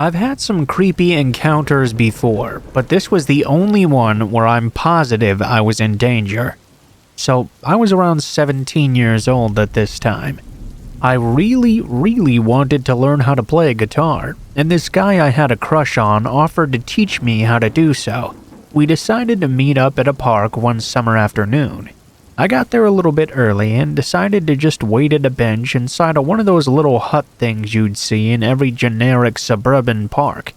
I've had some creepy encounters before, but this was the only one where I'm positive I was in danger. So, I was around 17 years old at this time. I really wanted to learn how to play guitar, and this guy I had a crush on offered to teach me how to do so. We decided to meet up at a park one summer afternoon. I got there a little bit early and decided to just wait at a bench inside of one of those little hut things you'd see in every generic suburban park.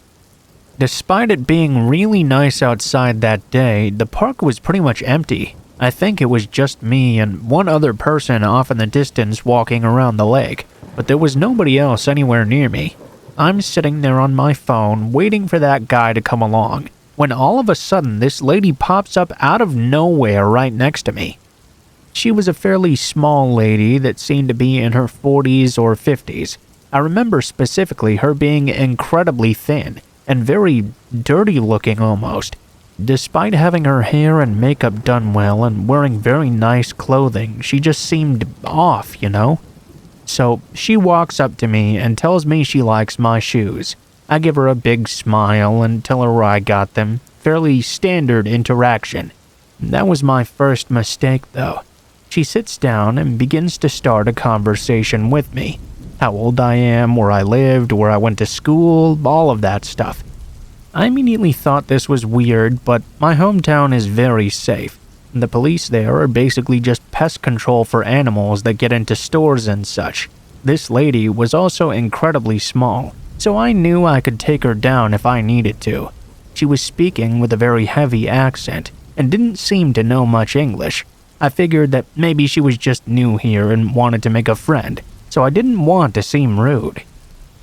Despite it being really nice outside that day, the park was pretty much empty. I think it was just me and one other person off in the distance walking around the lake, but there was nobody else anywhere near me. I'm sitting there on my phone waiting for that guy to come along, when all of a sudden this lady pops up out of nowhere right next to me. She was a fairly small lady that seemed to be in her 40s or 50s. I remember specifically her being incredibly thin and very dirty looking almost. Despite having her hair and makeup done well and wearing very nice clothing, she just seemed off, you know? So she walks up to me and tells me she likes my shoes. I give her a big smile and tell her where I got them. Fairly standard interaction. That was my first mistake though. She sits down and begins to start a conversation with me. How old I am, where I lived, where I went to school, all of that stuff. I immediately thought this was weird, but my hometown is very safe. The police there are basically just pest control for animals that get into stores and such. This lady was also incredibly small, so I knew I could take her down if I needed to. She was speaking with a very heavy accent and didn't seem to know much English. I figured that maybe she was just new here and wanted to make a friend, so I didn't want to seem rude.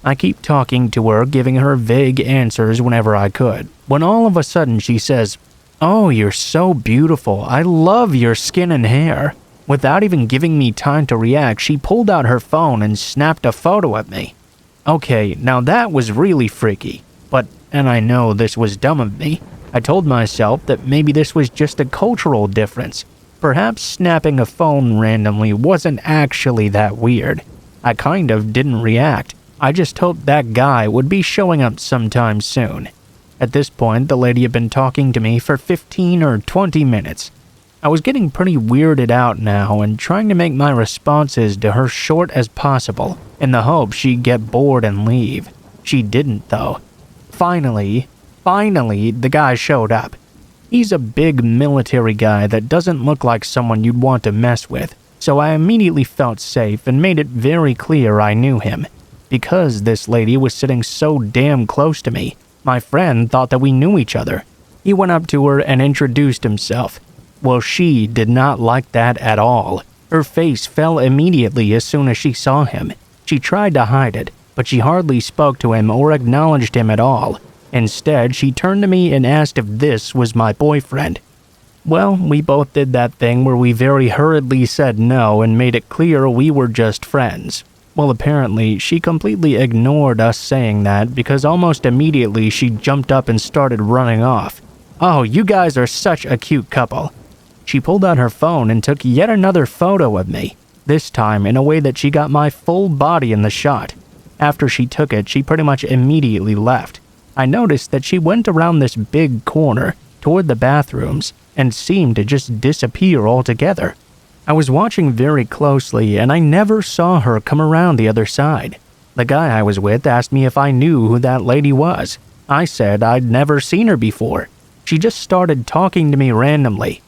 I keep talking to her, giving her vague answers whenever I could, when all of a sudden she says, "Oh, you're so beautiful. I love your skin and hair." Without even giving me time to react, she pulled out her phone and snapped a photo of me. Okay, now that was really freaky, and I know this was dumb of me. I told myself that maybe this was just a cultural difference. Perhaps snapping a phone randomly wasn't actually that weird. I kind of didn't react. I just hoped that guy would be showing up sometime soon. At this point, the lady had been talking to me for 15 or 20 minutes. I was getting pretty weirded out now and trying to make my responses to her short as possible in the hope she'd get bored and leave. She didn't though. Finally, the guy showed up. He's a big military guy that doesn't look like someone you'd want to mess with, so I immediately felt safe and made it very clear I knew him. Because this lady was sitting so damn close to me, my friend thought that we knew each other. He went up to her and introduced himself. Well, she did not like that at all. Her face fell immediately as soon as she saw him. She tried to hide it, but she hardly spoke to him or acknowledged him at all. Instead, she turned to me and asked if this was my boyfriend. Well, we both did that thing where we very hurriedly said no and made it clear we were just friends. Well, apparently, she completely ignored us saying that because almost immediately she jumped up and started running off. "Oh, you guys are such a cute couple." She pulled out her phone and took yet another photo of me, this time in a way that she got my full body in the shot. After she took it, she pretty much immediately left. I noticed that she went around this big corner toward the bathrooms and seemed to just disappear altogether. I was watching very closely and I never saw her come around the other side. The guy I was with asked me if I knew who that lady was. I said I'd never seen her before. She just started talking to me randomly.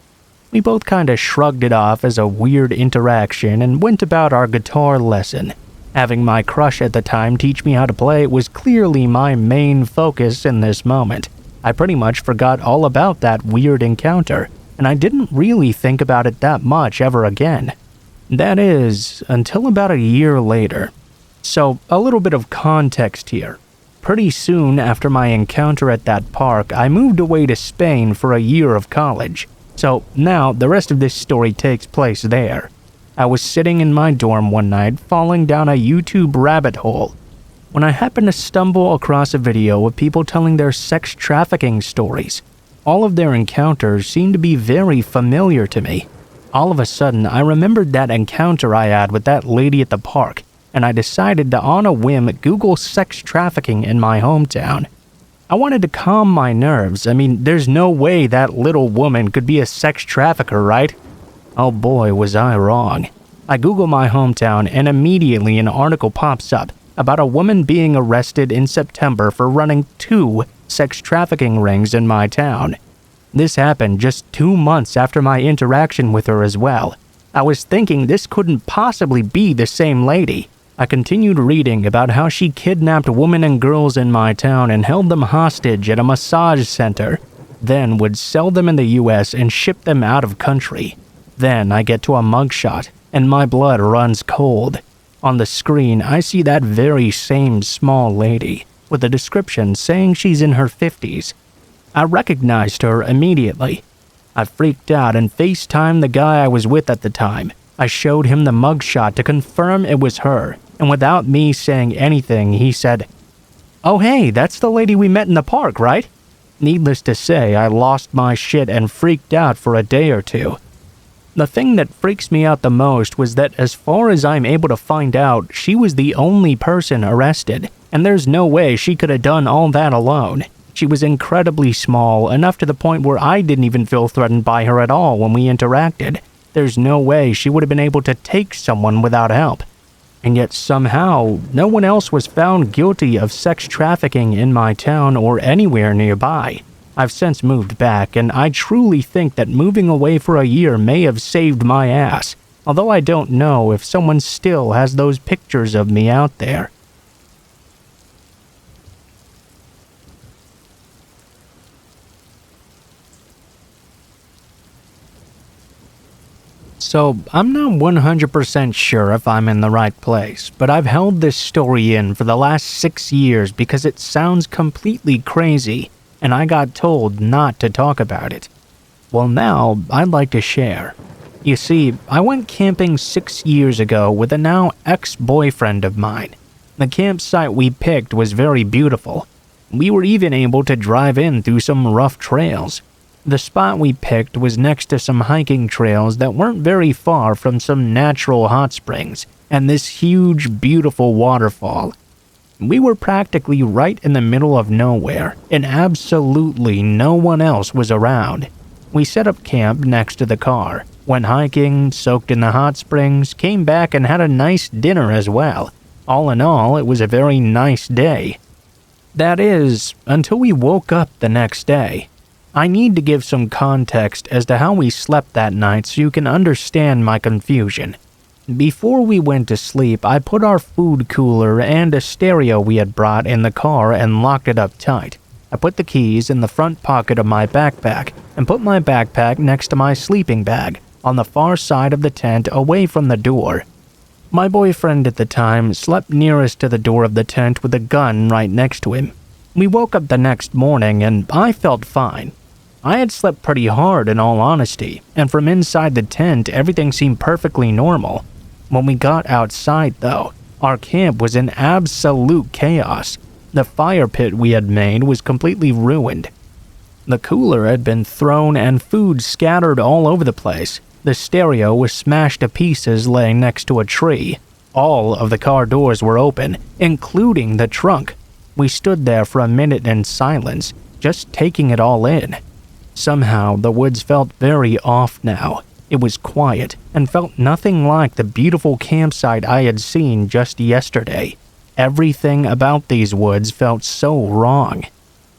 We both kinda shrugged it off as a weird interaction and went about our guitar lesson. Having my crush at the time teach me how to play was clearly my main focus in this moment. I pretty much forgot all about that weird encounter, and I didn't really think about it that much ever again. That is, until about a year later. So, a little bit of context here. Pretty soon after my encounter at that park, I moved away to Spain for a year of college. So, now the rest of this story takes place there. I was sitting in my dorm one night, falling down a YouTube rabbit hole, when I happened to stumble across a video of people telling their sex trafficking stories. All of their encounters seemed to be very familiar to me. All of a sudden, I remembered that encounter I had with that lady at the park, and I decided to on a whim Google sex trafficking in my hometown. I wanted to calm my nerves. I mean, there's no way that little woman could be a sex trafficker, right? Oh boy, was I wrong. I Google my hometown and immediately an article pops up about a woman being arrested in September for running 2 sex trafficking rings in my town. This happened just 2 months after my interaction with her as well. I was thinking this couldn't possibly be the same lady. I continued reading about how she kidnapped women and girls in my town and held them hostage at a massage center, then would sell them in the US and ship them out of country. Then I get to a mugshot, and my blood runs cold. On the screen, I see that very same small lady, with a description saying she's in her 50s. I recognized her immediately. I freaked out and FaceTimed the guy I was with at the time. I showed him the mugshot to confirm it was her, and without me saying anything, he said, "Oh hey, that's the lady we met in the park, right?" Needless to say, I lost my shit and freaked out for a day or two. The thing that freaks me out the most was that as far as I'm able to find out, she was the only person arrested, and there's no way she could have done all that alone. She was incredibly small, enough to the point where I didn't even feel threatened by her at all when we interacted. There's no way she would have been able to take someone without help. And yet somehow, no one else was found guilty of sex trafficking in my town or anywhere nearby. I've since moved back, and I truly think that moving away for a year may have saved my ass, although I don't know if someone still has those pictures of me out there. So, I'm not 100% sure if I'm in the right place, but I've held this story in for the last 6 years because it sounds completely crazy, and I got told not to talk about it. Well, now, I'd like to share. You see, I went camping 6 years ago with a now ex-boyfriend of mine. The campsite we picked was very beautiful. We were even able to drive in through some rough trails. The spot we picked was next to some hiking trails that weren't very far from some natural hot springs and this huge, beautiful waterfall. We were practically right in the middle of nowhere, and absolutely no one else was around. We set up camp next to the car, went hiking, soaked in the hot springs, came back and had a nice dinner as well. All in all, it was a very nice day. That is, until we woke up the next day. I need to give some context as to how we slept that night so you can understand my confusion. Before we went to sleep, I put our food cooler and a stereo we had brought in the car and locked it up tight. I put the keys in the front pocket of my backpack and put my backpack next to my sleeping bag on the far side of the tent away from the door. My boyfriend at the time slept nearest to the door of the tent with a gun right next to him. We woke up the next morning and I felt fine. I had slept pretty hard in all honesty, and from inside the tent everything seemed perfectly normal. When we got outside though, our camp was in absolute chaos. The fire pit we had made was completely ruined. The cooler had been thrown and food scattered all over the place. The stereo was smashed to pieces laying next to a tree. All of the car doors were open, including the trunk. We stood there for a minute in silence, just taking it all in. Somehow, the woods felt very off now. It was quiet and felt nothing like the beautiful campsite I had seen just yesterday. Everything about these woods felt so wrong.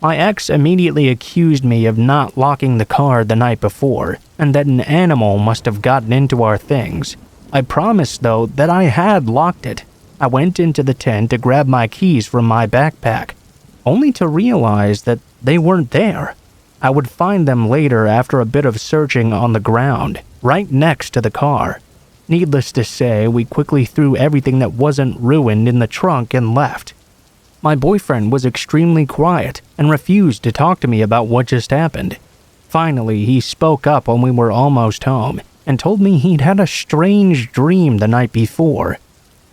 My ex immediately accused me of not locking the car the night before, and that an animal must have gotten into our things. I promised, though, that I had locked it. I went into the tent to grab my keys from my backpack, only to realize that they weren't there. I would find them later after a bit of searching on the ground, right next to the car. Needless to say, we quickly threw everything that wasn't ruined in the trunk and left. My boyfriend was extremely quiet and refused to talk to me about what just happened. Finally, he spoke up when we were almost home and told me he'd had a strange dream the night before.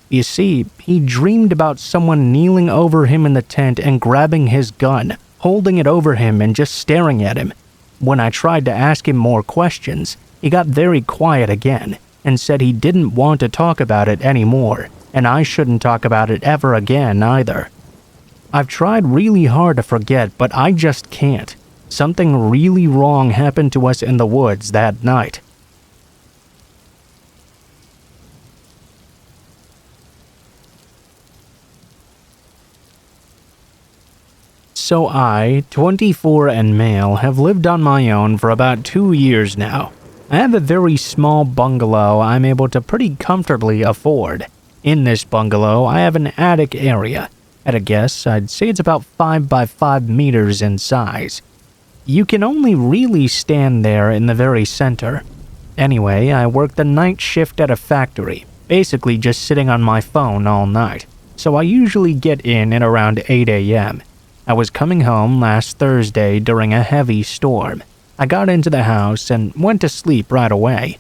You see, he dreamed about someone kneeling over him in the tent and grabbing his gun, holding it over him and just staring at him. When I tried to ask him more questions, he got very quiet again and said he didn't want to talk about it anymore, and I shouldn't talk about it ever again either. I've tried really hard to forget, but I just can't. Something really wrong happened to us in the woods that night. So I, 24 and male, have lived on my own for about 2 years now. I have a very small bungalow I'm able to pretty comfortably afford. In this bungalow, I have an attic area. At a guess, I'd say it's about 5 by 5 meters in size. You can only really stand there in the very center. Anyway, I work the night shift at a factory, basically just sitting on my phone all night, so I usually get in at around 8 a.m. I was coming home last Thursday during a heavy storm. I got into the house and went to sleep right away.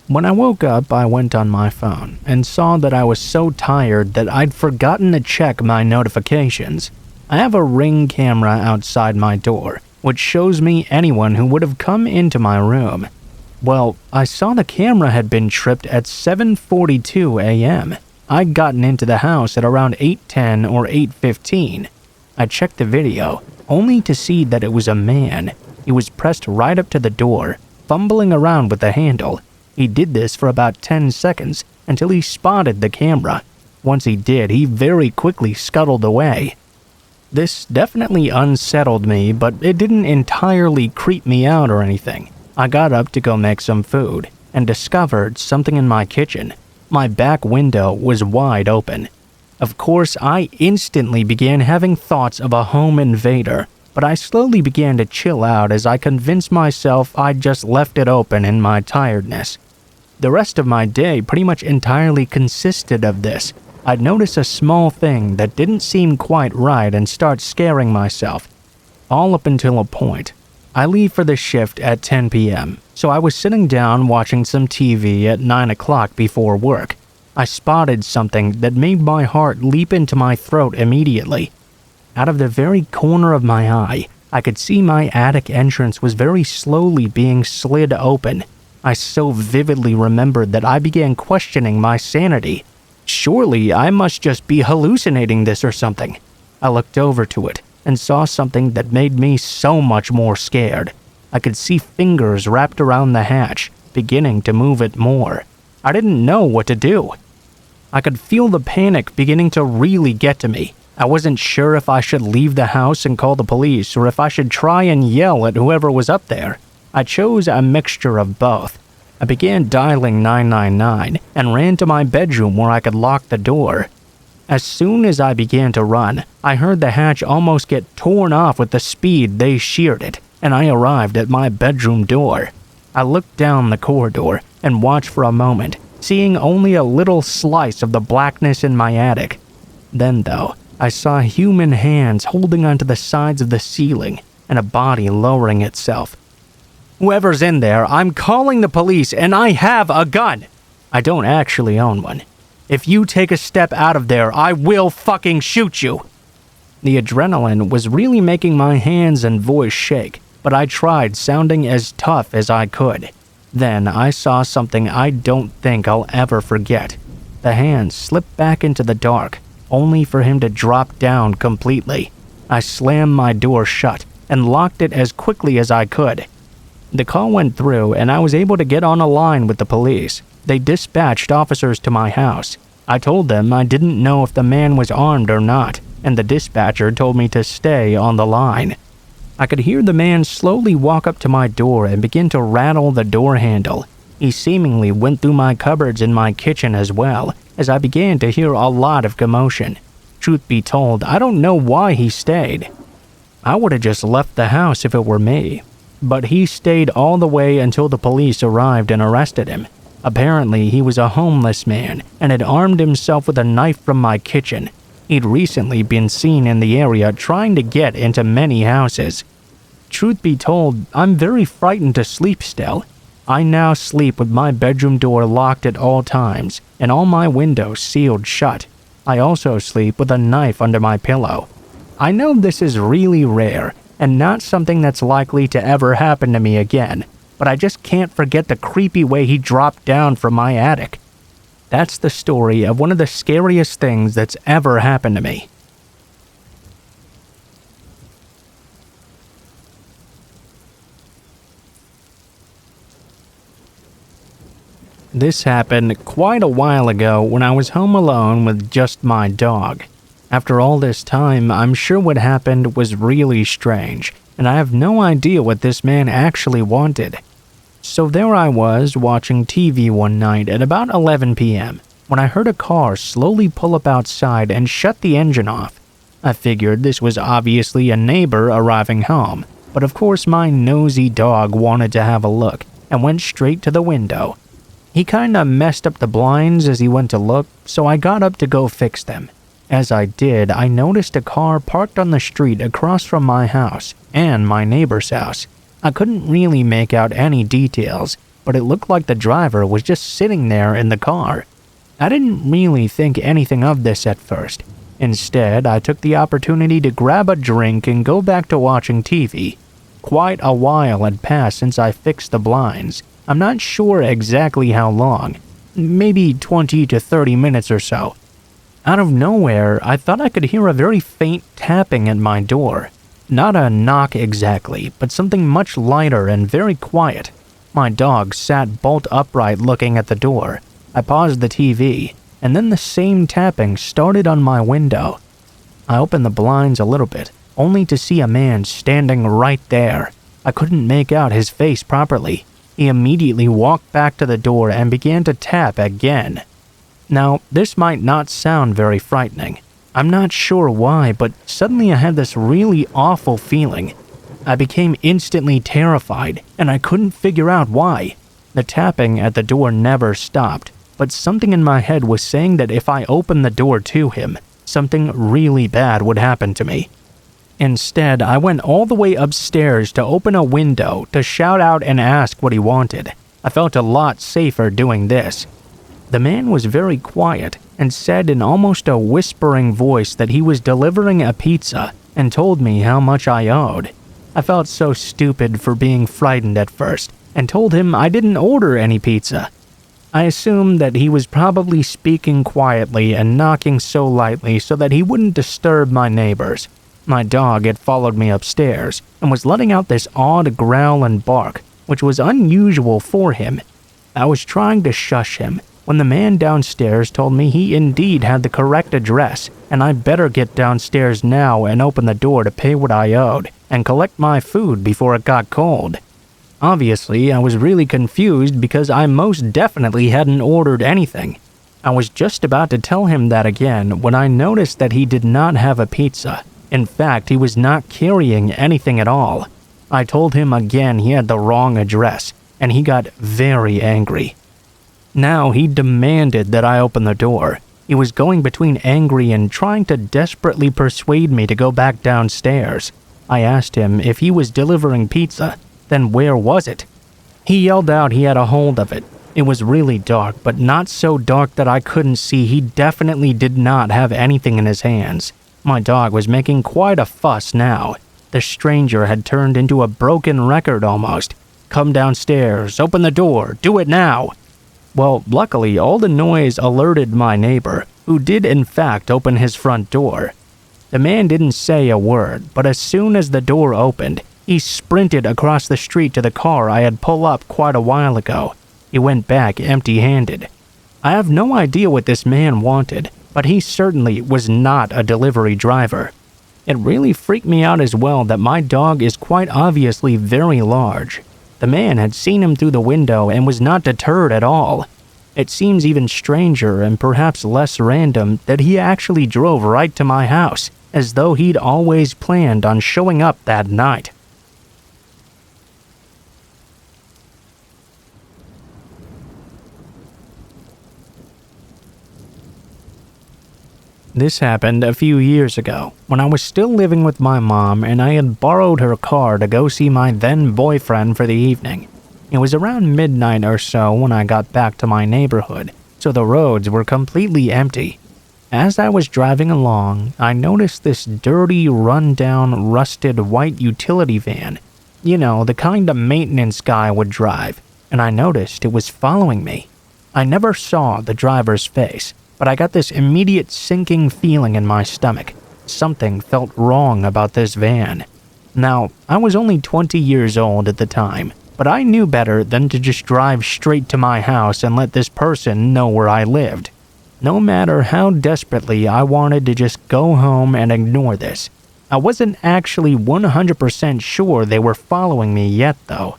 When I woke up, I went on my phone and saw that I was so tired that I'd forgotten to check my notifications. I have a Ring camera outside my door, which shows me anyone who would have come into my room. Well, I saw the camera had been tripped at 7:42 a.m. I'd gotten into the house at around 8:10 or 8:15. I checked the video, only to see that it was a man. He was pressed right up to the door, fumbling around with the handle. He did this for about 10 seconds until he spotted the camera. Once he did, he very quickly scuttled away. This definitely unsettled me, but it didn't entirely creep me out or anything. I got up to go make some food and discovered something in my kitchen. My back window was wide open. Of course, I instantly began having thoughts of a home invader, but I slowly began to chill out as I convinced myself I'd just left it open in my tiredness. The rest of my day pretty much entirely consisted of this. I'd notice a small thing that didn't seem quite right and start scaring myself. All up until a point. I leave for the shift at 10 p.m., so I was sitting down watching some TV at 9 o'clock before work. I spotted something that made my heart leap into my throat immediately. Out of the very corner of my eye, I could see my attic entrance was very slowly being slid open. I so vividly remembered that I began questioning my sanity. Surely I must just be hallucinating this or something. I looked over to it and saw something that made me so much more scared. I could see fingers wrapped around the hatch, beginning to move it more. I didn't know what to do. I could feel the panic beginning to really get to me. I wasn't sure if I should leave the house and call the police or if I should try and yell at whoever was up there. I chose a mixture of both. I began dialing 999 and ran to my bedroom where I could lock the door. As soon as I began to run, I heard the hatch almost get torn off with the speed they sheared it, and I arrived at my bedroom door. I looked down the corridor and watched for a moment, seeing only a little slice of the blackness in my attic. Then, though, I saw human hands holding onto the sides of the ceiling and a body lowering itself. Whoever's in there, I'm calling the police and I have a gun! I don't actually own one. If you take a step out of there, I will fucking shoot you! The adrenaline was really making my hands and voice shake, but I tried sounding as tough as I could. Then I saw something I don't think I'll ever forget. The hand slipped back into the dark, only for him to drop down completely. I slammed my door shut and locked it as quickly as I could. The call went through and I was able to get on a line with the police. They dispatched officers to my house. I told them I didn't know if the man was armed or not, and the dispatcher told me to stay on the line. I could hear the man slowly walk up to my door and begin to rattle the door handle. He seemingly went through my cupboards in my kitchen as well, as I began to hear a lot of commotion. Truth be told, I don't know why he stayed. I would have just left the house if it were me. But he stayed all the way until the police arrived and arrested him. Apparently, he was a homeless man and had armed himself with a knife from my kitchen. He'd recently been seen in the area trying to get into many houses. Truth be told, I'm very frightened to sleep still. I now sleep with my bedroom door locked at all times and all my windows sealed shut. I also sleep with a knife under my pillow. I know this is really rare and not something that's likely to ever happen to me again, but I just can't forget the creepy way he dropped down from my attic. That's the story of one of the scariest things that's ever happened to me. This happened quite a while ago when I was home alone with just my dog. After all this time, I'm sure what happened was really strange, and I have no idea what this man actually wanted. So there I was watching TV one night at about 11 p.m. when I heard a car slowly pull up outside and shut the engine off. I figured this was obviously a neighbor arriving home, but of course my nosy dog wanted to have a look and went straight to the window. He kinda messed up the blinds as he went to look, so I got up to go fix them. As I did, I noticed a car parked on the street across from my house and my neighbor's house. I couldn't really make out any details, but it looked like the driver was just sitting there in the car. I didn't really think anything of this at first. Instead, I took the opportunity to grab a drink and go back to watching TV. Quite a while had passed since I fixed the blinds. I'm not sure exactly how long, maybe 20 to 30 minutes or so. Out of nowhere, I thought I could hear a very faint tapping at my door. Not a knock exactly, but something much lighter and very quiet. My dog sat bolt upright looking at the door. I paused the TV, and then the same tapping started on my window. I opened the blinds a little bit, only to see a man standing right there. I couldn't make out his face properly. He immediately walked back to the door and began to tap again. Now, this might not sound very frightening. I'm not sure why, but suddenly I had this really awful feeling. I became instantly terrified, and I couldn't figure out why. The tapping at the door never stopped, but something in my head was saying that if I opened the door to him, something really bad would happen to me. Instead, I went all the way upstairs to open a window to shout out and ask what he wanted. I felt a lot safer doing this. The man was very quiet and said in almost a whispering voice that he was delivering a pizza and told me how much I owed. I felt so stupid for being frightened at first and told him I didn't order any pizza. I assumed that he was probably speaking quietly and knocking so lightly so that he wouldn't disturb my neighbors. My dog had followed me upstairs and was letting out this odd growl and bark, which was unusual for him. I was trying to shush him when the man downstairs told me he indeed had the correct address and I better get downstairs now and open the door to pay what I owed and collect my food before it got cold. Obviously, I was really confused because I most definitely hadn't ordered anything. I was just about to tell him that again when I noticed that he did not have a pizza. In fact, he was not carrying anything at all. I told him again he had the wrong address, and he got very angry. Now he demanded that I open the door. He was going between angry and trying to desperately persuade me to go back downstairs. I asked him if he was delivering pizza, then where was it? He yelled out he had a hold of it. It was really dark, but not so dark that I couldn't see. He definitely did not have anything in his hands. My dog was making quite a fuss now. The stranger had turned into a broken record almost. Come downstairs, open the door, do it now. Well, luckily, all the noise alerted my neighbor, who did in fact open his front door. The man didn't say a word, but as soon as the door opened, he sprinted across the street to the car I had pulled up quite a while ago. He went back empty-handed. I have no idea what this man wanted, but he certainly was not a delivery driver. It really freaked me out as well that my dog is quite obviously very large. The man had seen him through the window and was not deterred at all. It seems even stranger and perhaps less random that he actually drove right to my house, as though he'd always planned on showing up that night. This happened a few years ago, when I was still living with my mom and I had borrowed her car to go see my then-boyfriend for the evening. It was around midnight or so when I got back to my neighborhood, so the roads were completely empty. As I was driving along, I noticed this dirty, run-down, rusted white utility van. You know, the kind a maintenance guy would drive, and I noticed it was following me. I never saw the driver's face, but I got this immediate sinking feeling in my stomach. Something felt wrong about this van. Now, I was only 20 years old at the time, but I knew better than to just drive straight to my house and let this person know where I lived. No matter how desperately I wanted to just go home and ignore this, I wasn't actually 100% sure they were following me yet though.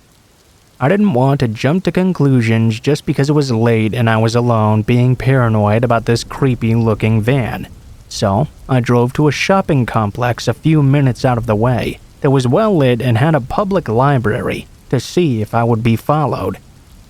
I didn't want to jump to conclusions just because it was late and I was alone being paranoid about this creepy looking van. So, I drove to a shopping complex a few minutes out of the way that was well lit and had a public library to see if I would be followed.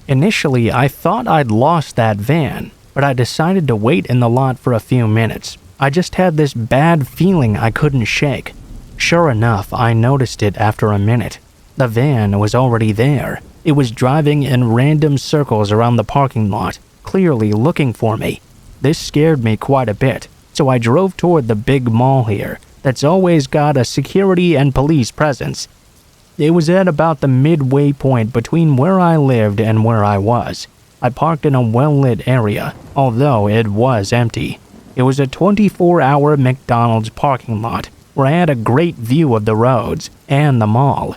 Initially, I thought I'd lost that van, but I decided to wait in the lot for a few minutes. I just had this bad feeling I couldn't shake. Sure enough, I noticed it after a minute. The van was already there. It was driving in random circles around the parking lot, clearly looking for me. This scared me quite a bit, so I drove toward the big mall here that's always got a security and police presence. It was at about the midway point between where I lived and where I was. I parked in a well-lit area, although it was empty. It was a 24-hour McDonald's parking lot where I had a great view of the roads and the mall.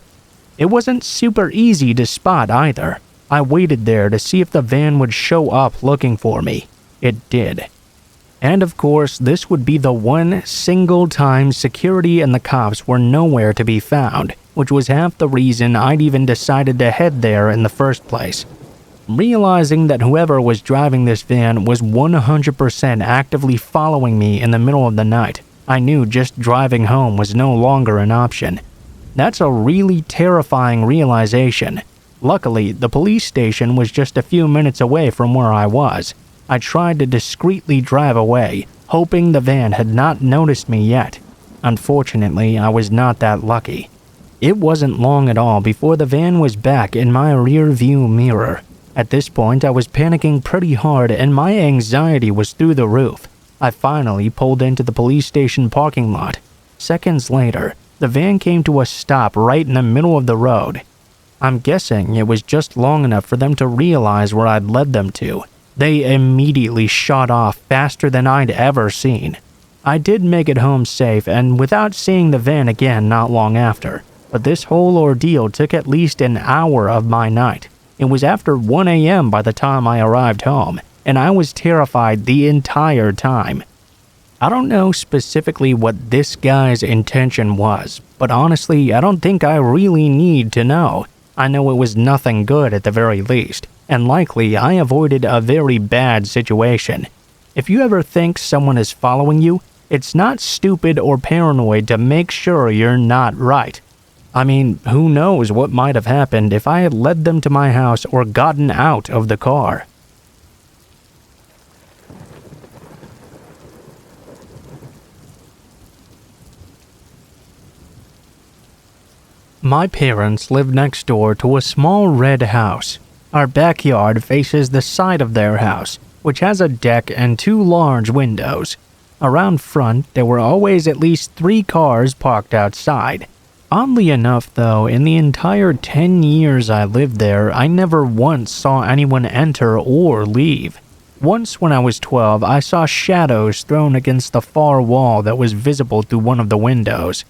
It wasn't super easy to spot either. I waited there to see if the van would show up looking for me. It did. And of course, this would be the one single time security and the cops were nowhere to be found, which was half the reason I'd even decided to head there in the first place. Realizing that whoever was driving this van was 100% actively following me in the middle of the night, I knew just driving home was no longer an option. That's a really terrifying realization. Luckily, the police station was just a few minutes away from where I was. I tried to discreetly drive away, hoping the van had not noticed me yet. Unfortunately, I was not that lucky. It wasn't long at all before the van was back in my rear view mirror. At this point, I was panicking pretty hard and my anxiety was through the roof. I finally pulled into the police station parking lot. Seconds later, the van came to a stop right in the middle of the road. I'm guessing it was just long enough for them to realize where I'd led them to. They immediately shot off faster than I'd ever seen. I did make it home safe and without seeing the van again not long after, but this whole ordeal took at least an hour of my night. It was after 1 a.m. by the time I arrived home, and I was terrified the entire time. I don't know specifically what this guy's intention was, but honestly, I don't think I really need to know. I know it was nothing good at the very least, and likely I avoided a very bad situation. If you ever think someone is following you, it's not stupid or paranoid to make sure you're not right. I mean, who knows what might have happened if I had led them to my house or gotten out of the car. My parents live next door to a small red house. Our backyard faces the side of their house, which has a deck and 2 large windows. Around front, there were always at least 3 cars parked outside. Oddly enough, though, in the entire 10 years I lived there, I never once saw anyone enter or leave. Once when I was 12, I saw shadows thrown against the far wall that was visible through one of the windows.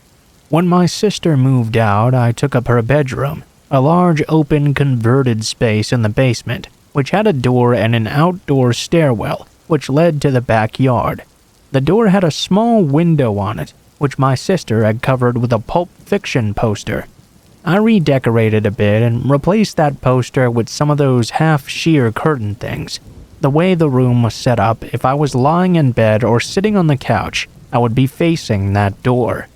When my sister moved out, I took up her bedroom, a large open converted space in the basement, which had a door and an outdoor stairwell, which led to the backyard. The door had a small window on it, which my sister had covered with a Pulp Fiction poster. I redecorated a bit and replaced that poster with some of those half-sheer curtain things. The way the room was set up, if I was lying in bed or sitting on the couch, I would be facing that door.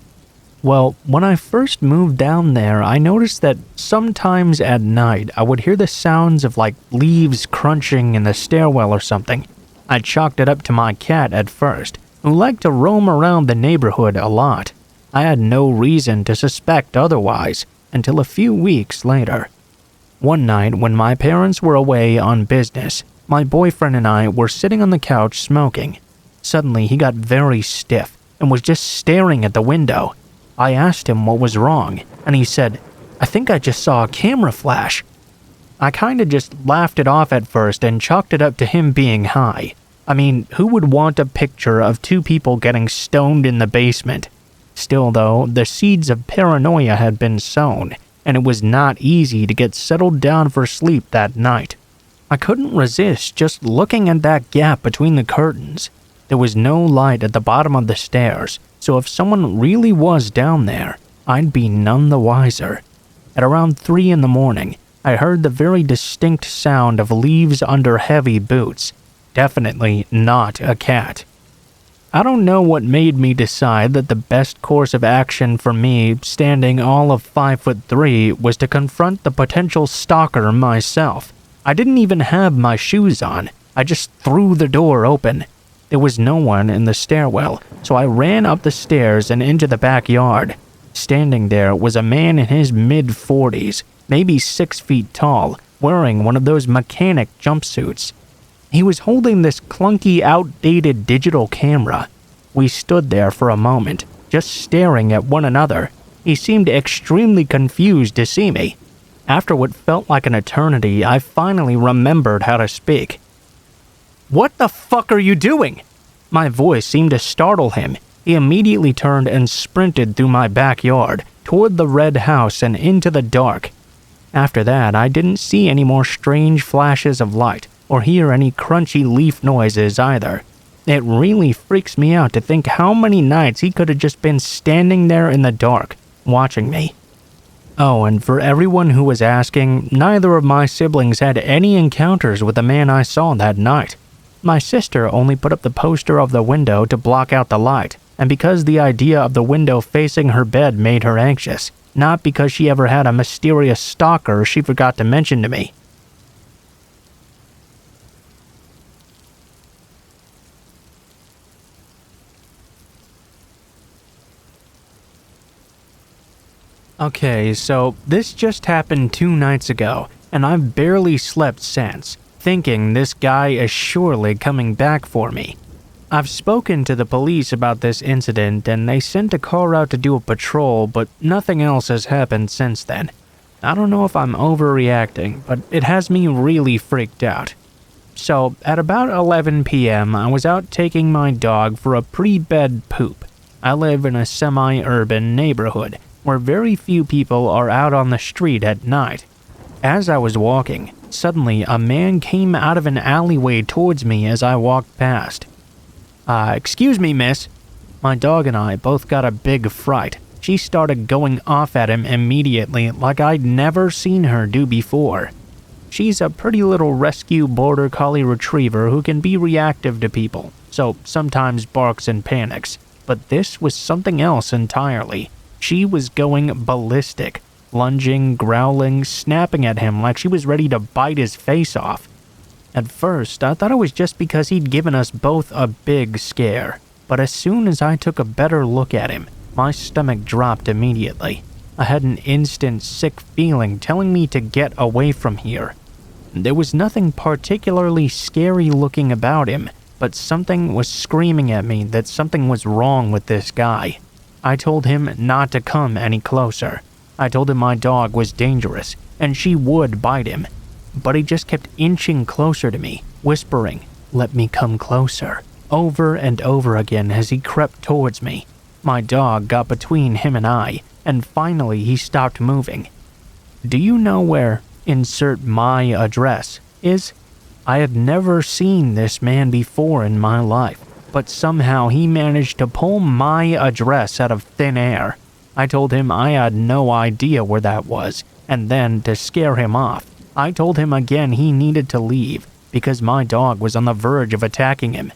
Well, when I first moved down there, I noticed that sometimes at night I would hear the sounds of like leaves crunching in the stairwell or something. I chalked it up to my cat at first, who liked to roam around the neighborhood a lot. I had no reason to suspect otherwise until a few weeks later. One night when my parents were away on business, my boyfriend and I were sitting on the couch smoking. Suddenly he got very stiff and was just staring at the window. I asked him what was wrong, and he said, I think I just saw a camera flash." I kinda just laughed it off at first and chalked it up to him being high. I mean, who would want a picture of two people getting stoned in the basement? Still though, the seeds of paranoia had been sown, and it was not easy to get settled down for sleep that night. I couldn't resist just looking at that gap between the curtains. There was no light at the bottom of the stairs, so if someone really was down there, I'd be none the wiser. At around 3 in the morning, I heard the very distinct sound of leaves under heavy boots. Definitely not a cat. I don't know what made me decide that the best course of action for me, standing all of 5'3", was to confront the potential stalker myself. I didn't even have my shoes on. I just threw the door open. There was no one in the stairwell, so I ran up the stairs and into the backyard. Standing there was a man in his mid-40s, maybe 6 feet tall, wearing one of those mechanic jumpsuits. He was holding this clunky, outdated digital camera. We stood there for a moment, just staring at one another. He seemed extremely confused to see me. After what felt like an eternity, I finally remembered how to speak. "What the fuck are you doing?" My voice seemed to startle him. He immediately turned and sprinted through my backyard, toward the red house and into the dark. After that, I didn't see any more strange flashes of light, or hear any crunchy leaf noises either. It really freaks me out to think how many nights he could have just been standing there in the dark, watching me. Oh, and for everyone who was asking, neither of my siblings had any encounters with the man I saw that night. My sister only put up the poster of the window to block out the light, and because the idea of the window facing her bed made her anxious, not because she ever had a mysterious stalker she forgot to mention to me. Okay, so this just happened 2 nights ago, and I've barely slept since, thinking this guy is surely coming back for me. I've spoken to the police about this incident, and they sent a car out to do a patrol, but nothing else has happened since then. I don't know if I'm overreacting, but it has me really freaked out. So, at about 11 p.m., I was out taking my dog for a pre-bed poop. I live in a semi-urban neighborhood, where very few people are out on the street at night. As I was walking, suddenly a man came out of an alleyway towards me as I walked past. "Excuse me, miss." My dog and I both got a big fright. She started going off at him immediately like I'd never seen her do before. She's a pretty little rescue border collie retriever who can be reactive to people, so sometimes barks and panics. But this was something else entirely. She was going ballistic, lunging, growling, snapping at him like she was ready to bite his face off. At first, I thought it was just because he'd given us both a big scare, but as soon as I took a better look at him, my stomach dropped immediately. I had an instant sick feeling telling me to get away from here. There was nothing particularly scary looking about him, but something was screaming at me that something was wrong with this guy. I told him not to come any closer. I told him my dog was dangerous, and she would bite him. But he just kept inching closer to me, whispering, "Let me come closer," over and over again as he crept towards me. My dog got between him and I, and finally he stopped moving. Do you know where insert my address is? I had never seen this man before in my life, but somehow he managed to pull my address out of thin air. I told him I had no idea where that was, and then, to scare him off, I told him again he needed to leave because my dog was on the verge of attacking him.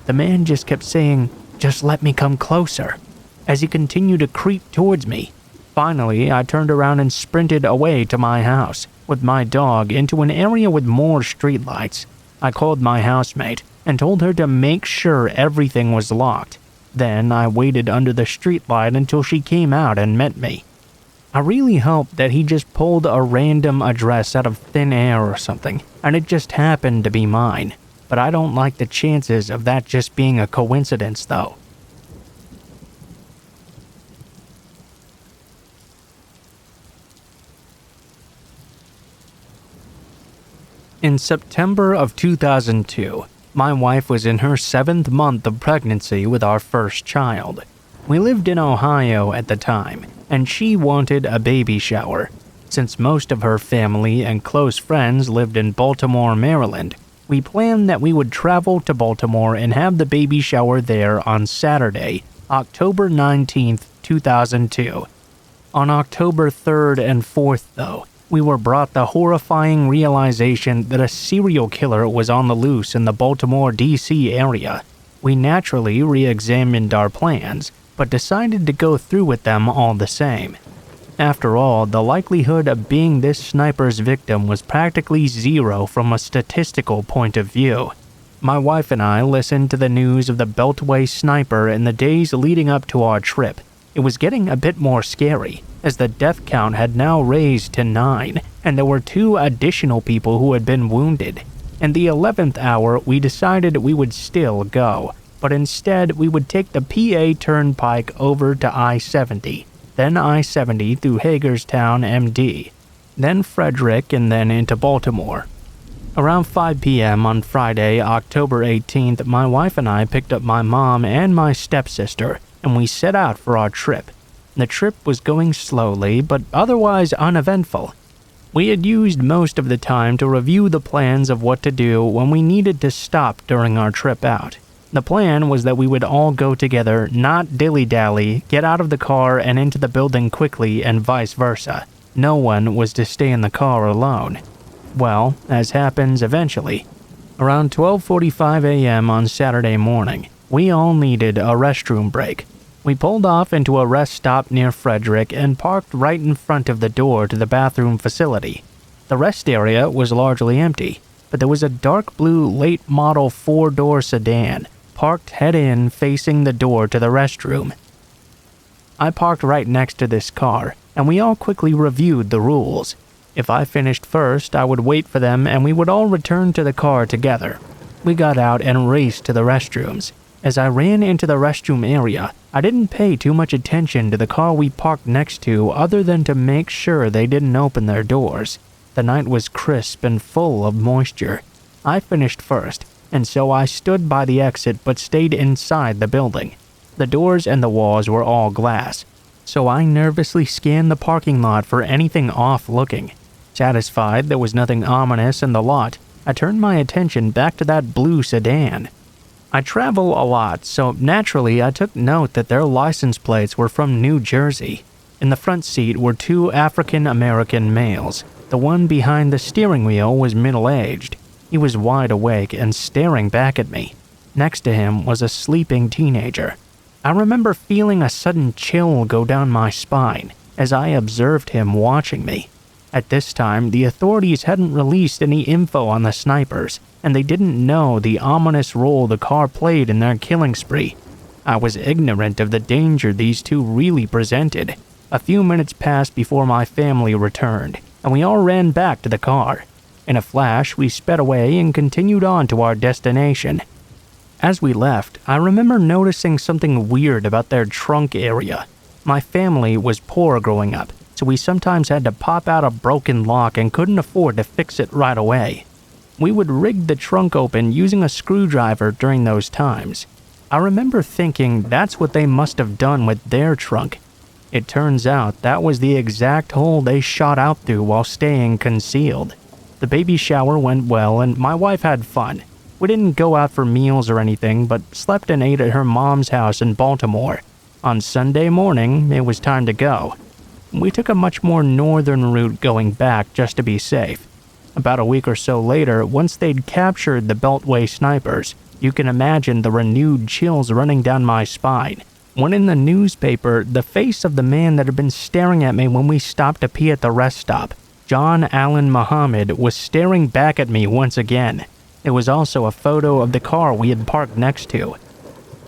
The man just kept saying, "Just let me come closer," as he continued to creep towards me. Finally, I turned around and sprinted away to my house, with my dog into an area with more streetlights. I called my housemate and told her to make sure everything was locked. Then I waited under the streetlight until she came out and met me. I really hoped that he just pulled a random address out of thin air or something, and it just happened to be mine. But I don't like the chances of that just being a coincidence, though. In September of 2002, my wife was in her 7th month of pregnancy with our first child. We lived in Ohio at the time, and she wanted a baby shower. Since most of her family and close friends lived in Baltimore, Maryland, we planned that we would travel to Baltimore and have the baby shower there on Saturday, October 19th, 2002. On October 3rd and 4th, though, we were brought the horrifying realization that a serial killer was on the loose in the Baltimore, D.C. area. We naturally re-examined our plans, but decided to go through with them all the same. After all, the likelihood of being this sniper's victim was practically zero from a statistical point of view. My wife and I listened to the news of the Beltway sniper in the days leading up to our trip. It was getting a bit more scary, as the death count had now raised to 9, and there were 2 additional people who had been wounded. In the 11th hour, we decided we would still go, but instead we would take the PA Turnpike over to I-70, then I-70 through Hagerstown, MD, then Frederick, and then into Baltimore. Around 5 p.m. on Friday, October 18th, my wife and I picked up my mom and my stepsister, and we set out for our trip. The trip was going slowly, but otherwise uneventful. We had used most of the time to review the plans of what to do when we needed to stop during our trip out. The plan was that we would all go together, not dilly-dally, get out of the car and into the building quickly, and vice versa. No one was to stay in the car alone. Well, as happens eventually, around 12:45 a.m. on Saturday morning, we all needed a restroom break. We pulled off into a rest stop near Frederick and parked right in front of the door to the bathroom facility. The rest area was largely empty, but there was a dark blue late model 4-door sedan parked head-in facing the door to the restroom. I parked right next to this car, and we all quickly reviewed the rules. If I finished first, I would wait for them and we would all return to the car together. We got out and raced to the restrooms. As I ran into the restroom area, I didn't pay too much attention to the car we parked next to other than to make sure they didn't open their doors. The night was crisp and full of moisture. I finished first, and so I stood by the exit but stayed inside the building. The doors and the walls were all glass, so I nervously scanned the parking lot for anything off-looking. Satisfied there was nothing ominous in the lot, I turned my attention back to that blue sedan. I travel a lot, so naturally I took note that their license plates were from New Jersey. In the front seat were 2 African-American males. The one behind the steering wheel was middle-aged. He was wide awake and staring back at me. Next to him was a sleeping teenager. I remember feeling a sudden chill go down my spine as I observed him watching me. At this time, the authorities hadn't released any info on the snipers, and they didn't know the ominous role the car played in their killing spree. I was ignorant of the danger these 2 really presented. A few minutes passed before my family returned, and we all ran back to the car. In a flash, we sped away and continued on to our destination. As we left, I remember noticing something weird about their trunk area. My family was poor growing up, so we sometimes had to pop out a broken lock and couldn't afford to fix it right away. We would rig the trunk open using a screwdriver during those times. I remember thinking that's what they must have done with their trunk. It turns out that was the exact hole they shot out through while staying concealed. The baby shower went well and my wife had fun. We didn't go out for meals or anything, but slept and ate at her mom's house in Baltimore. On Sunday morning, it was time to go. We took a much more northern route going back just to be safe. About a week or so later, once they'd captured the Beltway snipers, you can imagine the renewed chills running down my spine. When in the newspaper, the face of the man that had been staring at me when we stopped to pee at the rest stop, John Allen Muhammad, was staring back at me once again. There was also a photo of the car we had parked next to.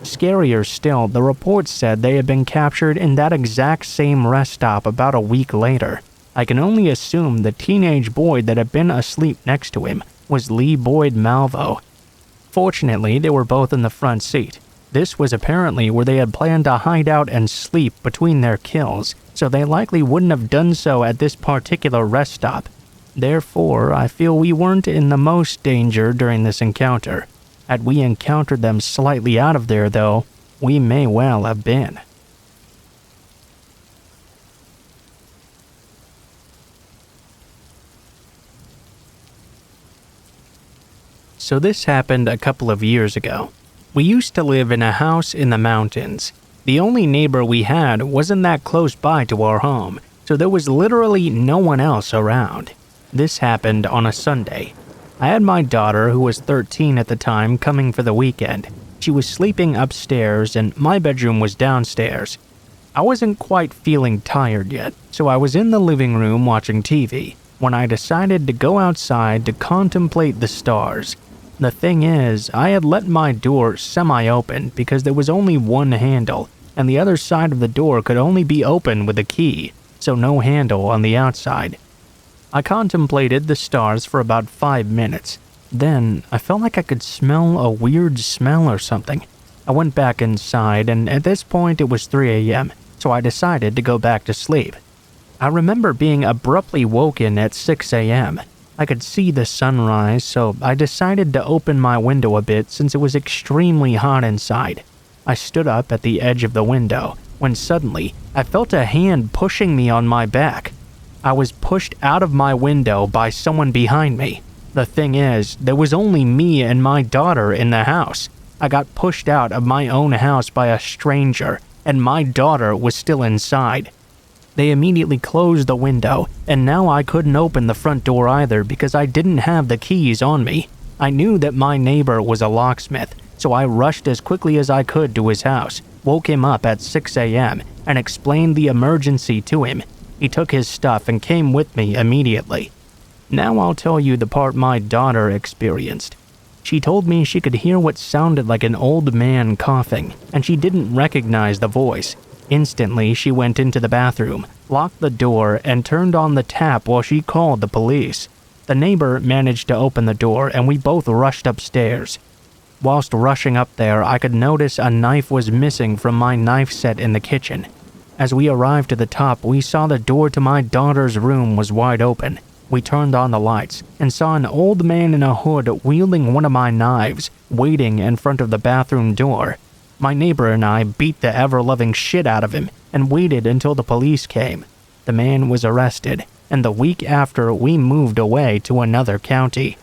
Scarier still, the reports said they had been captured in that exact same rest stop about a week later. I can only assume the teenage boy that had been asleep next to him was Lee Boyd Malvo. Fortunately, they were both in the front seat. This was apparently where they had planned to hide out and sleep between their kills, so they likely wouldn't have done so at this particular rest stop. Therefore, I feel we weren't in the most danger during this encounter. Had we encountered them slightly out of there, though, we may well have been. So this happened a couple of years ago. We used to live in a house in the mountains. The only neighbor we had wasn't that close by to our home, so there was literally no one else around. This happened on a Sunday. I had my daughter, who was 13 at the time, coming for the weekend. She was sleeping upstairs and my bedroom was downstairs. I wasn't quite feeling tired yet, so I was in the living room watching TV when I decided to go outside to contemplate the stars. The thing is, I had left my door semi-open because there was only one handle, and the other side of the door could only be opened with a key, so no handle on the outside. I contemplated the stars for about 5 minutes. Then, I felt like I could smell a weird smell or something. I went back inside, and at this point it was 3 a.m., so I decided to go back to sleep. I remember being abruptly woken at 6 a.m. I could see the sunrise, so I decided to open my window a bit since it was extremely hot inside. I stood up at the edge of the window when suddenly I felt a hand pushing me on my back. I was pushed out of my window by someone behind me. The thing is, there was only me and my daughter in the house. I got pushed out of my own house by a stranger, and my daughter was still inside. They immediately closed the window, and now I couldn't open the front door either because I didn't have the keys on me. I knew that my neighbor was a locksmith, so I rushed as quickly as I could to his house, woke him up at 6 a.m., and explained the emergency to him. He took his stuff and came with me immediately. Now I'll tell you the part my daughter experienced. She told me she could hear what sounded like an old man coughing, and she didn't recognize the voice. Instantly, she went into the bathroom, locked the door, and turned on the tap while she called the police. The neighbor managed to open the door, and we both rushed upstairs. Whilst rushing up there, I could notice a knife was missing from my knife set in the kitchen. As we arrived to the top, we saw the door to my daughter's room was wide open. We turned on the lights and saw an old man in a hood wielding one of my knives, waiting in front of the bathroom door. My neighbor and I beat the ever-loving shit out of him and waited until the police came. The man was arrested, and the week after we moved away to another county.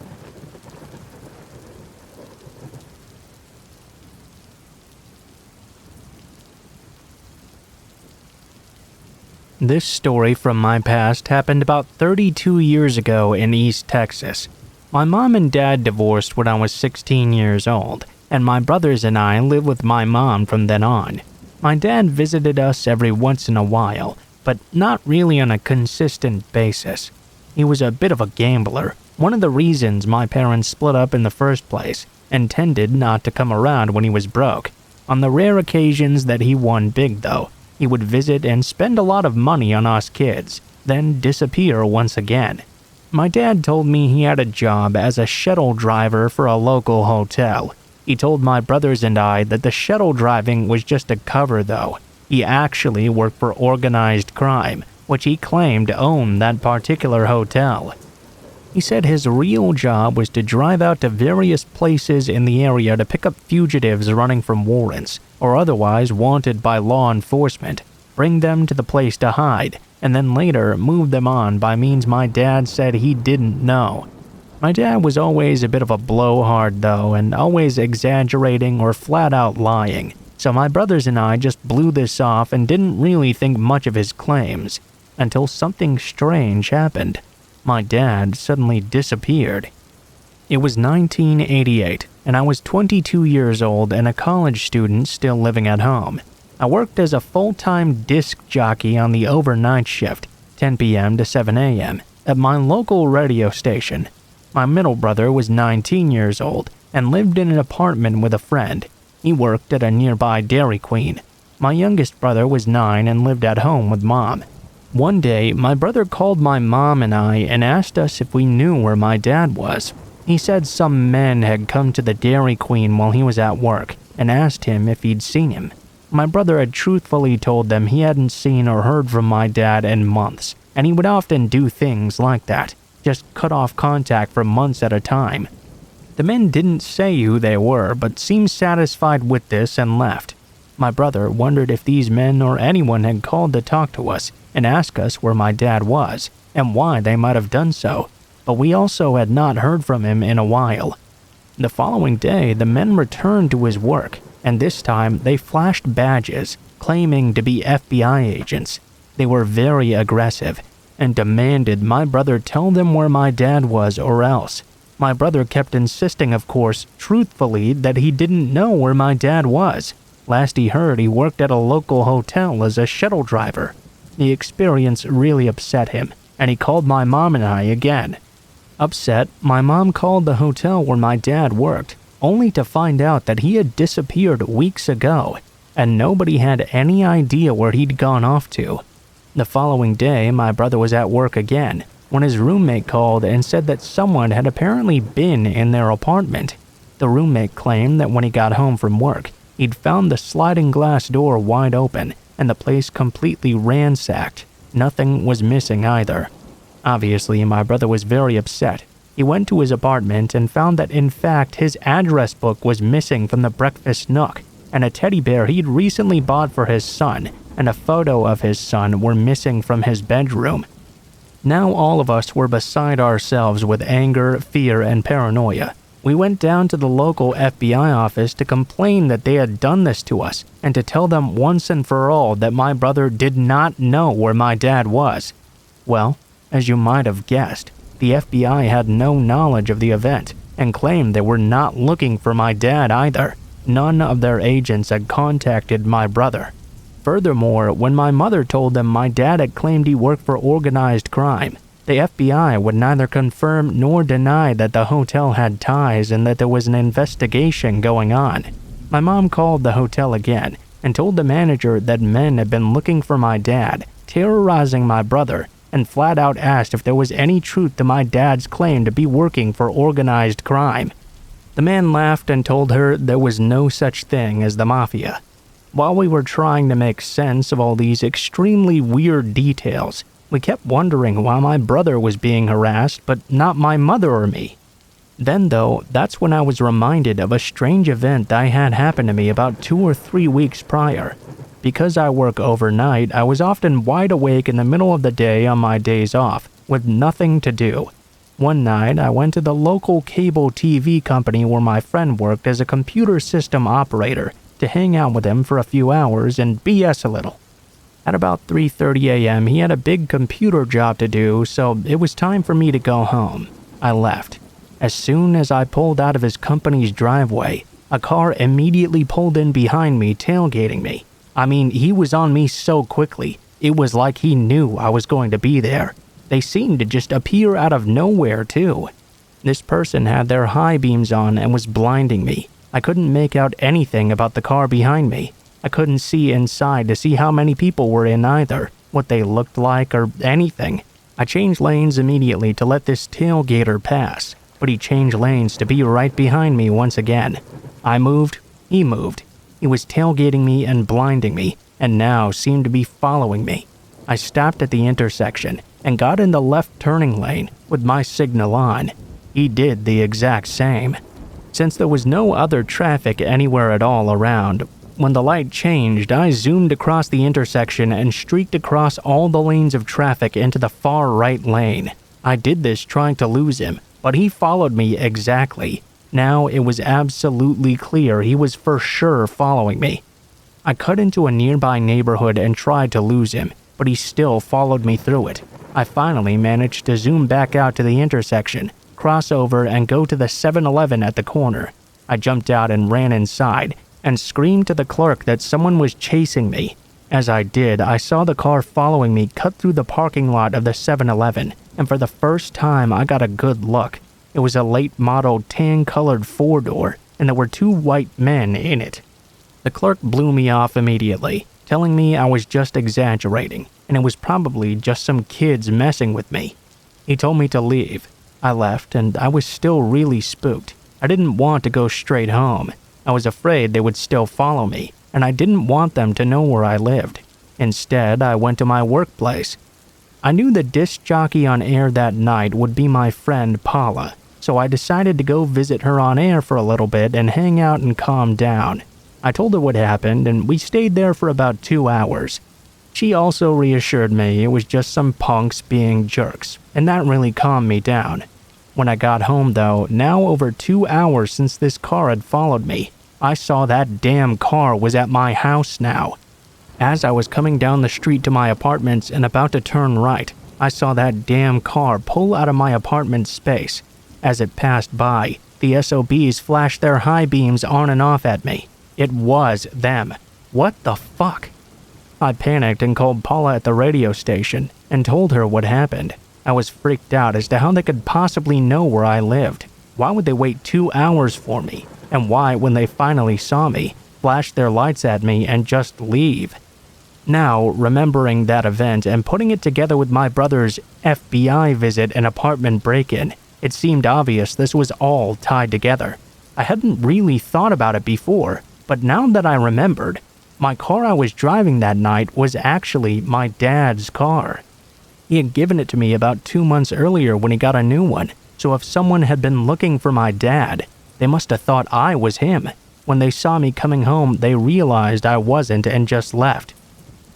This story from my past happened about 32 years ago in East Texas. My mom and dad divorced when I was 16 years old, and my brothers and I lived with my mom from then on. My dad visited us every once in a while, but not really on a consistent basis. He was a bit of a gambler, one of the reasons my parents split up in the first place, and tended not to come around when he was broke. On the rare occasions that he won big though, he would visit and spend a lot of money on us kids, then disappear once again. My dad told me he had a job as a shuttle driver for a local hotel. He told my brothers and I that the shuttle driving was just a cover though. He actually worked for organized crime, which he claimed owned that particular hotel. He said his real job was to drive out to various places in the area to pick up fugitives running from warrants or otherwise wanted by law enforcement, bring them to the place to hide, and then later move them on by means my dad said he didn't know. My dad was always a bit of a blowhard though, and always exaggerating or flat out lying, so my brothers and I just blew this off and didn't really think much of his claims, until something strange happened. My dad suddenly disappeared. It was 1988, and I was 22 years old and a college student still living at home. I worked as a full-time disc jockey on the overnight shift, 10 p.m. to 7 a.m., at my local radio station. My middle brother was 19 years old and lived in an apartment with a friend. He worked at a nearby Dairy Queen. My youngest brother was 9 and lived at home with mom. One day, my brother called my mom and I and asked us if we knew where my dad was. He said some men had come to the Dairy Queen while he was at work and asked him if he'd seen him. My brother had truthfully told them he hadn't seen or heard from my dad in months, and he would often do things like that, just cut off contact for months at a time. The men didn't say who they were, but seemed satisfied with this and left. My brother wondered if these men or anyone had called to talk to us and ask us where my dad was and why they might have done so, but we also had not heard from him in a while. The following day, the men returned to his work, and this time they flashed badges, claiming to be FBI agents. They were very aggressive and demanded my brother tell them where my dad was or else. My brother kept insisting, of course, truthfully, that he didn't know where my dad was. Last he heard, he worked at a local hotel as a shuttle driver. The experience really upset him, and he called my mom and I again. Upset, my mom called the hotel where my dad worked, only to find out that he had disappeared weeks ago, and nobody had any idea where he'd gone off to. The following day, my brother was at work again, when his roommate called and said that someone had apparently been in their apartment. The roommate claimed that when he got home from work, he'd found the sliding glass door wide open and the place completely ransacked. Nothing was missing either. Obviously, my brother was very upset. He went to his apartment and found that in fact his address book was missing from the breakfast nook, and a teddy bear he'd recently bought for his son and a photo of his son were missing from his bedroom. Now all of us were beside ourselves with anger, fear, and paranoia. We went down to the local FBI office to complain that they had done this to us and to tell them once and for all that my brother did not know where my dad was. Well, as you might have guessed, the FBI had no knowledge of the event and claimed they were not looking for my dad either. None of their agents had contacted my brother. Furthermore, when my mother told them my dad had claimed he worked for organized crime, the FBI would neither confirm nor deny that the hotel had ties and that there was an investigation going on. My mom called the hotel again and told the manager that men had been looking for my dad, terrorizing my brother, and flat out asked if there was any truth to my dad's claim to be working for organized crime. The man laughed and told her there was no such thing as the mafia. While we were trying to make sense of all these extremely weird details, we kept wondering why my brother was being harassed, but not my mother or me. Then, though, that's when I was reminded of a strange event that had happened to me about 2 or 3 weeks prior. Because I work overnight, I was often wide awake in the middle of the day on my days off, with nothing to do. One night, I went to the local cable TV company where my friend worked as a computer system operator to hang out with him for a few hours and BS a little. At about 3:30 a.m., he had a big computer job to do, so it was time for me to go home. I left. As soon as I pulled out of his company's driveway, a car immediately pulled in behind me, tailgating me. I mean, he was on me so quickly, it was like he knew I was going to be there. They seemed to just appear out of nowhere, too. This person had their high beams on and was blinding me. I couldn't make out anything about the car behind me. I couldn't see inside to see how many people were in either, what they looked like, or anything. I changed lanes immediately to let this tailgater pass, but he changed lanes to be right behind me once again. I moved, he moved. He was tailgating me and blinding me, and now seemed to be following me. I stopped at the intersection and got in the left turning lane with my signal on. He did the exact same. Since there was no other traffic anywhere at all around, when the light changed, I zoomed across the intersection and streaked across all the lanes of traffic into the far right lane. I did this trying to lose him, but he followed me exactly. Now it was absolutely clear he was for sure following me. I cut into a nearby neighborhood and tried to lose him, but he still followed me through it. I finally managed to zoom back out to the intersection, cross over, and go to the 7-Eleven at the corner. I jumped out and ran inside, and screamed to the clerk that someone was chasing me. As I did, I saw the car following me cut through the parking lot of the 7-Eleven, and for the first time I got a good look. It was a late-model tan-colored 4-door, and there were 2 white men in it. The clerk blew me off immediately, telling me I was just exaggerating, and it was probably just some kids messing with me. He told me to leave. I left, and I was still really spooked. I didn't want to go straight home. I was afraid they would still follow me, and I didn't want them to know where I lived. Instead, I went to my workplace. I knew the disc jockey on air that night would be my friend Paula, so I decided to go visit her on air for a little bit and hang out and calm down. I told her what happened, and we stayed there for about 2 hours. She also reassured me it was just some punks being jerks, and that really calmed me down. When I got home though, now over 2 hours since this car had followed me, I saw that damn car was at my house now. As I was coming down the street to my apartments and about to turn right, I saw that damn car pull out of my apartment space. As it passed by, the SOBs flashed their high beams on and off at me. It was them. What the fuck? I panicked and called Paula at the radio station and told her what happened. I was freaked out as to how they could possibly know where I lived. Why would they wait 2 hours for me? And why, when they finally saw me, flash their lights at me and just leave? Now, remembering that event and putting it together with my brother's FBI visit and apartment break-in, it seemed obvious this was all tied together. I hadn't really thought about it before, but now that I remembered, my car I was driving that night was actually my dad's car. He had given it to me about 2 months earlier when he got a new one, so if someone had been looking for my dad, they must have thought I was him. When they saw me coming home, they realized I wasn't and just left.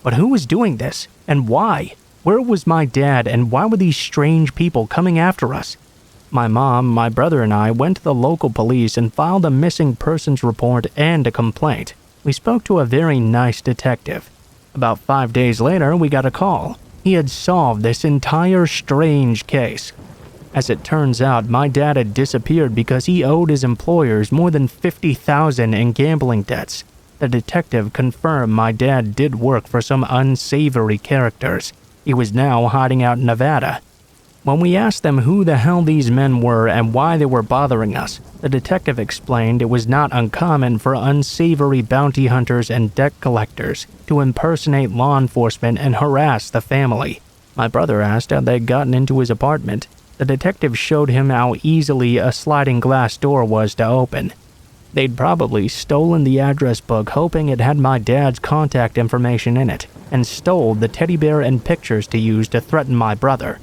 But who was doing this, and why? Where was my dad, and why were these strange people coming after us? My mom, my brother, and I went to the local police and filed a missing persons report and a complaint. We spoke to a very nice detective. About 5 days later, we got a call. He had solved this entire strange case. As it turns out, my dad had disappeared because he owed his employers more than $50,000 in gambling debts. The detective confirmed my dad did work for some unsavory characters. He was now hiding out in Nevada. When we asked them who the hell these men were and why they were bothering us, the detective explained it was not uncommon for unsavory bounty hunters and debt collectors to impersonate law enforcement and harass the family. My brother asked how they'd gotten into his apartment. The detective showed him how easily a sliding glass door was to open. They'd probably stolen the address book hoping it had my dad's contact information in it, and stole the teddy bear and pictures to use to threaten my brother.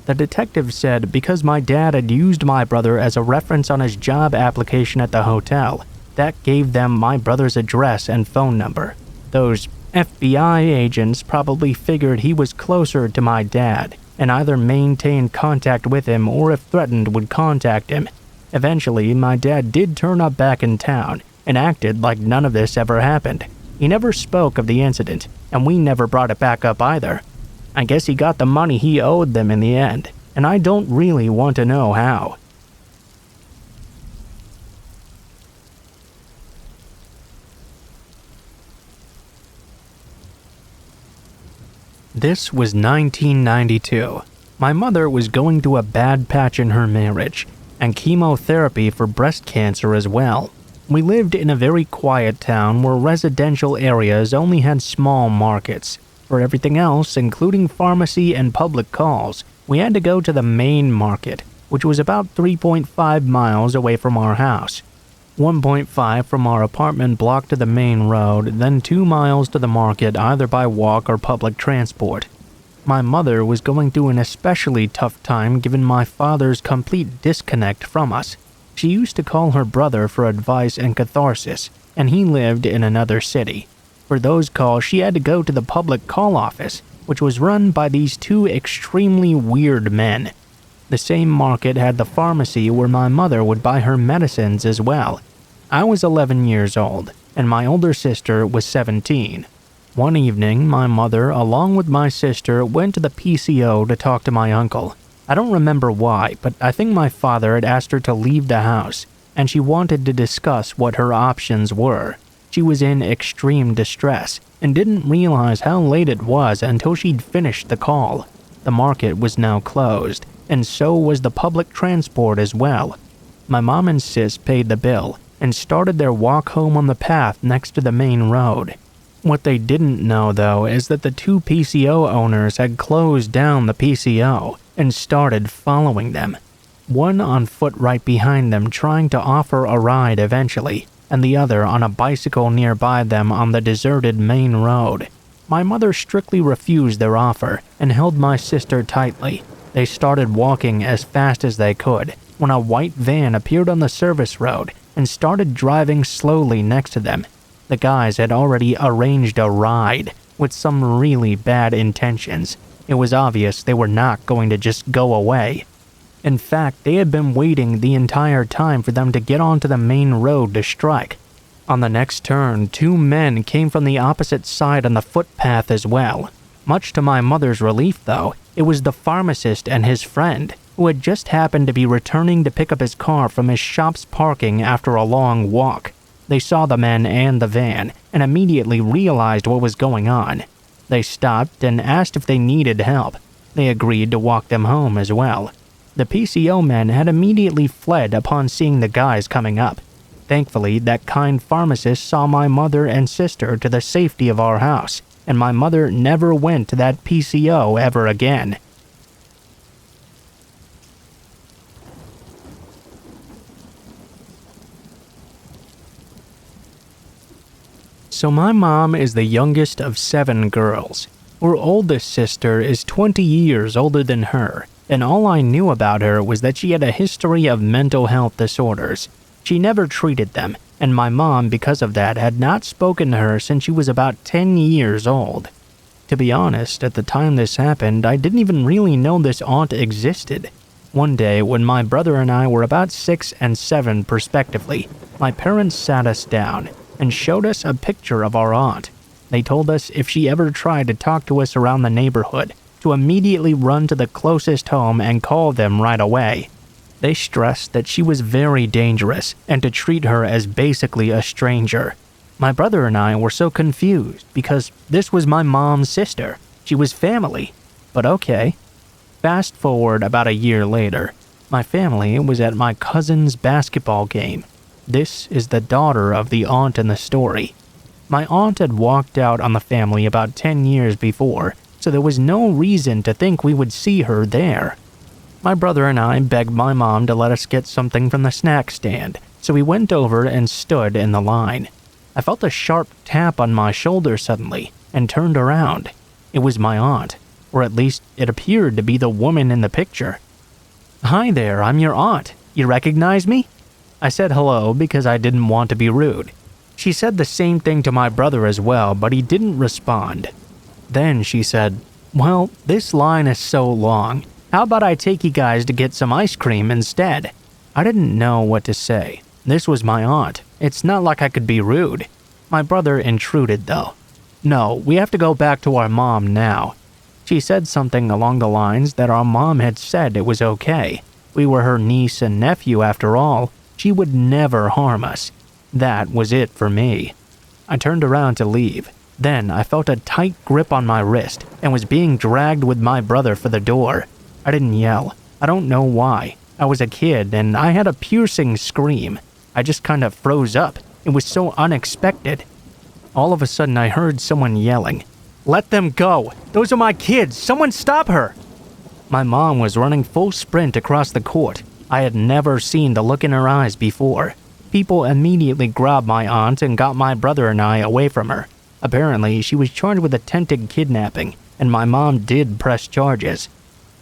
The detective said because my dad had used my brother as a reference on his job application at the hotel, that gave them my brother's address and phone number. Those FBI agents probably figured he was closer to my dad, and either maintained contact with him or if threatened would contact him. Eventually, my dad did turn up back in town and acted like none of this ever happened. He never spoke of the incident, and we never brought it back up either. I guess he got the money he owed them in the end, and I don't really want to know how. This was 1992. My mother was going through a bad patch in her marriage, and chemotherapy for breast cancer as well. We lived in a very quiet town where residential areas only had small markets. For everything else, including pharmacy and public calls, we had to go to the main market, which was about 3.5 miles away from our house. 1.5 from our apartment block to the main road, then 2 miles to the market either by walk or public transport. My mother was going through an especially tough time given my father's complete disconnect from us. She used to call her brother for advice and catharsis, and he lived in another city. For those calls, she had to go to the public call office, which was run by these two extremely weird men. The same market had the pharmacy where my mother would buy her medicines as well. I was 11 years old, and my older sister was 17. One evening, my mother, along with my sister, went to the PCO to talk to my uncle. I don't remember why, but I think my father had asked her to leave the house, and she wanted to discuss what her options were. She was in extreme distress, and didn't realize how late it was until she'd finished the call. The market was now closed, and so was the public transport as well. My mom and sis paid the bill, and started their walk home on the path next to the main road. What they didn't know, though, is that the two PCO owners had closed down the PCO and started following them. One on foot right behind them trying to offer a ride eventually, and the other on a bicycle nearby them on the deserted main road. My mother strictly refused their offer and held my sister tightly. They started walking as fast as they could when a white van appeared on the service road and started driving slowly next to them. The guys had already arranged a ride with some really bad intentions. It was obvious they were not going to just go away. In fact, they had been waiting the entire time for them to get onto the main road to strike. On the next turn, two men came from the opposite side on the footpath as well. Much to my mother's relief, though, it was the pharmacist and his friend, who had just happened to be returning to pick up his car from his shop's parking after a long walk. They saw the men and the van and immediately realized what was going on. They stopped and asked if they needed help. They agreed to walk them home as well. The PCO men had immediately fled upon seeing the guys coming up. Thankfully, that kind pharmacist saw my mother and sister to the safety of our house, and my mother never went to that PCO ever again. So my mom is the youngest of 7 girls. Her oldest sister is 20 years older than her, and all I knew about her was that she had a history of mental health disorders. She never treated them, and my mom, because of that, had not spoken to her since she was about 10 years old. To be honest, at the time this happened, I didn't even really know this aunt existed. One day, when my brother and I were about 6 and 7 respectively, my parents sat us down and showed us a picture of our aunt. They told us if she ever tried to talk to us around the neighborhood, to immediately run to the closest home and call them right away. They stressed that she was very dangerous and to treat her as basically a stranger. My brother and I were so confused because this was my mom's sister. She was family. But okay. Fast forward about a year later, my family was at my cousin's basketball game. This is the daughter of the aunt in the story. My aunt had walked out on the family about 10 years before, so there was no reason to think we would see her there. My brother and I begged my mom to let us get something from the snack stand, so we went over and stood in the line. I felt a sharp tap on my shoulder suddenly and turned around. It was my aunt, or at least it appeared to be the woman in the picture. "Hi there, I'm your aunt. You recognize me?" I said hello because I didn't want to be rude. She said the same thing to my brother as well, but he didn't respond. Then she said, "Well, this line is so long. How about I take you guys to get some ice cream instead?" I didn't know what to say. This was my aunt. It's not like I could be rude. My brother intruded though. "No, we have to go back to our mom now." She said something along the lines that our mom had said it was okay. We were her niece and nephew after all. She would never harm us. That was it for me. I turned around to leave. Then I felt a tight grip on my wrist and was being dragged with my brother for the door. I didn't yell. I don't know why. I was a kid and I had a piercing scream. I just kind of froze up. It was so unexpected. All of a sudden I heard someone yelling, "Let them go! Those are my kids! Someone stop her!" My mom was running full sprint across the court. I had never seen the look in her eyes before. People immediately grabbed my aunt and got my brother and I away from her. Apparently, she was charged with attempted kidnapping, and my mom did press charges.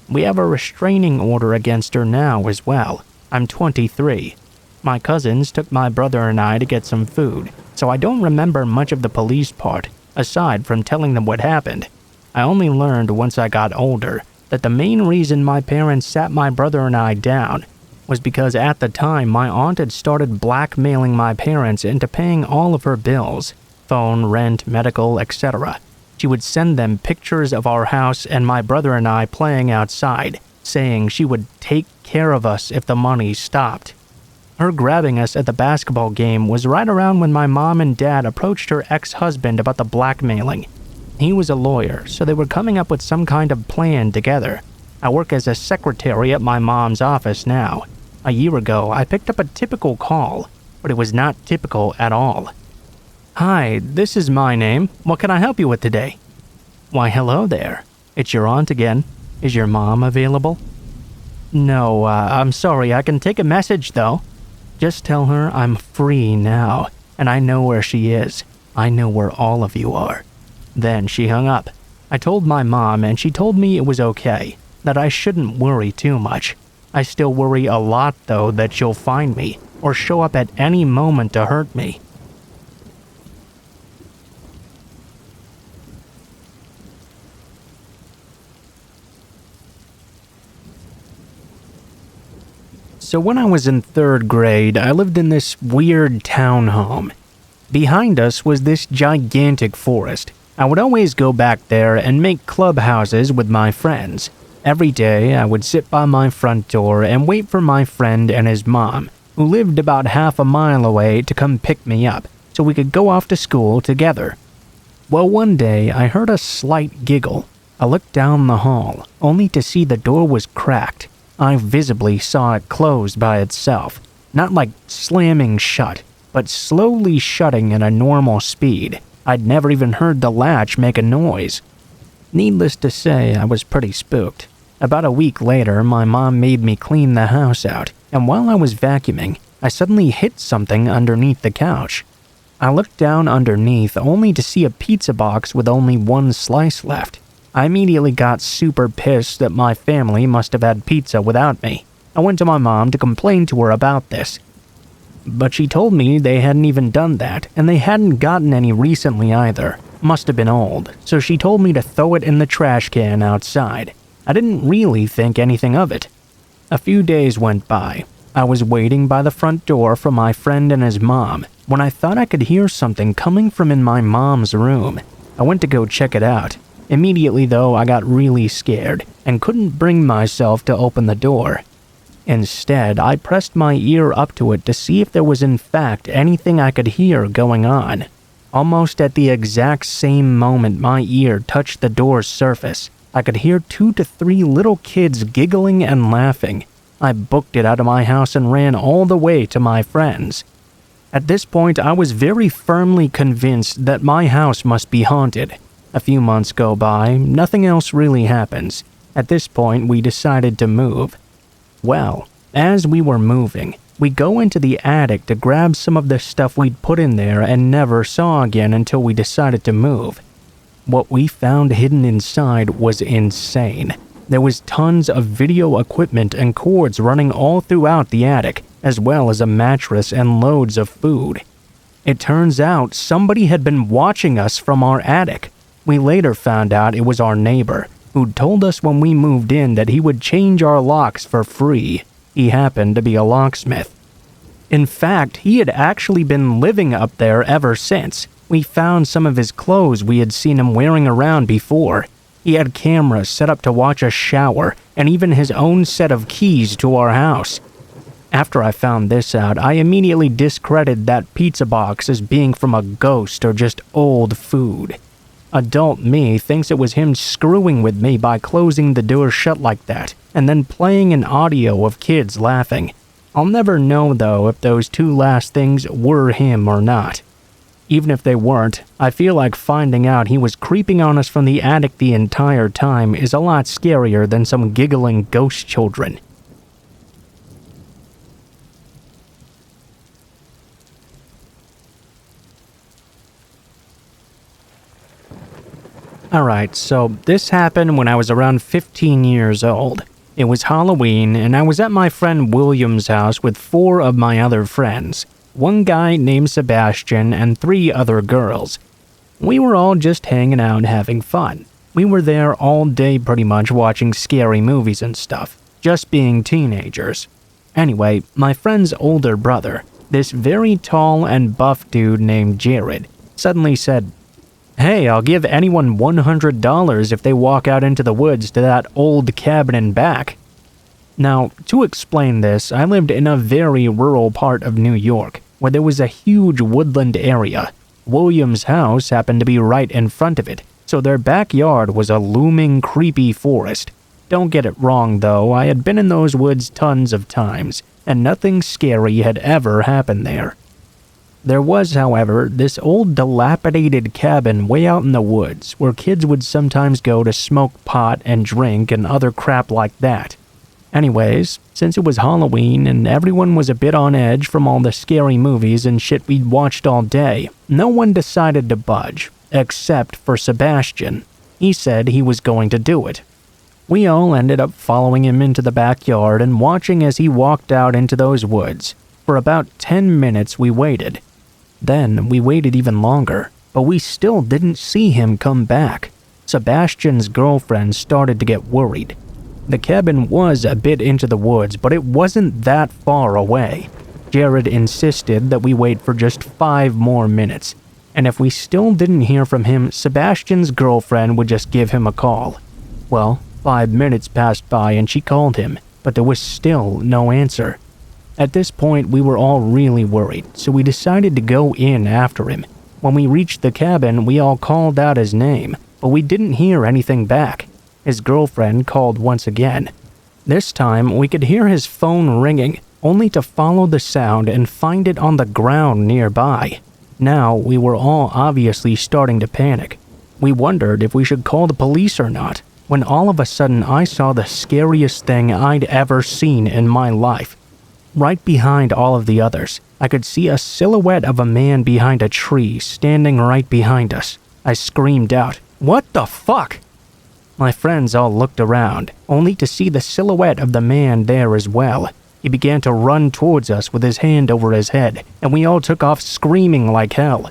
We have a restraining order against her now as well. I'm 23. My cousins took my brother and I to get some food, so I don't remember much of the police part, aside from telling them what happened. I only learned once I got older that the main reason my parents sat my brother and I down was because at the time my aunt had started blackmailing my parents into paying all of her bills, phone, rent, medical, etc. She would send them pictures of our house and my brother and I playing outside, saying she would take care of us if the money stopped. Her grabbing us at the basketball game was right around when my mom and dad approached her ex-husband about the blackmailing. He was a lawyer, so they were coming up with some kind of plan together. I work as a secretary at my mom's office now. A year ago, I picked up a typical call, but it was not typical at all. "Hi, this is my name. What can I help you with today?" "Why, hello there. It's your aunt again. Is your mom available?" "No, I'm sorry. I can take a message, though." "Just tell her I'm free now, and I know where she is. I know where all of you are." Then she hung up. I told my mom and she told me it was okay, that I shouldn't worry too much. I still worry a lot though that she'll find me or show up at any moment to hurt me. So when I was in 3rd grade, I lived in this weird townhome. Behind us was this gigantic forest. I would always go back there and make clubhouses with my friends. Every day, I would sit by my front door and wait for my friend and his mom, who lived about half a mile away, to come pick me up so we could go off to school together. Well, one day, I heard a slight giggle. I looked down the hall, only to see the door was cracked. I visibly saw it close by itself, not like slamming shut, but slowly shutting at a normal speed. I'd never even heard the latch make a noise. Needless to say, I was pretty spooked. About a week later, my mom made me clean the house out, and while I was vacuuming, I suddenly hit something underneath the couch. I looked down underneath only to see a pizza box with only one slice left. I immediately got super pissed that my family must have had pizza without me. I went to my mom to complain to her about this. But she told me they hadn't even done that, and they hadn't gotten any recently either. Must have been old, so she told me to throw it in the trash can outside. I didn't really think anything of it. A few days went by. I was waiting by the front door for my friend and his mom when I thought I could hear something coming from in my mom's room. I went to go check it out. Immediately though, I got really scared and couldn't bring myself to open the door. Instead, I pressed my ear up to it to see if there was in fact anything I could hear going on. Almost at the exact same moment my ear touched the door's surface, I could hear 2 to 3 little kids giggling and laughing. I booked it out of my house and ran all the way to my friend's. At this point, I was very firmly convinced that my house must be haunted. A few months go by, nothing else really happens. At this point, we decided to move. Well, as we were moving, we go into the attic to grab some of the stuff we'd put in there and never saw again until we decided to move. What we found hidden inside was insane. There was tons of video equipment and cords running all throughout the attic, as well as a mattress and loads of food. It turns out somebody had been watching us from our attic. We later found out it was our neighbor, who'd told us when we moved in that he would change our locks for free. He happened to be a locksmith. In fact, he had actually been living up there ever since. We found some of his clothes we had seen him wearing around before. He had cameras set up to watch us shower, and even his own set of keys to our house. After I found this out, I immediately discredited that pizza box as being from a ghost or just old food. Adult me thinks it was him screwing with me by closing the door shut like that, and then playing an audio of kids laughing. I'll never know though if those 2 last things were him or not. Even if they weren't, I feel like finding out he was creeping on us from the attic the entire time is a lot scarier than some giggling ghost children. Alright, so this happened when I was around 15 years old. It was Halloween, and I was at my friend William's house with 4 of my other friends. 1 guy named Sebastian and 3 other girls. We were all just hanging out and having fun. We were there all day pretty much watching scary movies and stuff, just being teenagers. Anyway, my friend's older brother, this very tall and buff dude named Jared, suddenly said, "Hey, I'll give anyone $100 if they walk out into the woods to that old cabin and back." Now, to explain this, I lived in a very rural part of New York, where there was a huge woodland area. William's house happened to be right in front of it, so their backyard was a looming, creepy forest. Don't get it wrong though, I had been in those woods tons of times, and nothing scary had ever happened there. There was, however, this old dilapidated cabin way out in the woods where kids would sometimes go to smoke pot and drink and other crap like that. Anyways, since it was Halloween and everyone was a bit on edge from all the scary movies and shit we'd watched all day, no one decided to budge, except for Sebastian. He said he was going to do it. We all ended up following him into the backyard and watching as he walked out into those woods. For about 10 minutes we waited. Then we waited even longer, but we still didn't see him come back. Sebastian's girlfriend started to get worried. The cabin was a bit into the woods, but it wasn't that far away. Jared insisted that we wait for just 5 more minutes, and if we still didn't hear from him, Sebastian's girlfriend would just give him a call. Well, 5 minutes passed by and she called him, but there was still no answer. At this point, we were all really worried, so we decided to go in after him. When we reached the cabin, we all called out his name, but we didn't hear anything back. His girlfriend called once again. This time, we could hear his phone ringing, only to follow the sound and find it on the ground nearby. Now, we were all obviously starting to panic. We wondered if we should call the police or not, when all of a sudden I saw the scariest thing I'd ever seen in my life. Right behind all of the others, I could see a silhouette of a man behind a tree standing right behind us. I screamed out, "What the fuck?" My friends all looked around, only to see the silhouette of the man there as well. He began to run towards us with his hand over his head, and we all took off screaming like hell.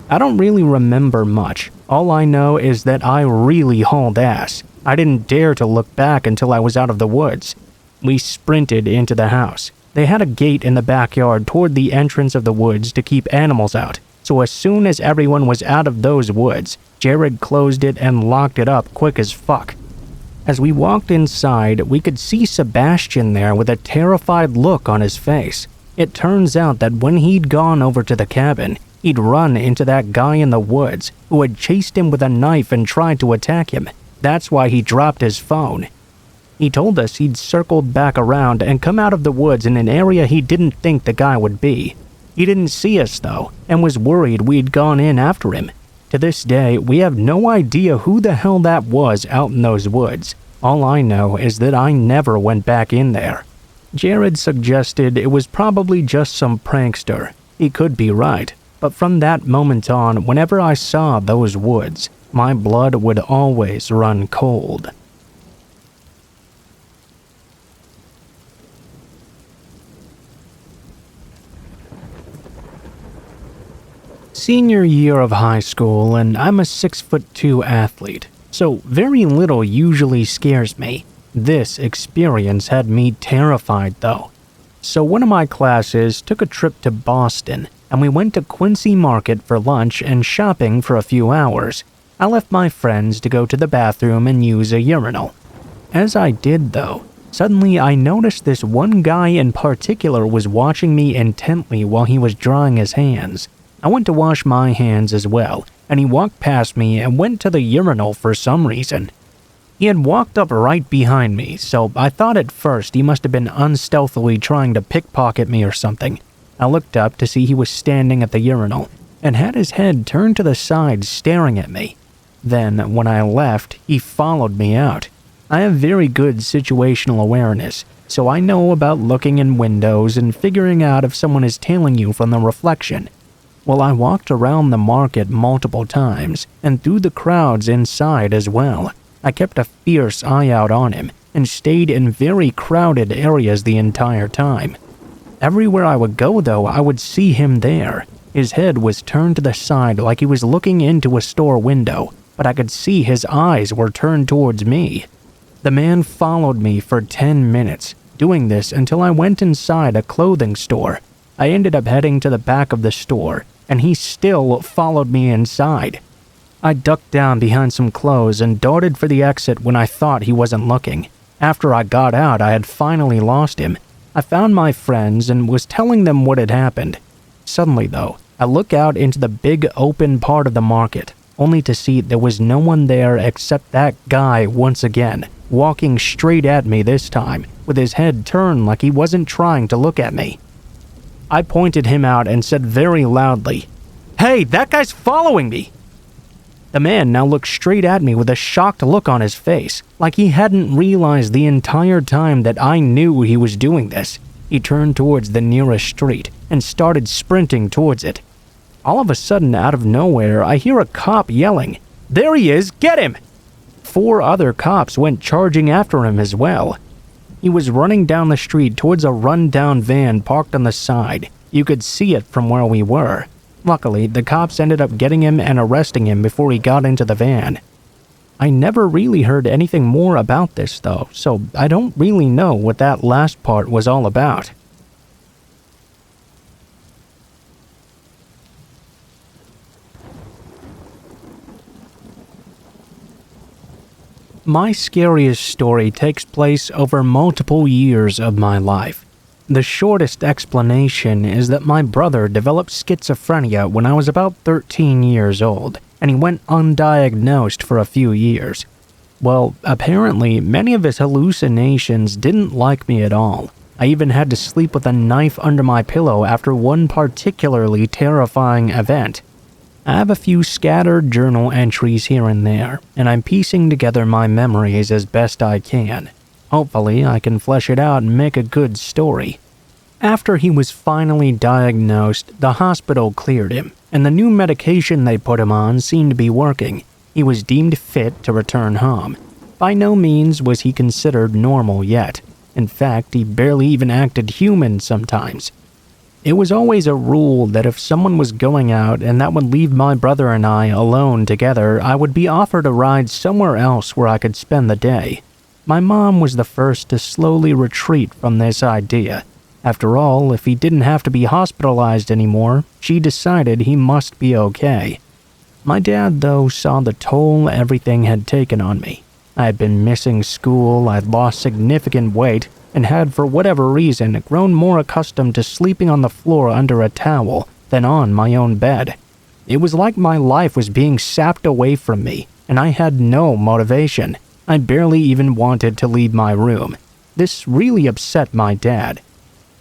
I don't really remember much. All I know is that I really hauled ass. I didn't dare to look back until I was out of the woods. We sprinted into the house. They had a gate in the backyard toward the entrance of the woods to keep animals out, so as soon as everyone was out of those woods, Jared closed it and locked it up quick as fuck. As we walked inside, we could see Sebastian there with a terrified look on his face. It turns out that when he'd gone over to the cabin, he'd run into that guy in the woods who had chased him with a knife and tried to attack him. That's why he dropped his phone. He told us he'd circled back around and come out of the woods in an area he didn't think the guy would be. He didn't see us though, and was worried we'd gone in after him. To this day, we have no idea who the hell that was out in those woods. All I know is that I never went back in there. Jared suggested it was probably just some prankster. He could be right, but from that moment on, whenever I saw those woods, my blood would always run cold. Senior year of high school, and I'm a 6'2" athlete, so very little usually scares me. This experience had me terrified though. So one of my classes took a trip to Boston, and we went to Quincy Market for lunch and shopping for a few hours. I left my friends to go to the bathroom and use a urinal. As I did though, suddenly I noticed this one guy in particular was watching me intently while he was drying his hands. I went to wash my hands as well, and he walked past me and went to the urinal for some reason. He had walked up right behind me, so I thought at first he must have been unstealthily trying to pickpocket me or something. I looked up to see he was standing at the urinal, and had his head turned to the side staring at me. Then, when I left, he followed me out. I have very good situational awareness, so I know about looking in windows and figuring out if someone is tailing you from the reflection. Well, I walked around the market multiple times, and through the crowds inside as well. I kept a fierce eye out on him, and stayed in very crowded areas the entire time. Everywhere I would go though, I would see him there. His head was turned to the side like he was looking into a store window, but I could see his eyes were turned towards me. The man followed me for 10 minutes, doing this until I went inside a clothing store. I ended up heading to the back of the store, and he still followed me inside. I ducked down behind some clothes and darted for the exit when I thought he wasn't looking. After I got out, I had finally lost him. I found my friends and was telling them what had happened. Suddenly though, I look out into the big open part of the market, only to see there was no one there except that guy once again, walking straight at me this time, with his head turned like he wasn't trying to look at me. I pointed him out and said very loudly, "Hey, that guy's following me!" The man now looked straight at me with a shocked look on his face, like he hadn't realized the entire time that I knew he was doing this. He turned towards the nearest street and started sprinting towards it. All of a sudden, out of nowhere, I hear a cop yelling, "There he is! Get him!" 4 other cops went charging after him as well. He was running down the street towards a run-down van parked on the side. You could see it from where we were. Luckily, the cops ended up getting him and arresting him before he got into the van. I never really heard anything more about this though, so I don't really know what that last part was all about. My scariest story takes place over multiple years of my life. The shortest explanation is that my brother developed schizophrenia when I was about 13 years old, and he went undiagnosed for a few years. Well, apparently, many of his hallucinations didn't like me at all. I even had to sleep with a knife under my pillow after one particularly terrifying event. I have a few scattered journal entries here and there, and I'm piecing together my memories as best I can. Hopefully, I can flesh it out and make a good story. After he was finally diagnosed, the hospital cleared him, and the new medication they put him on seemed to be working. He was deemed fit to return home. By no means was he considered normal yet. In fact, he barely even acted human sometimes. It was always a rule that if someone was going out and that would leave my brother and I alone together, I would be offered a ride somewhere else where I could spend the day. My mom was the first to slowly retreat from this idea. After all, if he didn't have to be hospitalized anymore, she decided he must be okay. My dad, though, saw the toll everything had taken on me. I had been missing school, I'd lost significant weight, and had, for whatever reason, grown more accustomed to sleeping on the floor under a towel than on my own bed. It was like my life was being sapped away from me, and I had no motivation. I barely even wanted to leave my room. This really upset my dad.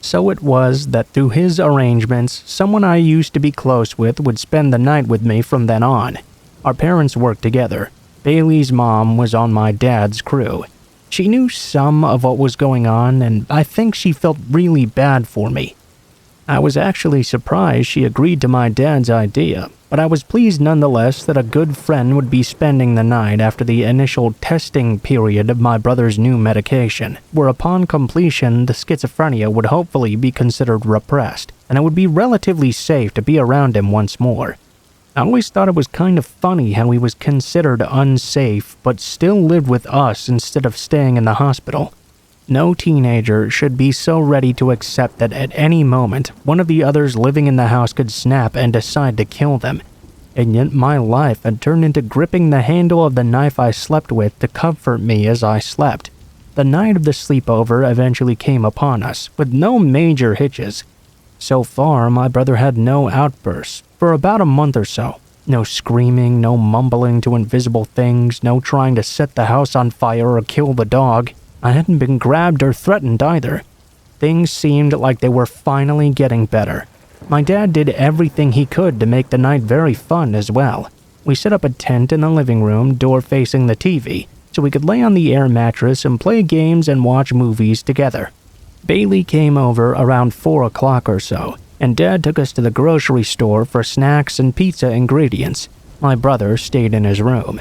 So it was that through his arrangements, someone I used to be close with would spend the night with me from then on. Our parents worked together. Bailey's mom was on my dad's crew. She knew some of what was going on, and I think she felt really bad for me. I was actually surprised she agreed to my dad's idea, but I was pleased nonetheless that a good friend would be spending the night after the initial testing period of my brother's new medication, where upon completion the schizophrenia would hopefully be considered repressed, and it would be relatively safe to be around him once more. I always thought it was kind of funny how he was considered unsafe, but still lived with us instead of staying in the hospital. No teenager should be so ready to accept that at any moment, one of the others living in the house could snap and decide to kill them. And yet my life had turned into gripping the handle of the knife I slept with to comfort me as I slept. The night of the sleepover eventually came upon us, with no major hitches. So far, my brother had no outbursts, for about a month or so. No screaming, no mumbling to invisible things, no trying to set the house on fire or kill the dog. I hadn't been grabbed or threatened either. Things seemed like they were finally getting better. My dad did everything he could to make the night very fun as well. We set up a tent in the living room, door facing the TV, so we could lay on the air mattress and play games and watch movies together. Bailey came over around 4 o'clock or so, and Dad took us to the grocery store for snacks and pizza ingredients. My brother stayed in his room.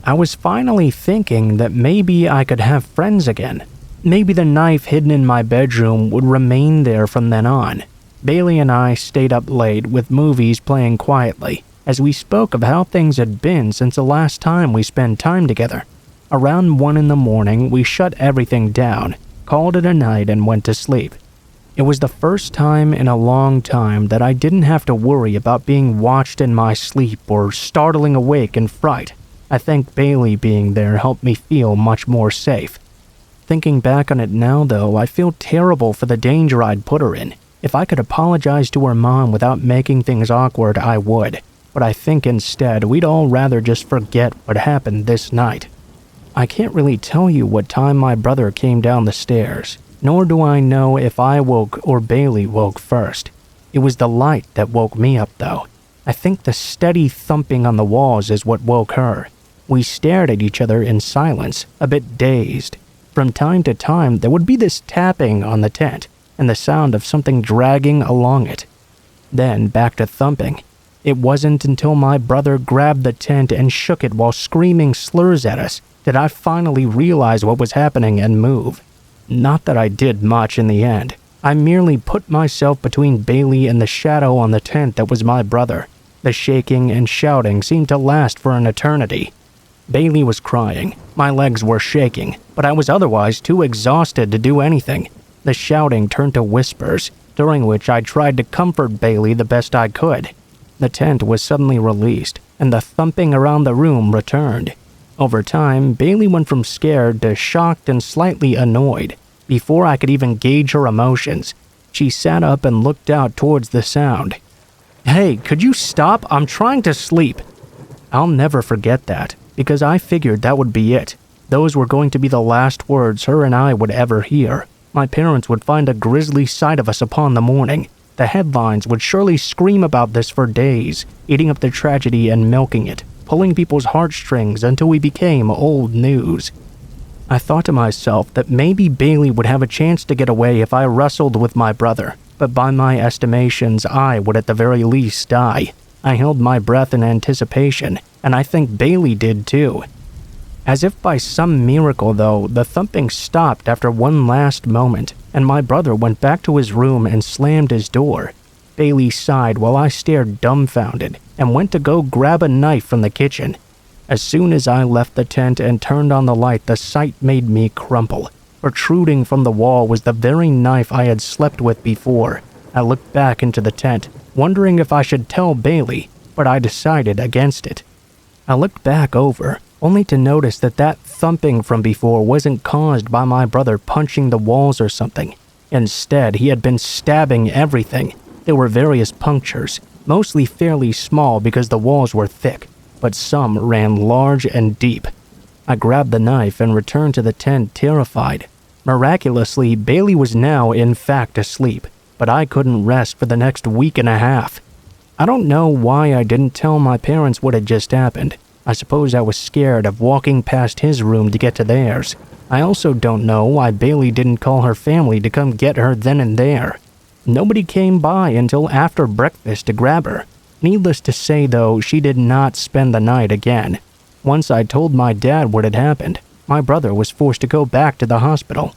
I was finally thinking that maybe I could have friends again. Maybe the knife hidden in my bedroom would remain there from then on. Bailey and I stayed up late with movies playing quietly, as we spoke of how things had been since the last time we spent time together. Around 1 in the morning, we shut everything down, called it a night, and went to sleep. It was the first time in a long time that I didn't have to worry about being watched in my sleep or startling awake in fright. I think Bailey being there helped me feel much more safe. Thinking back on it now, though, I feel terrible for the danger I'd put her in. If I could apologize to her mom without making things awkward, I would. But I think instead we'd all rather just forget what happened this night. I can't really tell you what time my brother came down the stairs, nor do I know if I woke or Bailey woke first. It was the light that woke me up, though. I think the steady thumping on the walls is what woke her. We stared at each other in silence, a bit dazed. From time to time, there would be this tapping on the tent and the sound of something dragging along it. Then back to thumping. It wasn't until my brother grabbed the tent and shook it while screaming slurs at us that I finally realized what was happening and move. Not that I did much in the end. I merely put myself between Bailey and the shadow on the tent that was my brother. The shaking and shouting seemed to last for an eternity. Bailey was crying. My legs were shaking, but I was otherwise too exhausted to do anything. The shouting turned to whispers, during which I tried to comfort Bailey the best I could. The tent was suddenly released, and the thumping around the room returned. Over time, Bailey went from scared to shocked and slightly annoyed. Before I could even gauge her emotions, she sat up and looked out towards the sound. "Hey, could you stop? I'm trying to sleep." I'll never forget that, because I figured that would be it. Those were going to be the last words her and I would ever hear. My parents would find a grisly sight of us upon the morning. The headlines would surely scream about this for days, eating up the tragedy and milking it, pulling people's heartstrings until we became old news. I thought to myself that maybe Bailey would have a chance to get away if I wrestled with my brother, but by my estimations, I would at the very least die. I held my breath in anticipation, and I think Bailey did too. As if by some miracle, though, the thumping stopped after one last moment, and my brother went back to his room and slammed his door. Bailey sighed while I stared dumbfounded and went to go grab a knife from the kitchen. As soon as I left the tent and turned on the light, the sight made me crumple. Protruding from the wall was the very knife I had slept with before. I looked back into the tent, wondering if I should tell Bailey, but I decided against it. I looked back over, only to notice that thumping from before wasn't caused by my brother punching the walls or something. Instead, he had been stabbing everything. There were various punctures, mostly fairly small because the walls were thick, but some ran large and deep. I grabbed the knife and returned to the tent terrified. Miraculously, Bailey was now in fact asleep, but I couldn't rest for the next week and a half. I don't know why I didn't tell my parents what had just happened. I suppose I was scared of walking past his room to get to theirs. I also don't know why Bailey didn't call her family to come get her then and there. Nobody came by until after breakfast to grab her. Needless to say, though, she did not spend the night again. Once I told my dad what had happened, my brother was forced to go back to the hospital.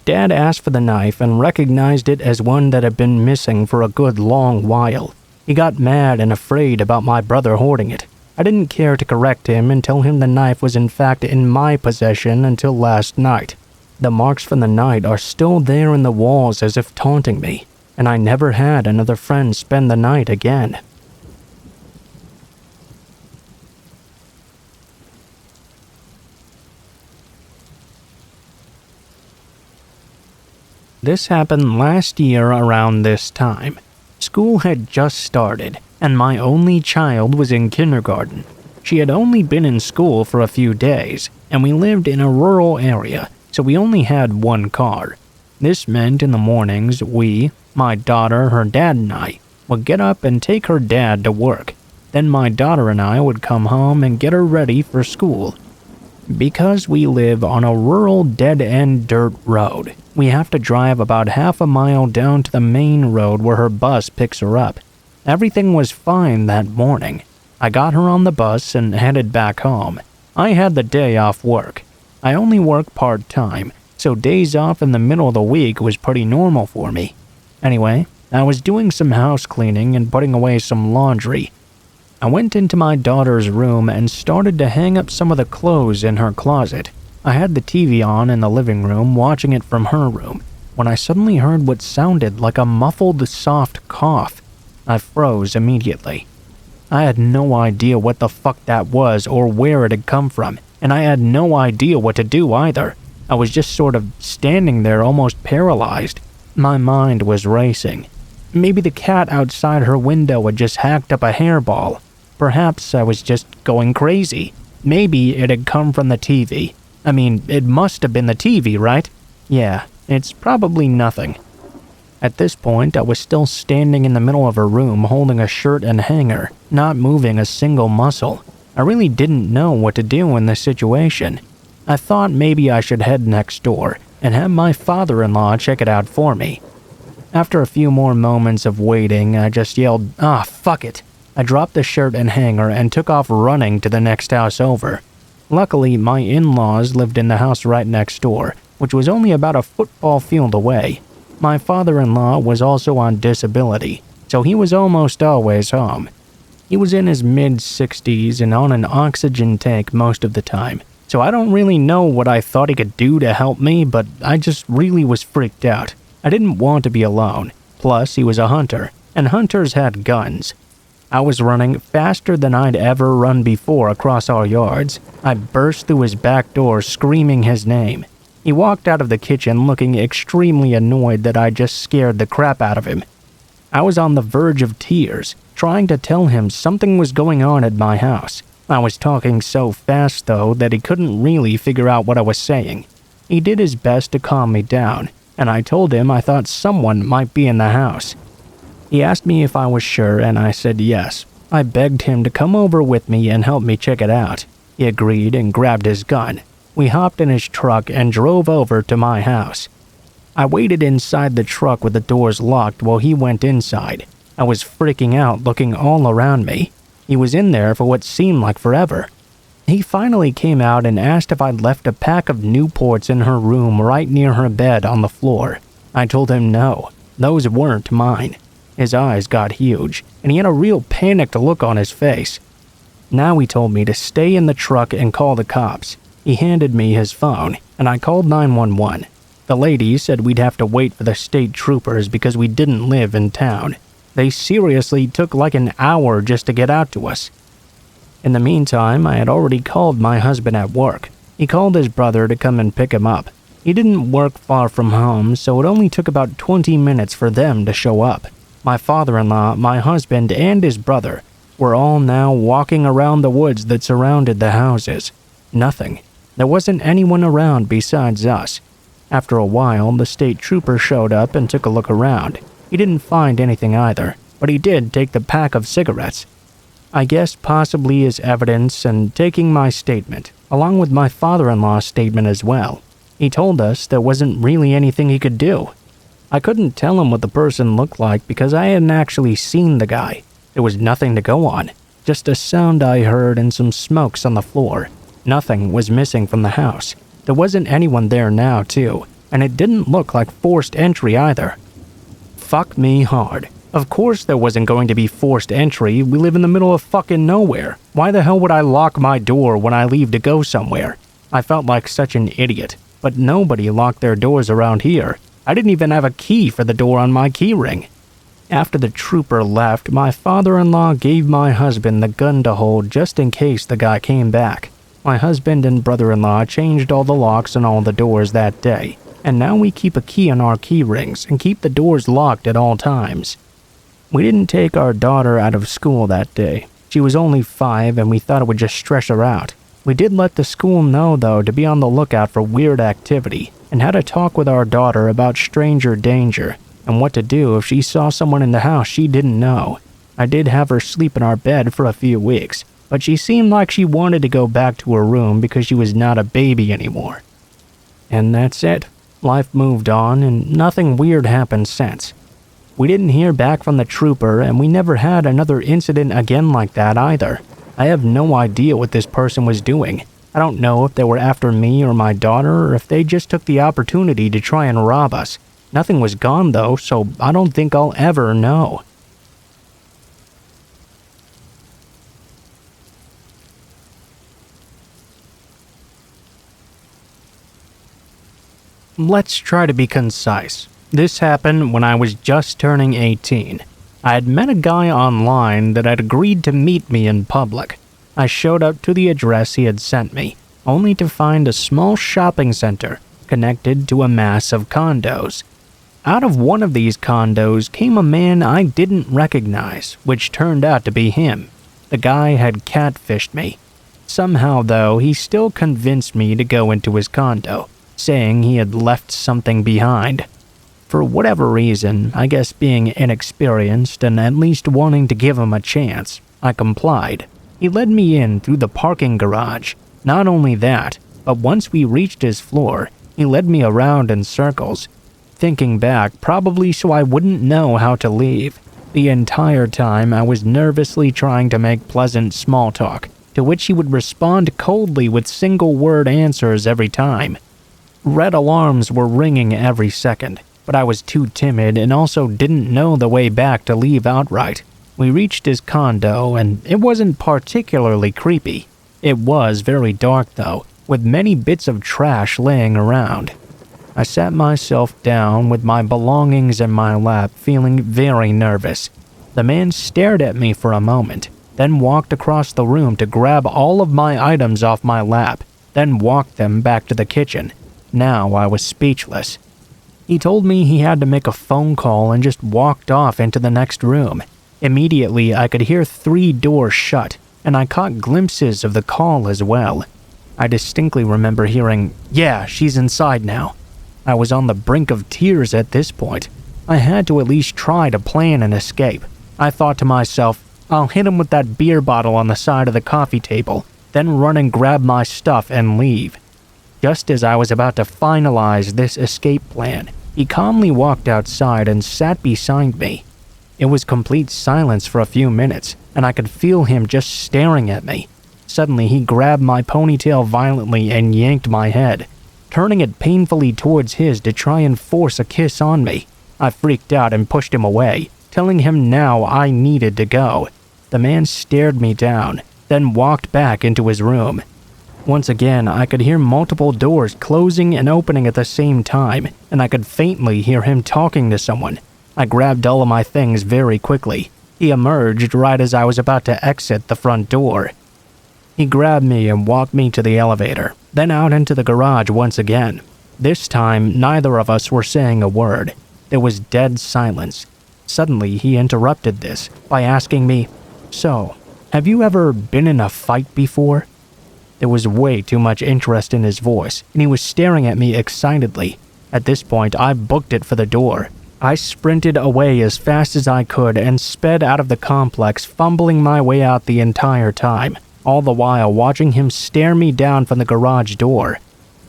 Dad asked for the knife and recognized it as one that had been missing for a good long while. He got mad and afraid about my brother hoarding it. I didn't care to correct him and tell him the knife was in fact in my possession until last night. The marks from the night are still there in the walls as if taunting me, and I never had another friend spend the night again. This happened last year around this time. School had just started, and my only child was in kindergarten. She had only been in school for a few days, and we lived in a rural area, so we only had one car. This meant in the mornings we, my daughter, her dad, and I, would get up and take her dad to work. Then my daughter and I would come home and get her ready for school. Because we live on a rural dead-end dirt road, we have to drive about half a mile down to the main road where her bus picks her up. Everything was fine that morning. I got her on the bus and headed back home. I had the day off work. I only work part-time, so days off in the middle of the week was pretty normal for me. Anyway, I was doing some house cleaning and putting away some laundry. I went into my daughter's room and started to hang up some of the clothes in her closet. I had the TV on in the living room, watching it from her room, when I suddenly heard what sounded like a muffled, soft cough. I froze immediately. I had no idea what the fuck that was or where it had come from, and I had no idea what to do either. I was just sort of standing there almost paralyzed. My mind was racing. Maybe the cat outside her window had just hacked up a hairball. Perhaps I was just going crazy. Maybe it had come from the TV. I mean, it must have been the TV, right? Yeah, it's probably nothing. At this point, I was still standing in the middle of her room holding a shirt and hanger, not moving a single muscle. I really didn't know what to do in this situation. I thought maybe I should head next door and have my father-in-law check it out for me. After a few more moments of waiting, I just yelled, fuck it. I dropped the shirt and hanger and took off running to the next house over. Luckily, my in-laws lived in the house right next door, which was only about a football field away. My father-in-law was also on disability, so he was almost always home. He was in his mid-60s and on an oxygen tank most of the time, so I don't really know what I thought he could do to help me, but I just really was freaked out. I didn't want to be alone. Plus, he was a hunter, and hunters had guns. I was running faster than I'd ever run before across our yards. I burst through his back door screaming his name. He walked out of the kitchen looking extremely annoyed that I just scared the crap out of him. I was on the verge of tears, trying to tell him something was going on at my house. I was talking so fast, though, that he couldn't really figure out what I was saying. He did his best to calm me down, and I told him I thought someone might be in the house. He asked me if I was sure, and I said yes. I begged him to come over with me and help me check it out. He agreed and grabbed his gun. We hopped in his truck and drove over to my house. I waited inside the truck with the doors locked while he went inside. I was freaking out, looking all around me. He was in there for what seemed like forever. He finally came out and asked if I'd left a pack of Newports in her room right near her bed on the floor. I told him no, those weren't mine. His eyes got huge, and he had a real panicked look on his face. Now he told me to stay in the truck and call the cops. He handed me his phone, and I called 911. The lady said we'd have to wait for the state troopers because we didn't live in town. They seriously took like an hour just to get out to us. In the meantime, I had already called my husband at work. He called his brother to come and pick him up. He didn't work far from home, so it only took about 20 minutes for them to show up. My father-in-law, my husband, and his brother were all now walking around the woods that surrounded the houses. Nothing. There wasn't anyone around besides us. After a while, the state trooper showed up and took a look around. He didn't find anything either, but he did take the pack of cigarettes. I guess possibly as evidence and taking my statement, along with my father-in-law's statement as well. He told us there wasn't really anything he could do. I couldn't tell him what the person looked like because I hadn't actually seen the guy. There was nothing to go on, just a sound I heard and some smokes on the floor. Nothing was missing from the house. There wasn't anyone there now, too, and it didn't look like forced entry either. Fuck me hard. Of course there wasn't going to be forced entry. We live in the middle of fucking nowhere. Why the hell would I lock my door when I leave to go somewhere? I felt like such an idiot, but nobody locked their doors around here. I didn't even have a key for the door on my keyring. After the trooper left, my father-in-law gave my husband the gun to hold just in case the guy came back. My husband and brother-in-law changed all the locks on all the doors that day, and now we keep a key on our key rings and keep the doors locked at all times. We didn't take our daughter out of school that day. She was only 5 and we thought it would just stress her out. We did let the school know, though, to be on the lookout for weird activity and had a talk with our daughter about stranger danger and what to do if she saw someone in the house she didn't know. I did have her sleep in our bed for a few weeks, but she seemed like she wanted to go back to her room because she was not a baby anymore. And that's it. Life moved on and nothing weird happened since. We didn't hear back from the trooper and we never had another incident again like that either. I have no idea what this person was doing. I don't know if they were after me or my daughter or if they just took the opportunity to try and rob us. Nothing was gone though, so I don't think I'll ever know. Let's try to be concise. This happened when I was just turning 18. I had met a guy online that had agreed to meet me in public. I showed up to the address he had sent me, only to find a small shopping center connected to a mass of condos. Out of one of these condos came a man I didn't recognize, which turned out to be him. The guy had catfished me. Somehow, though, he still convinced me to go into his condo, saying he had left something behind. For whatever reason, I guess being inexperienced and at least wanting to give him a chance, I complied. He led me in through the parking garage. Not only that, but once we reached his floor, he led me around in circles. Thinking back, probably so I wouldn't know how to leave. The entire time, I was nervously trying to make pleasant small talk, to which he would respond coldly with single-word answers every time. Red alarms were ringing every second, but I was too timid and also didn't know the way back to leave outright. We reached his condo, and it wasn't particularly creepy. It was very dark, though, with many bits of trash laying around. I sat myself down with my belongings in my lap, feeling very nervous. The man stared at me for a moment, then walked across the room to grab all of my items off my lap, then walked them back to the kitchen. Now I was speechless. He told me he had to make a phone call and just walked off into the next room. Immediately, I could hear 3 doors shut, and I caught glimpses of the call as well. I distinctly remember hearing, "Yeah, she's inside now." I was on the brink of tears at this point. I had to at least try to plan an escape. I thought to myself, I'll hit him with that beer bottle on the side of the coffee table, then run and grab my stuff and leave. Just as I was about to finalize this escape plan, he calmly walked outside and sat beside me. It was complete silence for a few minutes, and I could feel him just staring at me. Suddenly, he grabbed my ponytail violently and yanked my head, turning it painfully towards his to try and force a kiss on me. I freaked out and pushed him away, telling him now I needed to go. The man stared me down, then walked back into his room. Once again, I could hear multiple doors closing and opening at the same time, and I could faintly hear him talking to someone. I grabbed all of my things very quickly. He emerged right as I was about to exit the front door. He grabbed me and walked me to the elevator, then out into the garage once again. This time, neither of us were saying a word. There was dead silence. Suddenly, he interrupted this by asking me, "So, have you ever been in a fight before?" There was way too much interest in his voice, and he was staring at me excitedly. At this point, I booked it for the door. I sprinted away as fast as I could and sped out of the complex, fumbling my way out the entire time, all the while watching him stare me down from the garage door.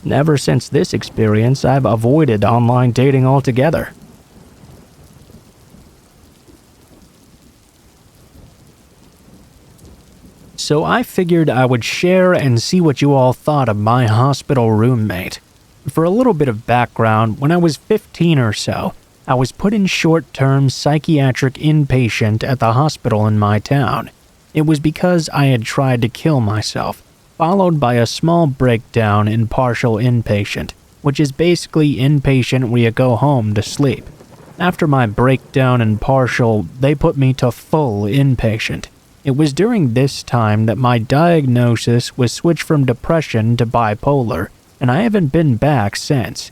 Ever since this experience, I've avoided online dating altogether. So I figured I would share and see what you all thought of my hospital roommate. For a little bit of background, when I was 15 or so, I was put in short-term psychiatric inpatient at the hospital in my town. It was because I had tried to kill myself, followed by a small breakdown in partial inpatient, which is basically inpatient where you go home to sleep. After my breakdown in partial, they put me to full inpatient. It was during this time that my diagnosis was switched from depression to bipolar, and I haven't been back since.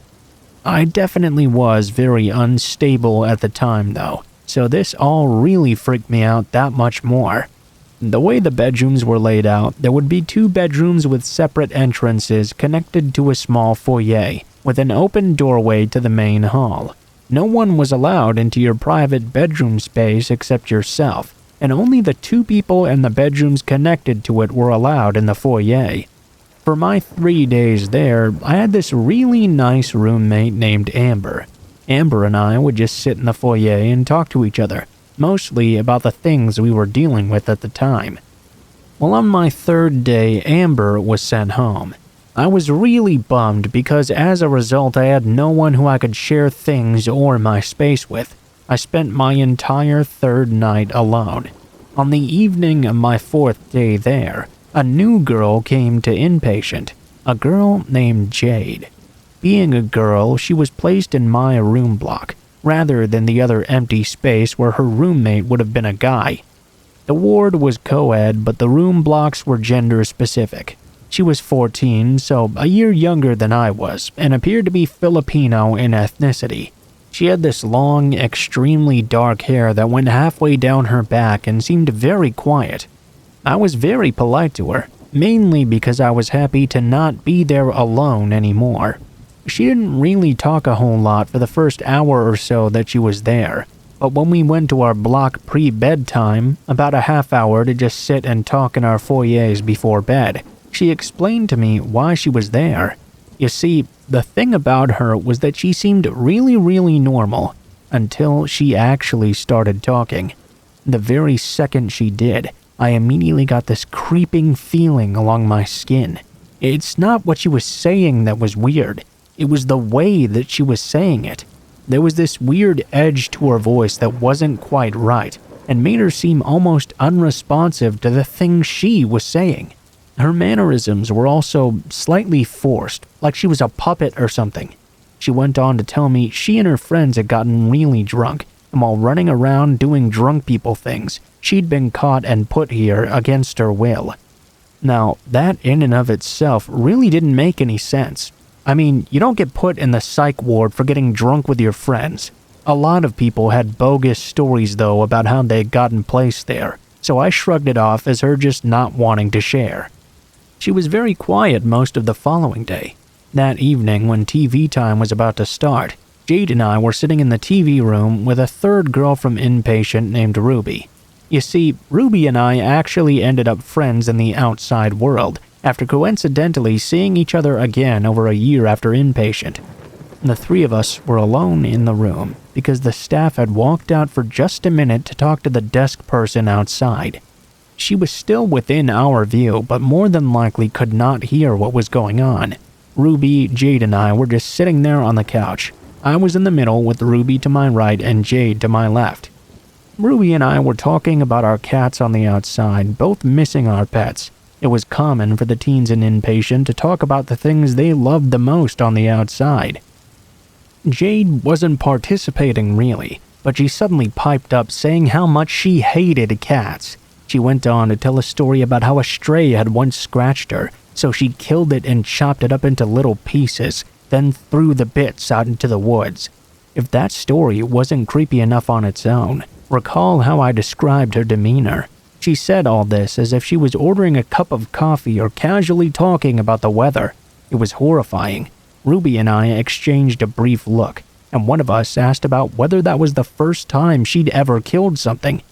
I definitely was very unstable at the time though, so this all really freaked me out that much more. The way the bedrooms were laid out, there would be 2 bedrooms with separate entrances connected to a small foyer, with an open doorway to the main hall. No one was allowed into your private bedroom space except yourself, and only the 2 people in the bedrooms connected to it were allowed in the foyer. For my 3 days there, I had this really nice roommate named Amber. Amber and I would just sit in the foyer and talk to each other, mostly about the things we were dealing with at the time. Well, on my 3rd day, Amber was sent home. I was really bummed because as a result I had no one who I could share things or my space with. I spent my entire 3rd night alone. On the evening of my 4th day there, a new girl came to inpatient, a girl named Jade. Being a girl, she was placed in my room block, rather than the other empty space where her roommate would have been a guy. The ward was co-ed, but the room blocks were gender-specific. She was 14, so a year younger than I was, and appeared to be Filipino in ethnicity. She had this long, extremely dark hair that went halfway down her back and seemed very quiet. I was very polite to her, mainly because I was happy to not be there alone anymore. She didn't really talk a whole lot for the first hour or so that she was there, but when we went to our block pre-bedtime, about a half hour to just sit and talk in our foyers before bed, she explained to me why she was there. You see, the thing about her was that she seemed really normal until she actually started talking. The very second she did, I immediately got this creeping feeling along my skin. It's not what she was saying that was weird. It was the way that she was saying it. There was this weird edge to her voice that wasn't quite right and made her seem almost unresponsive to the things she was saying. Her mannerisms were also slightly forced, like she was a puppet or something. She went on to tell me she and her friends had gotten really drunk, and while running around doing drunk people things, she'd been caught and put here against her will. Now, that in and of itself really didn't make any sense. I mean, you don't get put in the psych ward for getting drunk with your friends. A lot of people had bogus stories though about how they'd gotten placed there, so I shrugged it off as her just not wanting to share. She was very quiet most of the following day. That evening, when TV time was about to start, Jade and I were sitting in the TV room with a third girl from Inpatient named Ruby. You see, Ruby and I actually ended up friends in the outside world after coincidentally seeing each other again over a year after Inpatient. The three of us were alone in the room because the staff had walked out for just a minute to talk to the desk person outside. She was still within our view, but more than likely could not hear what was going on. Ruby, Jade, and I were just sitting there on the couch. I was in the middle with Ruby to my right and Jade to my left. Ruby and I were talking about our cats on the outside, both missing our pets. It was common for the teens in Inpatient to talk about the things they loved the most on the outside. Jade wasn't participating really, but she suddenly piped up saying how much she hated cats. She went on to tell a story about how a stray had once scratched her, so she killed it and chopped it up into little pieces, then threw the bits out into the woods. If that story wasn't creepy enough on its own, recall how I described her demeanor. She said all this as if she was ordering a cup of coffee or casually talking about the weather. It was horrifying. Ruby and I exchanged a brief look, and one of us asked about whether that was the first time she'd ever killed something.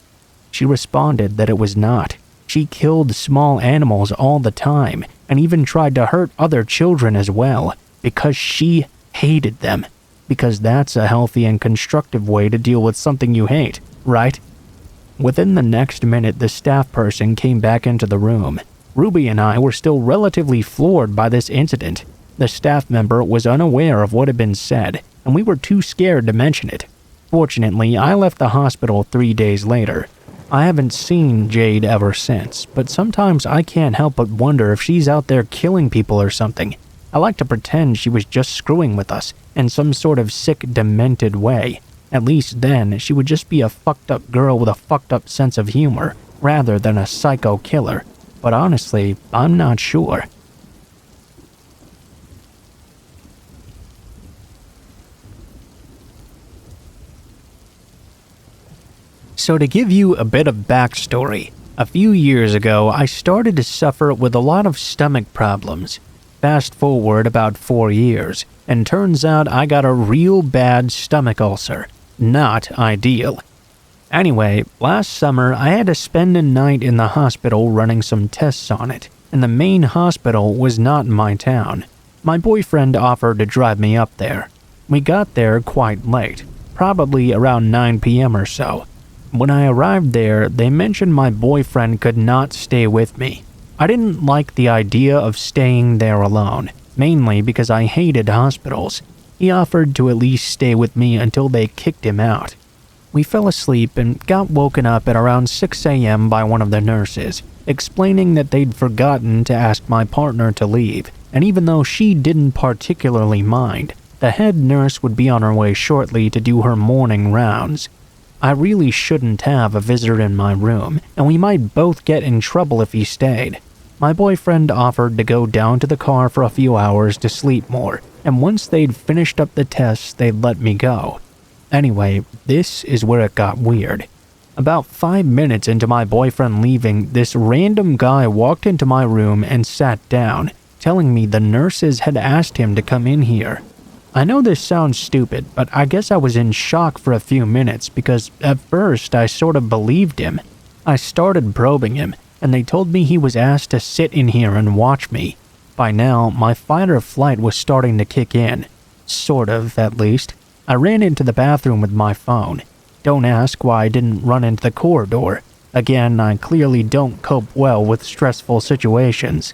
She responded that it was not. She killed small animals all the time, and even tried to hurt other children as well, because she hated them. Because that's a healthy and constructive way to deal with something you hate, right? Within the next minute, the staff person came back into the room. Ruby and I were still relatively floored by this incident. The staff member was unaware of what had been said, and we were too scared to mention it. Fortunately, I left the hospital 3 days later. I haven't seen Jade ever since, but sometimes I can't help but wonder if she's out there killing people or something. I like to pretend she was just screwing with us in some sort of sick, demented way. At least then, she would just be a fucked up girl with a fucked up sense of humor, rather than a psycho killer. But honestly, I'm not sure. So to give you a bit of backstory, a few years ago I started to suffer with a lot of stomach problems. Fast forward about 4 years, and turns out I got a real bad stomach ulcer. Not ideal. Anyway, last summer I had to spend a night in the hospital running some tests on it, and the main hospital was not in my town. My boyfriend offered to drive me up there. We got there quite late, probably around 9 p.m. or so. When I arrived there, they mentioned my boyfriend could not stay with me. I didn't like the idea of staying there alone, mainly because I hated hospitals. He offered to at least stay with me until they kicked him out. We fell asleep and got woken up at around 6 a.m. by one of the nurses, explaining that they'd forgotten to ask my partner to leave, and even though she didn't particularly mind, the head nurse would be on her way shortly to do her morning rounds. I really shouldn't have a visitor in my room, and we might both get in trouble if he stayed. My boyfriend offered to go down to the car for a few hours to sleep more, and once they'd finished up the tests, they'd let me go. Anyway, this is where it got weird. About 5 minutes into my boyfriend leaving, this random guy walked into my room and sat down, telling me the nurses had asked him to come in here. I know this sounds stupid, but I guess I was in shock for a few minutes because at first I sort of believed him. I started probing him, and they told me he was asked to sit in here and watch me. By now, my fight or flight was starting to kick in. Sort of, at least. I ran into the bathroom with my phone. Don't ask why I didn't run into the corridor. Again, I clearly don't cope well with stressful situations.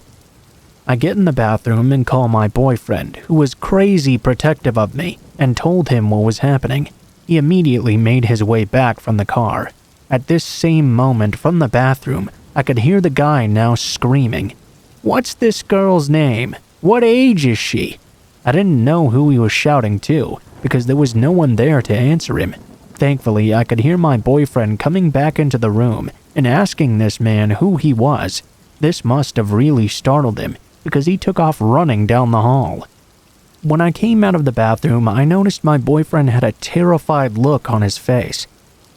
I get in the bathroom and call my boyfriend, who was crazy protective of me, and told him what was happening. He immediately made his way back from the car. At this same moment, from the bathroom, I could hear the guy now screaming, "What's this girl's name? What age is she?" I didn't know who he was shouting to, because there was no one there to answer him. Thankfully, I could hear my boyfriend coming back into the room and asking this man who he was. This must have really startled him, because he took off running down the hall. When I came out of the bathroom, I noticed my boyfriend had a terrified look on his face.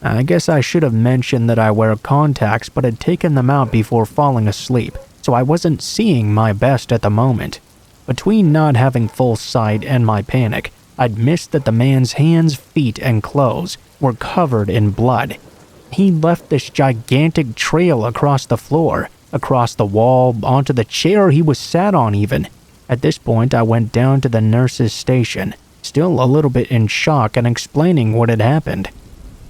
I guess I should have mentioned that I wear contacts but had taken them out before falling asleep, so I wasn't seeing my best at the moment. Between not having full sight and my panic, I'd missed that the man's hands, feet, and clothes were covered in blood. He left this gigantic trail across the floor, across the wall, onto the chair he was sat on even. At this point, I went down to the nurse's station, still a little bit in shock and explaining what had happened.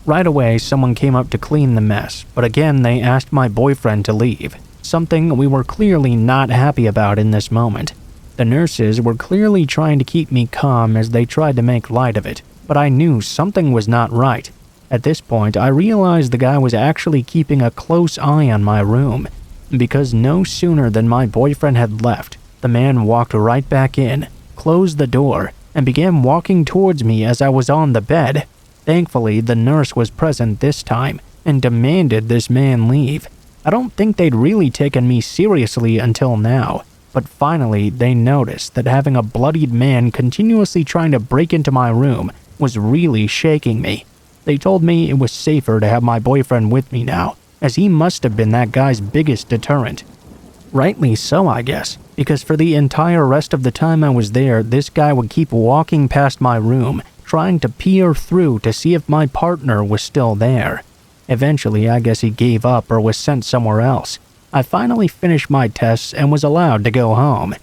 Right away, someone came up to clean the mess, but again they asked my boyfriend to leave, something we were clearly not happy about in this moment. The nurses were clearly trying to keep me calm as they tried to make light of it, but I knew something was not right. At this point, I realized the guy was actually keeping a close eye on my room, because no sooner than my boyfriend had left, the man walked right back in, closed the door, and began walking towards me as I was on the bed. Thankfully, the nurse was present this time and demanded this man leave. I don't think they'd really taken me seriously until now, but finally they noticed that having a bloodied man continuously trying to break into my room was really shaking me. They told me it was safer to have my boyfriend with me now, as he must have been that guy's biggest deterrent. Rightly so, I guess, because for the entire rest of the time I was there, this guy would keep walking past my room, trying to peer through to see if my partner was still there. Eventually, I guess he gave up or was sent somewhere else. I finally finished my tests and was allowed to go home.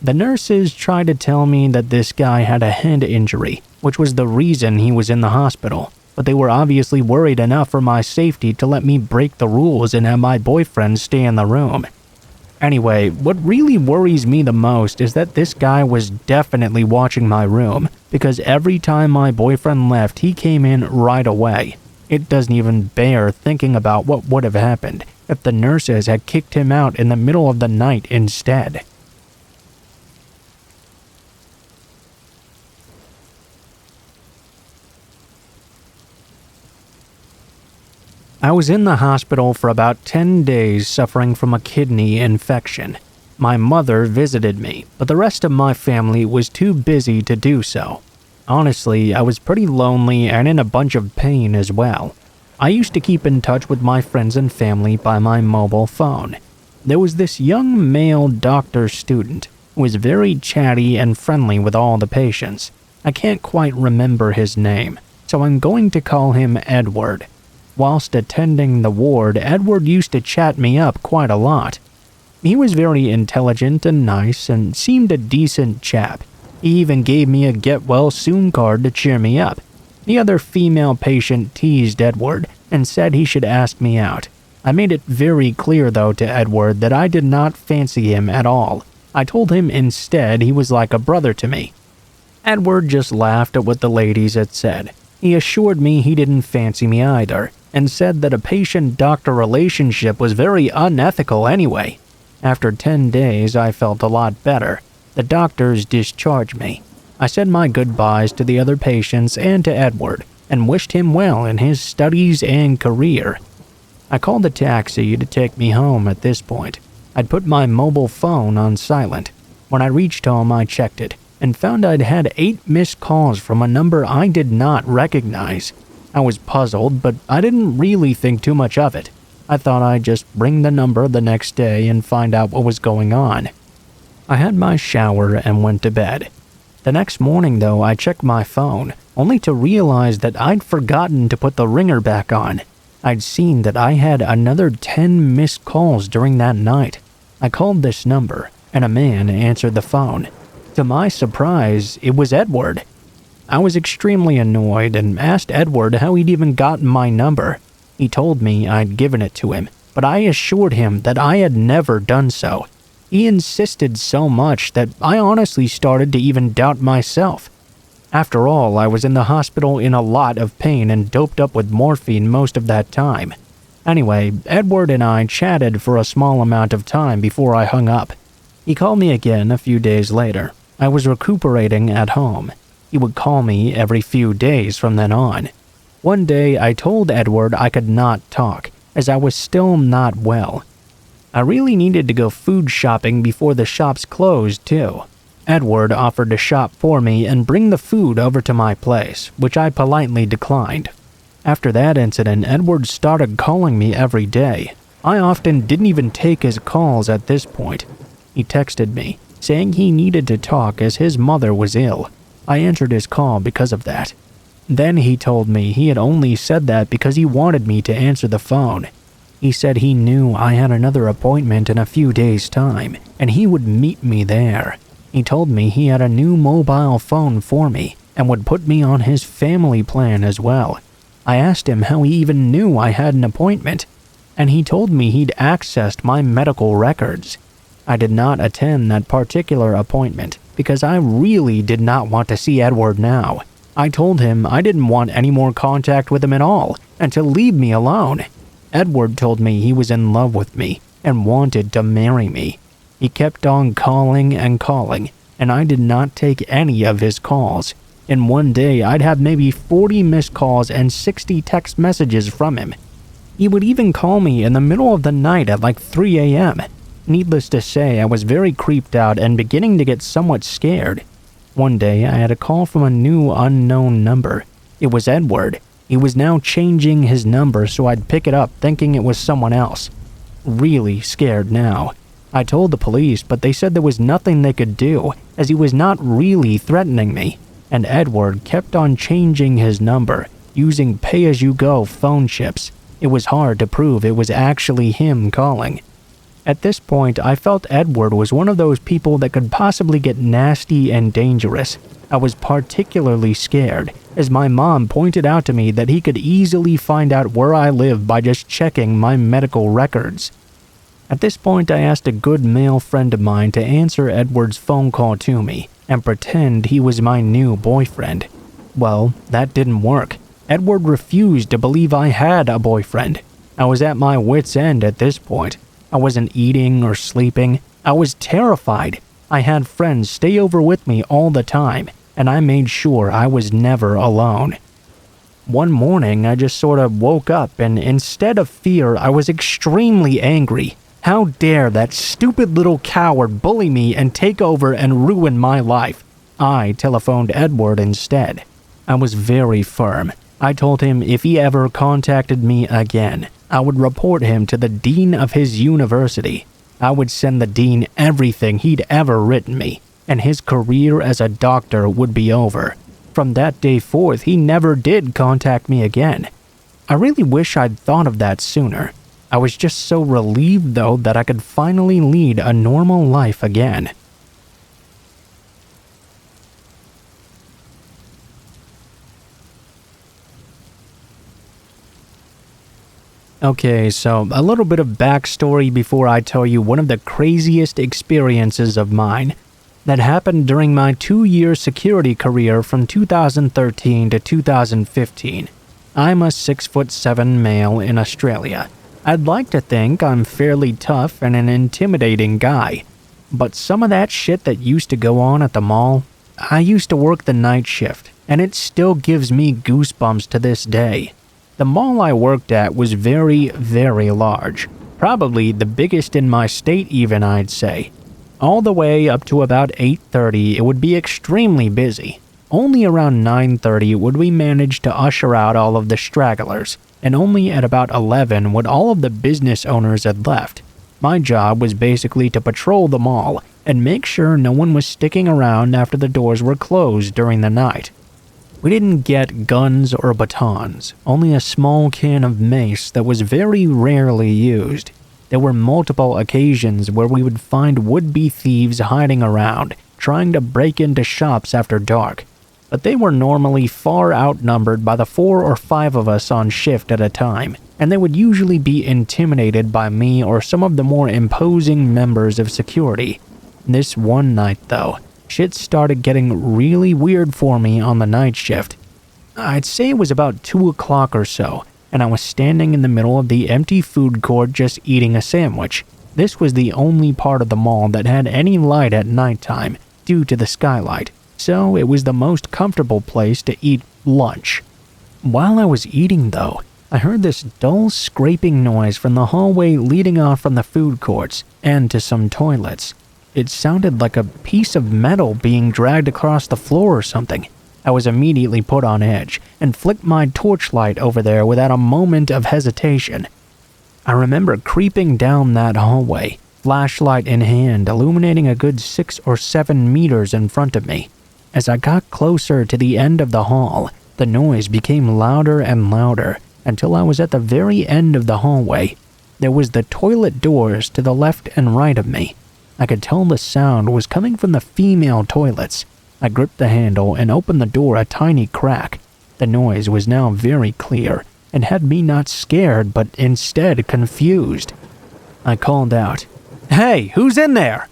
The nurses tried to tell me that this guy had a head injury, which was the reason he was in the hospital, but they were obviously worried enough for my safety to let me break the rules and have my boyfriend stay in the room. Anyway, what really worries me the most is that this guy was definitely watching my room, because every time my boyfriend left, he came in right away. It doesn't even bear thinking about what would have happened if the nurses had kicked him out in the middle of the night instead. I was in the hospital for about 10 days suffering from a kidney infection. My mother visited me, but the rest of my family was too busy to do so. Honestly, I was pretty lonely and in a bunch of pain as well. I used to keep in touch with my friends and family by my mobile phone. There was this young male doctor student who was very chatty and friendly with all the patients. I can't quite remember his name, so I'm going to call him Edward. Whilst attending the ward, Edward used to chat me up quite a lot. He was very intelligent and nice and seemed a decent chap. He even gave me a get-well-soon card to cheer me up. The other female patient teased Edward and said he should ask me out. I made it very clear though to Edward that I did not fancy him at all. I told him instead he was like a brother to me. Edward just laughed at what the ladies had said. He assured me he didn't fancy me either, and said that a patient-doctor relationship was very unethical anyway. After 10 days, I felt a lot better. The doctors discharged me. I said my goodbyes to the other patients and to Edward, and wished him well in his studies and career. I called a taxi to take me home at this point. I'd put my mobile phone on silent. When I reached home, I checked it, and found I'd had 8 missed calls from a number I did not recognize. I was puzzled, but I didn't really think too much of it. I thought I'd just ring the number the next day and find out what was going on. I had my shower and went to bed. The next morning, though, I checked my phone, only to realize that I'd forgotten to put the ringer back on. I'd seen that I had another 10 missed calls during that night. I called this number, and a man answered the phone. To my surprise, it was Edward. I was extremely annoyed and asked Edward how he'd even gotten my number. He told me I'd given it to him, but I assured him that I had never done so. He insisted so much that I honestly started to even doubt myself. After all, I was in the hospital in a lot of pain and doped up with morphine most of that time. Anyway, Edward and I chatted for a small amount of time before I hung up. He called me again a few days later. I was recuperating at home. He would call me every few days from then on. One day, I told Edward I could not talk, as I was still not well. I really needed to go food shopping before the shops closed, too. Edward offered to shop for me and bring the food over to my place, which I politely declined. After that incident, Edward started calling me every day. I often didn't even take his calls at this point. He texted me, saying he needed to talk as his mother was ill. I answered his call because of that. Then he told me he had only said that because he wanted me to answer the phone. He said he knew I had another appointment in a few days' time, and he would meet me there. He told me he had a new mobile phone for me, and would put me on his family plan as well. I asked him how he even knew I had an appointment, and he told me he'd accessed my medical records. I did not attend that particular appointment, because I really did not want to see Edward now. I told him I didn't want any more contact with him at all, and to leave me alone. Edward told me he was in love with me and wanted to marry me. He kept on calling and calling, and I did not take any of his calls. In one day, I'd have maybe 40 missed calls and 60 text messages from him. He would even call me in the middle of the night at like 3 a.m. Needless to say, I was very creeped out and beginning to get somewhat scared. One day, I had a call from a new unknown number. It was Edward. He was now changing his number, so I'd pick it up thinking it was someone else. Really scared now. I told the police, but they said there was nothing they could do, as he was not really threatening me. And Edward kept on changing his number, using pay-as-you-go phone chips. It was hard to prove it was actually him calling. At this point, I felt Edward was one of those people that could possibly get nasty and dangerous. I was particularly scared, as my mom pointed out to me that he could easily find out where I live by just checking my medical records. At this point, I asked a good male friend of mine to answer Edward's phone call to me and pretend he was my new boyfriend. Well, that didn't work. Edward refused to believe I had a boyfriend. I was at my wit's end at this point. I wasn't eating or sleeping. I was terrified. I had friends stay over with me all the time, and I made sure I was never alone. One morning, I just sort of woke up, and instead of fear, I was extremely angry. How dare that stupid little coward bully me and take over and ruin my life? I telephoned Edward instead. I was very firm. I told him if he ever contacted me again, I would report him to the dean of his university. I would send the dean everything he'd ever written me, and his career as a doctor would be over. From that day forth, he never did contact me again. I really wish I'd thought of that sooner. I was just so relieved, though, that I could finally lead a normal life again. Okay, so a little bit of backstory before I tell you one of the craziest experiences of mine that happened during my 2-year security career from 2013 to 2015. I'm a 6'7" male in Australia. I'd like to think I'm fairly tough and an intimidating guy, but some of that shit that used to go on at the mall, I used to work the night shift, and it still gives me goosebumps to this day. The mall I worked at was very, very large, probably the biggest in my state even, I'd say. All the way up to about 8:30, it would be extremely busy. Only around 9:30 would we manage to usher out all of the stragglers, and only at about 11 would all of the business owners had left. My job was basically to patrol the mall and make sure no one was sticking around after the doors were closed during the night. We didn't get guns or batons, only a small can of mace that was very rarely used. There were multiple occasions where we would find would-be thieves hiding around, trying to break into shops after dark, but they were normally far outnumbered by the 4 or 5 of us on shift at a time, and they would usually be intimidated by me or some of the more imposing members of security. This one night, though, shit started getting really weird for me on the night shift. I'd say it was about 2 o'clock or so, and I was standing in the middle of the empty food court just eating a sandwich. This was the only part of the mall that had any light at nighttime due to the skylight, so it was the most comfortable place to eat lunch. While I was eating, though, I heard this dull scraping noise from the hallway leading off from the food courts and to some toilets. It sounded like a piece of metal being dragged across the floor or something. I was immediately put on edge and flicked my torchlight over there without a moment of hesitation. I remember creeping down that hallway, flashlight in hand, illuminating a good 6 or 7 meters in front of me. As I got closer to the end of the hall, the noise became louder and louder until I was at the very end of the hallway. There was the toilet doors to the left and right of me. I could tell the sound was coming from the female toilets. I gripped the handle and opened the door a tiny crack. The noise was now very clear and had me not scared but instead confused. I called out, "Hey, who's in there?"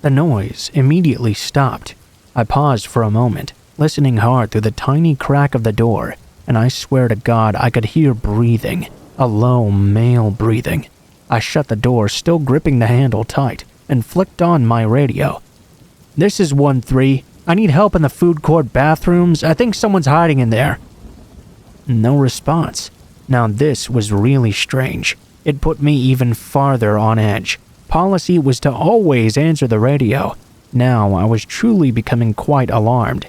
The noise immediately stopped. I paused for a moment, listening hard through the tiny crack of the door, and I swear to God I could hear breathing, a low male breathing. I shut the door, still gripping the handle tight, and flicked on my radio. "This is 1-3. I need help in the food court bathrooms. I think someone's hiding in there." No response. Now this was really strange. It put me even farther on edge. Policy was to always answer the radio. Now I was truly becoming quite alarmed.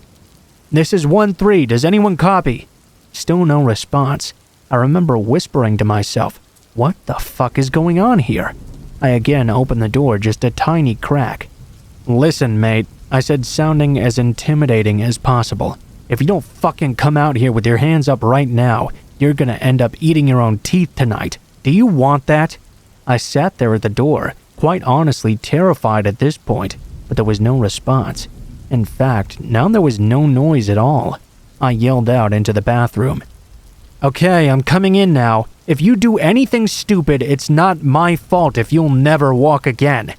"This is 1-3. Does anyone copy?" Still no response. I remember whispering to myself, "What the fuck is going on here?" I again opened the door just a tiny crack. "Listen, mate," I said, sounding as intimidating as possible. "If you don't fucking come out here with your hands up right now, you're gonna end up eating your own teeth tonight. Do you want that?" I sat there at the door, quite honestly terrified at this point, but there was no response. In fact, now there was no noise at all. I yelled out into the bathroom, "Okay, I'm coming in now. If you do anything stupid, it's not my fault if you'll never walk again."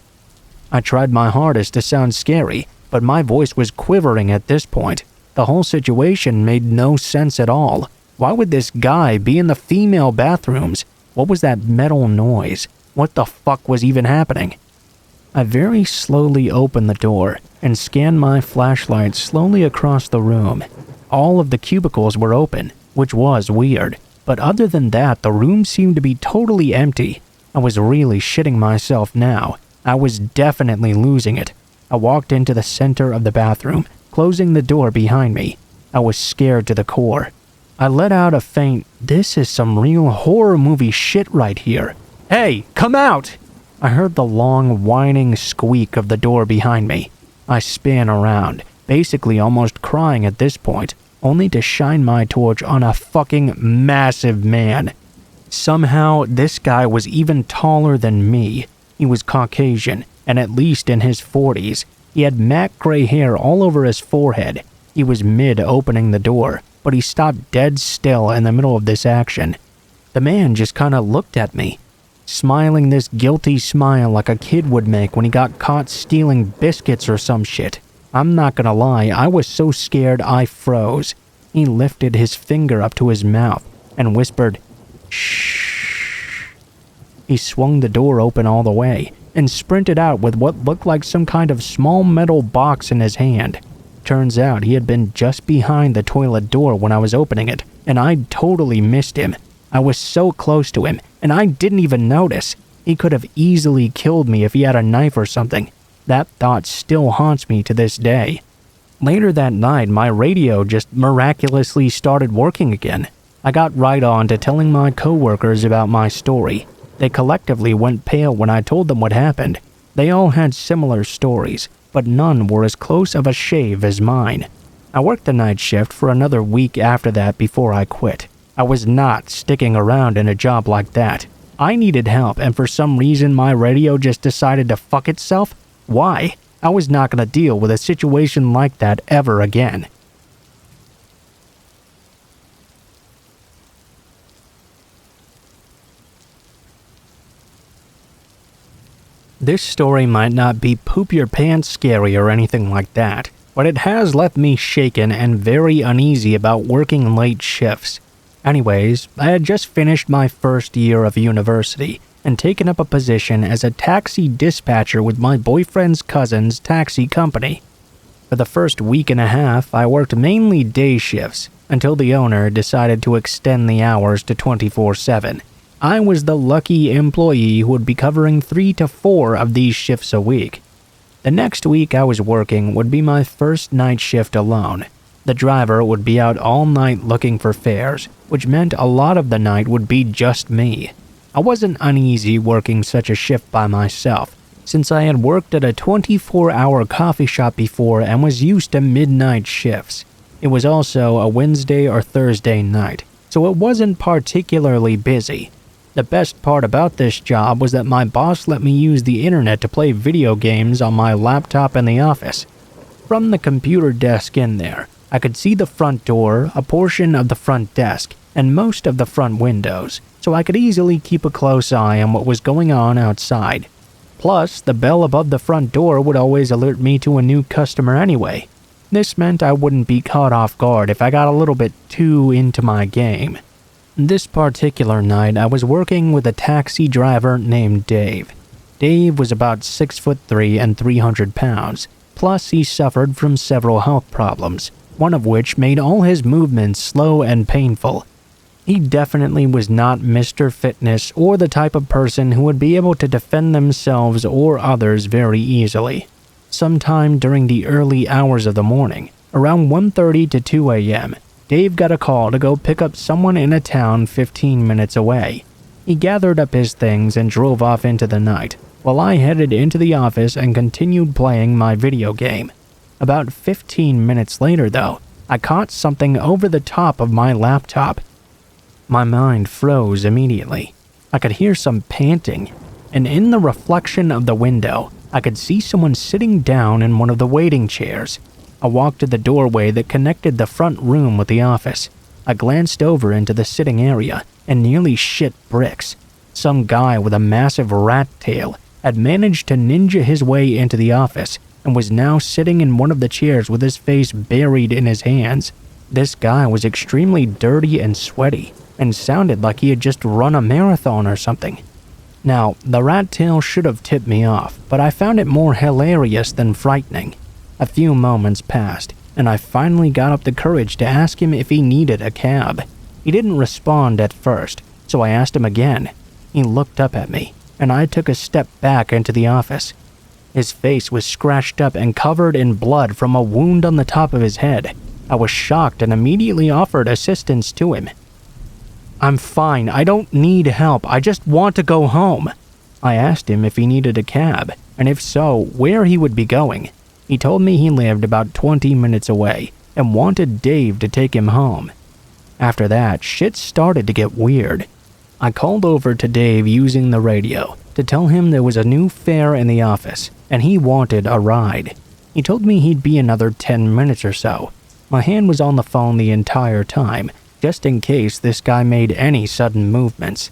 I tried my hardest to sound scary, but my voice was quivering at this point. The whole situation made no sense at all. Why would this guy be in the female bathrooms? What was that metal noise? What the fuck was even happening? I very slowly opened the door and scanned my flashlight slowly across the room. All of the cubicles were open, which was weird, but other than that, the room seemed to be totally empty. I was really shitting myself now. I was definitely losing it. I walked into the center of the bathroom, closing the door behind me. I was scared to the core. I let out a faint, "This is some real horror movie shit right here. Hey, come out!" I heard the long, whining squeak of the door behind me. I span around, basically almost crying at this point, only to shine my torch on a fucking massive man. Somehow, this guy was even taller than me. He was Caucasian, and at least in his 40s. He had matte gray hair all over his forehead. He was mid-opening the door, but he stopped dead still in the middle of this action. The man just kinda looked at me, smiling this guilty smile like a kid would make when he got caught stealing biscuits or some shit. I'm not gonna lie, I was so scared I froze. He lifted his finger up to his mouth and whispered, "Shh." He swung the door open all the way and sprinted out with what looked like some kind of small metal box in his hand. Turns out he had been just behind the toilet door when I was opening it, and I'd totally missed him. I was so close to him, and I didn't even notice. He could have easily killed me if he had a knife or something. That thought still haunts me to this day. Later that night, my radio just miraculously started working again. I got right on to telling my coworkers about my story. They collectively went pale when I told them what happened. They all had similar stories, but none were as close of a shave as mine. I worked the night shift for another week after that before I quit. I was not sticking around in a job like that. I needed help, and for some reason my radio just decided to fuck itself? Why? I was not going to deal with a situation like that ever again. This story might not be poop your pants scary or anything like that, but it has left me shaken and very uneasy about working late shifts. Anyways, I had just finished my first year of university and taken up a position as a taxi dispatcher with my boyfriend's cousin's taxi company. For the first week and a half, I worked mainly day shifts until the owner decided to extend the hours to 24/7. I was the lucky employee who would be covering 3 to 4 of these shifts a week. The next week I was working would be my first night shift alone. The driver would be out all night looking for fares, which meant a lot of the night would be just me. I wasn't uneasy working such a shift by myself, since I had worked at a 24-hour coffee shop before and was used to midnight shifts. It was also a Wednesday or Thursday night, so it wasn't particularly busy. The best part about this job was that my boss let me use the internet to play video games on my laptop in the office. From the computer desk in there, I could see the front door, a portion of the front desk, and most of the front windows, so I could easily keep a close eye on what was going on outside. Plus, the bell above the front door would always alert me to a new customer anyway. This meant I wouldn't be caught off guard if I got a little bit too into my game. This particular night, I was working with a taxi driver named Dave. Dave was about 6'3" and 300 pounds, plus he suffered from several health problems, one of which made all his movements slow and painful. He definitely was not Mr. Fitness or the type of person who would be able to defend themselves or others very easily. Sometime during the early hours of the morning, around 1:30 to 2 a.m., Dave got a call to go pick up someone in a town 15 minutes away. He gathered up his things and drove off into the night, while I headed into the office and continued playing my video game. About 15 minutes later, though, I caught something over the top of my laptop. My mind froze immediately. I could hear some panting, and in the reflection of the window, I could see someone sitting down in one of the waiting chairs. I walked to the doorway that connected the front room with the office. I glanced over into the sitting area and nearly shit bricks. Some guy with a massive rat tail had managed to ninja his way into the office and was now sitting in one of the chairs with his face buried in his hands. This guy was extremely dirty and sweaty and sounded like he had just run a marathon or something. Now, the rat tail should have tipped me off, but I found it more hilarious than frightening. A few moments passed, and I finally got up the courage to ask him if he needed a cab. He didn't respond at first, so I asked him again. He looked up at me, and I took a step back into the office. His face was scratched up and covered in blood from a wound on the top of his head. I was shocked and immediately offered assistance to him. "I'm fine, I don't need help, I just want to go home." I asked him if he needed a cab, and if so, where he would be going. He told me he lived about 20 minutes away and wanted Dave to take him home. After that, shit started to get weird. I called over to Dave using the radio to tell him there was a new fare in the office and he wanted a ride. He told me he'd be another 10 minutes or so. My hand was on the phone the entire time, just in case this guy made any sudden movements.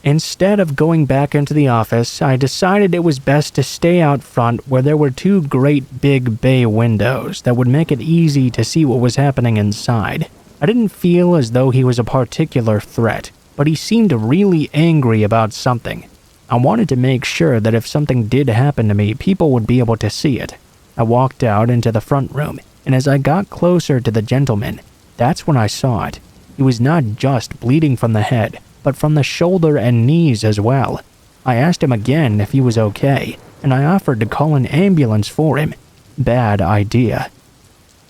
Instead of going back into the office, I decided it was best to stay out front where there were two great big bay windows that would make it easy to see what was happening inside. I didn't feel as though he was a particular threat, but he seemed really angry about something. I wanted to make sure that if something did happen to me, people would be able to see it. I walked out into the front room, and as I got closer to the gentleman, that's when I saw it. He was not just bleeding from the head, but from the shoulder and knees as well. I asked him again if he was okay, and I offered to call an ambulance for him. Bad idea.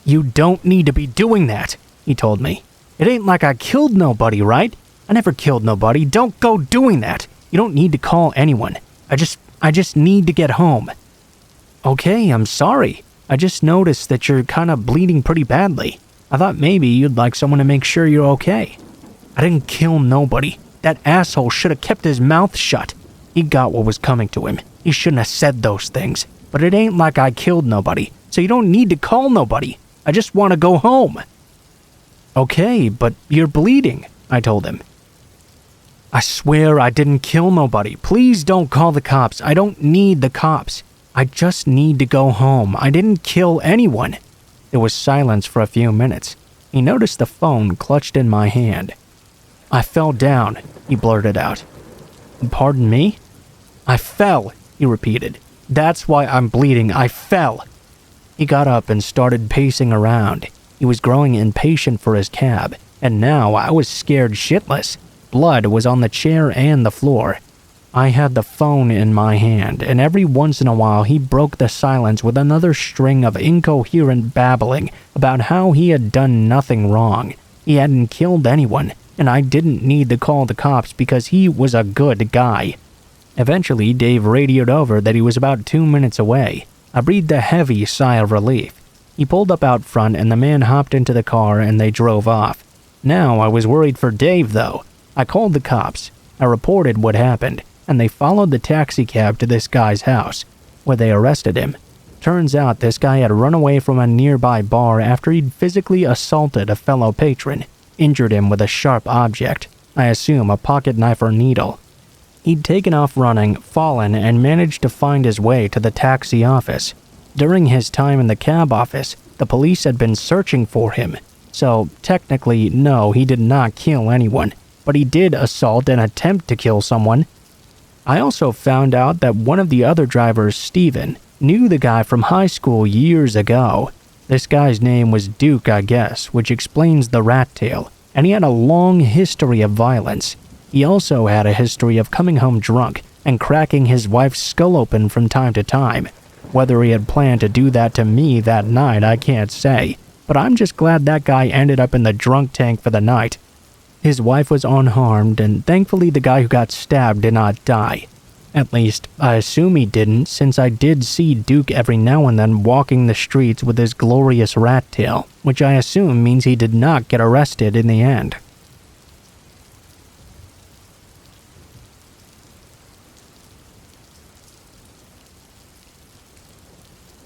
"You don't need to be doing that," he told me. "It ain't like I killed nobody, right? I never killed nobody. Don't go doing that. You don't need to call anyone. I just need to get home." "Okay, I'm sorry. I just noticed that you're kind of bleeding pretty badly. I thought maybe you'd like someone to make sure you're okay." "I didn't kill nobody. That asshole should have kept his mouth shut. He got what was coming to him. He shouldn't have said those things. But it ain't like I killed nobody, so you don't need to call nobody. I just want to go home." "Okay, but you're bleeding," I told him. "I swear I didn't kill nobody. Please don't call the cops. I don't need the cops. I just need to go home. I didn't kill anyone." There was silence for a few minutes. He noticed the phone clutched in my hand. "I fell down," he blurted out. "Pardon me?" "I fell," he repeated. "That's why I'm bleeding. I fell." He got up and started pacing around. He was growing impatient for his cab, and now I was scared shitless. Blood was on the chair and the floor. I had the phone in my hand, and every once in a while he broke the silence with another string of incoherent babbling about how he had done nothing wrong. He hadn't killed anyone, and I didn't need to call the cops because he was a good guy. Eventually, Dave radioed over that he was about 2 minutes away. I breathed a heavy sigh of relief. He pulled up out front and the man hopped into the car and they drove off. Now I was worried for Dave though. I called the cops. I reported what happened, and they followed the taxi cab to this guy's house, where they arrested him. Turns out this guy had run away from a nearby bar after he'd physically assaulted a fellow patron, injured him with a sharp object, I assume a pocket knife or needle. He'd taken off running, fallen, and managed to find his way to the taxi office. During his time in the cab office, the police had been searching for him, so technically, no, he did not kill anyone, but he did assault and attempt to kill someone. I also found out that one of the other drivers, Steven, knew the guy from high school years ago. This guy's name was Duke, I guess, which explains the rat tail, and he had a long history of violence. He also had a history of coming home drunk and cracking his wife's skull open from time to time. Whether he had planned to do that to me that night, I can't say, but I'm just glad that guy ended up in the drunk tank for the night. His wife was unharmed, and thankfully the guy who got stabbed did not die. At least, I assume he didn't, since I did see Duke every now and then walking the streets with his glorious rat tail, which I assume means he did not get arrested in the end.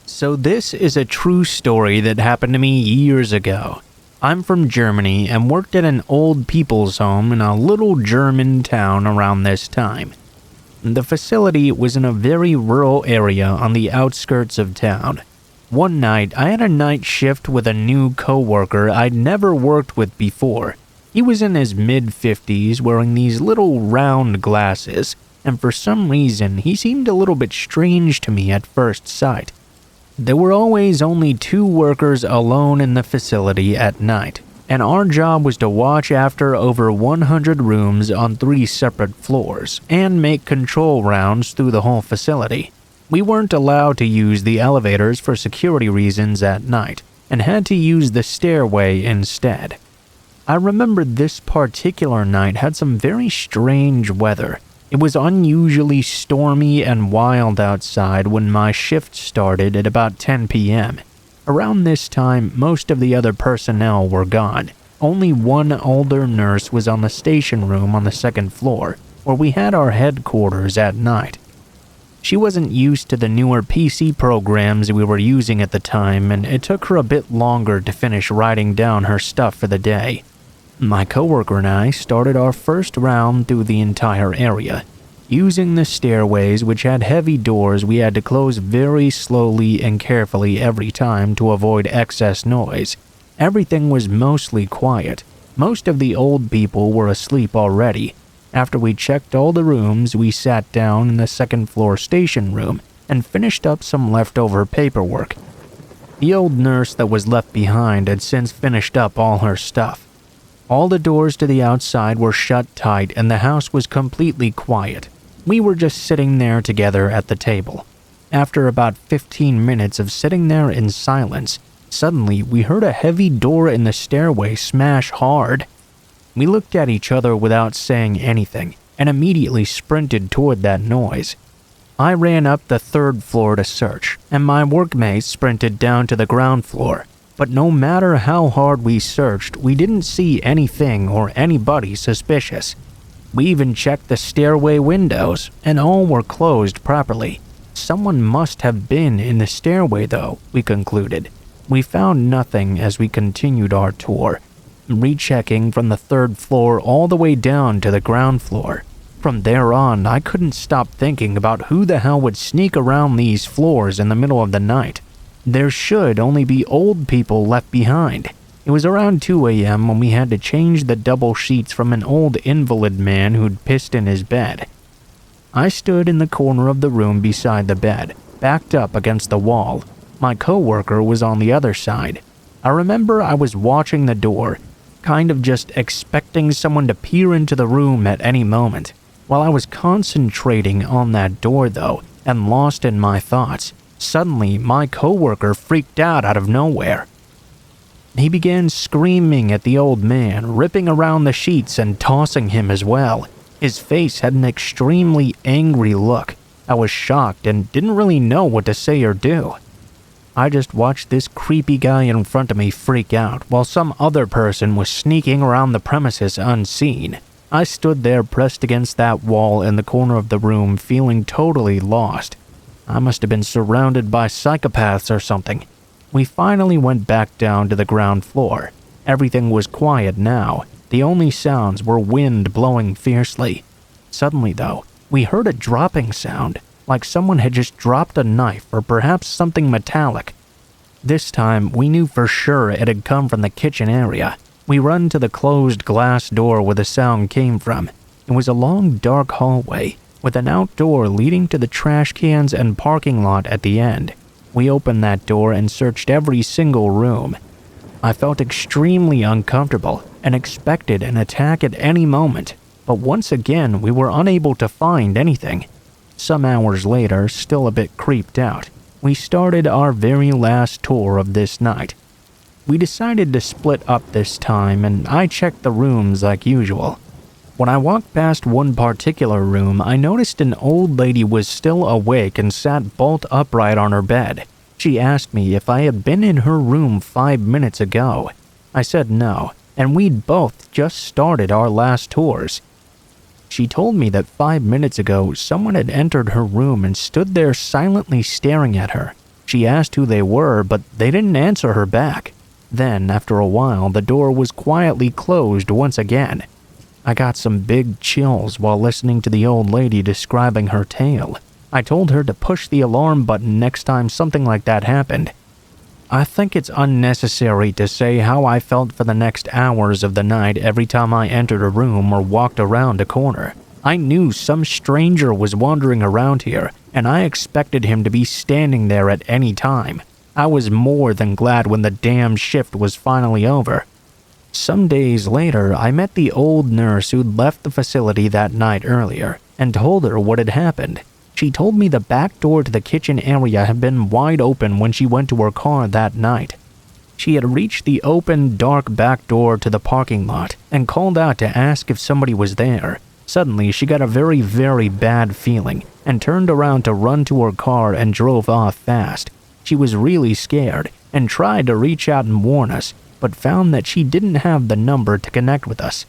So this is a true story that happened to me years ago. I'm from Germany and worked at an old people's home in a little German town around this time. The facility was in a very rural area on the outskirts of town. One night, I had a night shift with a new coworker I'd never worked with before. He was in his mid-50s wearing these little round glasses, and for some reason, he seemed a little bit strange to me at first sight. There were always only 2 workers alone in the facility at night, and our job was to watch after over 100 rooms on 3 separate floors and make control rounds through the whole facility. We weren't allowed to use the elevators for security reasons at night and had to use the stairway instead. I remember this particular night had some very strange weather. It was unusually stormy and wild outside when my shift started at about 10 p.m. Around this time, most of the other personnel were gone. Only one older nurse was on the station room on the 2nd floor, where we had our headquarters at night. She wasn't used to the newer PC programs we were using at the time, and it took her a bit longer to finish writing down her stuff for the day. My coworker and I started our first round through the entire area. Using the stairways, which had heavy doors, we had to close very slowly and carefully every time to avoid excess noise. Everything was mostly quiet. Most of the old people were asleep already. After we checked all the rooms, we sat down in the 2nd floor station room and finished up some leftover paperwork. The old nurse that was left behind had since finished up all her stuff. All the doors to the outside were shut tight and the house was completely quiet. We were just sitting there together at the table. After about 15 minutes of sitting there in silence, suddenly we heard a heavy door in the stairway smash hard. We looked at each other without saying anything, and immediately sprinted toward that noise. I ran up the 3rd floor to search, and my workmates sprinted down to the ground floor. But no matter how hard we searched, we didn't see anything or anybody suspicious. We even checked the stairway windows, and all were closed properly. Someone must have been in the stairway though, we concluded. We found nothing as we continued our tour, rechecking from the 3rd floor all the way down to the ground floor. From there on, I couldn't stop thinking about who the hell would sneak around these floors in the middle of the night. There should only be old people left behind. It was around 2 a.m. when we had to change the double sheets from an old invalid man who'd pissed in his bed. I stood in the corner of the room beside the bed, backed up against the wall. My coworker was on the other side. I remember I was watching the door, kind of just expecting someone to peer into the room at any moment. While I was concentrating on that door though, and lost in my thoughts, suddenly my coworker freaked out of nowhere. He began screaming at the old man, ripping around the sheets and tossing him as well. His face had an extremely angry look. I was shocked and didn't really know what to say or do. I just watched this creepy guy in front of me freak out while some other person was sneaking around the premises unseen. I stood there pressed against that wall in the corner of the room feeling totally lost. I must have been surrounded by psychopaths or something. We finally went back down to the ground floor. Everything was quiet now. The only sounds were wind blowing fiercely. Suddenly though, we heard a dropping sound, like someone had just dropped a knife or perhaps something metallic. This time, we knew for sure it had come from the kitchen area. We ran to the closed glass door where the sound came from. It was a long dark hallway, with an outdoor leading to the trash cans and parking lot at the end. We opened that door and searched every single room. I felt extremely uncomfortable and expected an attack at any moment, but once again we were unable to find anything. Some hours later, still a bit creeped out, we started our very last tour of this night. We decided to split up this time and I checked the rooms like usual. When I walked past one particular room, I noticed an old lady was still awake and sat bolt upright on her bed. She asked me if I had been in her room 5 minutes ago. I said no, and we'd both just started our last tours. She told me that 5 minutes ago, someone had entered her room and stood there silently staring at her. She asked who they were, but they didn't answer her back. Then, after a while, the door was quietly closed once again. I got some big chills while listening to the old lady describing her tale. I told her to push the alarm button next time something like that happened. I think it's unnecessary to say how I felt for the next hours of the night every time I entered a room or walked around a corner. I knew some stranger was wandering around here, and I expected him to be standing there at any time. I was more than glad when the damn shift was finally over. Some days later, I met the old nurse who'd left the facility that night earlier and told her what had happened. She told me the back door to the kitchen area had been wide open when she went to her car that night. She had reached the open, dark back door to the parking lot and called out to ask if somebody was there. Suddenly, she got a very, very bad feeling and turned around to run to her car and drove off fast. She was really scared and tried to reach out and warn us, but found that she didn't have the number to connect with us.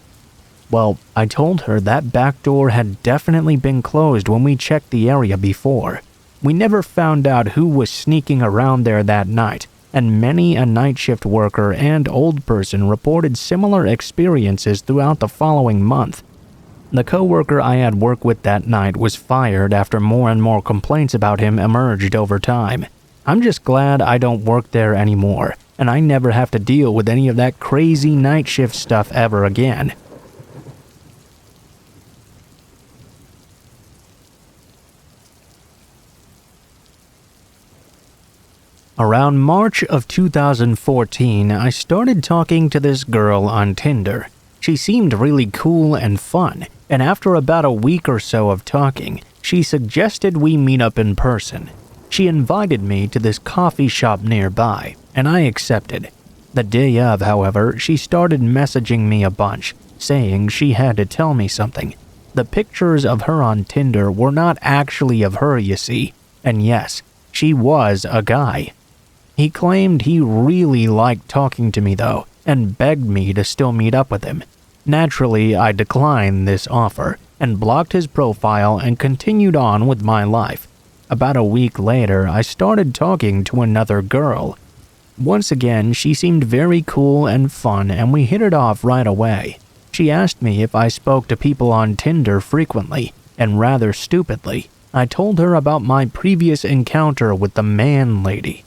Well, I told her that back door had definitely been closed when we checked the area before. We never found out who was sneaking around there that night, and many a night shift worker and old person reported similar experiences throughout the following month. The coworker I had worked with that night was fired after more and more complaints about him emerged over time. I'm just glad I don't work there anymore, and I never have to deal with any of that crazy night shift stuff ever again. Around March of 2014, I started talking to this girl on Tinder. She seemed really cool and fun, and after about a week or so of talking, she suggested we meet up in person. She invited me to this coffee shop nearby, and I accepted. The day of, however, she started messaging me a bunch, saying she had to tell me something. The pictures of her on Tinder were not actually of her, you see, and yes, she was a guy. He claimed he really liked talking to me though, and begged me to still meet up with him. Naturally, I declined this offer and blocked his profile and continued on with my life. About a week later, I started talking to another girl. Once again, she seemed very cool and fun, and we hit it off right away. She asked me if I spoke to people on Tinder frequently, and rather stupidly, I told her about my previous encounter with the man lady.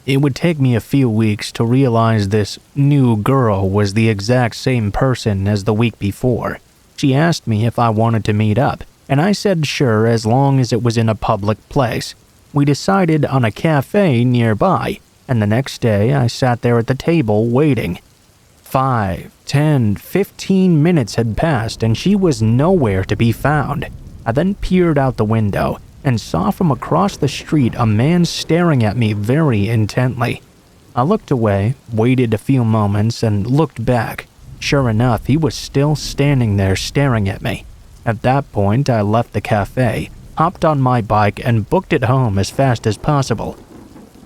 It would take me a few weeks to realize this new girl was the exact same person as the week before. She asked me if I wanted to meet up, and I said sure as long as it was in a public place. We decided on a cafe nearby, and the next day I sat there at the table waiting. 5, 10, 15 minutes had passed and she was nowhere to be found. I then peered out the window and saw from across the street a man staring at me very intently. I looked away, waited a few moments, and looked back. Sure enough, he was still standing there staring at me. At that point, I left the cafe, hopped on my bike, and booked it home as fast as possible.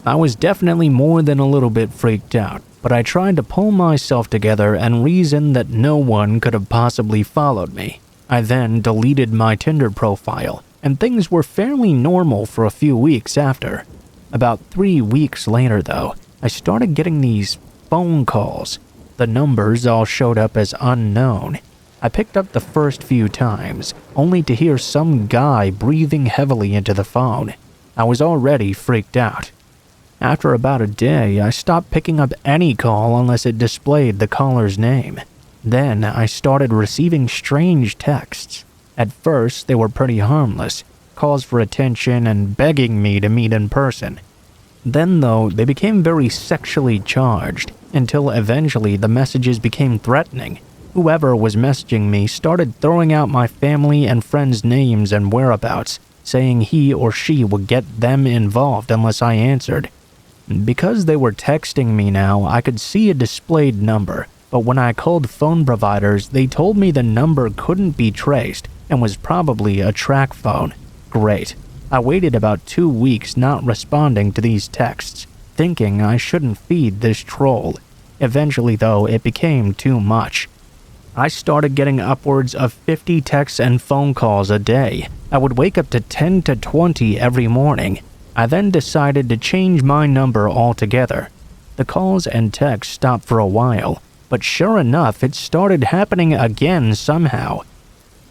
I was definitely more than a little bit freaked out, but I tried to pull myself together and reason that no one could have possibly followed me. I then deleted my Tinder profile, and things were fairly normal for a few weeks after. About 3 weeks later, though, I started getting these phone calls. The numbers all showed up as unknown. I picked up the first few times, only to hear some guy breathing heavily into the phone. I was already freaked out. After about a day, I stopped picking up any call unless it displayed the caller's name. Then I started receiving strange texts. At first, they were pretty harmless, calls for attention and begging me to meet in person. Then, though, they became very sexually charged, until eventually the messages became threatening. Whoever was messaging me started throwing out my family and friends' names and whereabouts, saying he or she would get them involved unless I answered. Because they were texting me now, I could see a displayed number, but when I called phone providers, they told me the number couldn't be traced and was probably a track phone. Great. I waited about 2 weeks not responding to these texts, thinking I shouldn't feed this troll. Eventually, though, it became too much. I started getting upwards of 50 texts and phone calls a day. I would wake up to 10 to 20 every morning. I then decided to change my number altogether. The calls and texts stopped for a while, but sure enough, it started happening again somehow.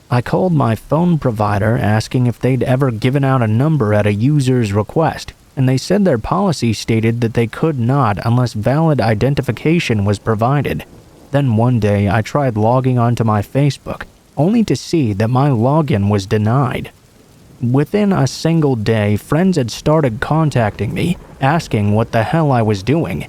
I called my phone provider asking if they'd ever given out a number at a user's request, and they said their policy stated that they could not unless valid identification was provided. Then one day I tried logging onto my Facebook, only to see that my login was denied. Within a single day, friends had started contacting me, asking what the hell I was doing.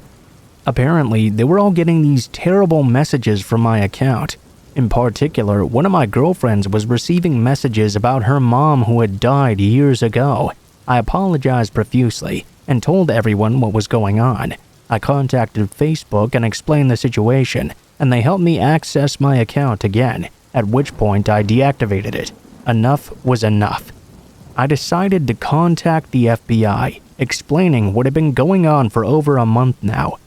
Apparently, they were all getting these terrible messages from my account. In particular, one of my girlfriends was receiving messages about her mom who had died years ago. I apologized profusely and told everyone what was going on. I contacted Facebook and explained the situation, and they helped me access my account again, at which point I deactivated it. Enough was enough. I decided to contact the FBI, explaining what had been going on for over a month now.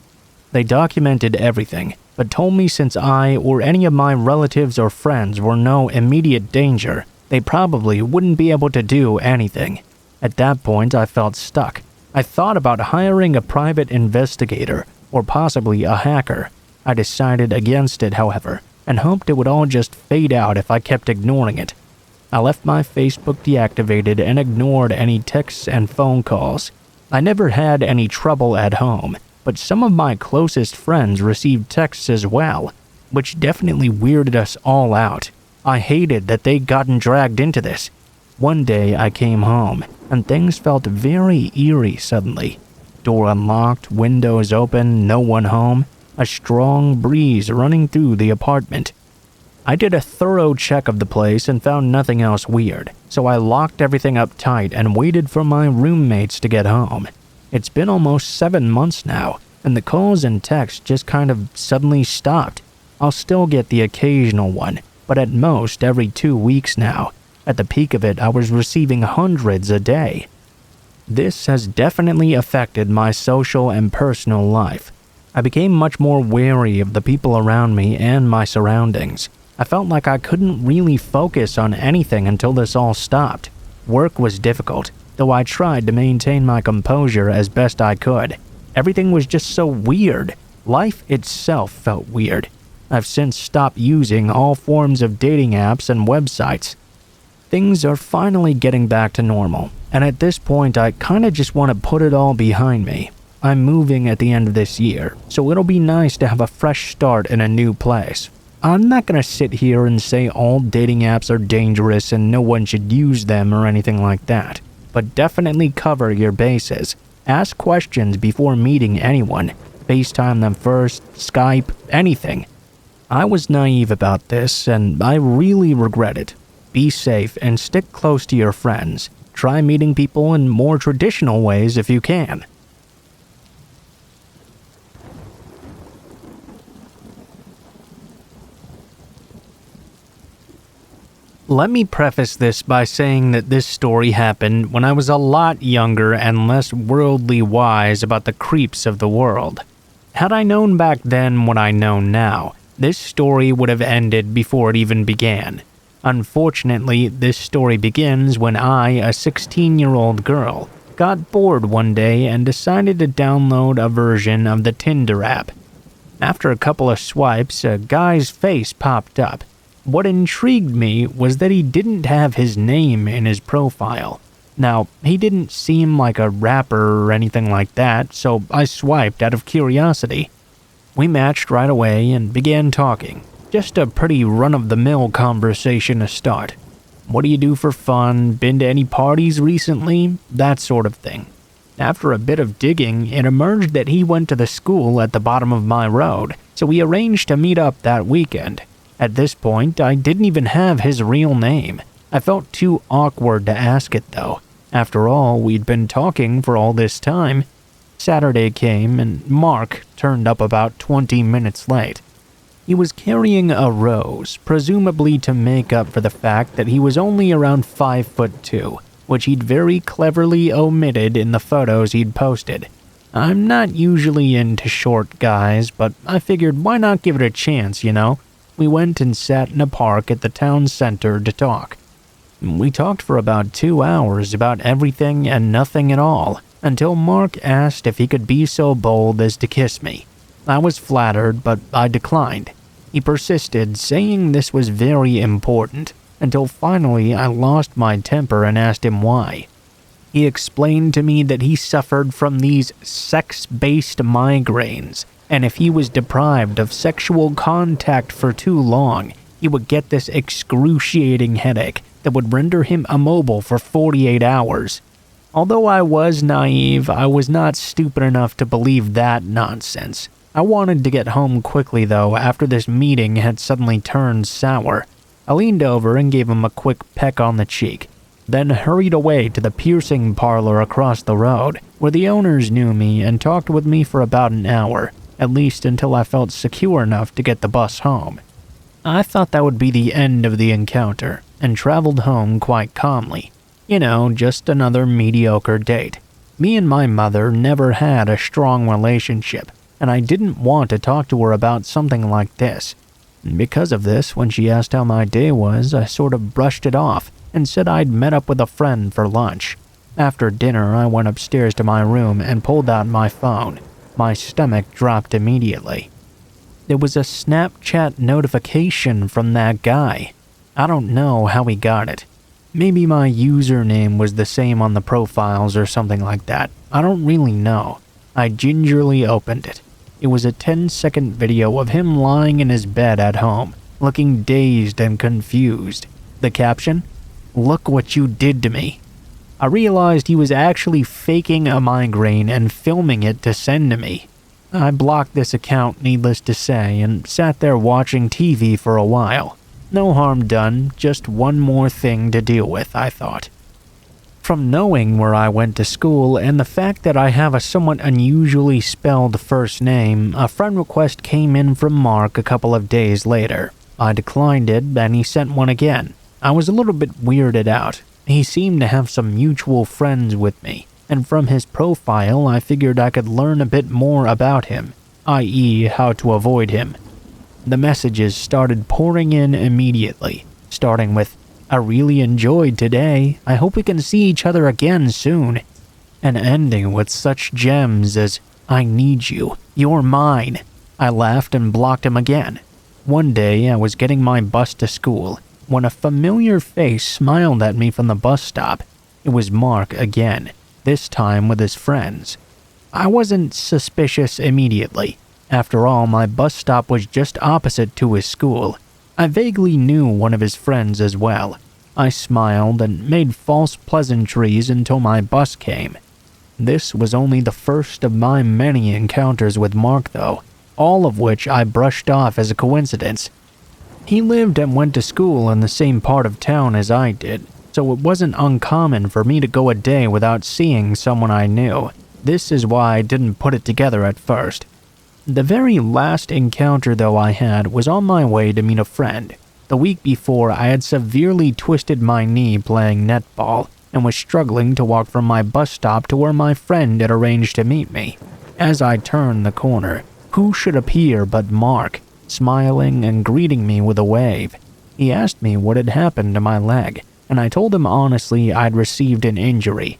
They documented everything, but told me since I or any of my relatives or friends were no immediate danger, they probably wouldn't be able to do anything. At that point, I felt stuck. I thought about hiring a private investigator, or possibly a hacker. I decided against it, however, and hoped it would all just fade out if I kept ignoring it. I left my Facebook deactivated and ignored any texts and phone calls. I never had any trouble at home, but some of my closest friends received texts as well, which definitely weirded us all out. I hated that they'd gotten dragged into this. One day I came home, and things felt very eerie suddenly. Door unlocked, windows open, no one home, a strong breeze running through the apartment. I did a thorough check of the place and found nothing else weird, so I locked everything up tight and waited for my roommates to get home. It's been almost 7 months now, and the calls and texts just kind of suddenly stopped. I'll still get the occasional one, but at most every 2 weeks now. At the peak of it, I was receiving hundreds a day. This has definitely affected my social and personal life. I became much more wary of the people around me and my surroundings. I felt like I couldn't really focus on anything until this all stopped. Work was difficult, though I tried to maintain my composure as best I could. Everything was just so weird. Life itself felt weird. I've since stopped using all forms of dating apps and websites. Things are finally getting back to normal, and at this point I kinda just want to put it all behind me. I'm moving at the end of this year, so it'll be nice to have a fresh start in a new place. I'm not gonna sit here and say all dating apps are dangerous and no one should use them or anything like that, but definitely cover your bases. Ask questions before meeting anyone. FaceTime them first, Skype, anything. I was naive about this, and I really regret it. Be safe and stick close to your friends. Try meeting people in more traditional ways if you can. Let me preface this by saying that this story happened when I was a lot younger and less worldly wise about the creeps of the world. Had I known back then what I know now, this story would have ended before it even began. Unfortunately, this story begins when I, a 16-year-old girl, got bored one day and decided to download a version of the Tinder app. After a couple of swipes, a guy's face popped up. What intrigued me was that he didn't have his name in his profile. Now, he didn't seem like a rapper or anything like that, so I swiped out of curiosity. We matched right away and began talking. Just a pretty run-of-the-mill conversation to start. What do you do for fun? Been to any parties recently? That sort of thing. After a bit of digging, it emerged that he went to the school at the bottom of my road, so we arranged to meet up that weekend. At this point, I didn't even have his real name. I felt too awkward to ask it though. After all, we'd been talking for all this time. Saturday came and Mark turned up about 20 minutes late. He was carrying a rose, presumably to make up for the fact that he was only around 5'2", which he'd very cleverly omitted in the photos he'd posted. I'm not usually into short guys, but I figured why not give it a chance, you know? We went and sat in a park at the town center to talk. We talked for about 2 hours about everything and nothing at all, until Mark asked if he could be so bold as to kiss me. I was flattered, but I declined. He persisted, saying this was very important, until finally I lost my temper and asked him why. He explained to me that he suffered from these sex-based migraines, and if he was deprived of sexual contact for too long, he would get this excruciating headache that would render him immobile for 48 hours. Although I was naive, I was not stupid enough to believe that nonsense. I wanted to get home quickly though after this meeting had suddenly turned sour. I leaned over and gave him a quick peck on the cheek, then hurried away to the piercing parlor across the road, where the owners knew me and talked with me for about an hour, at least until I felt secure enough to get the bus home. I thought that would be the end of the encounter, and traveled home quite calmly. You know, just another mediocre date. Me and my mother never had a strong relationship, and I didn't want to talk to her about something like this. Because of this, when she asked how my day was, I sort of brushed it off and said I'd met up with a friend for lunch. After dinner, I went upstairs to my room and pulled out my phone. My stomach dropped immediately. There was a Snapchat notification from that guy. I don't know how he got it. Maybe my username was the same on the profiles or something like that. I don't really know. I gingerly opened it. It was a 10-second video of him lying in his bed at home, looking dazed and confused. The caption? "Look what you did to me." I realized he was actually faking a migraine and filming it to send to me. I blocked this account, needless to say, and sat there watching TV for a while. No harm done, just one more thing to deal with, I thought. From knowing where I went to school and the fact that I have a somewhat unusually spelled first name, a friend request came in from Mark a couple of days later. I declined it, and he sent one again. I was a little bit weirded out. He seemed to have some mutual friends with me, and from his profile I figured I could learn a bit more about him, i.e. how to avoid him. The messages started pouring in immediately, starting with, "I really enjoyed today, I hope we can see each other again soon," and ending with such gems as, "I need you, you're mine." I laughed and blocked him again. One day I was getting my bus to school when a familiar face smiled at me from the bus stop. It was Mark again, this time with his friends. I wasn't suspicious immediately. After all, my bus stop was just opposite to his school. I vaguely knew one of his friends as well. I smiled and made false pleasantries until my bus came. This was only the first of my many encounters with Mark though, all of which I brushed off as a coincidence. He lived and went to school in the same part of town as I did, so it wasn't uncommon for me to go a day without seeing someone I knew. This is why I didn't put it together at first. The very last encounter though I had was on my way to meet a friend. The week before, I had severely twisted my knee playing netball and was struggling to walk from my bus stop to where my friend had arranged to meet me. As I turned the corner, who should appear but Mark, smiling and greeting me with a wave. He asked me what had happened to my leg, and I told him honestly I'd received an injury.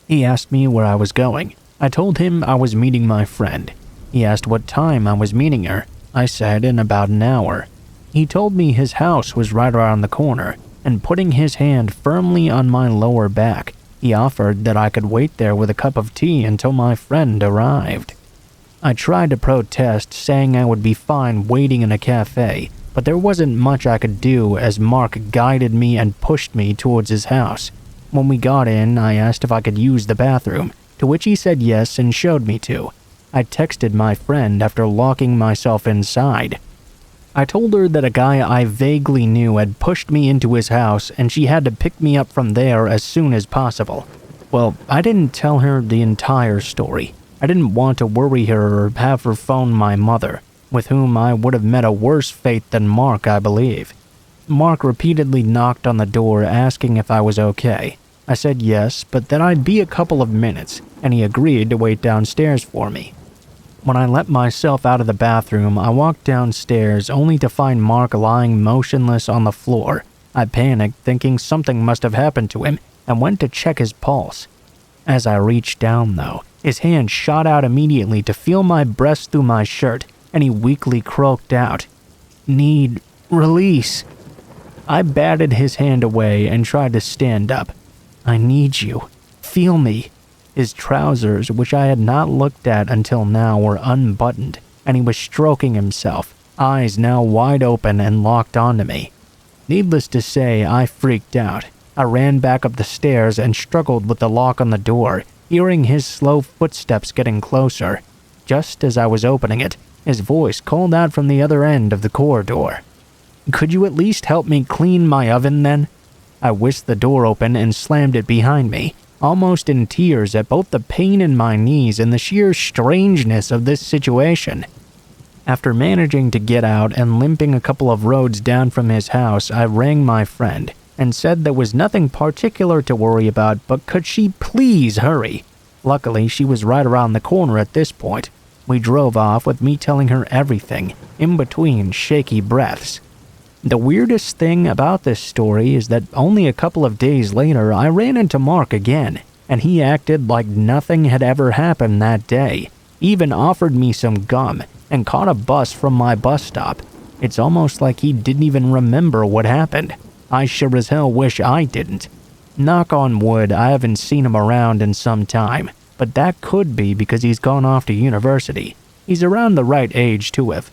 He asked me where I was going. I told him I was meeting my friend. He asked what time I was meeting her. I said in about an hour. He told me his house was right around the corner, and putting his hand firmly on my lower back, he offered that I could wait there with a cup of tea until my friend arrived. I tried to protest, saying I would be fine waiting in a cafe, but there wasn't much I could do as Mark guided me and pushed me towards his house. When we got in, I asked if I could use the bathroom, to which he said yes and showed me to. I texted my friend after locking myself inside. I told her that a guy I vaguely knew had pushed me into his house and she had to pick me up from there as soon as possible. Well, I didn't tell her the entire story. I didn't want to worry her or have her phone my mother, with whom I would have met a worse fate than Mark, I believe. Mark repeatedly knocked on the door asking if I was okay. I said yes, but that I'd be a couple of minutes, and he agreed to wait downstairs for me. When I let myself out of the bathroom, I walked downstairs only to find Mark lying motionless on the floor. I panicked, thinking something must have happened to him, and went to check his pulse. As I reached down, though, his hand shot out immediately to feel my breast through my shirt, and he weakly croaked out, "Need release." I batted his hand away and tried to stand up. "I need you. Feel me." His trousers, which I had not looked at until now, were unbuttoned, and he was stroking himself, eyes now wide open and locked onto me. Needless to say, I freaked out. I ran back up the stairs and struggled with the lock on the door, hearing his slow footsteps getting closer. Just as I was opening it, his voice called out from the other end of the corridor. "Could you at least help me clean my oven then?" I whisked the door open and slammed it behind me, almost in tears at both the pain in my knees and the sheer strangeness of this situation. After managing to get out and limping a couple of roads down from his house, I rang my friend and said there was nothing particular to worry about, but could she please hurry? Luckily, she was right around the corner at this point. We drove off with me telling her everything, in between shaky breaths. The weirdest thing about this story is that only a couple of days later I ran into Mark again, and he acted like nothing had ever happened that day, even offered me some gum, and caught a bus from my bus stop. It's almost like he didn't even remember what happened. I sure as hell wish I didn't. Knock on wood, I haven't seen him around in some time, but that could be because he's gone off to university. He's around the right age to have.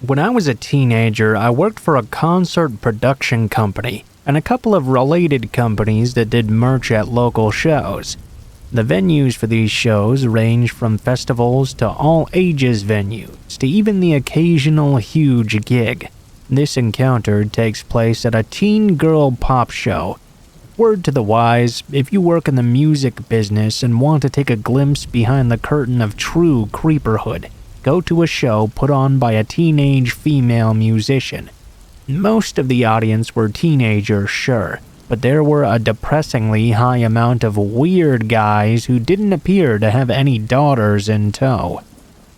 When I was a teenager, I worked for a concert production company and a couple of related companies that did merch at local shows. The venues for these shows range from festivals to all-ages venues to even the occasional huge gig. This encounter takes place at a teen girl pop show. word to the wise, if you work in the music business and want to take a glimpse behind the curtain of true creeperhood, go to a show put on by a teenage female musician. Most of the audience were teenagers, sure, but there were a depressingly high amount of weird guys who didn't appear to have any daughters in tow.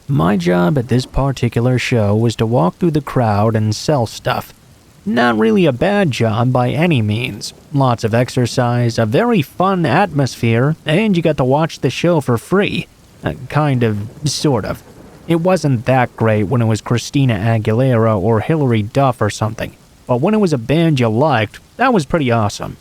My job at this particular show was to walk through the crowd and sell stuff. Not really a bad job by any means. Lots of exercise, a very fun atmosphere, and you got to watch the show for free. Kind of, sort of. It wasn't that great when it was Christina Aguilera or Hilary Duff or something, but when it was a band you liked, that was pretty awesome.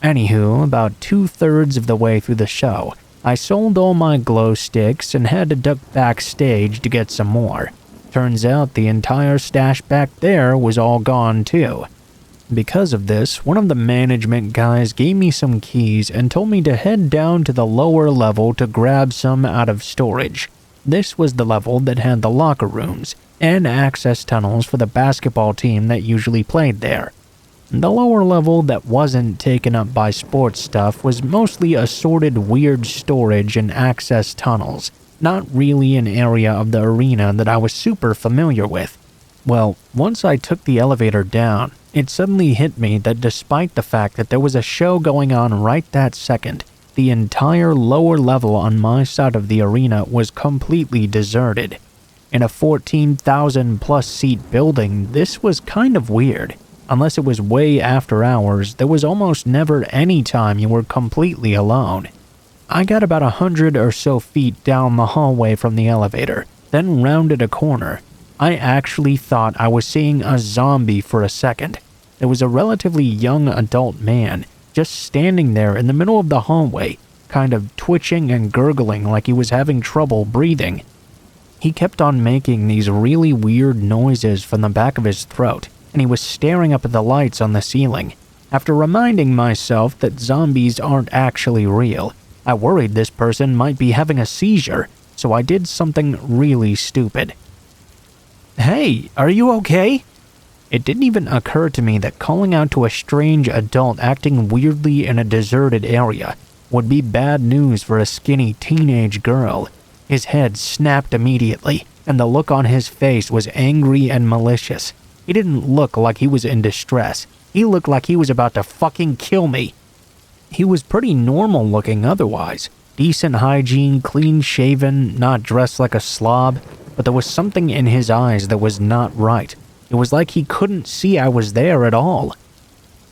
Anywho, about 2/3 of the way through the show, I sold all my glow sticks and had to duck backstage to get some more. Turns out the entire stash back there was all gone too. Because of this, one of the management guys gave me some keys and told me to head down to the lower level to grab some out of storage. This was the level that had the locker rooms and access tunnels for the basketball team that usually played there. The lower level that wasn't taken up by sports stuff was mostly assorted weird storage and access tunnels, not really an area of the arena that I was super familiar with. Well, once I took the elevator down, it suddenly hit me that despite the fact that there was a show going on right that second, the entire lower level on my side of the arena was completely deserted. In a 14,000 plus seat building, this was kind of weird. Unless it was way after hours, there was almost never any time you were completely alone. I got about 100 or so feet down the hallway from the elevator, then rounded a corner. I actually thought I was seeing a zombie for a second. There was a relatively young adult man, just standing there in the middle of the hallway, kind of twitching and gurgling like he was having trouble breathing. He kept on making these really weird noises from the back of his throat, and he was staring up at the lights on the ceiling. After reminding myself that zombies aren't actually real, I worried this person might be having a seizure, so I did something really stupid. "Hey, are you okay?" It didn't even occur to me that calling out to a strange adult acting weirdly in a deserted area would be bad news for a skinny teenage girl. His head snapped immediately, and the look on his face was angry and malicious. He didn't look like he was in distress. He looked like he was about to fucking kill me. He was pretty normal looking otherwise. Decent hygiene, clean shaven, not dressed like a slob, but there was something in his eyes that was not right. It was like he couldn't see I was there at all.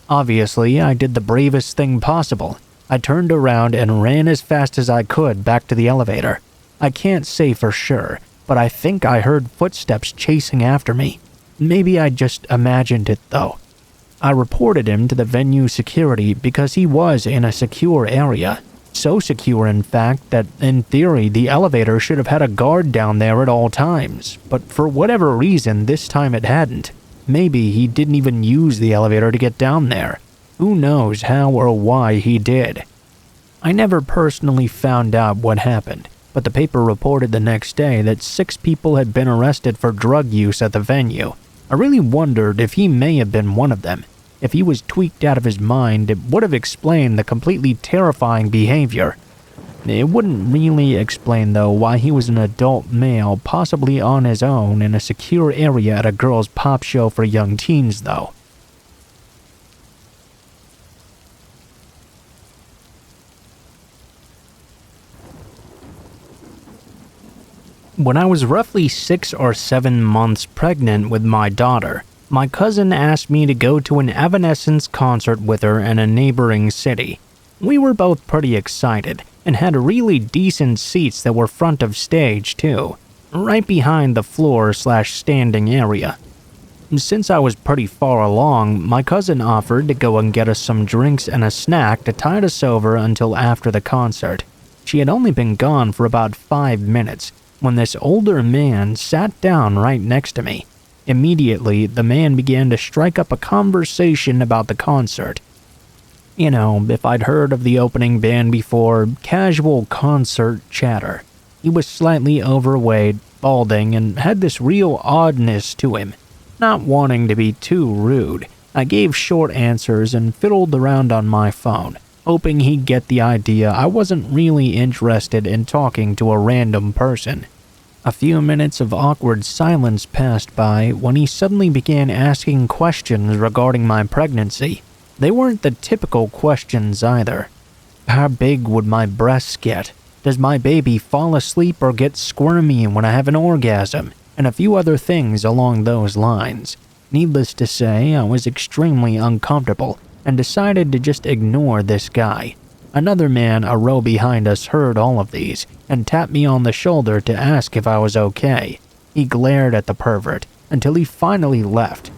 Obviously, I did the bravest thing possible. I turned around and ran as fast as I could back to the elevator. I can't say for sure, but I think I heard footsteps chasing after me. Maybe I just imagined it though. I reported him to the venue security because he was in a secure area. So secure, in fact, that in theory the elevator should have had a guard down there at all times. But for whatever reason, this time it hadn't. Maybe he didn't even use the elevator to get down there. Who knows how or why he did. I never personally found out what happened, but the paper reported the next day that 6 people had been arrested for drug use at the venue. I really wondered if he may have been one of them. If he was tweaked out of his mind, it would have explained the completely terrifying behavior. It wouldn't really explain, though, why he was an adult male, possibly on his own, in a secure area at a girls' pop show for young teens, though. When I was roughly 6 or 7 months pregnant with my daughter, my cousin asked me to go to an Evanescence concert with her in a neighboring city. We were both pretty excited, and had really decent seats that were front of stage too, right behind the floor/standing area. Since I was pretty far along, my cousin offered to go and get us some drinks and a snack to tide us over until after the concert. She had only been gone for about 5 minutes, when this older man sat down right next to me. Immediately, the man began to strike up a conversation about the concert. You know, if I'd heard of the opening band before, casual concert chatter. He was slightly overweight, balding, and had this real oddness to him. Not wanting to be too rude, I gave short answers and fiddled around on my phone, hoping he'd get the idea I wasn't really interested in talking to a random person. A few minutes of awkward silence passed by when he suddenly began asking questions regarding my pregnancy. They weren't the typical questions either. How big would my breasts get? Does my baby fall asleep or get squirmy when I have an orgasm? And a few other things along those lines. Needless to say, I was extremely uncomfortable and decided to just ignore this guy. Another man a row behind us heard all of these and tapped me on the shoulder to ask if I was okay. He glared at the pervert until he finally left.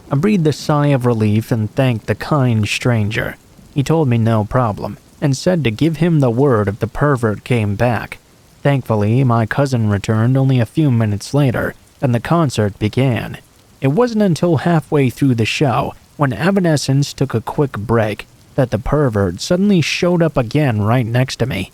I breathed a sigh of relief and thanked the kind stranger. He told me no problem and said to give him the word if the pervert came back. Thankfully, my cousin returned only a few minutes later, and the concert began. It wasn't until halfway through the show, when Evanescence took a quick break, that the pervert suddenly showed up again right next to me.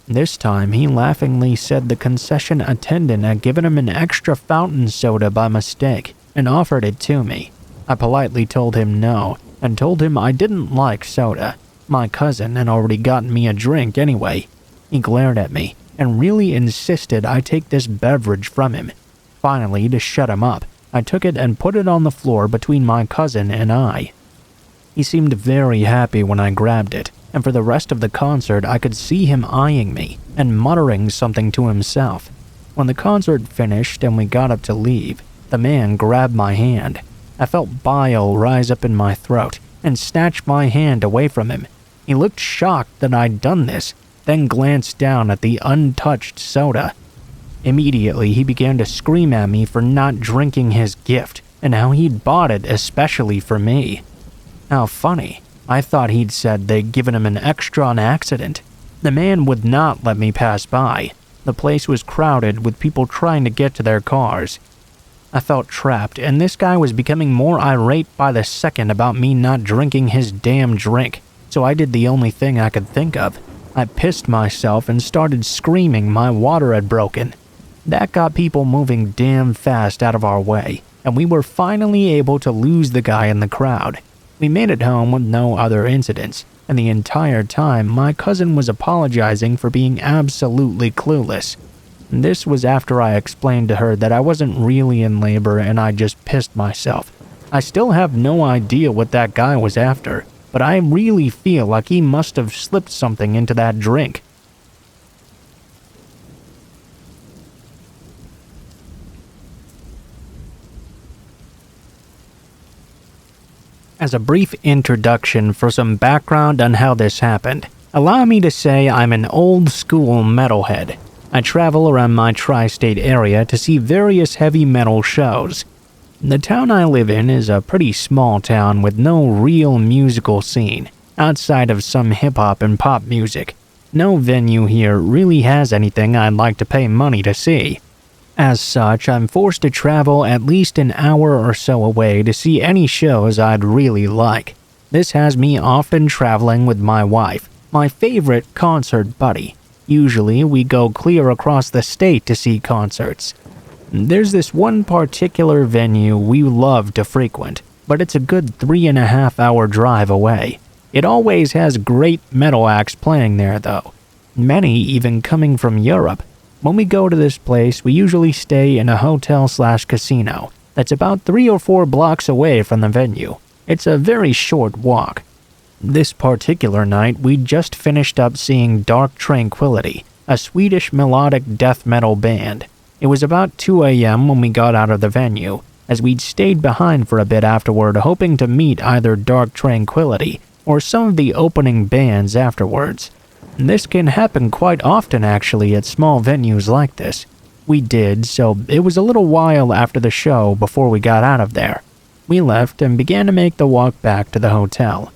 This time, he laughingly said the concession attendant had given him an extra fountain soda by mistake and offered it to me. I politely told him no, and told him I didn't like soda. My cousin had already gotten me a drink anyway. He glared at me and really insisted I take this beverage from him. Finally, to shut him up, I took it and put it on the floor between my cousin and I. He seemed very happy when I grabbed it, and for the rest of the concert I could see him eyeing me and muttering something to himself. When the concert finished and we got up to leave, the man grabbed my hand. I felt bile rise up in my throat and snatched my hand away from him. He looked shocked that I'd done this, then glanced down at the untouched soda. Immediately, he began to scream at me for not drinking his gift and how he'd bought it especially for me. How funny. I thought he'd said they'd given him an extra on accident. The man would not let me pass by. The place was crowded with people trying to get to their cars. I felt trapped, and this guy was becoming more irate by the second about me not drinking his damn drink, so I did the only thing I could think of. I pissed myself and started screaming my water had broken. That got people moving damn fast out of our way, and we were finally able to lose the guy in the crowd. We made it home with no other incidents, and the entire time my cousin was apologizing for being absolutely clueless. This was after I explained to her that I wasn't really in labor and I just pissed myself. I still have no idea what that guy was after, but I really feel like he must have slipped something into that drink. As a brief introduction for some background on how this happened, allow me to say I'm an old-school metalhead. I travel around my tri-state area to see various heavy metal shows. The town I live in is a pretty small town with no real musical scene, outside of some hip-hop and pop music. No venue here really has anything I'd like to pay money to see. As such, I'm forced to travel at least an hour or so away to see any shows I'd really like. This has me often traveling with my wife, my favorite concert buddy. Usually, we go clear across the state to see concerts. There's this one particular venue we love to frequent, but it's a good 3.5 hour drive away. It always has great metal acts playing there though, many even coming from Europe. When we go to this place, we usually stay in a hotel/casino that's about 3 or 4 blocks away from the venue. It's a very short walk. This particular night, we just finished up seeing Dark Tranquillity, a Swedish melodic death metal band. It was about 2 a.m. when we got out of the venue, as we'd stayed behind for a bit afterward hoping to meet either Dark Tranquillity or some of the opening bands afterwards. This can happen quite often actually at small venues like this. We did, so it was a little while after the show before we got out of there. We left and began to make the walk back to the hotel.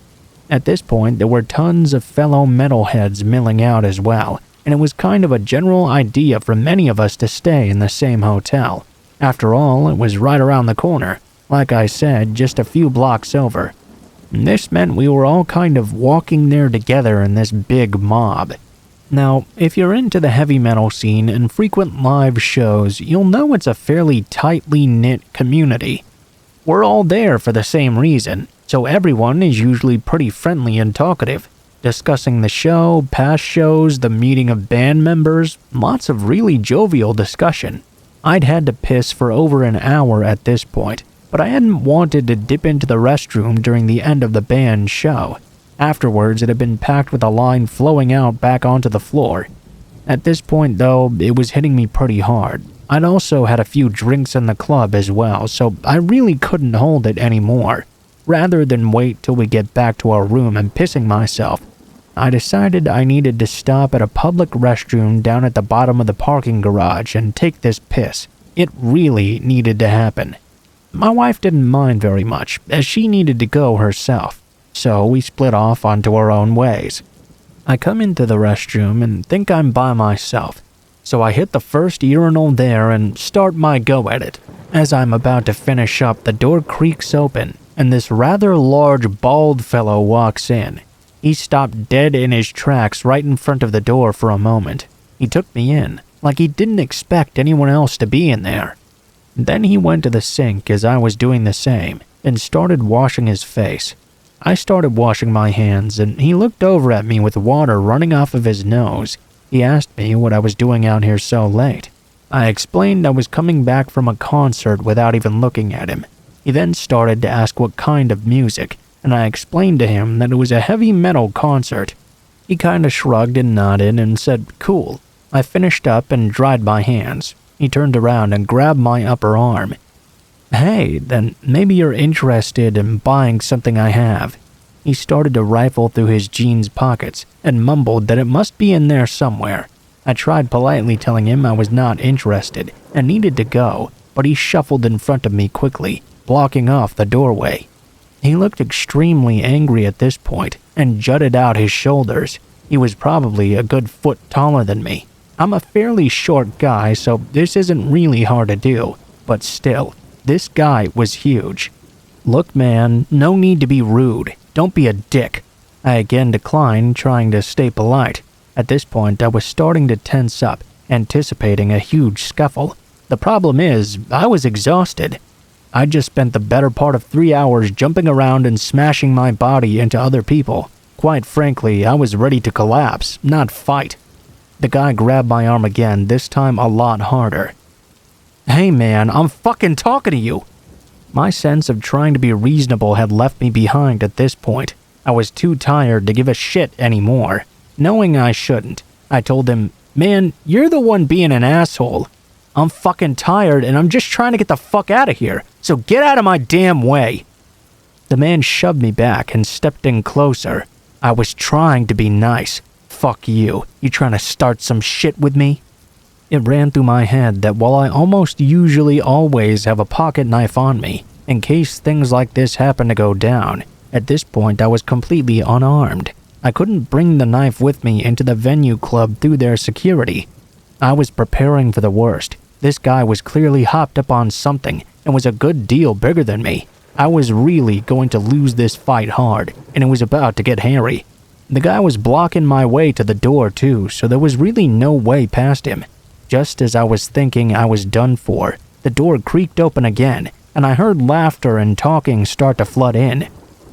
At this point, there were tons of fellow metalheads milling out as well, and it was kind of a general idea for many of us to stay in the same hotel. After all, it was right around the corner, like I said, just a few blocks over. This meant we were all kind of walking there together in this big mob. Now, if you're into the heavy metal scene and frequent live shows, you'll know it's a fairly tightly knit community. We're all there for the same reason, so everyone is usually pretty friendly and talkative, discussing the show, past shows, the meeting of band members, lots of really jovial discussion. I'd had to piss for over an hour at this point, but I hadn't wanted to dip into the restroom during the end of the band's show. Afterwards, it had been packed with a line flowing out back onto the floor. At this point, though, it was hitting me pretty hard. I'd also had a few drinks in the club as well, so I really couldn't hold it anymore. Rather than wait till we get back to our room and pissing myself, I decided I needed to stop at a public restroom down at the bottom of the parking garage and take this piss. It really needed to happen. My wife didn't mind very much, as she needed to go herself, so we split off onto our own ways. I come into the restroom and think I'm by myself, so I hit the first urinal there and start my go at it. As I'm about to finish up, the door creaks open, and this rather large bald fellow walks in. He stopped dead in his tracks right in front of the door for a moment. He took me in, like he didn't expect anyone else to be in there. Then he went to the sink as I was doing the same, and started washing his face. I started washing my hands, and he looked over at me with water running off of his nose. He asked me what I was doing out here so late. I explained I was coming back from a concert without even looking at him. He then started to ask what kind of music, and I explained to him that it was a heavy metal concert. He kinda shrugged and nodded and said, "Cool." I finished up and dried my hands. He turned around and grabbed my upper arm. "Hey, then maybe you're interested in buying something I have." He started to rifle through his jeans pockets and mumbled that it must be in there somewhere. I tried politely telling him I was not interested and needed to go, but he shuffled in front of me quickly, blocking off the doorway. He looked extremely angry at this point and jutted out his shoulders. He was probably a good foot taller than me. I'm a fairly short guy, so this isn't really hard to do, but still, this guy was huge. "Look, man, no need to be rude. Don't be a dick." I again declined, trying to stay polite. At this point, I was starting to tense up, anticipating a huge scuffle. The problem is, I was exhausted. I just spent the better part of 3 hours jumping around and smashing my body into other people. Quite frankly, I was ready to collapse, not fight. The guy grabbed my arm again, this time a lot harder. "Hey man, I'm fucking talking to you!" My sense of trying to be reasonable had left me behind at this point. I was too tired to give a shit anymore. Knowing I shouldn't, I told him, "Man, you're the one being an asshole. I'm fucking tired and I'm just trying to get the fuck out of here, so get out of my damn way." The man shoved me back and stepped in closer. I was trying to be nice. "Fuck you. You trying to start some shit with me?" It ran through my head that while I almost usually always have a pocket knife on me, in case things like this happen to go down, at this point I was completely unarmed. I couldn't bring the knife with me into the venue club through their security. I was preparing for the worst. This guy was clearly hopped up on something and was a good deal bigger than me. I was really going to lose this fight hard, and it was about to get hairy. The guy was blocking my way to the door too, so there was really no way past him. Just as I was thinking I was done for, the door creaked open again, and I heard laughter and talking start to flood in.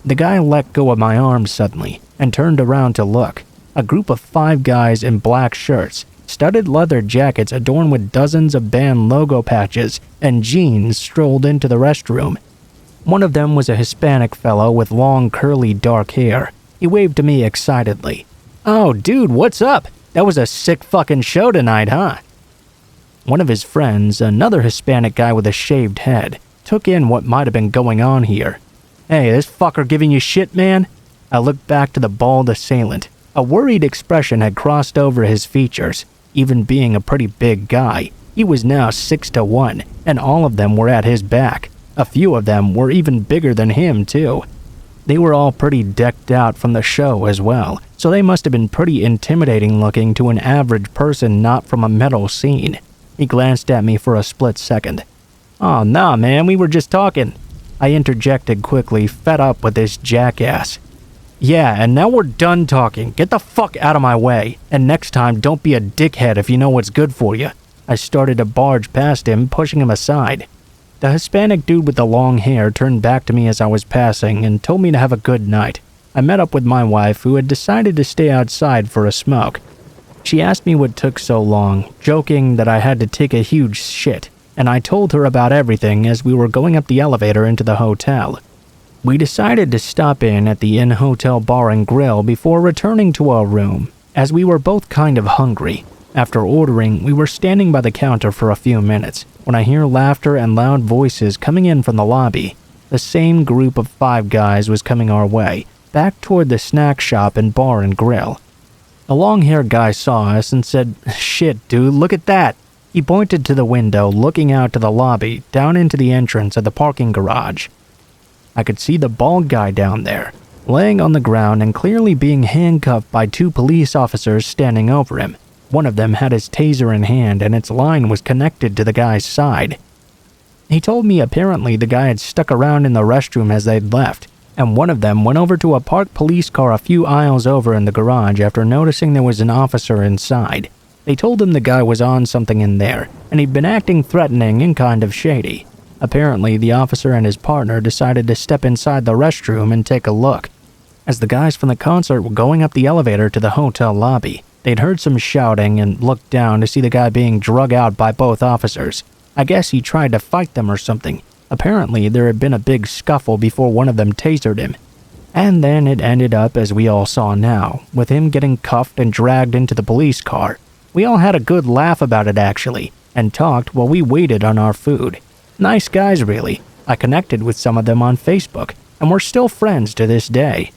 The guy let go of my arm suddenly and turned around to look. A group of 5 guys in black shirts, studded leather jackets adorned with dozens of band logo patches, and jeans strolled into the restroom. One of them was a Hispanic fellow with long curly dark hair. He waved to me excitedly. "Oh dude, what's up? That was a sick fucking show tonight, huh?" One of his friends, another Hispanic guy with a shaved head, took in what might have been going on here. "Hey, this fucker giving you shit, man?" I looked back to the bald assailant. A worried expression had crossed over his features. Even being a pretty big guy, he was now 6'1", and all of them were at his back. A few of them were even bigger than him, too. They were all pretty decked out from the show as well, so they must have been pretty intimidating looking to an average person not from a metal scene. He glanced at me for a split second. "Oh, nah, man, we were just talking." I interjected quickly, fed up with this jackass. "Yeah, and now we're done talking. Get the fuck out of my way. And next time, don't be a dickhead if you know what's good for you." I started to barge past him, pushing him aside. The Hispanic dude with the long hair turned back to me as I was passing and told me to have a good night. I met up with my wife, who had decided to stay outside for a smoke. She asked me what took so long, joking that I had to take a huge shit, and I told her about everything as we were going up the elevator into the hotel. We decided to stop in at the in-hotel bar and grill before returning to our room, as we were both kind of hungry. After ordering, we were standing by the counter for a few minutes when I hear laughter and loud voices coming in from the lobby. The same group of 5 guys was coming our way, back toward the snack shop and bar and grill. The long-haired guy saw us and said, "Shit, dude, look at that." He pointed to the window looking out to the lobby, down into the entrance of the parking garage. I could see the bald guy down there, laying on the ground and clearly being handcuffed by 2 police officers standing over him. One of them had his taser in hand and its line was connected to the guy's side. He told me apparently the guy had stuck around in the restroom as they'd left, and one of them went over to a parked police car a few aisles over in the garage after noticing there was an officer inside. They told him the guy was on something in there, and he'd been acting threatening and kind of shady. Apparently, the officer and his partner decided to step inside the restroom and take a look. As the guys from the concert were going up the elevator to the hotel lobby, they'd heard some shouting and looked down to see the guy being drug out by both officers. I guess he tried to fight them or something. Apparently, there had been a big scuffle before one of them tasered him. And then it ended up as we all saw now, with him getting cuffed and dragged into the police car. We all had a good laugh about it actually, and talked while we waited on our food. Nice guys really. I connected with some of them on Facebook, and we're still friends to this day.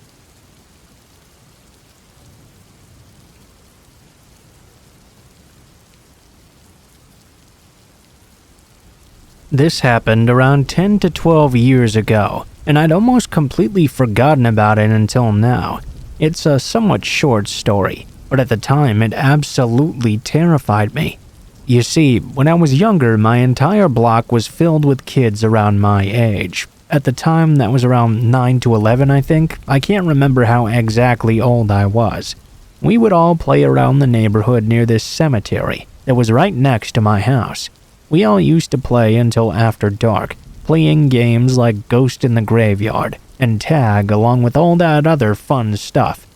This happened around 10 to 12 years ago, and I'd almost completely forgotten about it until now. It's a somewhat short story, but at the time it absolutely terrified me. You see, when I was younger, my entire block was filled with kids around my age. At the time, that was around 9 to 11, I think. I can't remember how exactly old I was. We would all play around the neighborhood near this cemetery that was right next to my house. We all used to play until after dark, playing games like Ghost in the Graveyard and Tag along with all that other fun stuff.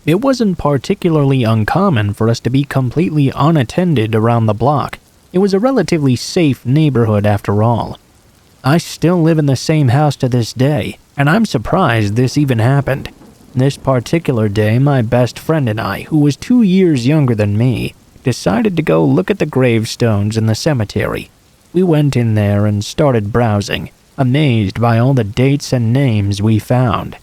It wasn't particularly uncommon for us to be completely unattended around the block. It was a relatively safe neighborhood after all. I still live in the same house to this day, and I'm surprised this even happened. This particular day, my best friend and I, who was 2 years younger than me, decided to go look at the gravestones in the cemetery. We went in there and started browsing, amazed by all the dates and names we found.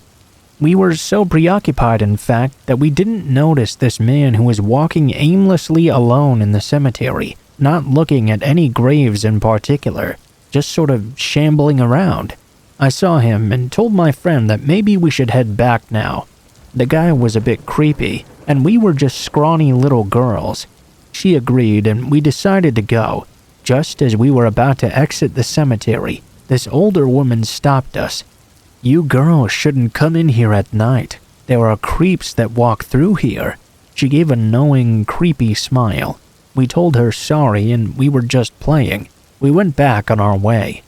We were so preoccupied, in fact, that we didn't notice this man who was walking aimlessly alone in the cemetery, not looking at any graves in particular, just sort of shambling around. I saw him and told my friend that maybe we should head back now. The guy was a bit creepy, and we were just scrawny little girls. She agreed, and we decided to go. Just as we were about to exit the cemetery, this older woman stopped us. "You girls shouldn't come in here at night. There are creeps that walk through here." She gave a knowing, creepy smile. We told her sorry and we were just playing. We went back on our way.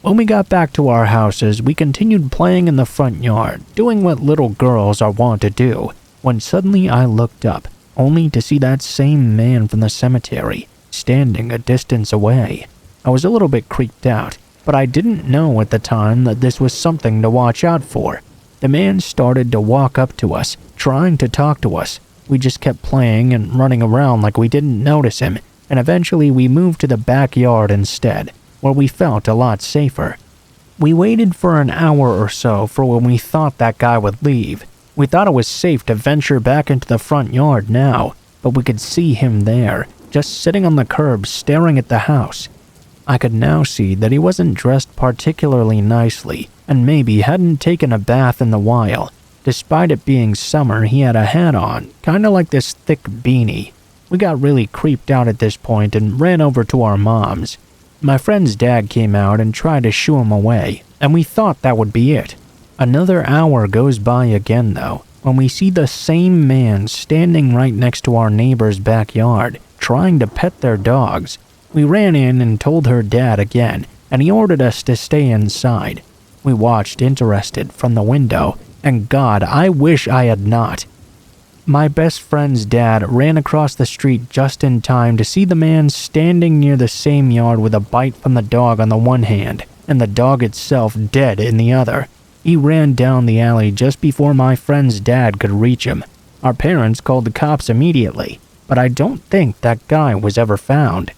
When we got back to our houses, we continued playing in the front yard, doing what little girls are wont to do, when suddenly I looked up, only to see that same man from the cemetery, standing a distance away. I was a little bit creeped out, but I didn't know at the time that this was something to watch out for. The man started to walk up to us, trying to talk to us. We just kept playing and running around like we didn't notice him, and eventually we moved to the backyard instead, where we felt a lot safer. We waited for an hour or so for when we thought that guy would leave. We thought it was safe to venture back into the front yard now, but we could see him there, just sitting on the curb staring at the house. I could now see that he wasn't dressed particularly nicely, and maybe hadn't taken a bath in a while. Despite it being summer, he had a hat on, kinda like this thick beanie. We got really creeped out at this point and ran over to our moms. My friend's dad came out and tried to shoo him away, and we thought that would be it. Another hour goes by again though, when we see the same man standing right next to our neighbor's backyard, trying to pet their dogs. We ran in and told her dad again, and he ordered us to stay inside. We watched interested from the window, and God, I wish I had not. My best friend's dad ran across the street just in time to see the man standing near the same yard with a bite from the dog on the one hand and the dog itself dead in the other. He ran down the alley just before my friend's dad could reach him. Our parents called the cops immediately, but I don't think that guy was ever found.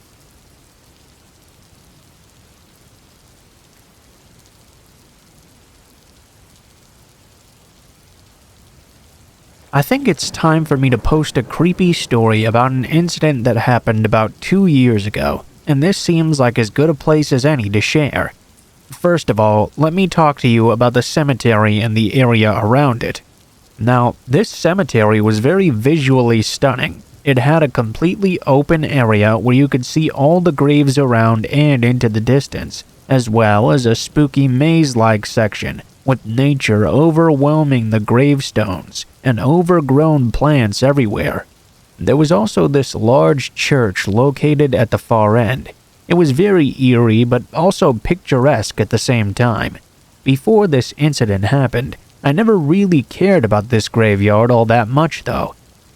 I think it's time for me to post a creepy story about an incident that happened about 2 years ago, and this seems like as good a place as any to share. First of all, let me talk to you about the cemetery and the area around it. Now, this cemetery was very visually stunning. It had a completely open area where you could see all the graves around and into the distance, as well as a spooky maze-like section with nature overwhelming the gravestones and overgrown plants everywhere. There was also this large church located at the far end. It was very eerie but also picturesque at the same time. Before this incident happened, I never really cared about this graveyard all that much though.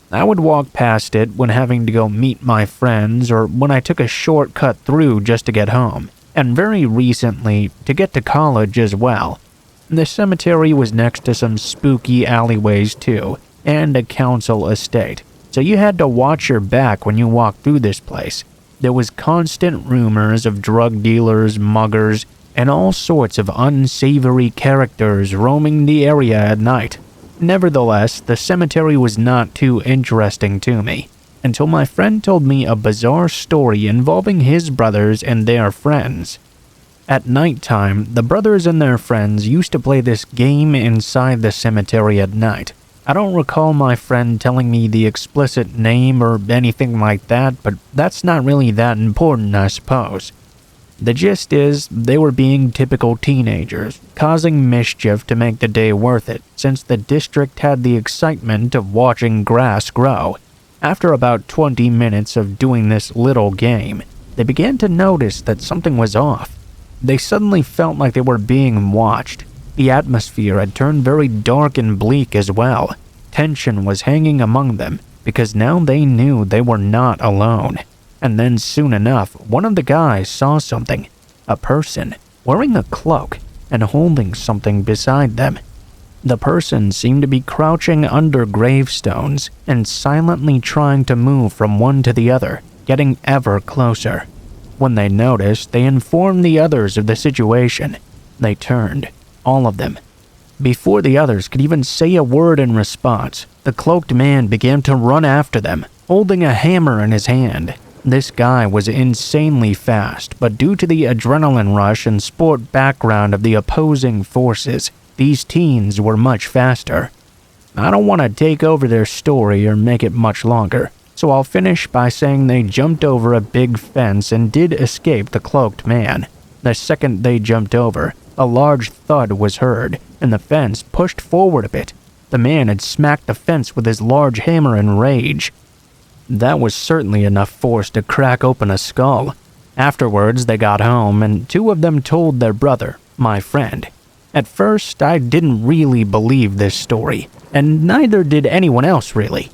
I would walk past it when having to go meet my friends or when I took a shortcut through just to get home, and very recently to get to college as well. The cemetery was next to some spooky alleyways too, and a council estate, so you had to watch your back when you walked through this place. There was constant rumors of drug dealers, muggers, and all sorts of unsavory characters roaming the area at night. Nevertheless, the cemetery was not too interesting to me, until my friend told me a bizarre story involving his brothers and their friends. At nighttime, the brothers and their friends used to play this game inside the cemetery at night. I don't recall my friend telling me the explicit name or anything like that, but that's not really that important, I suppose. The gist is, they were being typical teenagers, causing mischief to make the day worth it, since the district had the excitement of watching grass grow. After about 20 minutes of doing this little game, they began to notice that something was off. They suddenly felt like they were being watched. The atmosphere had turned very dark and bleak as well. Tension was hanging among them, because now they knew they were not alone. And then soon enough, one of the guys saw something. A person, wearing a cloak, and holding something beside them. The person seemed to be crouching under gravestones, and silently trying to move from one to the other, getting ever closer. When they noticed, they informed the others of the situation. They turned, all of them. Before the others could even say a word in response, the cloaked man began to run after them, holding a hammer in his hand. This guy was insanely fast, but due to the adrenaline rush and sport background of the opposing forces, these teens were much faster. I don't want to take over their story or make it much longer, so I'll finish by saying they jumped over a big fence and did escape the cloaked man. The second they jumped over, a large thud was heard, and the fence pushed forward a bit. The man had smacked the fence with his large hammer in rage. That was certainly enough force to crack open a skull. Afterwards, they got home, and two of them told their brother, my friend. At first, I didn't really believe this story, and neither did anyone else really.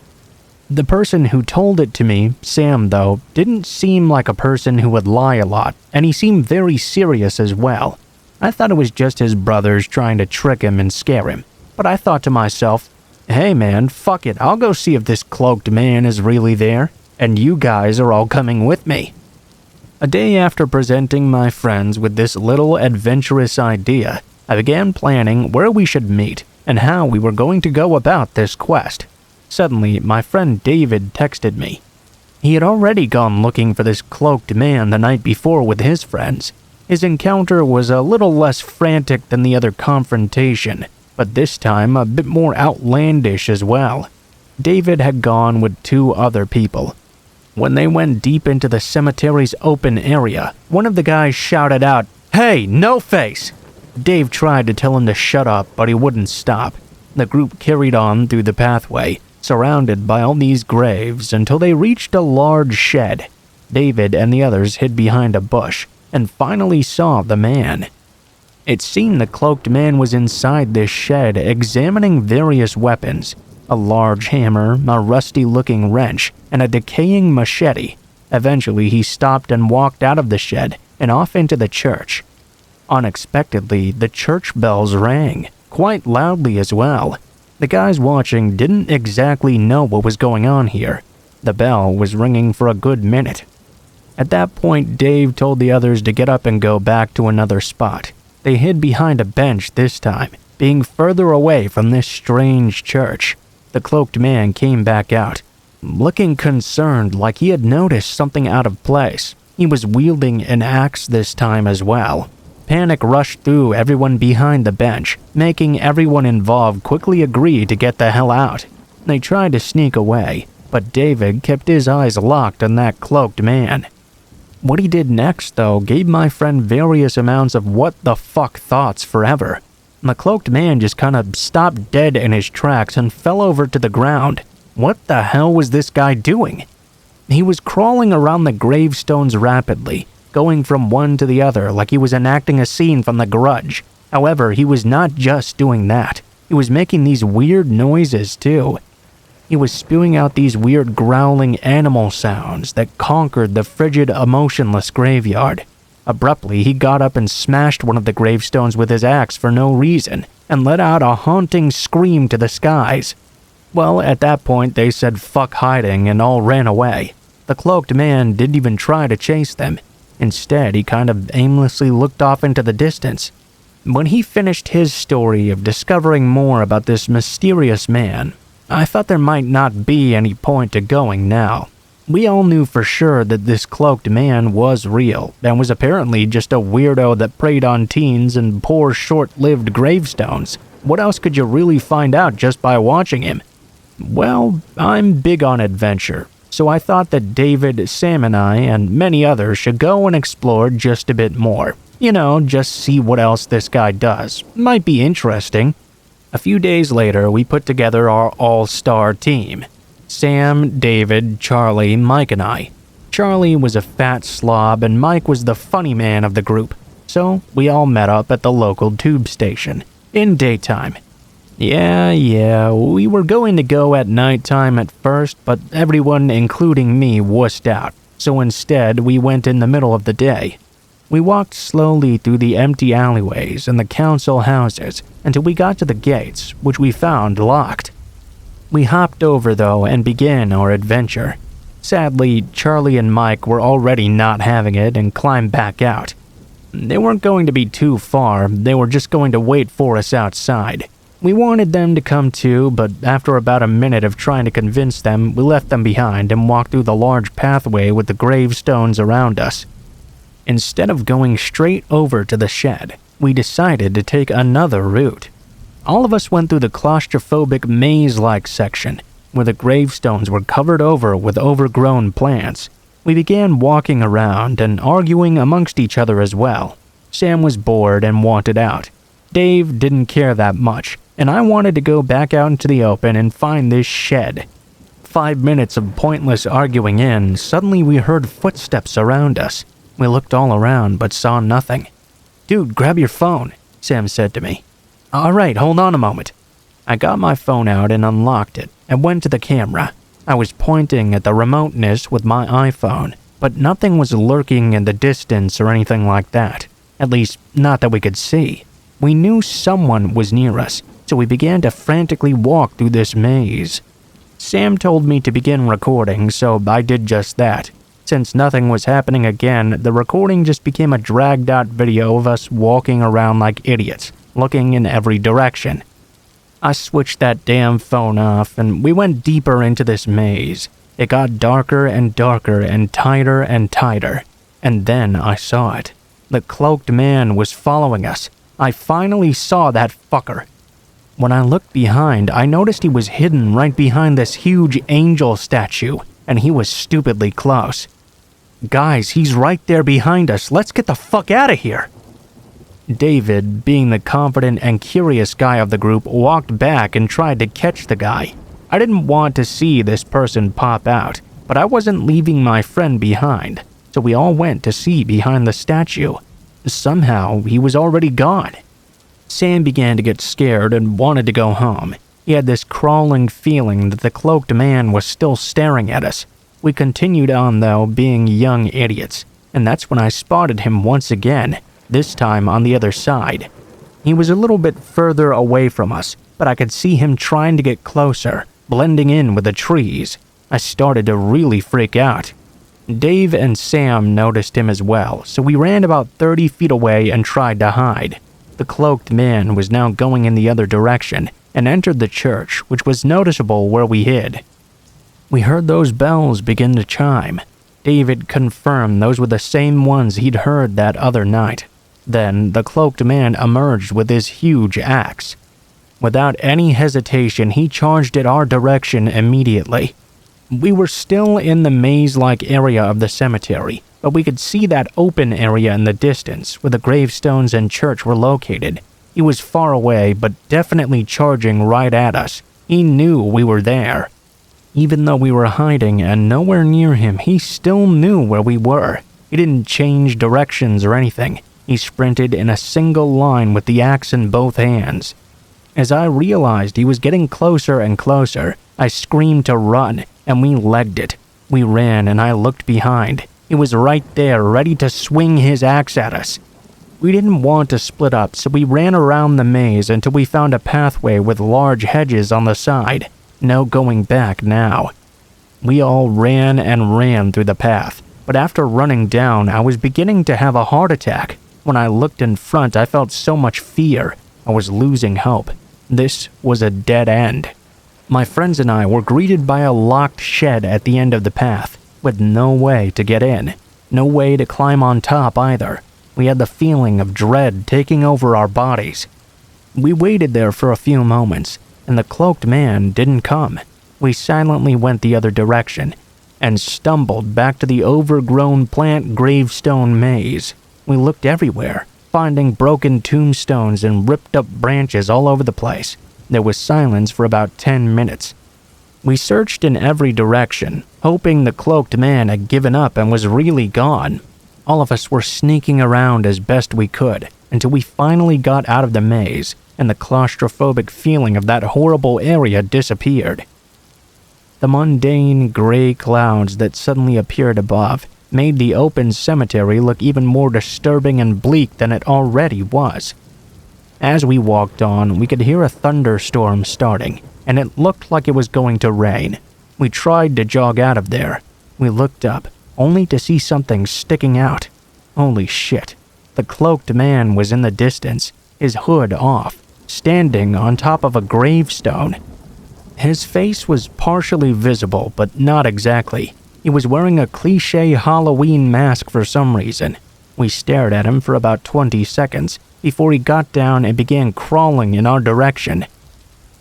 The person who told it to me, Sam though, didn't seem like a person who would lie a lot, and he seemed very serious as well. I thought it was just his brothers trying to trick him and scare him, but I thought to myself, hey man, fuck it, I'll go see if this cloaked man is really there, and you guys are all coming with me. A day after presenting my friends with this little adventurous idea, I began planning where we should meet and how we were going to go about this quest. Suddenly, my friend David texted me. He had already gone looking for this cloaked man the night before with his friends. His encounter was a little less frantic than the other confrontation, but this time a bit more outlandish as well. David had gone with two other people. When they went deep into the cemetery's open area, one of the guys shouted out, "Hey, no face!" Dave tried to tell him to shut up, but he wouldn't stop. The group carried on through the pathway, surrounded by all these graves, until they reached a large shed. David and the others hid behind a bush. and finally saw the man. It seemed the cloaked man was inside this shed examining various weapons, a large hammer, a rusty-looking wrench, and a decaying machete. Eventually, he stopped and walked out of the shed and off into the church. Unexpectedly, the church bells rang, quite loudly as well. The guys watching didn't exactly know what was going on here. The bell was ringing for a good minute. At that point, Dave told the others to get up and go back to another spot. They hid behind a bench this time, being further away from this strange church. The cloaked man came back out, looking concerned like he had noticed something out of place. He was wielding an axe this time as well. Panic rushed through everyone behind the bench, making everyone involved quickly agree to get the hell out. They tried to sneak away, but David kept his eyes locked on that cloaked man. What he did next, though, gave my friend various amounts of what the fuck thoughts forever. The cloaked man just kind of stopped dead in his tracks and fell over to the ground. What the hell was this guy doing? He was crawling around the gravestones rapidly, going from one to the other like he was enacting a scene from The Grudge. However, he was not just doing that. He was making these weird noises too. He was spewing out these weird growling animal sounds that conquered the frigid, emotionless graveyard. Abruptly, he got up and smashed one of the gravestones with his axe for no reason, and let out a haunting scream to the skies. Well, at that point, they said fuck hiding and all ran away. The cloaked man didn't even try to chase them. Instead, he kind of aimlessly looked off into the distance. When he finished his story of discovering more about this mysterious man, I thought there might not be any point to going now. We all knew for sure that this cloaked man was real, and was apparently just a weirdo that preyed on teens and poor short-lived gravestones. What else could you really find out just by watching him? Well, I'm big on adventure, so I thought that David, Sam and I, and many others should go and explore just a bit more. You know, just see what else this guy does. Might be interesting. A few days later, we put together our all-star team. Sam, David, Charlie, Mike, and I. Charlie was a fat slob and Mike was the funny man of the group, so we all met up at the local tube station, in daytime. Yeah, we were going to go at nighttime at first, but everyone, including me, wussed out, so instead we went in the middle of the day. We walked slowly through the empty alleyways and the council houses until we got to the gates, which we found locked. We hopped over, though, and began our adventure. Sadly, Charlie and Mike were already not having it and climbed back out. They weren't going to be too far, they were just going to wait for us outside. We wanted them to come too, but after about a minute of trying to convince them, we left them behind and walked through the large pathway with the gravestones around us. Instead of going straight over to the shed, we decided to take another route. All of us went through the claustrophobic maze-like section, where the gravestones were covered over with overgrown plants. We began walking around and arguing amongst each other as well. Sam was bored and wanted out. Dave didn't care that much, and I wanted to go back out into the open and find this shed. 5 minutes of pointless arguing in, suddenly we heard footsteps around us. We looked all around but saw nothing. "Dude, grab your phone," Sam said to me. "Alright, hold on a moment." I got my phone out and unlocked it and went to the camera. I was pointing at the remoteness with my iPhone, but nothing was lurking in the distance or anything like that. At least, not that we could see. We knew someone was near us, so we began to frantically walk through this maze. Sam told me to begin recording, so I did just that. Since nothing was happening again, the recording just became a dragged-out video of us walking around like idiots, looking in every direction. I switched that damn phone off, and we went deeper into this maze. It got darker and darker and tighter and tighter. And then I saw it. The cloaked man was following us. I finally saw that fucker. When I looked behind, I noticed he was hidden right behind this huge angel statue, and he was stupidly close. "Guys, he's right there behind us. Let's get the fuck out of here." David, being the confident and curious guy of the group, walked back and tried to catch the guy. I didn't want to see this person pop out, but I wasn't leaving my friend behind. so we all went to see behind the statue. Somehow, he was already gone. Sam began to get scared and wanted to go home. He had this crawling feeling that the cloaked man was still staring at us. We continued on though, being young idiots, and that's when I spotted him once again, this time on the other side. He was a little bit further away from us, but I could see him trying to get closer, blending in with the trees. I started to really freak out. Dave and Sam noticed him as well, so we ran about 30 feet away and tried to hide. The cloaked man was now going in the other direction and entered the church, which was noticeable where we hid. We heard those bells begin to chime. David confirmed those were the same ones he'd heard that other night. Then the cloaked man emerged with his huge axe. Without any hesitation, he charged at our direction immediately. We were still in the maze-like area of the cemetery, but we could see that open area in the distance where the gravestones and church were located. He was far away, but definitely charging right at us. He knew we were there. Even though we were hiding and nowhere near him, he still knew where we were. He didn't change directions or anything. He sprinted in a single line with the axe in both hands. As I realized he was getting closer and closer, I screamed to run, and we legged it. We ran, and I looked behind. He was right there, ready to swing his axe at us. We didn't want to split up, so we ran around the maze until we found a pathway with large hedges on the side. No going back now. We all ran and ran through the path, but after running down, I was beginning to have a heart attack. When I looked in front, I felt so much fear. I was losing hope. This was a dead end. My friends and I were greeted by a locked shed at the end of the path, with no way to get in. No way to climb on top either. We had the feeling of dread taking over our bodies. We waited there for a few moments, and the cloaked man didn't come. We silently went the other direction, and stumbled back to the overgrown plant gravestone maze. We looked everywhere, finding broken tombstones and ripped up branches all over the place. There was silence for about 10 minutes. We searched in every direction, hoping the cloaked man had given up and was really gone. All of us were sneaking around as best we could, until we finally got out of the maze, and the claustrophobic feeling of that horrible area disappeared. The mundane gray clouds that suddenly appeared above made the open cemetery look even more disturbing and bleak than it already was. As we walked on, we could hear a thunderstorm starting, and it looked like it was going to rain. We tried to jog out of there. We looked up, only to see something sticking out. Holy shit. The cloaked man was in the distance, his hood off, standing on top of a gravestone. His face was partially visible, but not exactly. He was wearing a cliché Halloween mask for some reason. We stared at him for about 20 seconds before he got down and began crawling in our direction.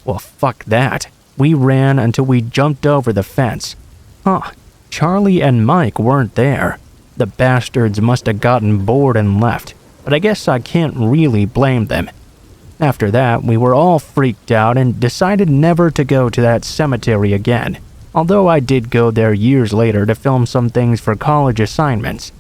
Well, fuck that. We ran until we jumped over the fence. Charlie and Mike weren't there. The bastards must have gotten bored and left, but I guess I can't really blame them. After that, we were all freaked out and decided never to go to that cemetery again, although I did go there years later to film some things for college assignments.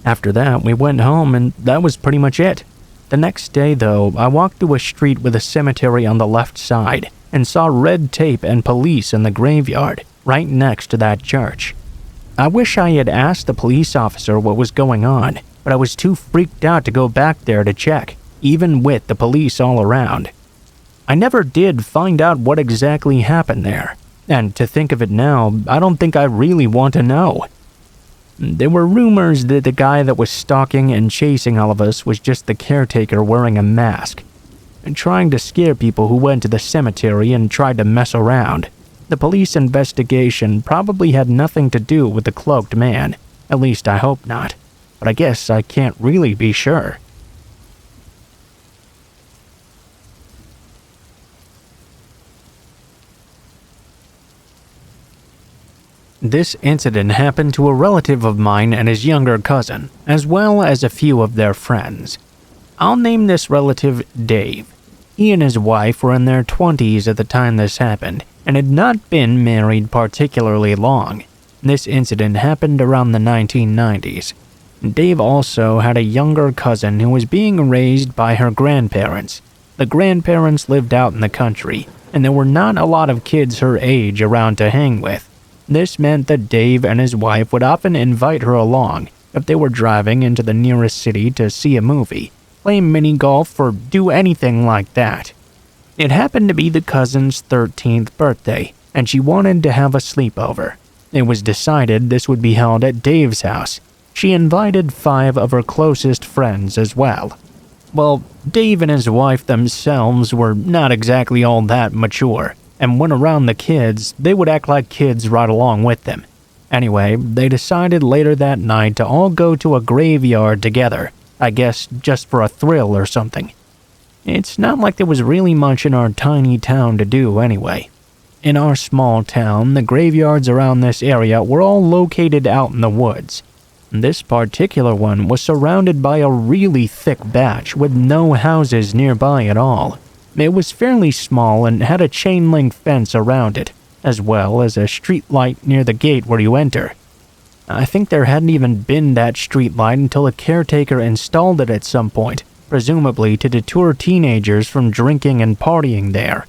After that, we went home and that was pretty much it. The next day, though, I walked through a street with a cemetery on the left side and saw red tape and police in the graveyard, right next to that church. I wish I had asked the police officer what was going on, but I was too freaked out to go back there to check, even with the police all around. I never did find out what exactly happened there, and to think of it now, I don't think I really want to know. There were rumors that the guy that was stalking and chasing all of us was just the caretaker wearing a mask, and trying to scare people who went to the cemetery and tried to mess around. The police investigation probably had nothing to do with the cloaked man, at least I hope not, but I guess I can't really be sure. This incident happened to a relative of mine and his younger cousin, as well as a few of their friends. I'll name this relative Dave. He and his wife were in their 20s at the time this happened, and had not been married particularly long. This incident happened around the 1990s. Dave also had a younger cousin who was being raised by her grandparents. The grandparents lived out in the country, and there were not a lot of kids her age around to hang with. This meant that Dave and his wife would often invite her along if they were driving into the nearest city to see a movie, play mini golf, or do anything like that. It happened to be the cousin's 13th birthday, and she wanted to have a sleepover. It was decided this would be held at Dave's house. She invited 5 of her closest friends as well. Well, Dave and his wife themselves were not exactly all that mature, and when around the kids, they would act like kids right along with them. Anyway, they decided later that night to all go to a graveyard together, I guess just for a thrill or something. It's not like there was really much in our tiny town to do anyway. In our small town, the graveyards around this area were all located out in the woods. This particular one was surrounded by a really thick batch with no houses nearby at all. It was fairly small and had a chain-link fence around it, as well as a street light near the gate where you enter. I think there hadn't even been that street light until a caretaker installed it at some point, presumably to deter teenagers from drinking and partying there.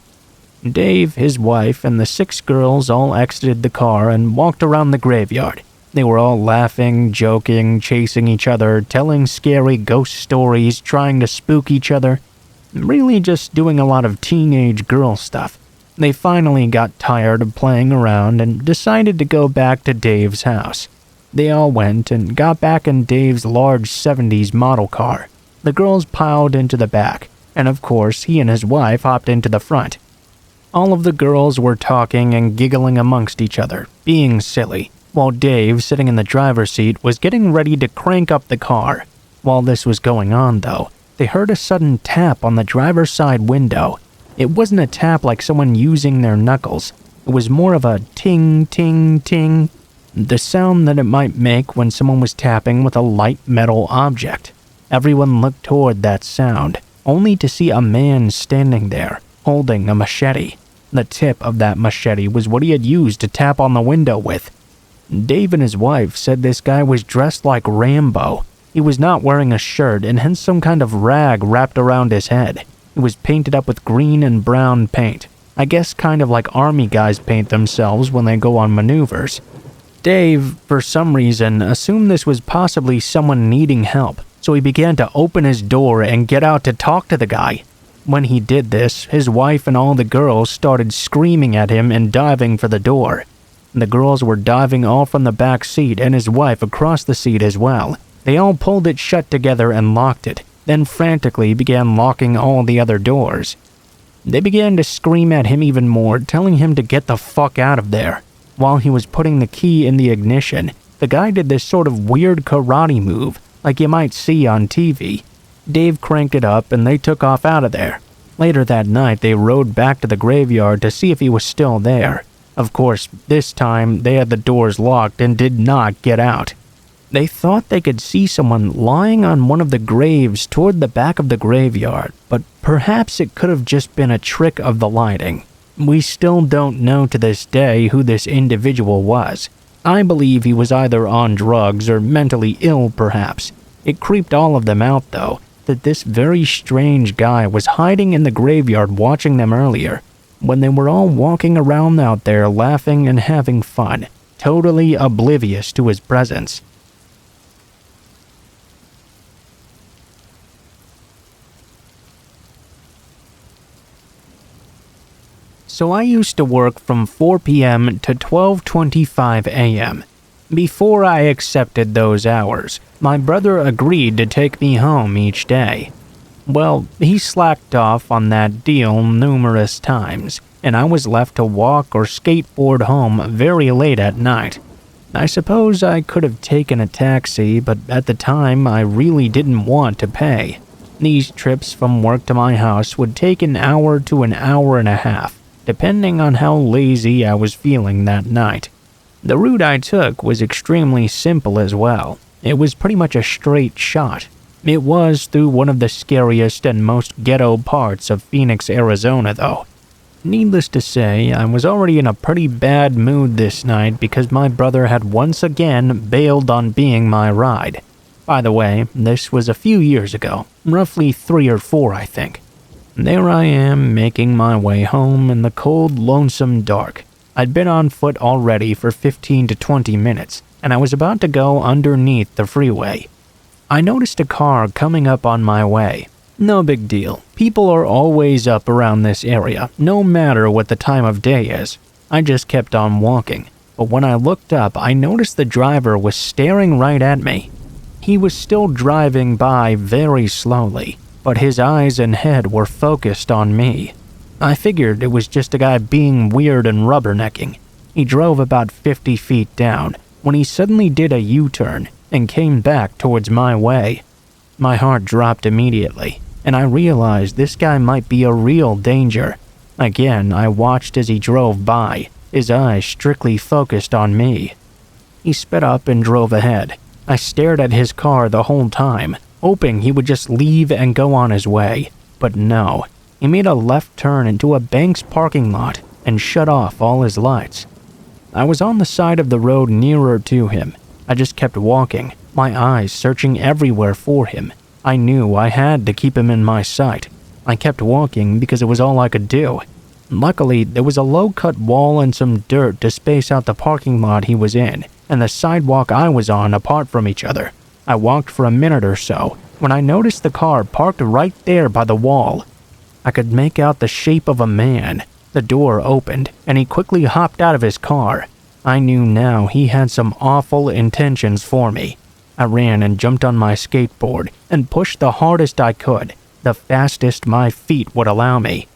Dave, his wife, and the 6 girls all exited the car and walked around the graveyard. They were all laughing, joking, chasing each other, telling scary ghost stories, trying to spook each other. Really just doing a lot of teenage girl stuff. They finally got tired of playing around and decided to go back to Dave's house. They all went and got back in Dave's large 70s model car. The girls piled into the back, and of course he and his wife hopped into the front. All of the girls were talking and giggling amongst each other, being silly, while Dave, sitting in the driver's seat, was getting ready to crank up the car. While this was going on, though, they heard a sudden tap on the driver's side window. It wasn't a tap like someone using their knuckles. It was more of a ting, ting, ting, the sound that it might make when someone was tapping with a light metal object. Everyone looked toward that sound, only to see a man standing there, holding a machete. The tip of that machete was what he had used to tap on the window with. Dave and his wife said this guy was dressed like Rambo. He was not wearing a shirt and had some kind of rag wrapped around his head. It was painted up with green and brown paint. I guess kind of like army guys paint themselves when they go on maneuvers. Dave, for some reason, assumed this was possibly someone needing help, so he began to open his door and get out to talk to the guy. When he did this, his wife and all the girls started screaming at him and diving for the door. The girls were diving all from the back seat and his wife across the seat as well. They all pulled it shut together and locked it, then frantically began locking all the other doors. They began to scream at him even more, telling him to get the fuck out of there. While he was putting the key in the ignition, the guy did this sort of weird karate move, like you might see on TV. Dave cranked it up and they took off out of there. Later that night, they rode back to the graveyard to see if he was still there. Of course, this time they had the doors locked and did not get out. They thought they could see someone lying on one of the graves toward the back of the graveyard, but perhaps it could have just been a trick of the lighting. We still don't know to this day who this individual was. I believe he was either on drugs or mentally ill, perhaps. It creeped all of them out, though, that this very strange guy was hiding in the graveyard watching them earlier, when they were all walking around out there laughing and having fun, totally oblivious to his presence. So I used to work from 4 p.m. to 12:25 a.m. Before I accepted those hours, my brother agreed to take me home each day. Well, he slacked off on that deal numerous times, and I was left to walk or skateboard home very late at night. I suppose I could have taken a taxi, but at the time I really didn't want to pay. These trips from work to my house would take an hour to an hour and a half, depending on how lazy I was feeling that night. The route I took was extremely simple as well. It was pretty much a straight shot. It was through one of the scariest and most ghetto parts of Phoenix, Arizona, though. Needless to say, I was already in a pretty bad mood this night because my brother had once again bailed on being my ride. By the way, this was a few years ago, roughly 3 or 4 I think. There I am, making my way home in the cold, lonesome dark. I'd been on foot already for 15 to 20 minutes, and I was about to go underneath the freeway. I noticed a car coming up on my way. No big deal. People are always up around this area, no matter what the time of day is. I just kept on walking, but when I looked up, I noticed the driver was staring right at me. He was still driving by very slowly, but his eyes and head were focused on me. I figured it was just a guy being weird and rubbernecking. He drove about 50 feet down when he suddenly did a U-turn and came back towards my way. My heart dropped immediately, and I realized this guy might be a real danger. Again, I watched as he drove by, his eyes strictly focused on me. He sped up and drove ahead. I stared at his car the whole time, hoping he would just leave and go on his way. But no, he made a left turn into a bank's parking lot and shut off all his lights. I was on the side of the road nearer to him. I just kept walking, my eyes searching everywhere for him. I knew I had to keep him in my sight. I kept walking because it was all I could do. Luckily, there was a low-cut wall and some dirt to space out the parking lot he was in, and the sidewalk I was on apart from each other. I walked for a minute or so when I noticed the car parked right there by the wall. I could make out the shape of a man. The door opened, and he quickly hopped out of his car. I knew now he had some awful intentions for me. I ran and jumped on my skateboard and pushed the hardest I could, the fastest my feet would allow me.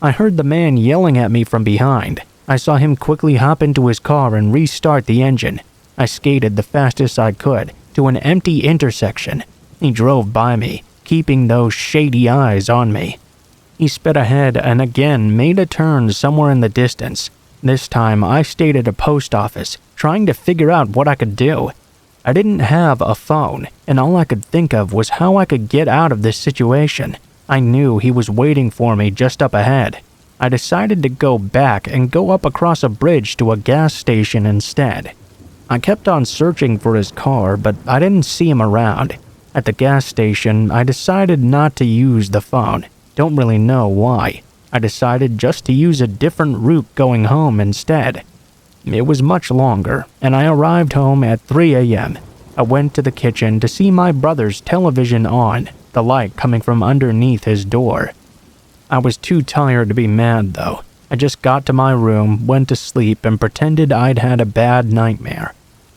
I heard the man yelling at me from behind. I saw him quickly hop into his car and restart the engine. I skated the fastest I could to an empty intersection. He drove by me, keeping those shady eyes on me. He sped ahead and again made a turn somewhere in the distance. This time I stayed at a post office, trying to figure out what I could do. I didn't have a phone, and all I could think of was how I could get out of this situation. I knew he was waiting for me just up ahead. I decided to go back and go up across a bridge to a gas station instead. I kept on searching for his car, but I didn't see him around. At the gas station, I decided not to use the phone. Don't really know why. I decided just to use a different route going home instead. It was much longer, and I arrived home at 3 a.m. I went to the kitchen to see my brother's television on, the light coming from underneath his door. I was too tired to be mad, though. I just got to my room, went to sleep, and pretended I'd had a bad nightmare.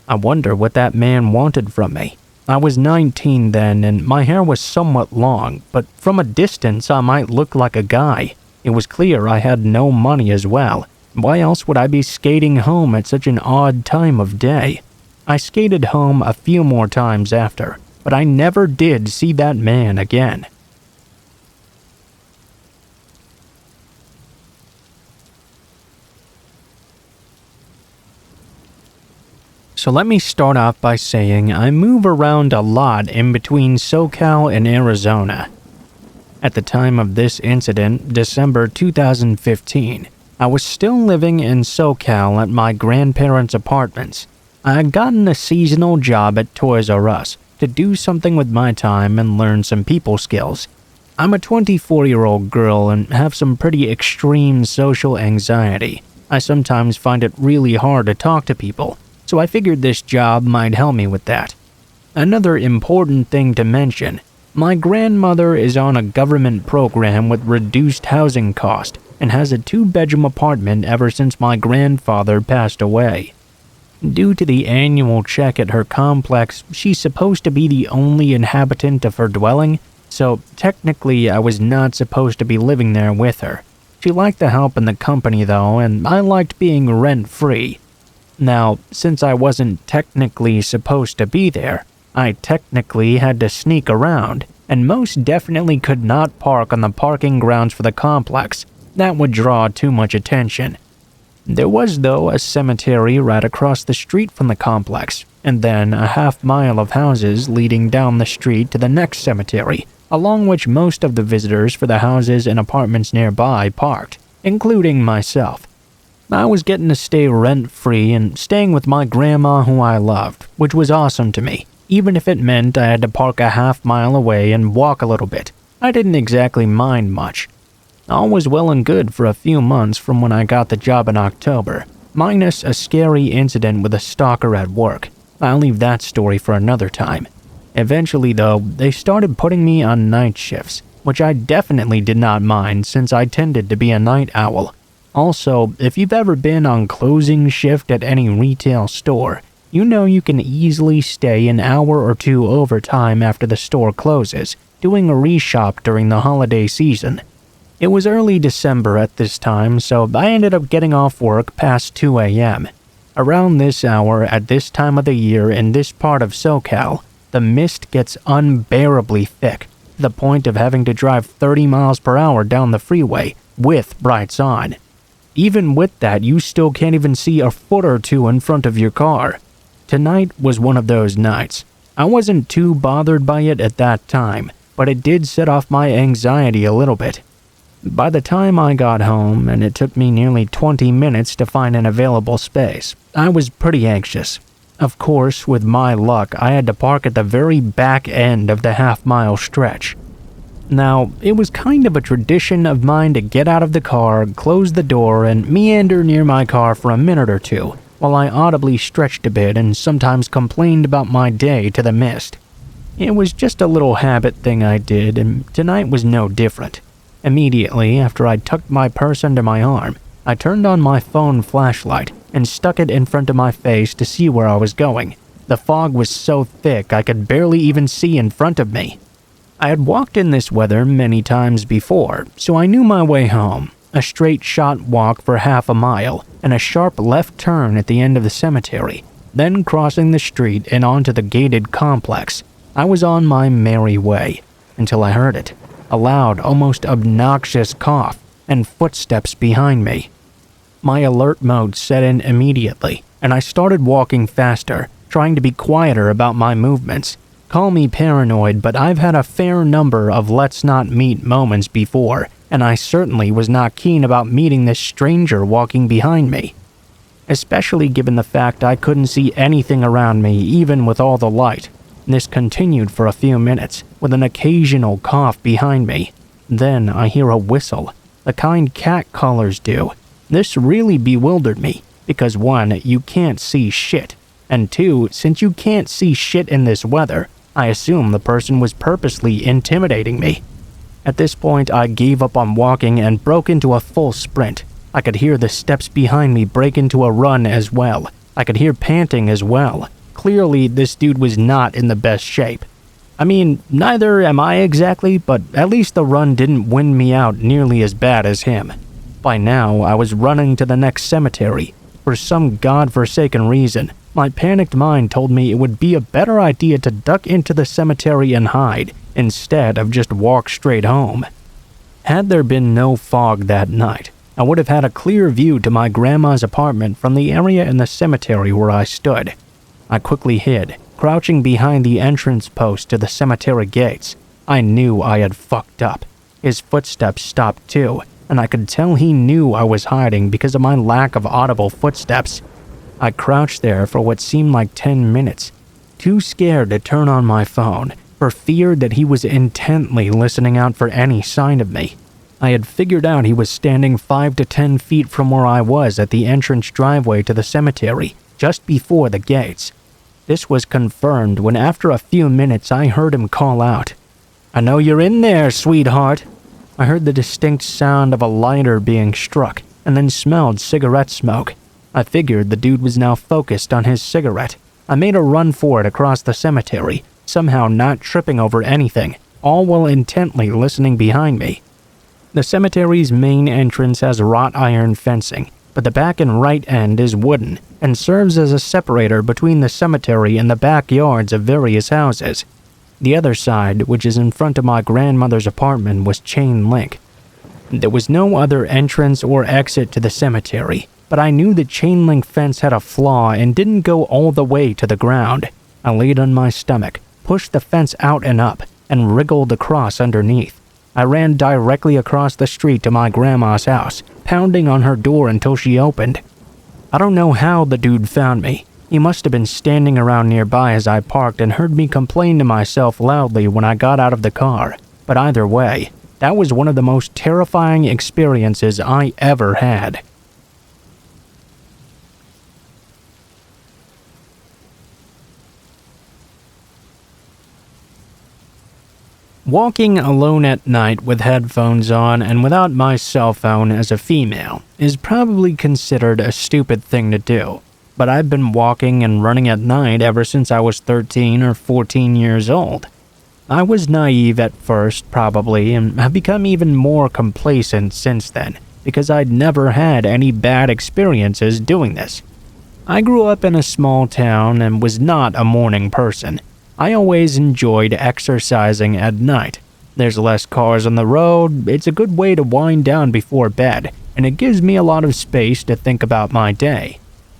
I wonder what that man wanted from me. I was 19 then, and my hair was somewhat long, but from a distance I might look like a guy. It was clear I had no money as well. Why else would I be skating home at such an odd time of day? I skated home a few more times after, but I never did see that man again. So let me start off by saying I move around a lot in between SoCal and Arizona. At the time of this incident, December 2015, I was still living in SoCal at my grandparents' apartments. I had gotten a seasonal job at Toys R Us to do something with my time and learn some people skills. I'm a 24-year-old girl and have some pretty extreme social anxiety. I sometimes find it really hard to talk to people, so I figured this job might help me with that. Another important thing to mention, my grandmother is on a government program with reduced housing cost and has a 2-bedroom apartment ever since my grandfather passed away. Due to the annual check at her complex, she's supposed to be the only inhabitant of her dwelling, so technically I was not supposed to be living there with her. She liked the help in the company though, and I liked being rent-free. Now, since I wasn't technically supposed to be there, I technically had to sneak around, and most definitely could not park on the parking grounds for the complex. That would draw too much attention. There was, though, a cemetery right across the street from the complex, and then a half-mile of houses leading down the street to the next cemetery, along which most of the visitors for the houses and apartments nearby parked. including myself. I was getting to stay rent-free and staying with my grandma who I loved, which was awesome to me, even if it meant I had to park a half-mile away and walk a little bit. I didn't exactly mind much. All was well and good for a few months from when I got the job in October, minus a scary incident with a stalker at work. I'll leave that story for another time. Eventually, though, they started putting me on night shifts, which I definitely did not mind since I tended to be a night owl. Also, if you've ever been on closing shift at any retail store, you know you can easily stay an hour or two overtime after the store closes, doing a reshop during the holiday season. It was early December at this time, so I ended up getting off work past 2 a.m. Around this hour, at this time of the year in this part of SoCal, the mist gets unbearably thick, to the point of having to drive 30 miles per hour down the freeway with brights on. Even with that, you still can't even see a foot or two in front of your car. Tonight was one of those nights. I wasn't too bothered by it at that time, but it did set off my anxiety a little bit. By the time I got home, and it took me nearly 20 minutes to find an available space, I was pretty anxious. Of course, with my luck, I had to park at the very back end of the half-mile stretch. Now, it was kind of a tradition of mine to get out of the car, close the door, and meander near my car for a minute or two, while I audibly stretched a bit and sometimes complained about my day to the mist. It was just a little habit thing I did, and tonight was no different. Immediately after I tucked my purse under my arm, I turned on my phone flashlight and stuck it in front of my face to see where I was going. The fog was so thick I could barely even see in front of me. I had walked in this weather many times before, so I knew my way home. A straight shot walk for half a mile, and a sharp left turn at the end of the cemetery, then crossing the street and onto the gated complex. I was on my merry way, until I heard it. A loud, almost obnoxious cough, and footsteps behind me. My alert mode set in immediately, and I started walking faster, trying to be quieter about my movements. Call me paranoid, but I've had a fair number of let's not meet moments before, and I certainly was not keen about meeting this stranger walking behind me. Especially given the fact I couldn't see anything around me, even with all the light. This continued for a few minutes, with an occasional cough behind me. Then I hear a whistle, the kind cat callers do. This really bewildered me, because 1, you can't see shit, and 2, since you can't see shit in this weather, I assume the person was purposely intimidating me. At this point, I gave up on walking and broke into a full sprint. I could hear the steps behind me break into a run as well. I could hear panting as well. Clearly, this dude was not in the best shape. I mean, neither am I exactly, but at least the run didn't win me out nearly as bad as him. By now, I was running to the next cemetery. For some godforsaken reason, my panicked mind told me it would be a better idea to duck into the cemetery and hide, instead of just walk straight home. Had there been no fog that night, I would have had a clear view to my grandma's apartment from the area in the cemetery where I stood. I quickly hid, crouching behind the entrance post to the cemetery gates. I knew I had fucked up. His footsteps stopped too, and I could tell he knew I was hiding because of my lack of audible footsteps. I crouched there for what seemed like 10 minutes, too scared to turn on my phone, for fear that he was intently listening out for any sign of me. I had figured out he was standing 5 to 10 feet from where I was at the entrance driveway to the cemetery, just before the gates. This was confirmed when after a few minutes I heard him call out, "I know you're in there, sweetheart." I heard the distinct sound of a lighter being struck, and then smelled cigarette smoke. I figured the dude was now focused on his cigarette. I made a run for it across the cemetery, somehow not tripping over anything, all while intently listening behind me. The cemetery's main entrance has wrought iron fencing, but the back and right end is wooden, and serves as a separator between the cemetery and the backyards of various houses. The other side, which is in front of my grandmother's apartment, was chain link. There was no other entrance or exit to the cemetery, but I knew the chain link fence had a flaw and didn't go all the way to the ground. I laid on my stomach, pushed the fence out and up, and wriggled across underneath. I ran directly across the street to my grandma's house, pounding on her door until she opened. I don't know how the dude found me. He must have been standing around nearby as I parked and heard me complain to myself loudly when I got out of the car. But either way, that was one of the most terrifying experiences I ever had. Walking alone at night with headphones on and without my cell phone as a female is probably considered a stupid thing to do, but I've been walking and running at night ever since I was 13 or 14 years old. I was naive at first, probably, and have become even more complacent since then, because I'd never had any bad experiences doing this. I grew up in a small town and was not a morning person. I always enjoyed exercising at night. There's less cars on the road, it's a good way to wind down before bed, and it gives me a lot of space to think about my day.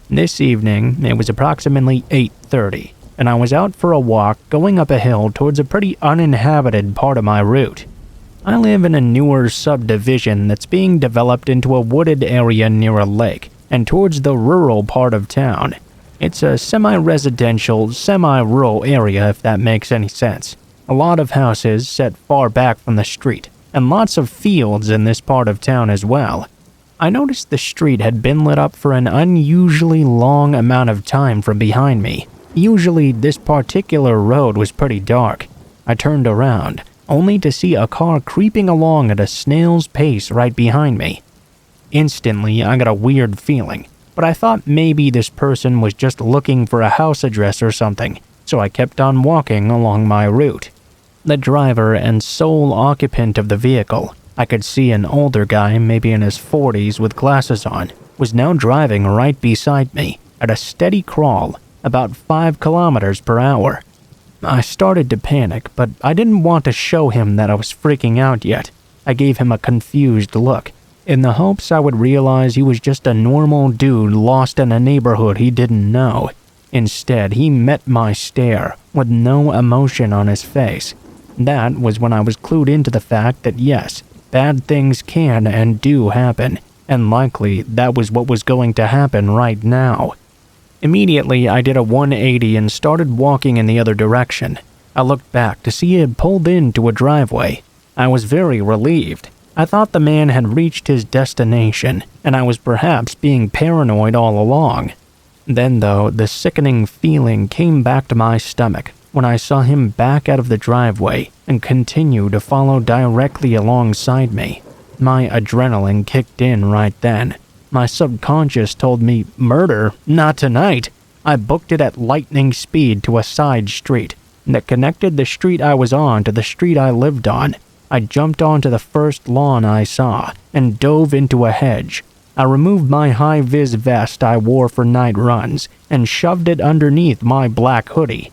This evening, it was approximately 8:30, and I was out for a walk going up a hill towards a pretty uninhabited part of my route. I live in a newer subdivision that's being developed into a wooded area near a lake, and towards the rural part of town. It's a semi-residential, semi-rural area, if that makes any sense. A lot of houses set far back from the street, and lots of fields in this part of town as well. I noticed the street had been lit up for an unusually long amount of time from behind me. Usually, this particular road was pretty dark. I turned around, only to see a car creeping along at a snail's pace right behind me. Instantly, I got a weird feeling, but I thought maybe this person was just looking for a house address or something, so I kept on walking along my route. The driver and sole occupant of the vehicle, I could see an older guy, maybe in his 40s with glasses on, was now driving right beside me at a steady crawl, about 5 kilometers per hour. I started to panic, but I didn't want to show him that I was freaking out yet. I gave him a confused look, in the hopes I would realize he was just a normal dude lost in a neighborhood he didn't know. Instead, he met my stare with no emotion on his face. That was when I was clued into the fact that yes, bad things can and do happen, and likely that was what was going to happen right now. Immediately, I did a 180 and started walking in the other direction. I looked back to see he had pulled into a driveway. I was very relieved. I thought the man had reached his destination, and I was perhaps being paranoid all along. Then, though, the sickening feeling came back to my stomach when I saw him back out of the driveway and continue to follow directly alongside me. My adrenaline kicked in right then. My subconscious told me, murder, not tonight. I booked it at lightning speed to a side street that connected the street I was on to the street I lived on. I jumped onto the first lawn I saw and dove into a hedge. I removed my high-vis vest I wore for night runs and shoved it underneath my black hoodie.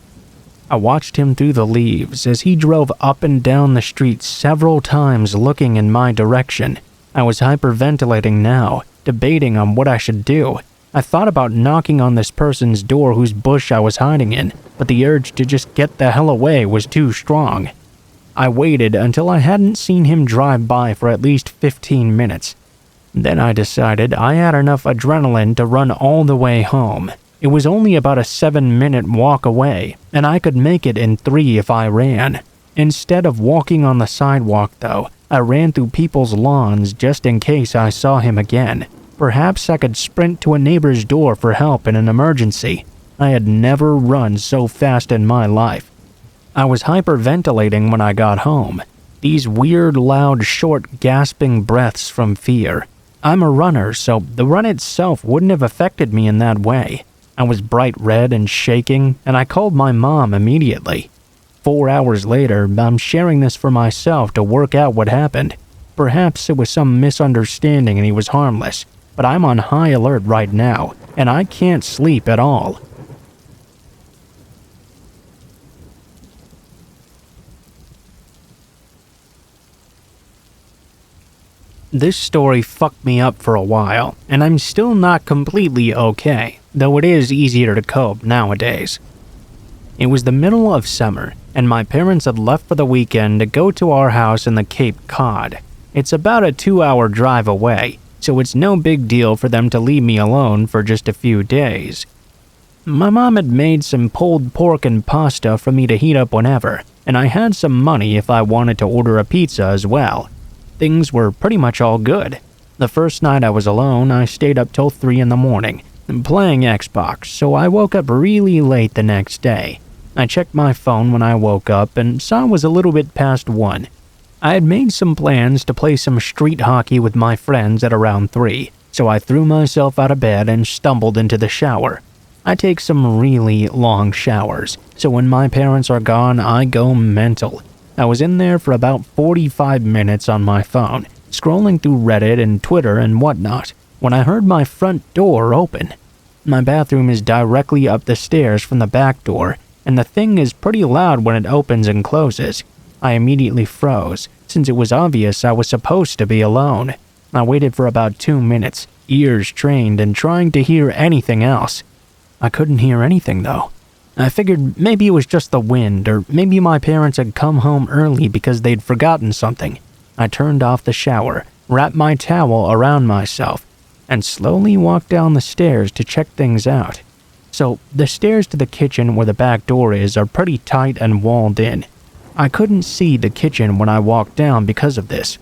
I watched him through the leaves as he drove up and down the street several times looking in my direction. I was hyperventilating now, debating on what I should do. I thought about knocking on this person's door whose bush I was hiding in, but the urge to just get the hell away was too strong. I waited until I hadn't seen him drive by for at least 15 minutes. Then I decided I had enough adrenaline to run all the way home. It was only about a 7-minute walk away, and I could make it in 3 if I ran. Instead of walking on the sidewalk, though, I ran through people's lawns just in case I saw him again. Perhaps I could sprint to a neighbor's door for help in an emergency. I had never run so fast in my life. I was hyperventilating when I got home. These weird, loud, short, gasping breaths from fear. I'm a runner, so the run itself wouldn't have affected me in that way. I was bright red and shaking, and I called my mom immediately. 4 hours later, I'm sharing this for myself to work out what happened. Perhaps it was some misunderstanding and he was harmless, but I'm on high alert right now, and I can't sleep at all. This story fucked me up for a while, and I'm still not completely okay, though it is easier to cope nowadays. It was the middle of summer, and my parents had left for the weekend to go to our house in the Cape Cod. It's about a 2-hour drive away, so it's no big deal for them to leave me alone for just a few days. My mom had made some pulled pork and pasta for me to heat up whenever, and I had some money if I wanted to order a pizza as well. Things were pretty much all good. The first night I was alone, I stayed up till 3 in the morning, playing Xbox, so I woke up really late the next day. I checked my phone when I woke up and saw it was a little bit past 1. I had made some plans to play some street hockey with my friends at around 3, so I threw myself out of bed and stumbled into the shower. I take some really long showers, so when my parents are gone, I go mental. I was in there for about 45 minutes on my phone, scrolling through Reddit and Twitter and whatnot, when I heard my front door open. My bathroom is directly up the stairs from the back door, and the thing is pretty loud when it opens and closes. I immediately froze, since it was obvious I was supposed to be alone. I waited for about 2 minutes, ears trained and trying to hear anything else. I couldn't hear anything though. I figured maybe it was just the wind, or maybe my parents had come home early because they'd forgotten something. I turned off the shower, wrapped my towel around myself, and slowly walked down the stairs to check things out. So, the stairs to the kitchen where the back door is are pretty tight and walled in. I couldn't see the kitchen when I walked down because of this.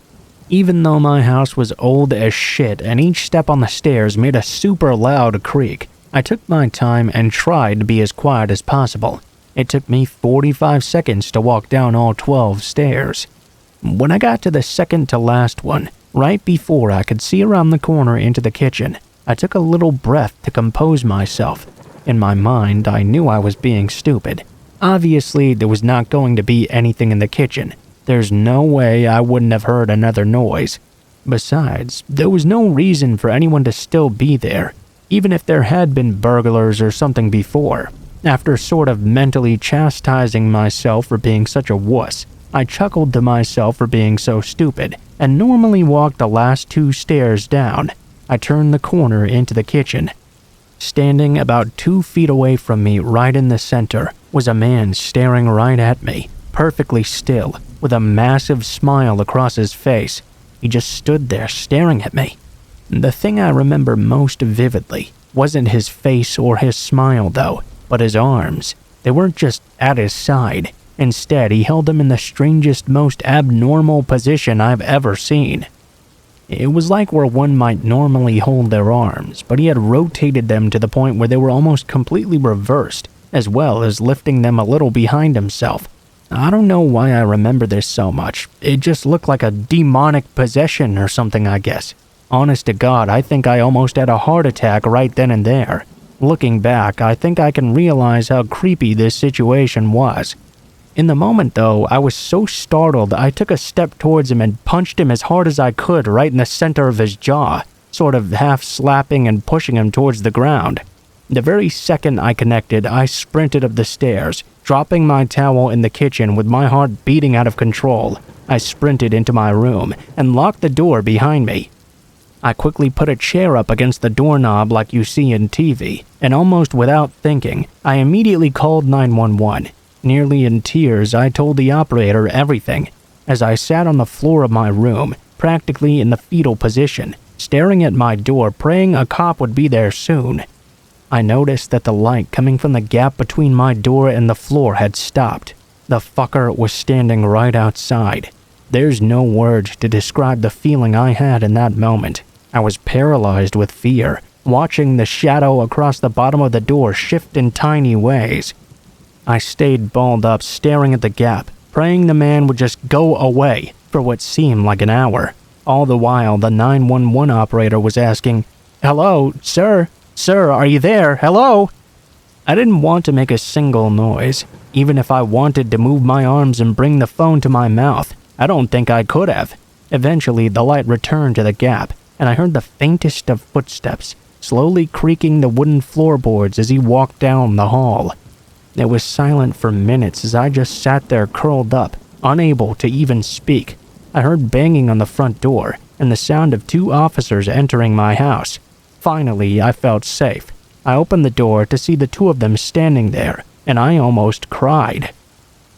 Even though my house was old as shit and each step on the stairs made a super loud creak, I took my time and tried to be as quiet as possible. It took me 45 seconds to walk down all 12 stairs. When I got to the second to last one, right before I could see around the corner into the kitchen, I took a little breath to compose myself. In my mind, I knew I was being stupid. Obviously, there was not going to be anything in the kitchen. There's no way I wouldn't have heard another noise. Besides, there was no reason for anyone to still be there, even if there had been burglars or something before. After sort of mentally chastising myself for being such a wuss, I chuckled to myself for being so stupid, and normally walked the last 2 stairs down. I turned the corner into the kitchen. Standing about 2 feet away from me, right in the center, was a man staring right at me, perfectly still, with a massive smile across his face. He just stood there staring at me. The thing I remember most vividly wasn't his face or his smile though, but his arms. They weren't just at his side. Instead, he held them in the strangest, most abnormal position I've ever seen. It was like where one might normally hold their arms, but he had rotated them to the point where they were almost completely reversed, as well as lifting them a little behind himself. I don't know why I remember this so much. It just looked like a demonic possession or something, I guess. Honest to God, I think I almost had a heart attack right then and there. Looking back, I think I can realize how creepy this situation was. In the moment though, I was so startled I took a step towards him and punched him as hard as I could right in the center of his jaw, sort of half slapping and pushing him towards the ground. The very second I connected, I sprinted up the stairs, dropping my towel in the kitchen with my heart beating out of control. I sprinted into my room and locked the door behind me. I quickly put a chair up against the doorknob like you see in TV, and almost without thinking, I immediately called 911. Nearly in tears, I told the operator everything. As I sat on the floor of my room, practically in the fetal position, staring at my door, praying a cop would be there soon, I noticed that the light coming from the gap between my door and the floor had stopped. The fucker was standing right outside. There's no words to describe the feeling I had in that moment. I was paralyzed with fear, watching the shadow across the bottom of the door shift in tiny ways. I stayed balled up, staring at the gap, praying the man would just go away for what seemed like an hour. All the while, the 911 operator was asking, "Hello, sir? Sir, are you there? Hello?" I didn't want to make a single noise. Even if I wanted to move my arms and bring the phone to my mouth, I don't think I could have. Eventually, the light returned to the gap, and I heard the faintest of footsteps, slowly creaking the wooden floorboards as he walked down the hall. It was silent for minutes as I just sat there curled up, unable to even speak. I heard banging on the front door and the sound of 2 officers entering my house. Finally, I felt safe. I opened the door to see the 2 of them standing there, and I almost cried.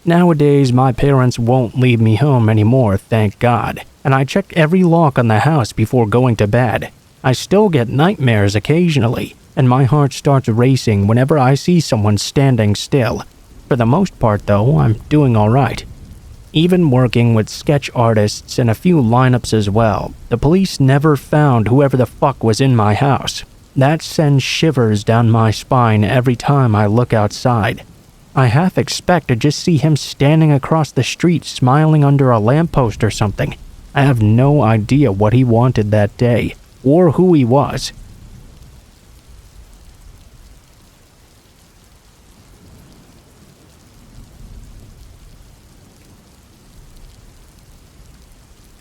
Nowadays, my parents won't leave me home anymore, thank God, and I check every lock on the house before going to bed. I still get nightmares occasionally, and my heart starts racing whenever I see someone standing still. For the most part, though, I'm doing alright. Even working with sketch artists and a few lineups as well, the police never found whoever the fuck was in my house. That sends shivers down my spine every time I look outside. I half expect to just see him standing across the street smiling under a lamppost or something. I have no idea what he wanted that day, or who he was.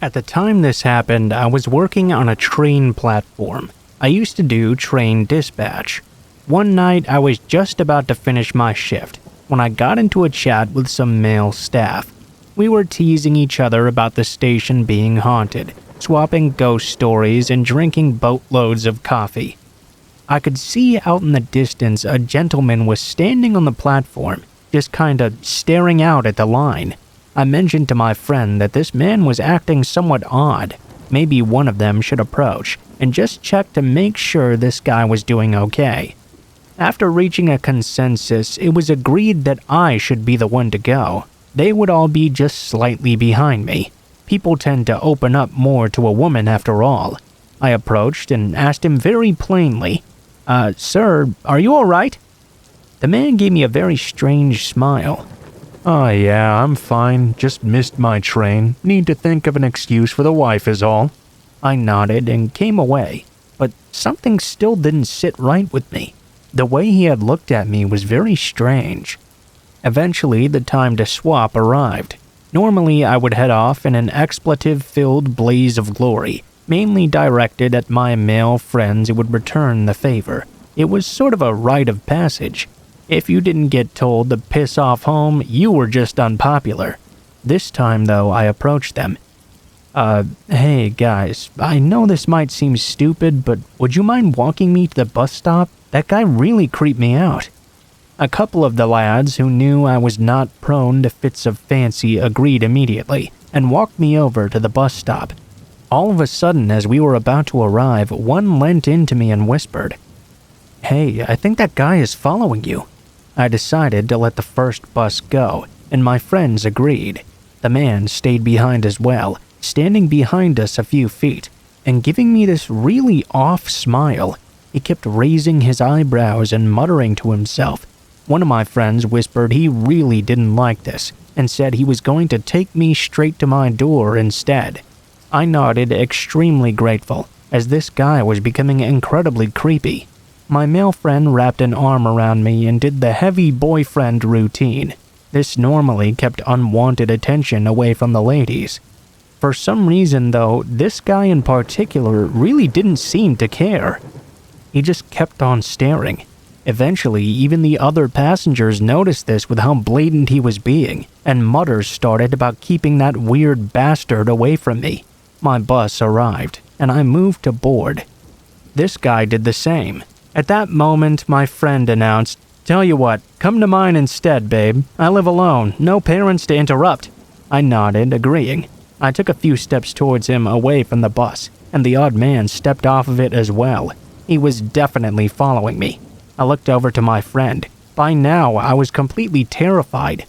At the time this happened, I was working on a train platform. I used to do train dispatch. One night, I was just about to finish my shift when I got into a chat with some male staff. We were teasing each other about the station being haunted, swapping ghost stories, and drinking boatloads of coffee. I could see out in the distance a gentleman was standing on the platform, just kinda staring out at the line. I mentioned to my friend that this man was acting somewhat odd. Maybe one of them should approach and just check to make sure this guy was doing okay. After reaching a consensus, it was agreed that I should be the one to go. They would all be just slightly behind me. People tend to open up more to a woman after all. I approached and asked him very plainly, "Sir, are you alright?" The man gave me a very strange smile. "Oh yeah, I'm fine. Just missed my train. Need to think of an excuse for the wife is all." I nodded and came away, but something still didn't sit right with me. The way he had looked at me was very strange. Eventually, the time to swap arrived. Normally, I would head off in an expletive-filled blaze of glory, mainly directed at my male friends who would return the favor. It was sort of a rite of passage. If you didn't get told to piss off home, you were just unpopular. This time, though, I approached them. Hey guys, I know this might seem stupid, but would you mind walking me to the bus stop? That guy really creeped me out." A couple of the lads who knew I was not prone to fits of fancy agreed immediately and walked me over to the bus stop. All of a sudden, as we were about to arrive, one leant into me and whispered, "Hey, I think that guy is following you." I decided to let the first bus go, and my friends agreed. The man stayed behind as well, standing behind us a few feet, and giving me this really off smile. He kept raising his eyebrows and muttering to himself. One of my friends whispered he really didn't like this, and said he was going to take me straight to my door instead. I nodded, extremely grateful, as this guy was becoming incredibly creepy. My male friend wrapped an arm around me and did the heavy boyfriend routine. This normally kept unwanted attention away from the ladies. For some reason, though, this guy in particular really didn't seem to care. He just kept on staring. Eventually, even the other passengers noticed this with how blatant he was being, and mutters started about keeping that weird bastard away from me. My bus arrived, and I moved to board. This guy did the same. At that moment, my friend announced, "Tell you what, come to mine instead, babe. I live alone, no parents to interrupt." I nodded, agreeing. I took a few steps towards him away from the bus, and the odd man stepped off of it as well. He was definitely following me. I looked over to my friend. By now, I was completely terrified.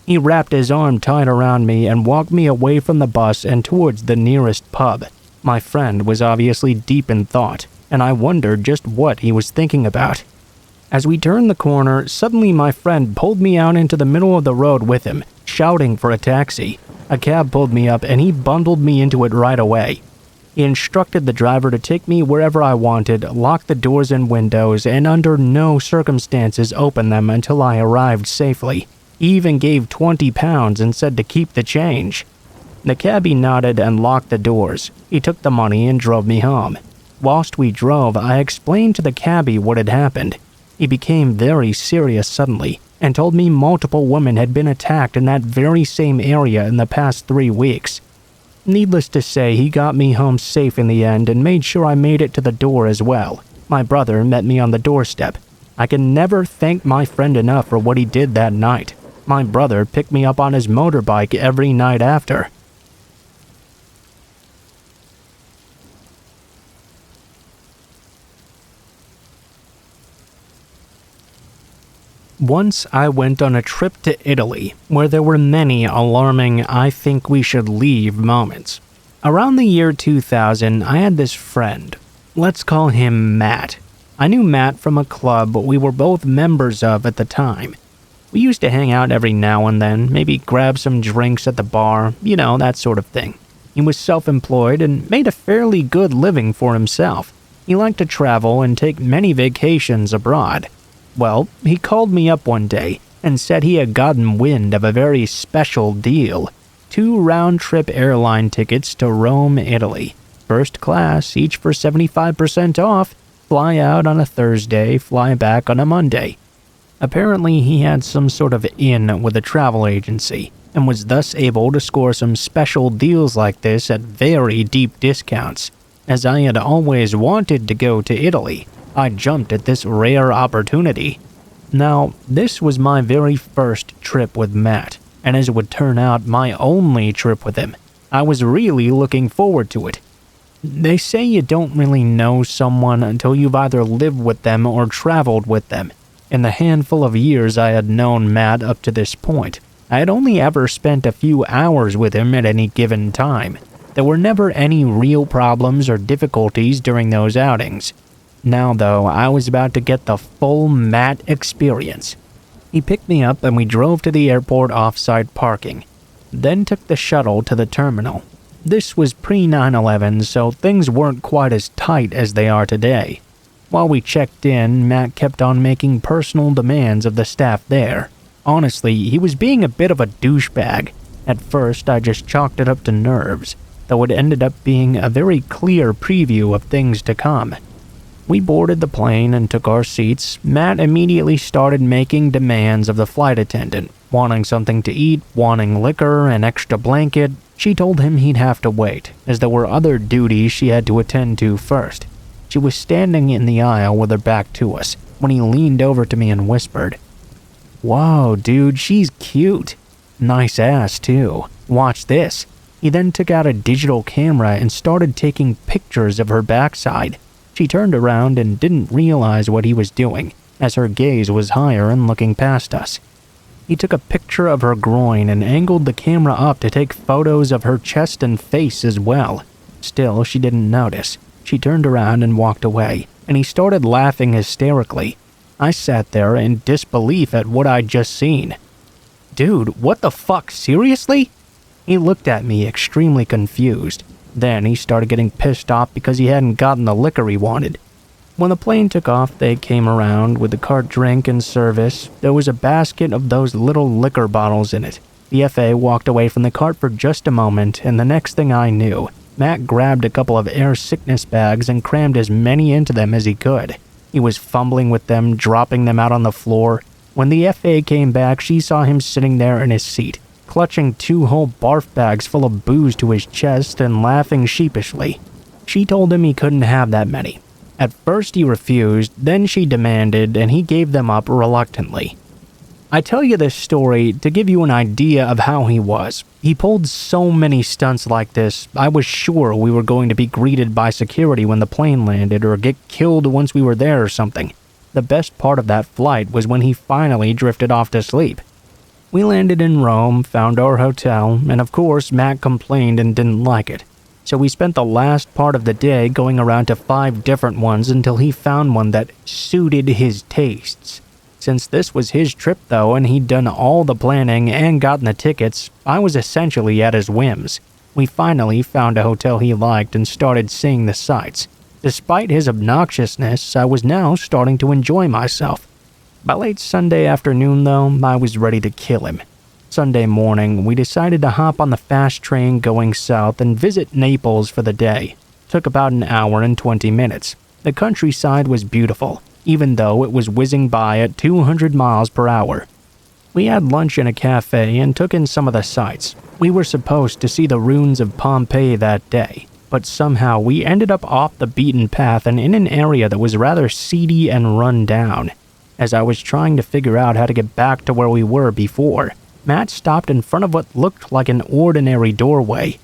He wrapped his arm tight around me and walked me away from the bus and towards the nearest pub. My friend was obviously deep in thought, and I wondered just what he was thinking about. As we turned the corner, suddenly my friend pulled me out into the middle of the road with him, shouting for a taxi. A cab pulled me up and he bundled me into it right away. He instructed the driver to take me wherever I wanted, lock the doors and windows, and under no circumstances open them until I arrived safely. He even gave £20 and said to keep the change. The cabbie nodded and locked the doors. He took the money and drove me home. Whilst we drove, I explained to the cabbie what had happened. He became very serious suddenly and told me multiple women had been attacked in that very same area in the past 3 weeks. Needless to say, he got me home safe in the end and made sure I made it to the door as well. My brother met me on the doorstep. I can never thank my friend enough for what he did that night. My brother picked me up on his motorbike every night after. Once I went on a trip to Italy where there were many alarming I think we should leave moments. Around the year 2000, I had this friend. Let's call him Matt. I knew Matt from a club we were both members of at the time. We used to hang out every now and then, maybe grab some drinks at the bar, that sort of thing. He was self-employed and made a fairly good living for himself. He liked to travel and take many vacations abroad. Well, he called me up one day and said he had gotten wind of a very special deal. 2 round-trip airline tickets to Rome, Italy. First class, each for 75% off. Fly out on a Thursday, fly back on a Monday. Apparently, he had some sort of in with a travel agency and was thus able to score some special deals like this at very deep discounts. As I had always wanted to go to Italy, I jumped at this rare opportunity. Now, this was my very first trip with Matt, and as it would turn out, my only trip with him. I was really looking forward to it. They say you don't really know someone until you've either lived with them or traveled with them. In the handful of years I had known Matt up to this point, I had only ever spent a few hours with him at any given time. There were never any real problems or difficulties during those outings. Now, though, I was about to get the full Matt experience. He picked me up and we drove to the airport off-site parking, then took the shuttle to the terminal. This was pre-9/11, so things weren't quite as tight as they are today. While we checked in, Matt kept on making personal demands of the staff there. Honestly, he was being a bit of a douchebag. At first, I just chalked it up to nerves, though it ended up being a very clear preview of things to come. We boarded the plane and took our seats. Matt immediately started making demands of the flight attendant, wanting something to eat, wanting liquor, an extra blanket. She told him he'd have to wait, as there were other duties she had to attend to first. She was standing in the aisle with her back to us when he leaned over to me and whispered, "Whoa, dude, she's cute. Nice ass, too. Watch this." He then took out a digital camera and started taking pictures of her backside. She turned around and didn't realize what he was doing, as her gaze was higher and looking past us. He took a picture of her groin and angled the camera up to take photos of her chest and face as well. Still, she didn't notice. She turned around and walked away, and he started laughing hysterically. I sat there in disbelief at what I'd just seen. "Dude, what the fuck, seriously?" He looked at me extremely confused. Then he started getting pissed off because he hadn't gotten the liquor he wanted. When the plane took off, they came around with the cart drink and service. There was a basket of those little liquor bottles in it. The FA walked away from the cart for just a moment, and the next thing I knew, Matt grabbed a couple of air sickness bags and crammed as many into them as he could. He was fumbling with them, dropping them out on the floor. When the FA came back, she saw him sitting there in his seat, clutching 2 whole barf bags full of booze to his chest and laughing sheepishly. She told him he couldn't have that many. At first he refused, then she demanded, and he gave them up reluctantly. I tell you this story to give you an idea of how he was. He pulled so many stunts like this, I was sure we were going to be greeted by security when the plane landed or get killed once we were there or something. The best part of that flight was when he finally drifted off to sleep. We landed in Rome, found our hotel, and of course Matt complained and didn't like it. So we spent the last part of the day going around to 5 different ones until he found one that suited his tastes. Since this was his trip though, and he'd done all the planning and gotten the tickets, I was essentially at his whims. We finally found a hotel he liked and started seeing the sights. Despite his obnoxiousness, I was now starting to enjoy myself. By late Sunday afternoon though, I was ready to kill him. Sunday morning, we decided to hop on the fast train going south and visit Naples for the day. Took about an hour and 20 minutes. The countryside was beautiful, even though it was whizzing by at 200 miles per hour. We had lunch in a cafe and took in some of the sights. We were supposed to see the ruins of Pompeii that day, but somehow we ended up off the beaten path and in an area that was rather seedy and run down. As I was trying to figure out how to get back to where we were before, Matt stopped in front of what looked like an ordinary doorway.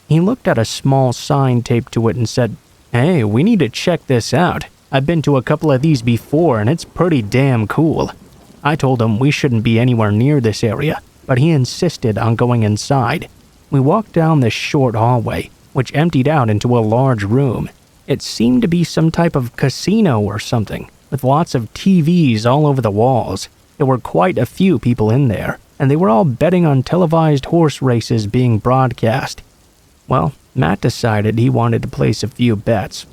He looked at a small sign taped to it and said, "Hey, we need to check this out. I've been to a couple of these before and it's pretty damn cool." I told him we shouldn't be anywhere near this area, but he insisted on going inside. We walked down this short hallway, which emptied out into a large room. It seemed to be some type of casino or something, with lots of TVs all over the walls. There were quite a few people in there, and they were all betting on televised horse races being broadcast. Well, Matt decided he wanted to place a few bets.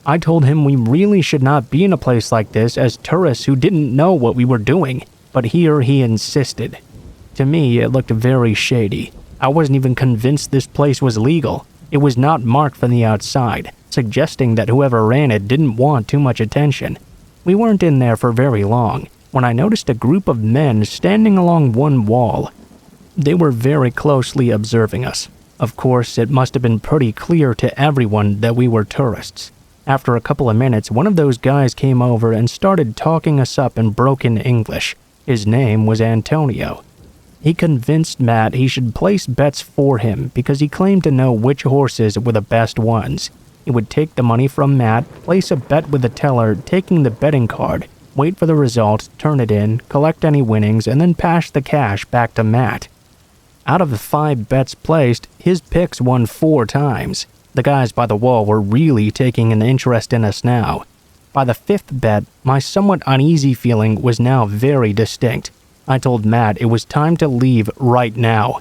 I told him we really should not be in a place like this as tourists who didn't know what we were doing, but here he insisted. To me, it looked very shady. I wasn't even convinced this place was legal. It was not marked from the outside, suggesting that whoever ran it didn't want too much attention. We weren't in there for very long when I noticed a group of men standing along one wall. They were very closely observing us. Of course, it must have been pretty clear to everyone that we were tourists. After a couple of minutes, one of those guys came over and started talking us up in broken English. His name was Antonio. He convinced Matt he should place bets for him because he claimed to know which horses were the best ones. He would take the money from Matt, place a bet with the teller, taking the betting card, wait for the result, turn it in, collect any winnings, and then pass the cash back to Matt. Out of the 5 bets placed, his picks won 4 times. The guys by the wall were really taking an interest in us now. By the 5th bet, my somewhat uneasy feeling was now very distinct. I told Matt it was time to leave right now.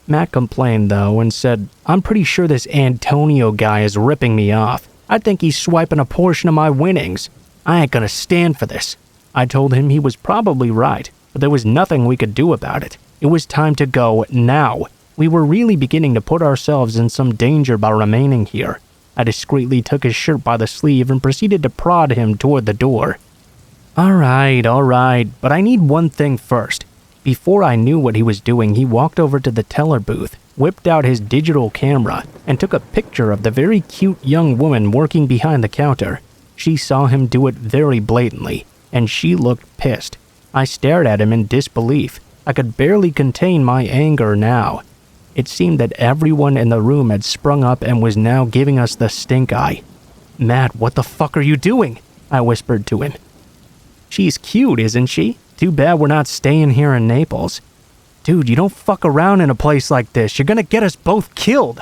Matt complained though and said, "I'm pretty sure this Antonio guy is ripping me off. I think he's swiping a portion of my winnings. I ain't gonna stand for this." I told him he was probably right, but there was nothing we could do about it. It was time to go now. We were really beginning to put ourselves in some danger by remaining here. I discreetly took his shirt by the sleeve and proceeded to prod him toward the door. All right, but I need one thing first. Before I knew what he was doing, he walked over to the teller booth, whipped out his digital camera, and took a picture of the very cute young woman working behind the counter. She saw him do it very blatantly, and she looked pissed. I stared at him in disbelief. I could barely contain my anger now. It seemed that everyone in the room had sprung up and was now giving us the stink eye. "Matt, what the fuck are you doing?" I whispered to him. "She's cute, isn't she? Too bad we're not staying here in Naples." "Dude, you don't fuck around in a place like this. You're gonna get us both killed."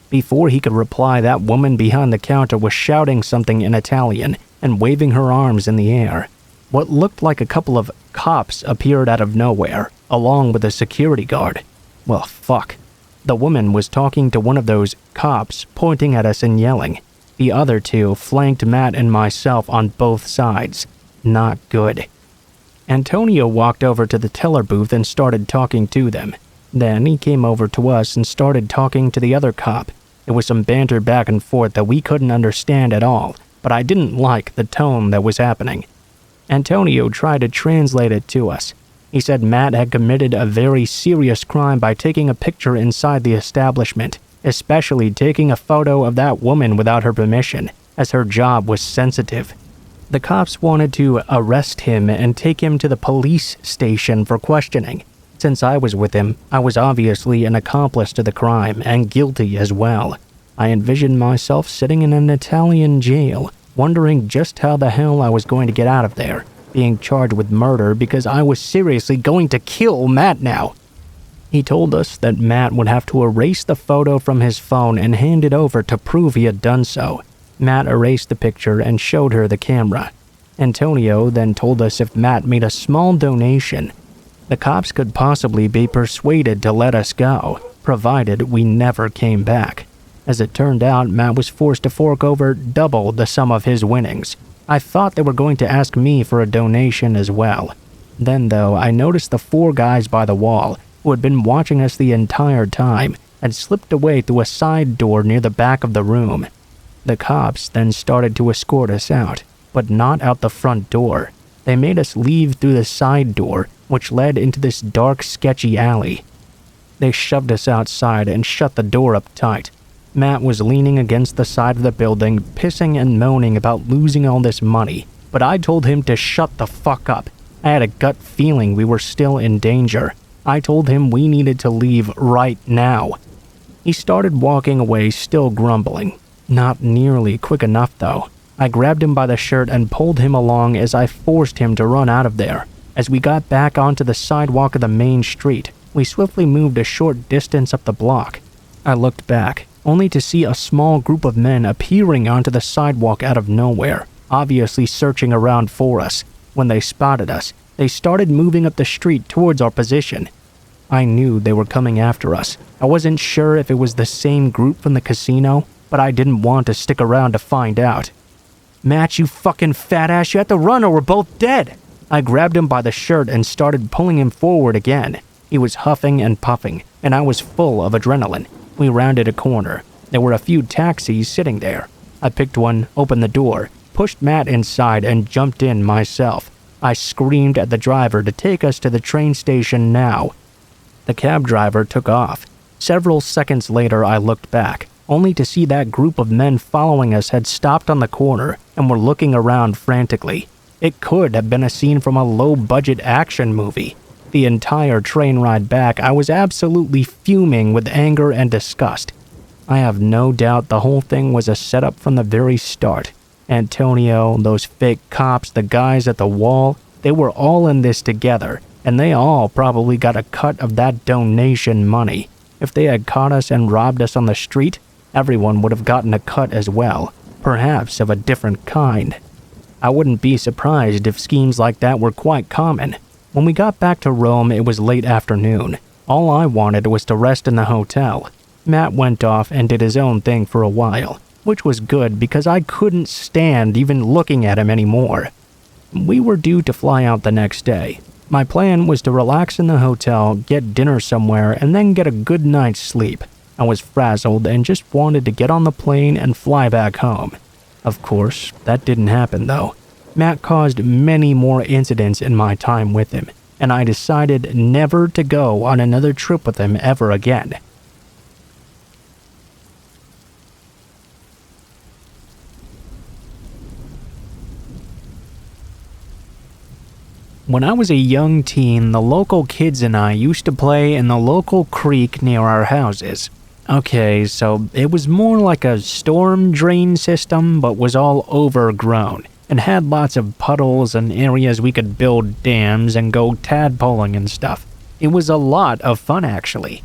Before he could reply, that woman behind the counter was shouting something in Italian and waving her arms in the air. What looked like a couple of cops appeared out of nowhere, along with a security guard. Well, fuck. The woman was talking to one of those cops, pointing at us and yelling. The other 2 flanked Matt and myself on both sides. Not good. Antonio walked over to the teller booth and started talking to them. Then he came over to us and started talking to the other cop. There was some banter back and forth that we couldn't understand at all, but I didn't like the tone that was happening. Antonio tried to translate it to us. He said Matt had committed a very serious crime by taking a picture inside the establishment, especially taking a photo of that woman without her permission, as her job was sensitive. The cops wanted to arrest him and take him to the police station for questioning. Since I was with him, I was obviously an accomplice to the crime and guilty as well. I envisioned myself sitting in an Italian jail, wondering just how the hell I was going to get out of there, being charged with murder because I was seriously going to kill Matt now. He told us that Matt would have to erase the photo from his phone and hand it over to prove he had done so. Matt erased the picture and showed her the camera. Antonio then told us if Matt made a small donation, the cops could possibly be persuaded to let us go, provided we never came back. As it turned out, Matt was forced to fork over double the sum of his winnings. I thought they were going to ask me for a donation as well. Then, though, I noticed the 4 guys by the wall, who had been watching us the entire time, had slipped away through a side door near the back of the room. The cops then started to escort us out, but not out the front door. They made us leave through the side door, which led into this dark, sketchy alley. They shoved us outside and shut the door up tight. Matt was leaning against the side of the building, pissing and moaning about losing all this money, but but I told him to shut the fuck up. I had a gut feeling we were still in danger. I told him we needed to leave right now. He started walking away, still grumbling. Not nearly quick enough, though. I grabbed him by the shirt and pulled him along as I forced him to run out of there. As we got back onto the sidewalk of the main street, we swiftly moved a short distance up the block. I looked back, only to see a small group of men appearing onto the sidewalk out of nowhere, obviously searching around for us. When they spotted us, they started moving up the street towards our position. I knew they were coming after us. I wasn't sure if it was the same group from the casino, but I didn't want to stick around to find out. "Matt, you fucking fat ass, you have to run or we're both dead!" I grabbed him by the shirt and started pulling him forward again. He was huffing and puffing, and I was full of adrenaline. We rounded a corner. There were a few taxis sitting there. I picked one, opened the door, pushed Matt inside, and jumped in myself. I screamed at the driver to take us to the train station now. The cab driver took off. Several seconds later, I looked back, only to see that group of men following us had stopped on the corner and were looking around frantically. It could have been a scene from a low-budget action movie. The entire train ride back, I was absolutely fuming with anger and disgust. I have no doubt the whole thing was a setup from the very start. Antonio, those fake cops, the guys at the wall, they were all in this together, and they all probably got a cut of that donation money. If they had caught us and robbed us on the street, everyone would have gotten a cut as well, perhaps of a different kind. I wouldn't be surprised if schemes like that were quite common. When we got back to Rome, it was late afternoon. All I wanted was to rest in the hotel. Matt went off and did his own thing for a while, which was good because I couldn't stand even looking at him anymore. We were due to fly out the next day. My plan was to relax in the hotel, get dinner somewhere, and then get a good night's sleep. I was frazzled and just wanted to get on the plane and fly back home. Of course, that didn't happen though. Matt caused many more incidents in my time with him, and I decided never to go on another trip with him ever again. When I was a young teen, the local kids and I used to play in the local creek near our houses. Okay, so it was more like a storm drain system, but was all overgrown, and had lots of puddles and areas we could build dams and go tadpoling and stuff. It was a lot of fun, actually.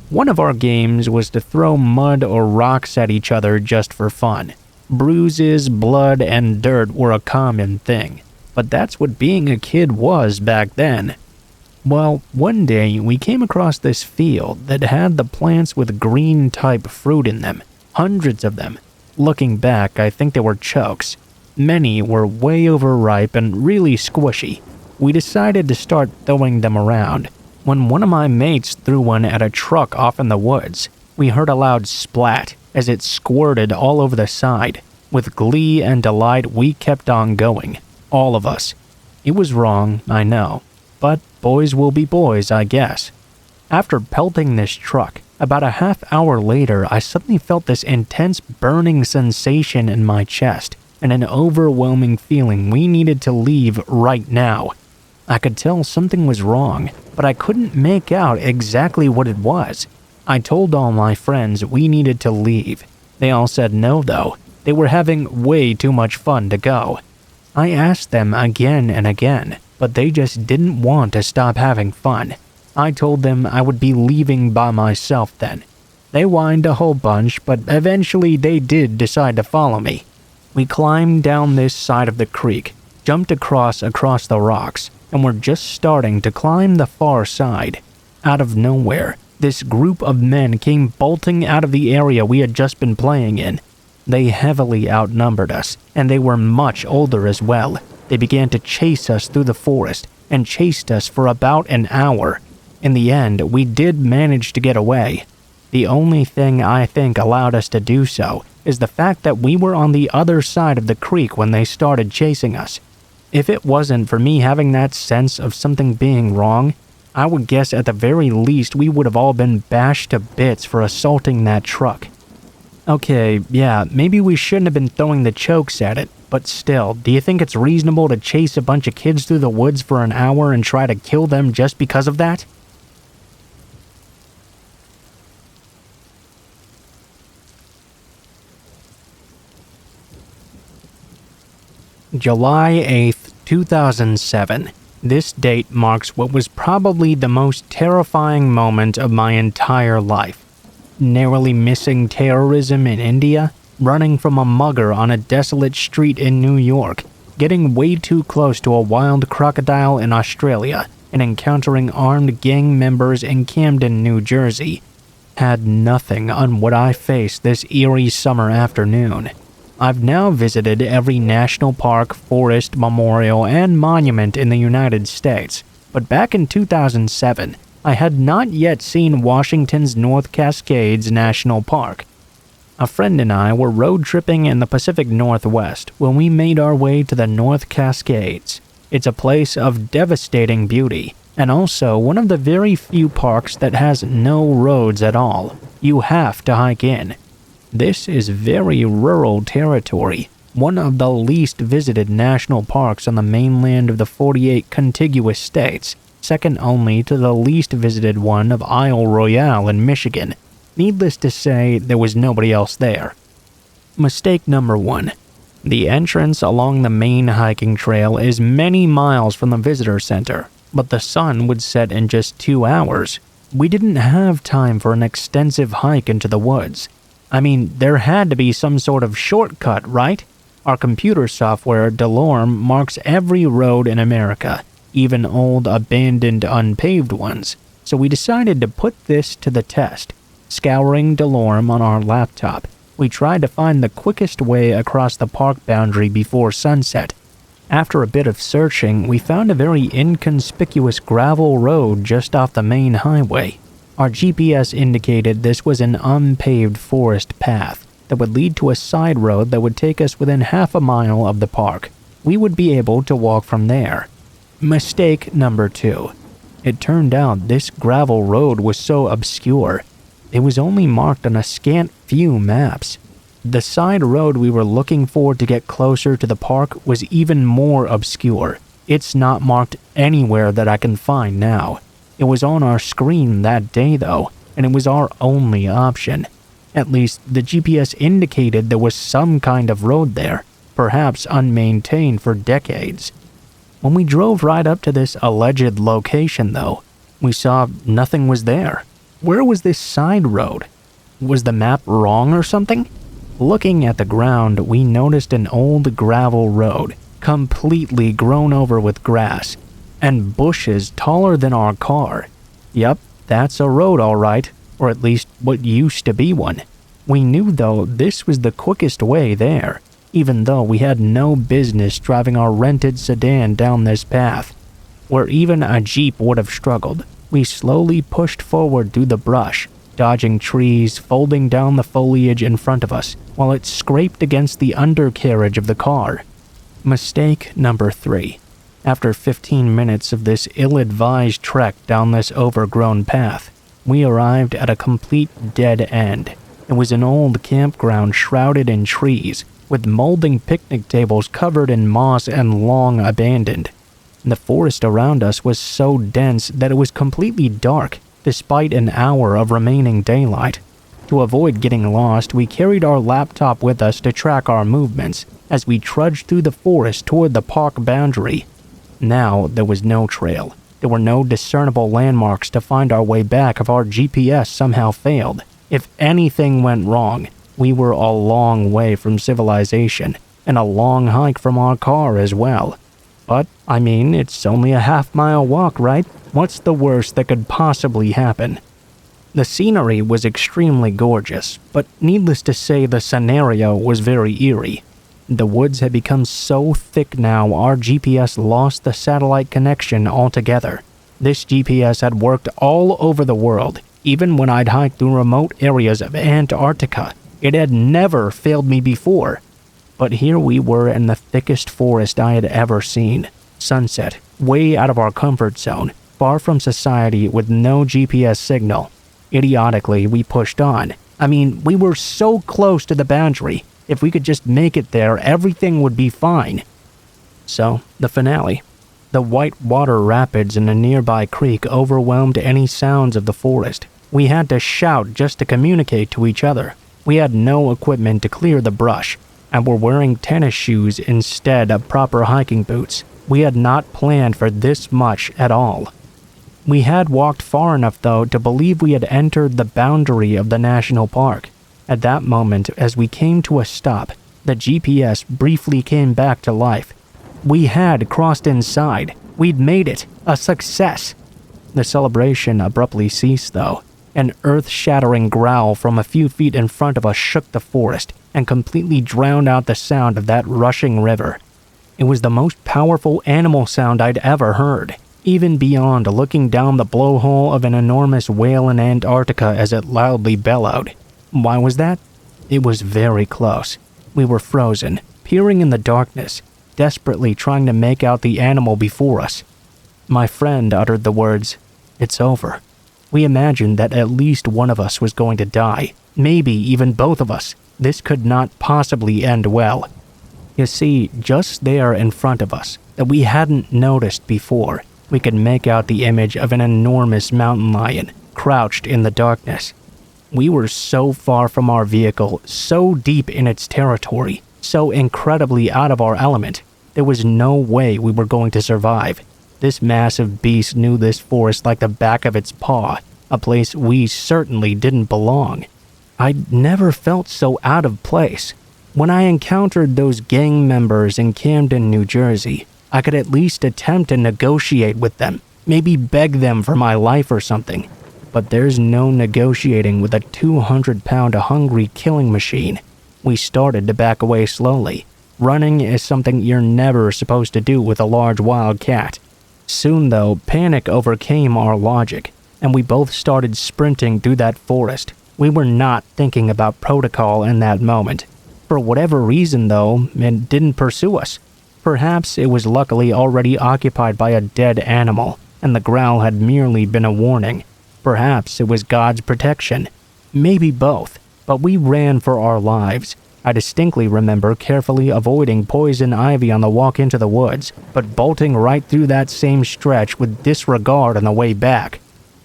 One of our games was to throw mud or rocks at each other just for fun. Bruises, blood, and dirt were a common thing, but that's what being a kid was back then. Well, one day we came across this field that had the plants with green-type fruit in them, hundreds of them. Looking back, I think they were chokes. Many were way overripe and really squishy. We decided to start throwing them around. When one of my mates threw one at a truck off in the woods, we heard a loud splat as it squirted all over the side. With glee and delight, we kept on going. All of us. It was wrong, I know. But boys will be boys, I guess. After pelting this truck, about a half hour later, I suddenly felt this intense burning sensation in my chest and an overwhelming feeling we needed to leave right now. I could tell something was wrong, but I couldn't make out exactly what it was. I told all my friends we needed to leave. They all said no, though. They were having way too much fun to go. I asked them again and again, but they just didn't want to stop having fun. I told them I would be leaving by myself then. They whined a whole bunch, but eventually they did decide to follow me. We climbed down this side of the creek, jumped across the rocks, and were just starting to climb the far side. Out of nowhere, this group of men came bolting out of the area we had just been playing in. They heavily outnumbered us, and they were much older as well. They began to chase us through the forest, and chased us for about an hour. In the end, we did manage to get away. The only thing I think allowed us to do so is the fact that we were on the other side of the creek when they started chasing us. If it wasn't for me having that sense of something being wrong, I would guess at the very least we would have all been bashed to bits for assaulting that truck. Okay, yeah, maybe we shouldn't have been throwing the chokes at it, But still, do you think it's reasonable to chase a bunch of kids through the woods for an hour and try to kill them just because of that? July 8th, 2007. This date marks what was probably the most terrifying moment of my entire life. Narrowly missing terrorism in India, running from a mugger on a desolate street in New York, getting way too close to a wild crocodile in Australia, and encountering armed gang members in Camden, New Jersey, had nothing on what I faced this eerie summer afternoon. I've now visited every national park, forest, memorial, and monument in the United States, but back in 2007, I had not yet seen Washington's North Cascades National Park. A friend and I were road tripping in the Pacific Northwest when we made our way to the North Cascades. It's a place of devastating beauty, and also one of the very few parks that has no roads at all. You have to hike in. This is very rural territory, one of the least visited national parks on the mainland of the 48 contiguous states, second only to the least visited one of Isle Royale in Michigan. Needless to say, there was nobody else there. Mistake number 1. The entrance along the main hiking trail is many miles from the visitor center, but the sun would set in just 2 hours. We didn't have time for an extensive hike into the woods. I mean, there had to be some sort of shortcut, right? Our computer software, Delorme, marks every road in America, even old, abandoned, unpaved ones, so we decided to put this to the test. Scouring Delorme on our laptop, we tried to find the quickest way across the park boundary before sunset. After a bit of searching, we found a very inconspicuous gravel road just off the main highway. Our GPS indicated this was an unpaved forest path that would lead to a side road that would take us within half a mile of the park. We would be able to walk from there. Mistake number 2. It turned out this gravel road was so obscure. It was only marked on a scant few maps. The side road we were looking for to get closer to the park was even more obscure. It's not marked anywhere that I can find now. It was on our screen that day though, and it was our only option. At least the GPS indicated there was some kind of road there, perhaps unmaintained for decades. When we drove right up to this alleged location though, we saw nothing was there. Where was this side road? Was the map wrong or something? Looking at the ground, we noticed an old gravel road, completely grown over with grass, and bushes taller than our car. Yup, that's a road all right, or at least what used to be one. We knew though this was the quickest way there, even though we had no business driving our rented sedan down this path. Where even a Jeep would have struggled, we slowly pushed forward through the brush, dodging trees, folding down the foliage in front of us, while it scraped against the undercarriage of the car. Mistake number 3. After 15 minutes of this ill-advised trek down this overgrown path, we arrived at a complete dead end. It was an old campground shrouded in trees, with molding picnic tables covered in moss and long abandoned. The forest around us was so dense that it was completely dark, despite an hour of remaining daylight. To avoid getting lost, we carried our laptop with us to track our movements as we trudged through the forest toward the park boundary. Now there was no trail. There were no discernible landmarks to find our way back if our GPS somehow failed. If anything went wrong, we were a long way from civilization, and a long hike from our car as well. But, I mean, it's only a half-mile walk, right? What's the worst that could possibly happen? The scenery was extremely gorgeous, but needless to say the scenario was very eerie. The woods had become so thick now our GPS lost the satellite connection altogether. This GPS had worked all over the world, even when I'd hiked through remote areas of Antarctica. It had never failed me before. But here we were in the thickest forest I had ever seen. Sunset, way out of our comfort zone, far from society with no GPS signal. Idiotically, we pushed on. I mean, we were so close to the boundary. If we could just make it there, everything would be fine. So, the finale. The white water rapids in a nearby creek overwhelmed any sounds of the forest. We had to shout just to communicate to each other. We had no equipment to clear the brush, and were wearing tennis shoes instead of proper hiking boots. We had not planned for this much at all. We had walked far enough, though, to believe we had entered the boundary of the national park. At that moment, as we came to a stop, the GPS briefly came back to life. We had crossed inside. We'd made it. A success. The celebration abruptly ceased, though. An earth-shattering growl from a few feet in front of us shook the forest and completely drowned out the sound of that rushing river. It was the most powerful animal sound I'd ever heard, even beyond looking down the blowhole of an enormous whale in Antarctica as it loudly bellowed. Why was that? It was very close. We were frozen, peering in the darkness, desperately trying to make out the animal before us. My friend uttered the words, "It's over." We imagined that at least one of us was going to die, maybe even both of us. This could not possibly end well. You see, just there in front of us, that we hadn't noticed before, we could make out the image of an enormous mountain lion, crouched in the darkness. We were so far from our vehicle, so deep in its territory, so incredibly out of our element. There was no way we were going to survive. This massive beast knew this forest like the back of its paw, a place we certainly didn't belong. I'd never felt so out of place. When I encountered those gang members in Camden, New Jersey, I could at least attempt to negotiate with them, maybe beg them for my life or something. But there's no negotiating with a 200-pound hungry killing machine. We started to back away slowly. Running is something you're never supposed to do with a large wild cat. Soon, though, panic overcame our logic, and we both started sprinting through that forest. We were not thinking about protocol in that moment. For whatever reason, though, it didn't pursue us. Perhaps it was luckily already occupied by a dead animal, and the growl had merely been a warning. Perhaps it was God's protection. Maybe both, but we ran for our lives. I distinctly remember carefully avoiding poison ivy on the walk into the woods, but bolting right through that same stretch with disregard on the way back.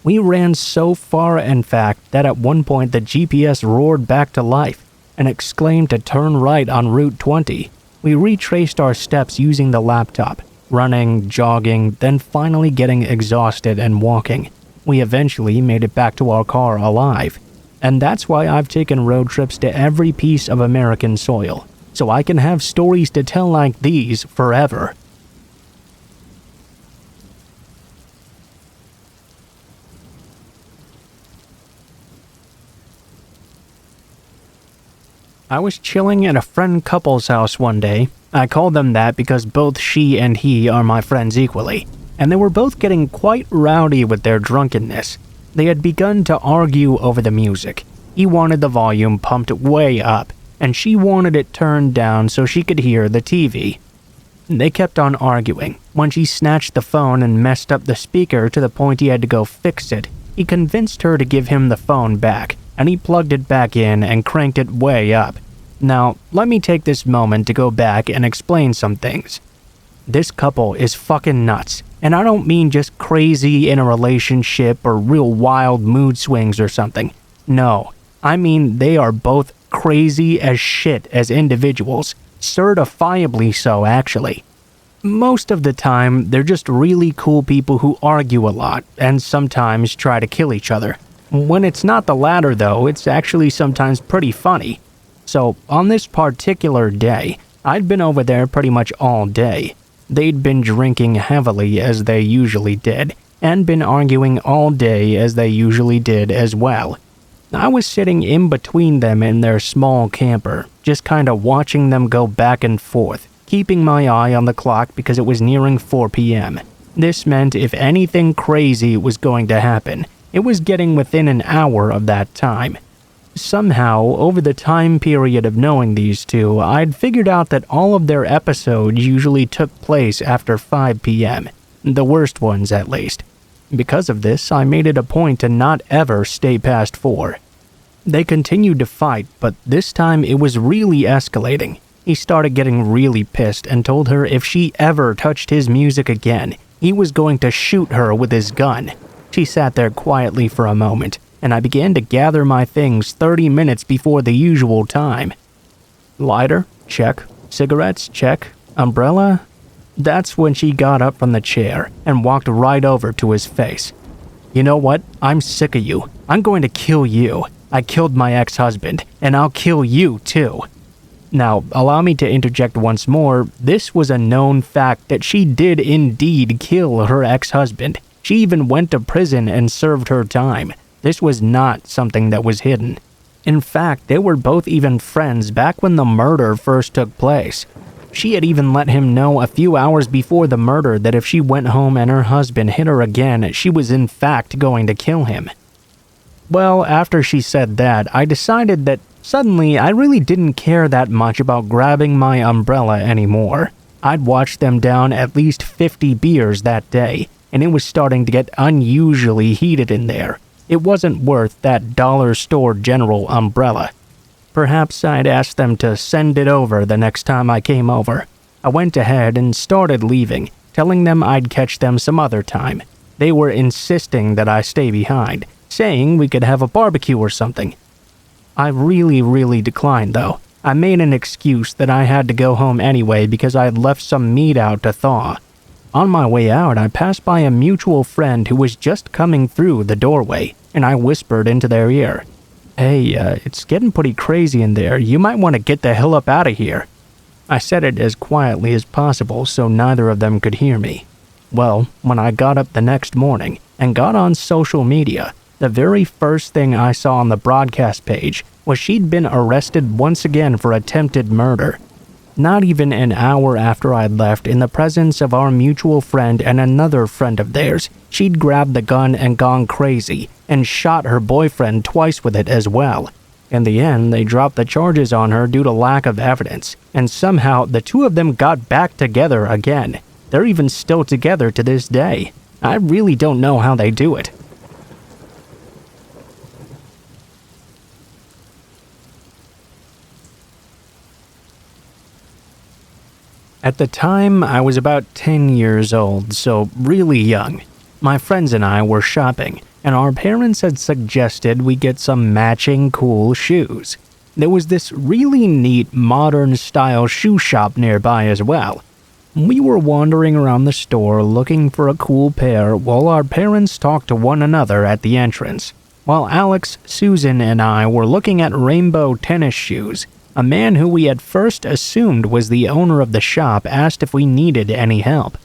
We ran so far, in fact, that at one point the GPS roared back to life and exclaimed to turn right on Route 20. We retraced our steps using the laptop, running, jogging, then finally getting exhausted and walking. We eventually made it back to our car alive. And that's why I've taken road trips to every piece of American soil, so I can have stories to tell like these forever. I was chilling at a friend couple's house one day. I call them that because both she and he are my friends equally, and they were both getting quite rowdy with their drunkenness. They had begun to argue over the music. He wanted the volume pumped way up, and she wanted it turned down so she could hear the TV. They kept on arguing. When she snatched the phone and messed up the speaker to the point he had to go fix it, he convinced her to give him the phone back, and he plugged it back in and cranked it way up. Now, let me take this moment to go back and explain some things. This couple is fucking nuts, and I don't mean just crazy in a relationship or real wild mood swings or something. No, I mean they are both crazy as shit as individuals, certifiably so actually. Most of the time, they're just really cool people who argue a lot and sometimes try to kill each other. When it's not the latter though, it's actually sometimes pretty funny. So, on this particular day, I'd been over there pretty much all day. They'd been drinking heavily as they usually did, and been arguing all day as they usually did as well. I was sitting in between them in their small camper, just kinda watching them go back and forth, keeping my eye on the clock because it was nearing 4 p.m. This meant if anything crazy was going to happen, it was getting within an hour of that time. Somehow, over the time period of knowing these two, I'd figured out that all of their episodes usually took place after 5 p.m. The worst ones, at least. Because of this, I made it a point to not ever stay past 4. They continued to fight, but this time it was really escalating. He started getting really pissed and told her if she ever touched his music again, he was going to shoot her with his gun. She sat there quietly for a moment, and I began to gather my things 30 minutes before the usual time. Lighter? Check. Cigarettes? Check. Umbrella? That's when she got up from the chair and walked right over to his face. You know what? I'm sick of you. I'm going to kill you. I killed my ex-husband, and I'll kill you too. Now, allow me to interject once more. This was a known fact that she did indeed kill her ex-husband. She even went to prison and served her time. This was not something that was hidden. In fact, they were both even friends back when the murder first took place. She had even let him know a few hours before the murder that if she went home and her husband hit her again, she was in fact going to kill him. Well, after she said that, I decided that suddenly I really didn't care that much about grabbing my umbrella anymore. I'd watched them down at least 50 beers that day, and it was starting to get unusually heated in there. It wasn't worth that dollar store general umbrella. Perhaps I'd ask them to send it over the next time I came over. I went ahead and started leaving, telling them I'd catch them some other time. They were insisting that I stay behind, saying we could have a barbecue or something. I really declined though. I made an excuse that I had to go home anyway because I had left some meat out to thaw. On my way out, I passed by a mutual friend who was just coming through the doorway, and I whispered into their ear, "Hey, it's getting pretty crazy in there. You might want to get the hell up out of here." I said it as quietly as possible so neither of them could hear me. Well, when I got up the next morning and got on social media, the very first thing I saw on the broadcast page was she'd been arrested once again for attempted murder. Not even an hour after I'd left, in the presence of our mutual friend and another friend of theirs, she'd grabbed the gun and gone crazy and shot her boyfriend twice with it as well. In the end, they dropped the charges on her due to lack of evidence, and somehow the two of them got back together again. They're even still together to this day. I really don't know how they do it. At the time, I was about 10 years old, so really young. My friends and I were shopping, and our parents had suggested we get some matching cool shoes. There was this really neat modern-style shoe shop nearby as well. We were wandering around the store looking for a cool pair while our parents talked to one another at the entrance. While Alex, Susan, and I were looking at rainbow tennis shoes, a man who we had first assumed was the owner of the shop asked if we needed any help.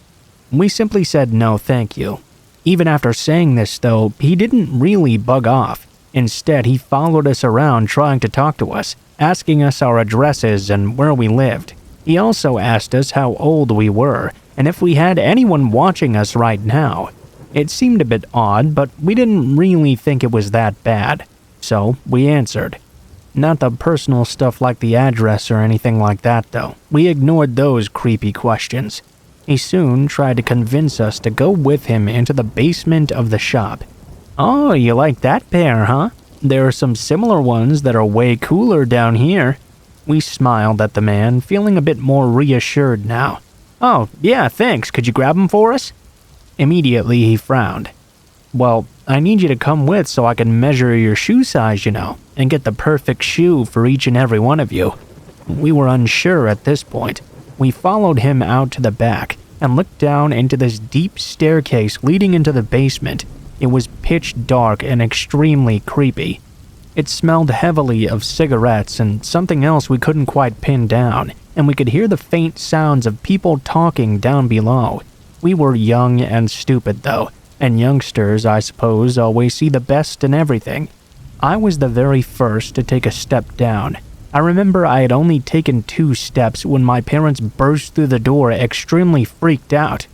We simply said no thank you. Even after saying this though, he didn't really bug off. Instead, he followed us around trying to talk to us, asking us our addresses and where we lived. He also asked us how old we were and if we had anyone watching us right now. It seemed a bit odd, but we didn't really think it was that bad. So we answered. Not the personal stuff like the address or anything like that though. We ignored those creepy questions. He soon tried to convince us to go with him into the basement of the shop. "Oh, you like that pair, huh? There are some similar ones that are way cooler down here." We smiled at the man, feeling a bit more reassured now. "Oh, yeah, thanks. Could you grab them for us?" Immediately he frowned. "Well, I need you to come with so I can measure your shoe size, you know, and get the perfect shoe for each and every one of you." We were unsure at this point. We followed him out to the back and looked down into this deep staircase leading into the basement. It was pitch dark and extremely creepy. It smelled heavily of cigarettes and something else we couldn't quite pin down, and we could hear the faint sounds of people talking down below. We were young and stupid though, and youngsters, I suppose, always see the best in everything. I was the very first to take a step down. I remember I had only taken 2 steps when my parents burst through the door extremely freaked out.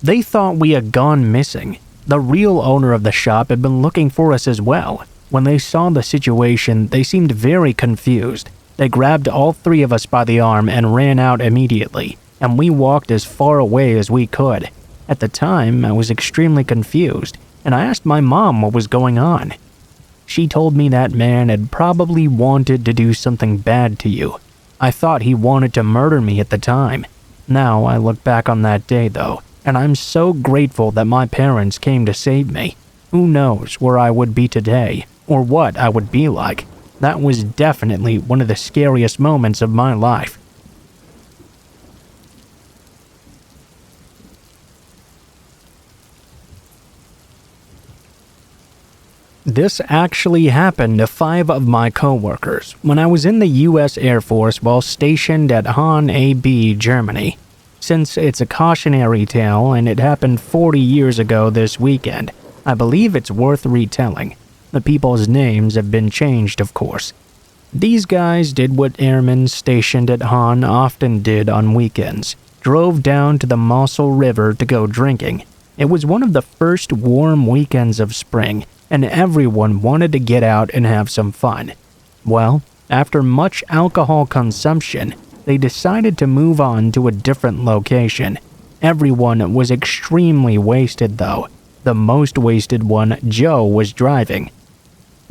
They thought we had gone missing. The real owner of the shop had been looking for us as well. When they saw the situation, they seemed very confused. They grabbed all 3 of us by the arm and ran out immediately, and we walked as far away as we could. At the time, I was extremely confused, and I asked my mom what was going on. She told me that man had probably wanted to do something bad to you. I thought he wanted to murder me at the time. Now I look back on that day though, and I'm so grateful that my parents came to save me. Who knows where I would be today, or what I would be like. That was definitely one of the scariest moments of my life. This actually happened to 5 of my coworkers when I was in the US Air Force while stationed at Hahn AB, Germany. Since it's a cautionary tale and it happened 40 years ago this weekend, I believe it's worth retelling. The people's names have been changed, of course. These guys did what airmen stationed at Hahn often did on weekends. Drove down to the Mosel River to go drinking. It was one of the first warm weekends of spring, and everyone wanted to get out and have some fun. Well, after much alcohol consumption, they decided to move on to a different location. Everyone was extremely wasted though. The most wasted one, Joe, was driving.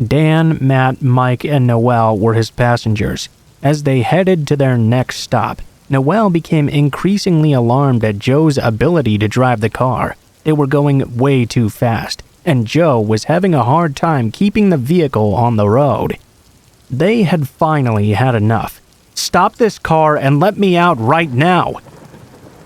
Dan, Matt, Mike, and Noel were his passengers. As they headed to their next stop, Noel became increasingly alarmed at Joe's ability to drive the car. They were going way too fast, and Joe was having a hard time keeping the vehicle on the road. They had finally had enough. "Stop this car and let me out right now."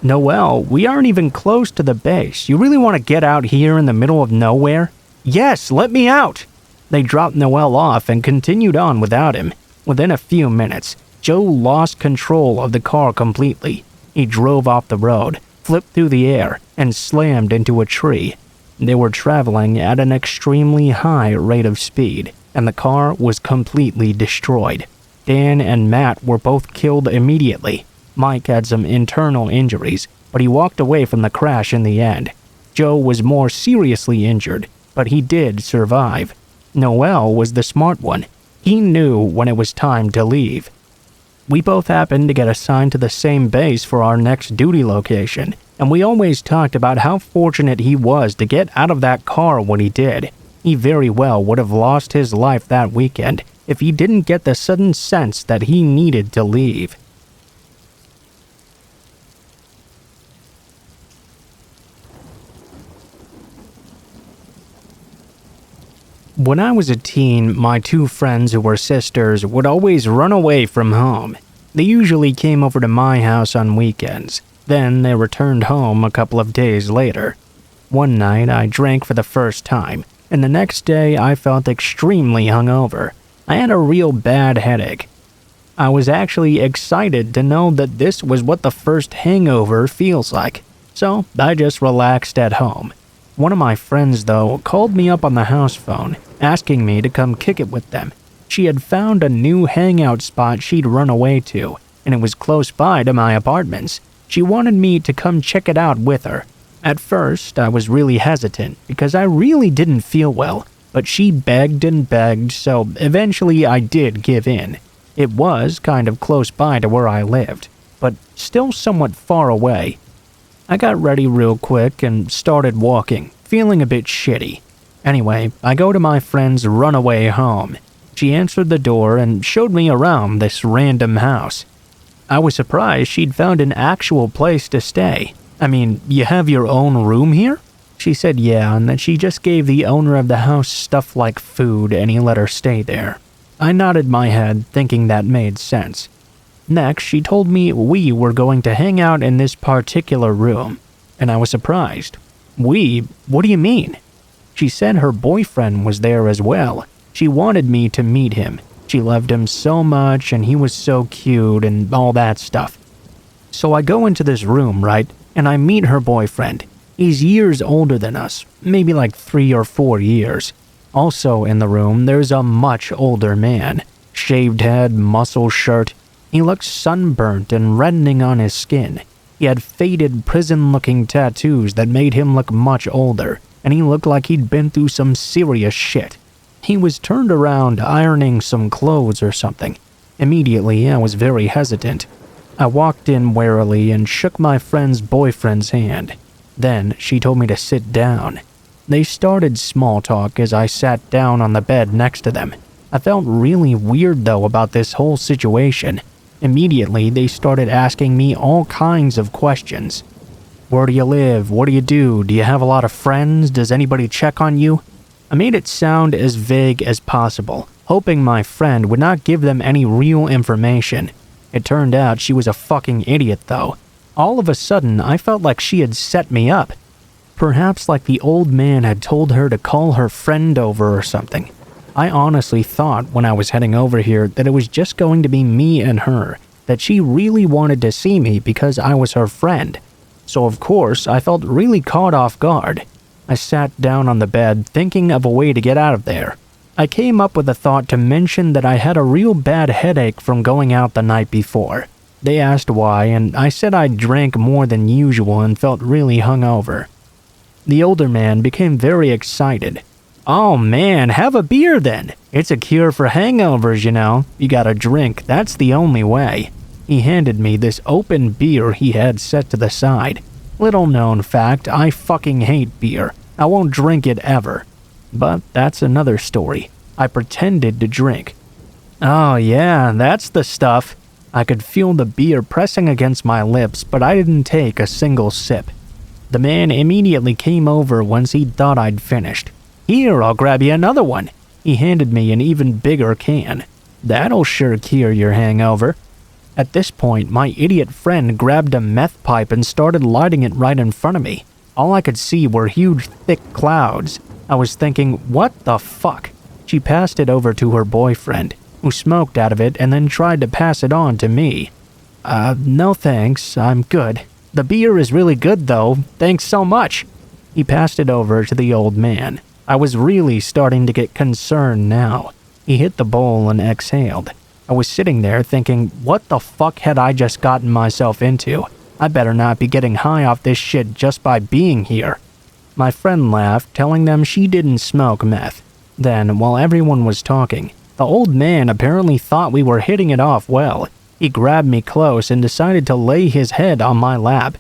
"Noel, we aren't even close to the base. You really want to get out here in the middle of nowhere?" "Yes, let me out." They dropped Noel off and continued on without him. Within a few minutes, Joe lost control of the car completely. He drove off the road, flipped through the air, and slammed into a tree. They were traveling at an extremely high rate of speed, and the car was completely destroyed. Dan and Matt were both killed immediately. Mike had some internal injuries, but he walked away from the crash in the end. Joe was more seriously injured, but he did survive. Noel was the smart one. He knew when it was time to leave. We both happened to get assigned to the same base for our next duty location, and we always talked about how fortunate he was to get out of that car when he did. He very well would have lost his life that weekend if he didn't get the sudden sense that he needed to leave. When I was a teen, my 2 friends who were sisters would always run away from home. They usually came over to my house on weekends. Then they returned home a couple of days later. One night I drank for the first time, and the next day I felt extremely hungover. I had a real bad headache. I was actually excited to know that this was what the first hangover feels like, so I just relaxed at home. One of my friends, though, called me up on the house phone, asking me to come kick it with them. She had found a new hangout spot she'd run away to, and it was close by to my apartments. She wanted me to come check it out with her. At first, I was really hesitant because I really didn't feel well, but she begged and begged, so eventually I did give in. It was kind of close by to where I lived, but still somewhat far away. I got ready real quick and started walking, feeling a bit shitty. Anyway, I go to my friend's runaway home. She answered the door and showed me around this random house. I was surprised she'd found an actual place to stay. "I mean, you have your own room here?" She said yeah, and that she just gave the owner of the house stuff like food and he let her stay there. I nodded my head, thinking that made sense. Next, she told me we were going to hang out in this particular room, and I was surprised. "We? What do you mean?" She said her boyfriend was there as well. She wanted me to meet him. She loved him so much, and he was so cute and all that stuff. So I go into this room, right, and I meet her boyfriend. He's years older than us, maybe like 3 or 4 years. Also in the room, there's a much older man. Shaved head, muscle shirt. He looked sunburnt and reddening on his skin. He had faded prison-looking tattoos that made him look much older, and he looked like he'd been through some serious shit. He was turned around ironing some clothes or something. Immediately, I was very hesitant. I walked in warily and shook my friend's boyfriend's hand. Then she told me to sit down. They started small talk as I sat down on the bed next to them. I felt really weird though about this whole situation. Immediately, they started asking me all kinds of questions. Where do you live? What do you do? Do you have a lot of friends? Does anybody check on you? I made it sound as vague as possible, hoping my friend would not give them any real information. It turned out she was a fucking idiot though. All of a sudden, I felt like she had set me up. Perhaps like the old man had told her to call her friend over or something. I honestly thought when I was heading over here that it was just going to be me and her, that she really wanted to see me because I was her friend. So of course, I felt really caught off guard. I sat down on the bed thinking of a way to get out of there. I came up with a thought to mention that I had a real bad headache from going out the night before. They asked why, and I said I drank more than usual and felt really hungover. The older man became very excited. Oh man, have a beer then. It's a cure for hangovers, you know. You gotta drink, that's the only way. He handed me this open beer he had set to the side. Little known fact, I fucking hate beer. I won't drink it ever. But that's another story. I pretended to drink. Oh yeah, that's the stuff. I could feel the beer pressing against my lips, but I didn't take a single sip. The man immediately came over once he thought I'd finished. Here, I'll grab you another one. He handed me an even bigger can. That'll sure cure your hangover. At this point, my idiot friend grabbed a meth pipe and started lighting it right in front of me. All I could see were huge, thick clouds. I was thinking, what the fuck? She passed it over to her boyfriend, who smoked out of it and then tried to pass it on to me. No thanks, I'm good. The beer is really good though, thanks so much. He passed it over to the old man. I was really starting to get concerned now. He hit the bowl and exhaled. I was sitting there thinking, what the fuck had I just gotten myself into? I better not be getting high off this shit just by being here. My friend laughed, telling them she didn't smoke meth. Then, while everyone was talking, the old man apparently thought we were hitting it off well. He grabbed me close and decided to lay his head on my lap.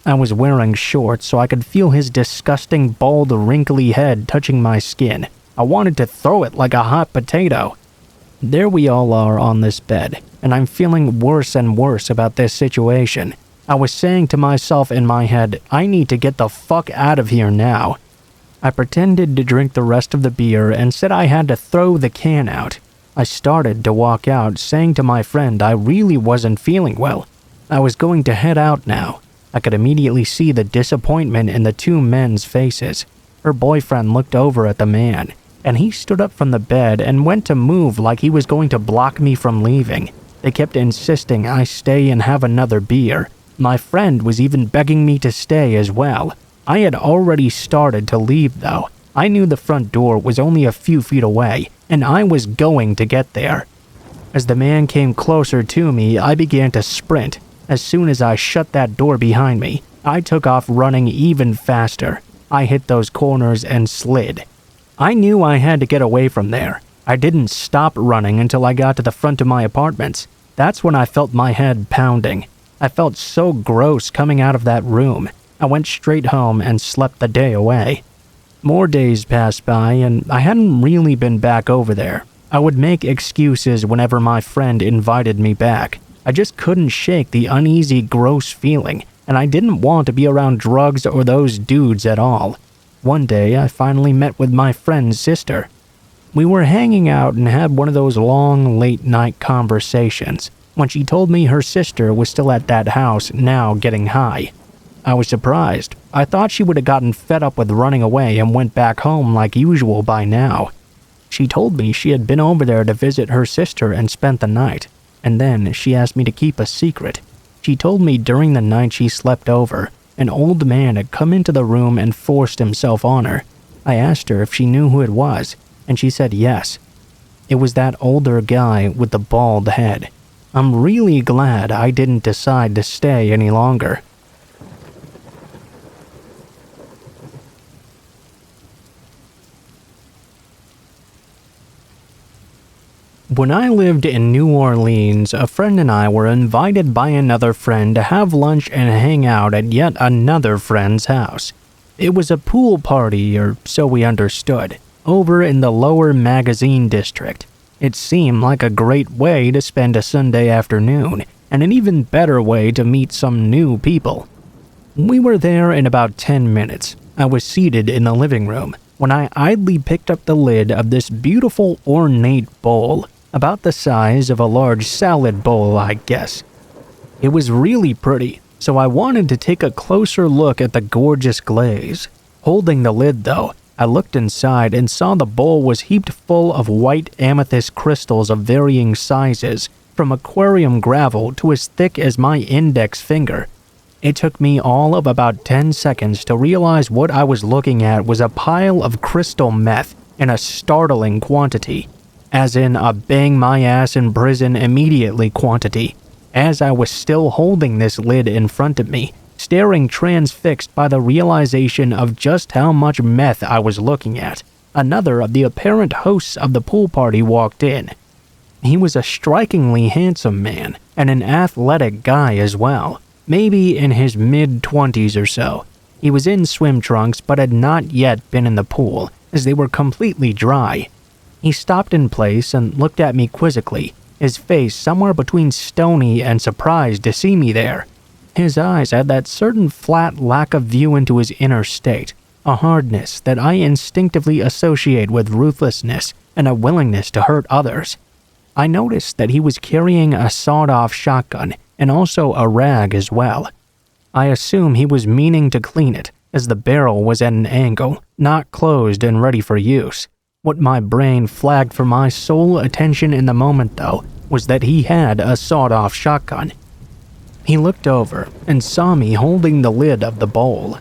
I was wearing shorts so I could feel his disgusting, bald, wrinkly head touching my skin. I wanted to throw it like a hot potato. There we all are on this bed, and I'm feeling worse and worse about this situation. I was saying to myself in my head, I need to get the fuck out of here now. I pretended to drink the rest of the beer and said I had to throw the can out. I started to walk out, saying to my friend I really wasn't feeling well. I was going to head out now. I could immediately see the disappointment in the two men's faces. Her boyfriend looked over at the man, and he stood up from the bed and went to move like he was going to block me from leaving. They kept insisting I stay and have another beer. My friend was even begging me to stay as well. I had already started to leave though. I knew the front door was only a few feet away, and I was going to get there. As the man came closer to me, I began to sprint. As soon as I shut that door behind me, I took off running even faster. I hit those corners and slid. I knew I had to get away from there. I didn't stop running until I got to the front of my apartments. That's when I felt my head pounding. I felt so gross coming out of that room. I went straight home and slept the day away. More days passed by, and I hadn't really been back over there. I would make excuses whenever my friend invited me back. I just couldn't shake the uneasy, gross feeling, and I didn't want to be around drugs or those dudes at all. One day, I finally met with my friend's sister. We were hanging out and had one of those long, late-night conversations when she told me her sister was still at that house, now getting high. I was surprised. I thought she would have gotten fed up with running away and went back home like usual by now. She told me she had been over there to visit her sister and spent the night, and then she asked me to keep a secret. She told me during the night she slept over, an old man had come into the room and forced himself on her. I asked her if she knew who it was, and she said yes. It was that older guy with the bald head. I'm really glad I didn't decide to stay any longer. When I lived in New Orleans, a friend and I were invited by another friend to have lunch and hang out at yet another friend's house. It was a pool party, or so we understood, over in the lower magazine district. It seemed like a great way to spend a Sunday afternoon, and an even better way to meet some new people. We were there in about 10 minutes. I was seated in the living room when I idly picked up the lid of this beautiful ornate bowl, about the size of a large salad bowl, I guess. It was really pretty, so I wanted to take a closer look at the gorgeous glaze. Holding the lid though, I looked inside and saw the bowl was heaped full of white amethyst crystals of varying sizes, from aquarium gravel to as thick as my index finger. It took me all of about 10 seconds to realize what I was looking at was a pile of crystal meth in a startling quantity, as in a bang my ass in prison immediately quantity. As I was still holding this lid in front of me, staring transfixed by the realization of just how much meth I was looking at, another of the apparent hosts of the pool party walked in. He was a strikingly handsome man, and an athletic guy as well, maybe in his mid-20s or so. He was in swim trunks but had not yet been in the pool, as they were completely dry. He stopped in place and looked at me quizzically, his face somewhere between stony and surprised to see me there. His eyes had that certain flat lack of view into his inner state, a hardness that I instinctively associate with ruthlessness and a willingness to hurt others. I noticed that he was carrying a sawed-off shotgun and also a rag as well. I assume he was meaning to clean it, as the barrel was at an angle, not closed and ready for use. What my brain flagged for my sole attention in the moment, though, was that he had a sawed-off shotgun. He looked over and saw me holding the lid of the bowl.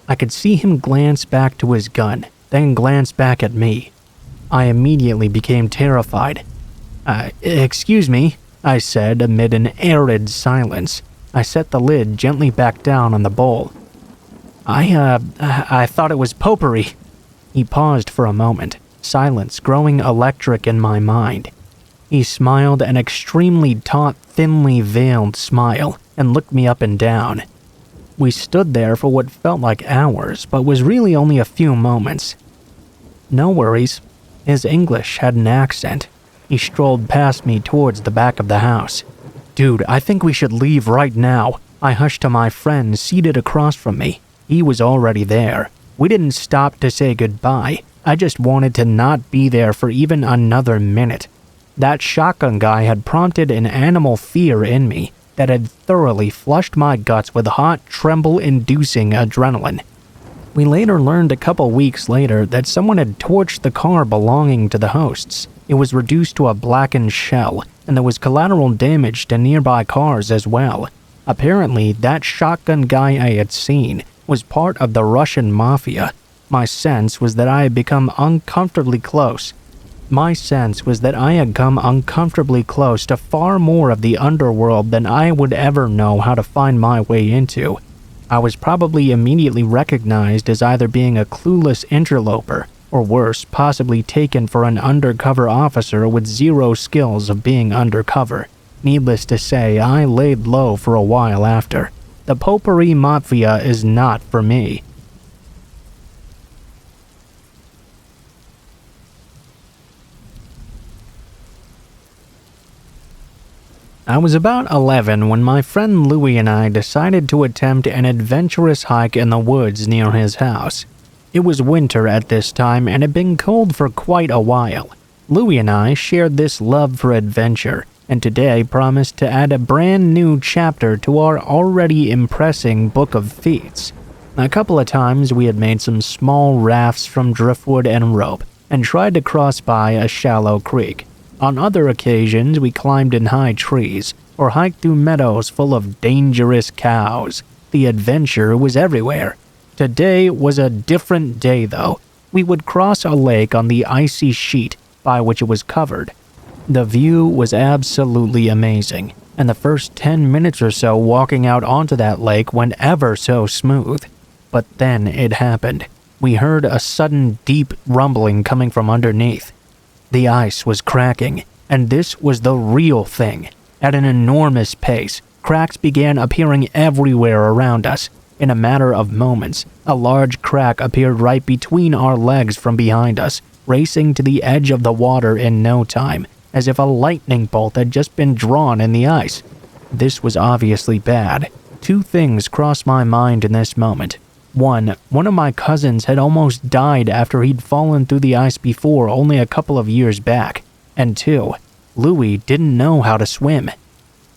I could see him glance back to his gun, then glance back at me. I immediately became terrified. Excuse me," I said amid an arid silence. I set the lid gently back down on the bowl. I thought it was potpourri." He paused for a moment, silence growing electric in my mind. He smiled an extremely taut, thinly veiled smile and looked me up and down. We stood there for what felt like hours, but was really only a few moments. "No worries." His English had an accent. He strolled past me towards the back of the house. "Dude, I think we should leave right now." I hushed to my friend seated across from me. He was already there. We didn't stop to say goodbye. I just wanted to not be there for even another minute. That shotgun guy had prompted an animal fear in me that had thoroughly flushed my guts with hot, tremble-inducing adrenaline. We later learned a couple weeks later that someone had torched the car belonging to the hosts. It was reduced to a blackened shell, and there was collateral damage to nearby cars as well. Apparently, that shotgun guy I had seen was part of the Russian mafia. My sense was that I had become uncomfortably close. To far more of the underworld than I would ever know how to find my way into. I was probably immediately recognized as either being a clueless interloper, or worse, possibly taken for an undercover officer with zero skills of being undercover. Needless to say, I laid low for a while after. The potpourri mafia is not for me. I was about 11 when my friend Louie and I decided to attempt an adventurous hike in the woods near his house. It was winter at this time and had been cold for quite a while. Louie and I shared this love for adventure, and today promised to add a brand new chapter to our already impressive book of feats. A couple of times we had made some small rafts from driftwood and rope, and tried to cross by a shallow creek. On other occasions, we climbed in high trees, or hiked through meadows full of dangerous cows. The adventure was everywhere. Today was a different day, though. We would cross a lake on the icy sheet by which it was covered. The view was absolutely amazing, and the first 10 minutes or so walking out onto that lake went ever so smooth. But then it happened. We heard a sudden deep rumbling coming from underneath. The ice was cracking, and this was the real thing. At an enormous pace, cracks began appearing everywhere around us. In a matter of moments, a large crack appeared right between our legs from behind us, racing to the edge of the water in no time, as if a lightning bolt had just been drawn in the ice. This was obviously bad. Two things crossed my mind in this moment. One of my cousins had almost died after he'd fallen through the ice before only a couple of years back. And two, Louis didn't know how to swim.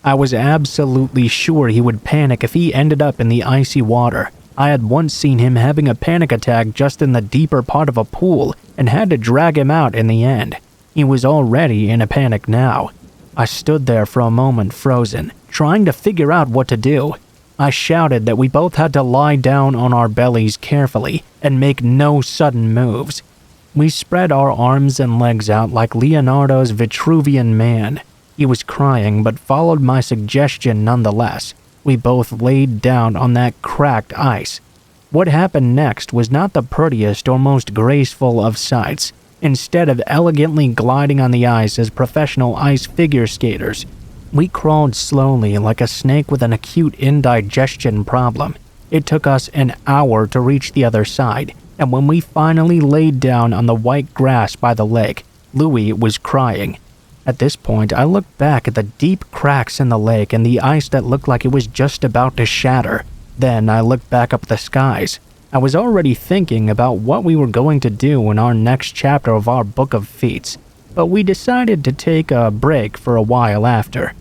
I was absolutely sure he would panic if he ended up in the icy water. I had once seen him having a panic attack just in the deeper part of a pool and had to drag him out in the end. He was already in a panic now. I stood there for a moment frozen, trying to figure out what to do. I shouted that we both had to lie down on our bellies carefully and make no sudden moves. We spread our arms and legs out like Leonardo's Vitruvian Man. He was crying but followed my suggestion nonetheless. We both laid down on that cracked ice. What happened next was not the prettiest or most graceful of sights. Instead of elegantly gliding on the ice as professional ice figure skaters, we crawled slowly like a snake with an acute indigestion problem. It took us an hour to reach the other side, and when we finally laid down on the white grass by the lake, Louis was crying. At this point, I looked back at the deep cracks in the lake and the ice that looked like it was just about to shatter. Then I looked back up at the skies. I was already thinking about what we were going to do in our next chapter of our book of feats, but we decided to take a break for a while after.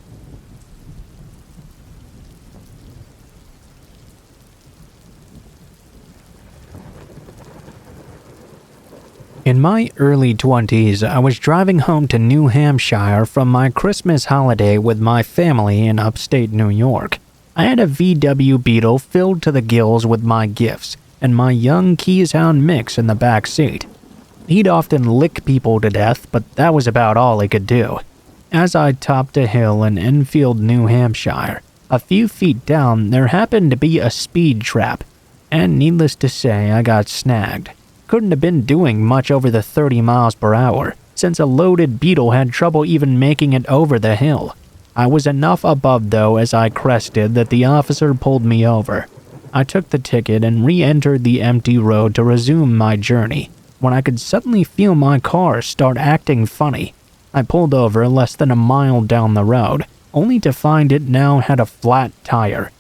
In my early 20s, I was driving home to New Hampshire from my Christmas holiday with my family in upstate New York. I had a VW Beetle filled to the gills with my gifts, and my young Keyshound mix in the back seat. He'd often lick people to death, but that was about all he could do. As I topped a hill in Enfield, New Hampshire, a few feet down there happened to be a speed trap, and needless to say, I got snagged. Couldn't have been doing much over the 30 miles per hour, since a loaded Beetle had trouble even making it over the hill. I was enough above though as I crested that the officer pulled me over. I took the ticket and re-entered the empty road to resume my journey, when I could suddenly feel my car start acting funny. I pulled over less than a mile down the road, only to find it now had a flat tire.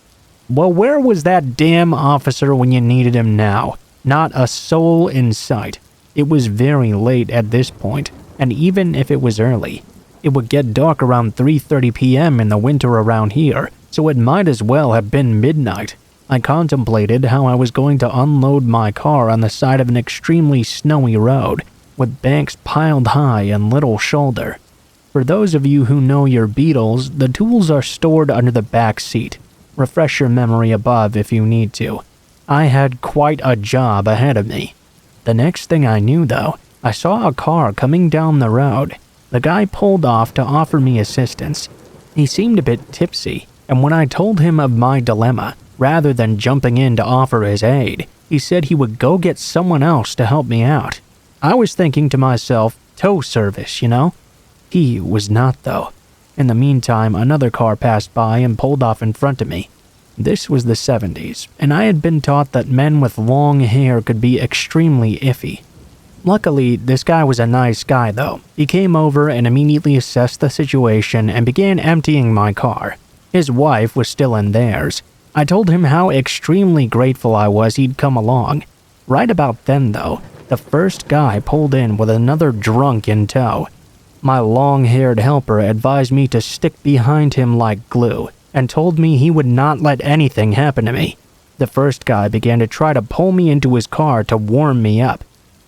Well, where was that damn officer when you needed him now? Not a soul in sight. It was very late at this point, and even if it was early, it would get dark around 3:30 p.m. in the winter around here, so it might as well have been midnight. I contemplated how I was going to unload my car on the side of an extremely snowy road, with banks piled high and little shoulder. For those of you who know your Beetles, the tools are stored under the back seat. Refresh your memory above if you need to. I had quite a job ahead of me. The next thing I knew though, I saw a car coming down the road. The guy pulled off to offer me assistance. He seemed a bit tipsy, and when I told him of my dilemma, rather than jumping in to offer his aid, he said he would go get someone else to help me out. I was thinking to myself, tow service, you know? He was not though. In the meantime, another car passed by and pulled off in front of me. This was the 70s, and I had been taught that men with long hair could be extremely iffy. Luckily, this guy was a nice guy though. He came over and immediately assessed the situation and began emptying my car. His wife was still in theirs. I told him how extremely grateful I was he'd come along. Right about then though, the first guy pulled in with another drunk in tow. My long-haired helper advised me to stick behind him like glue, and told me he would not let anything happen to me. The first guy began to try to pull me into his car to warm me up.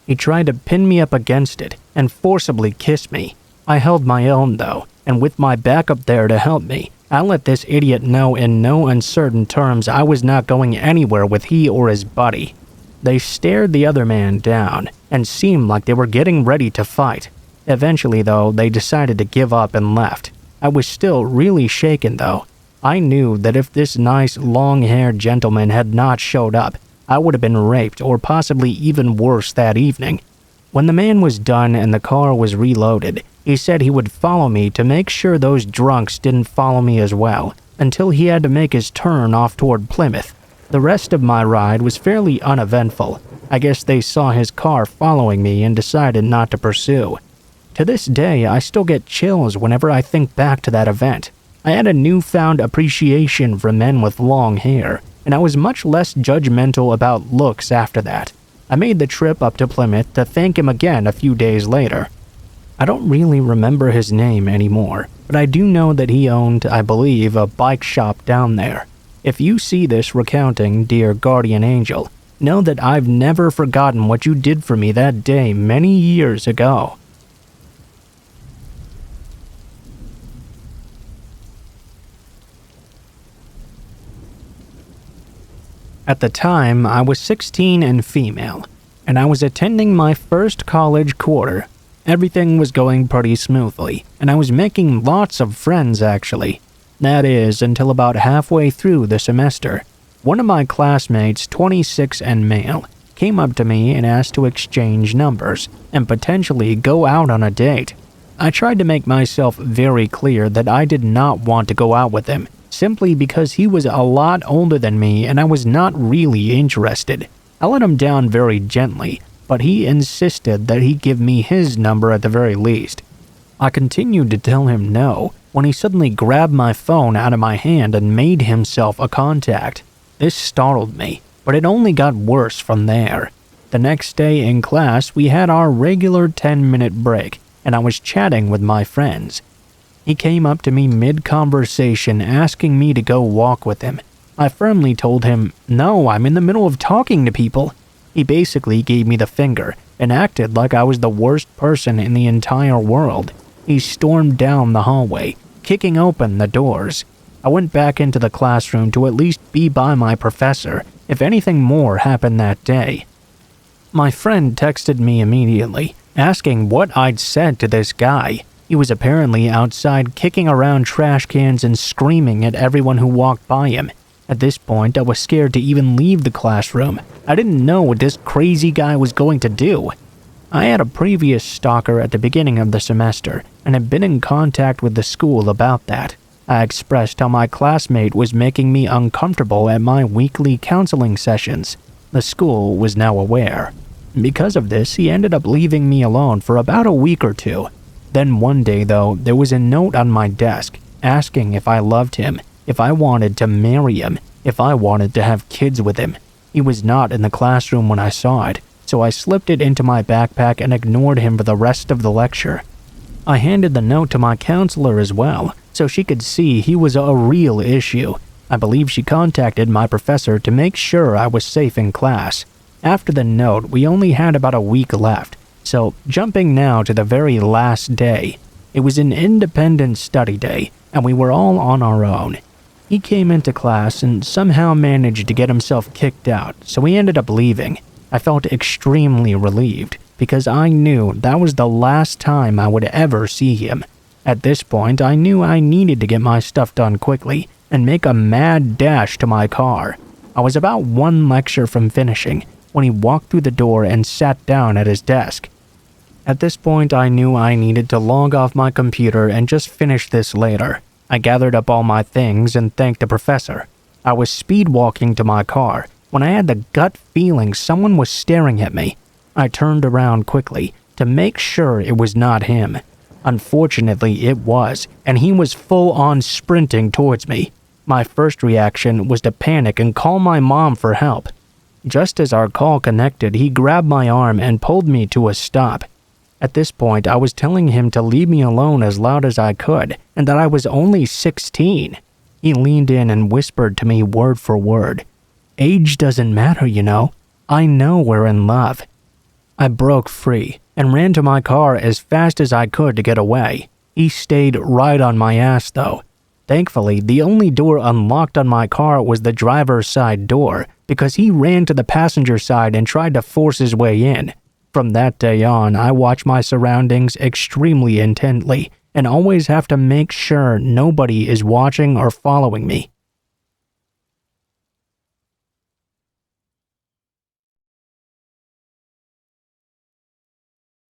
He tried to pin me up against it and forcibly kiss me. I held my own though, and with my backup there to help me, I let this idiot know in no uncertain terms I was not going anywhere with he or his buddy. They stared the other man down and seemed like they were getting ready to fight. Eventually though, they decided to give up and left. I was still really shaken though. I knew that if this nice, long-haired gentleman had not showed up, I would have been raped or possibly even worse that evening. When the man was done and the car was reloaded, he said he would follow me to make sure those drunks didn't follow me as well, until he had to make his turn off toward Plymouth. The rest of my ride was fairly uneventful. I guess they saw his car following me and decided not to pursue. To this day, I still get chills whenever I think back to that event. I had a newfound appreciation for men with long hair, and I was much less judgmental about looks after that. I made the trip up to Plymouth to thank him again a few days later. I don't really remember his name anymore, but I do know that he owned, I believe, a bike shop down there. If you see this recounting, dear guardian angel, know that I've never forgotten what you did for me that day many years ago. At the time, I was 16 and female, and I was attending my first college quarter. Everything was going pretty smoothly, and I was making lots of friends actually. That is, until about halfway through the semester. One of my classmates, 26 and male, came up to me and asked to exchange numbers and potentially go out on a date. I tried to make myself very clear that I did not want to go out with him, simply because he was a lot older than me and I was not really interested. I let him down very gently, but he insisted that he give me his number at the very least. I continued to tell him no, when he suddenly grabbed my phone out of my hand and made himself a contact. This startled me, but it only got worse from there. The next day in class, we had our regular 10-minute break, and I was chatting with my friends. He came up to me mid-conversation asking me to go walk with him. I firmly told him, no, I'm in the middle of talking to people. He basically gave me the finger and acted like I was the worst person in the entire world. He stormed down the hallway, kicking open the doors. I went back into the classroom to at least be by my professor if anything more happened that day. My friend texted me immediately, asking what I'd said to this guy. He was apparently outside kicking around trash cans and screaming at everyone who walked by him. At this point, I was scared to even leave the classroom. I didn't know what this crazy guy was going to do. I had a previous stalker at the beginning of the semester and had been in contact with the school about that. I expressed how my classmate was making me uncomfortable at my weekly counseling sessions. The school was now aware. Because of this, he ended up leaving me alone for about a week or two. Then one day, though, there was a note on my desk asking if I loved him, if I wanted to marry him, if I wanted to have kids with him. He was not in the classroom when I saw it, so I slipped it into my backpack and ignored him for the rest of the lecture. I handed the note to my counselor as well, so she could see he was a real issue. I believe she contacted my professor to make sure I was safe in class. After the note, we only had about a week left, so jumping now to the very last day. It was an independent study day, and we were all on our own. He came into class and somehow managed to get himself kicked out, so he ended up leaving. I felt extremely relieved, because I knew that was the last time I would ever see him. At this point, I knew I needed to get my stuff done quickly and make a mad dash to my car. I was about one lecture from finishing when he walked through the door and sat down at his desk. At this point, I knew I needed to log off my computer and just finish this later. I gathered up all my things and thanked the professor. I was speed walking to my car when I had the gut feeling someone was staring at me. I turned around quickly to make sure it was not him. Unfortunately, it was, and he was full-on sprinting towards me. My first reaction was to panic and call my mom for help. Just as our call connected, he grabbed my arm and pulled me to a stop. At this point, I was telling him to leave me alone as loud as I could, and that I was only 16. He leaned in and whispered to me word for word, "Age doesn't matter, you know. I know we're in love." I broke free and ran to my car as fast as I could to get away. He stayed right on my ass though. Thankfully, the only door unlocked on my car was the driver's side door, because he ran to the passenger side and tried to force his way in. From that day on, I watch my surroundings extremely intently and always have to make sure nobody is watching or following me.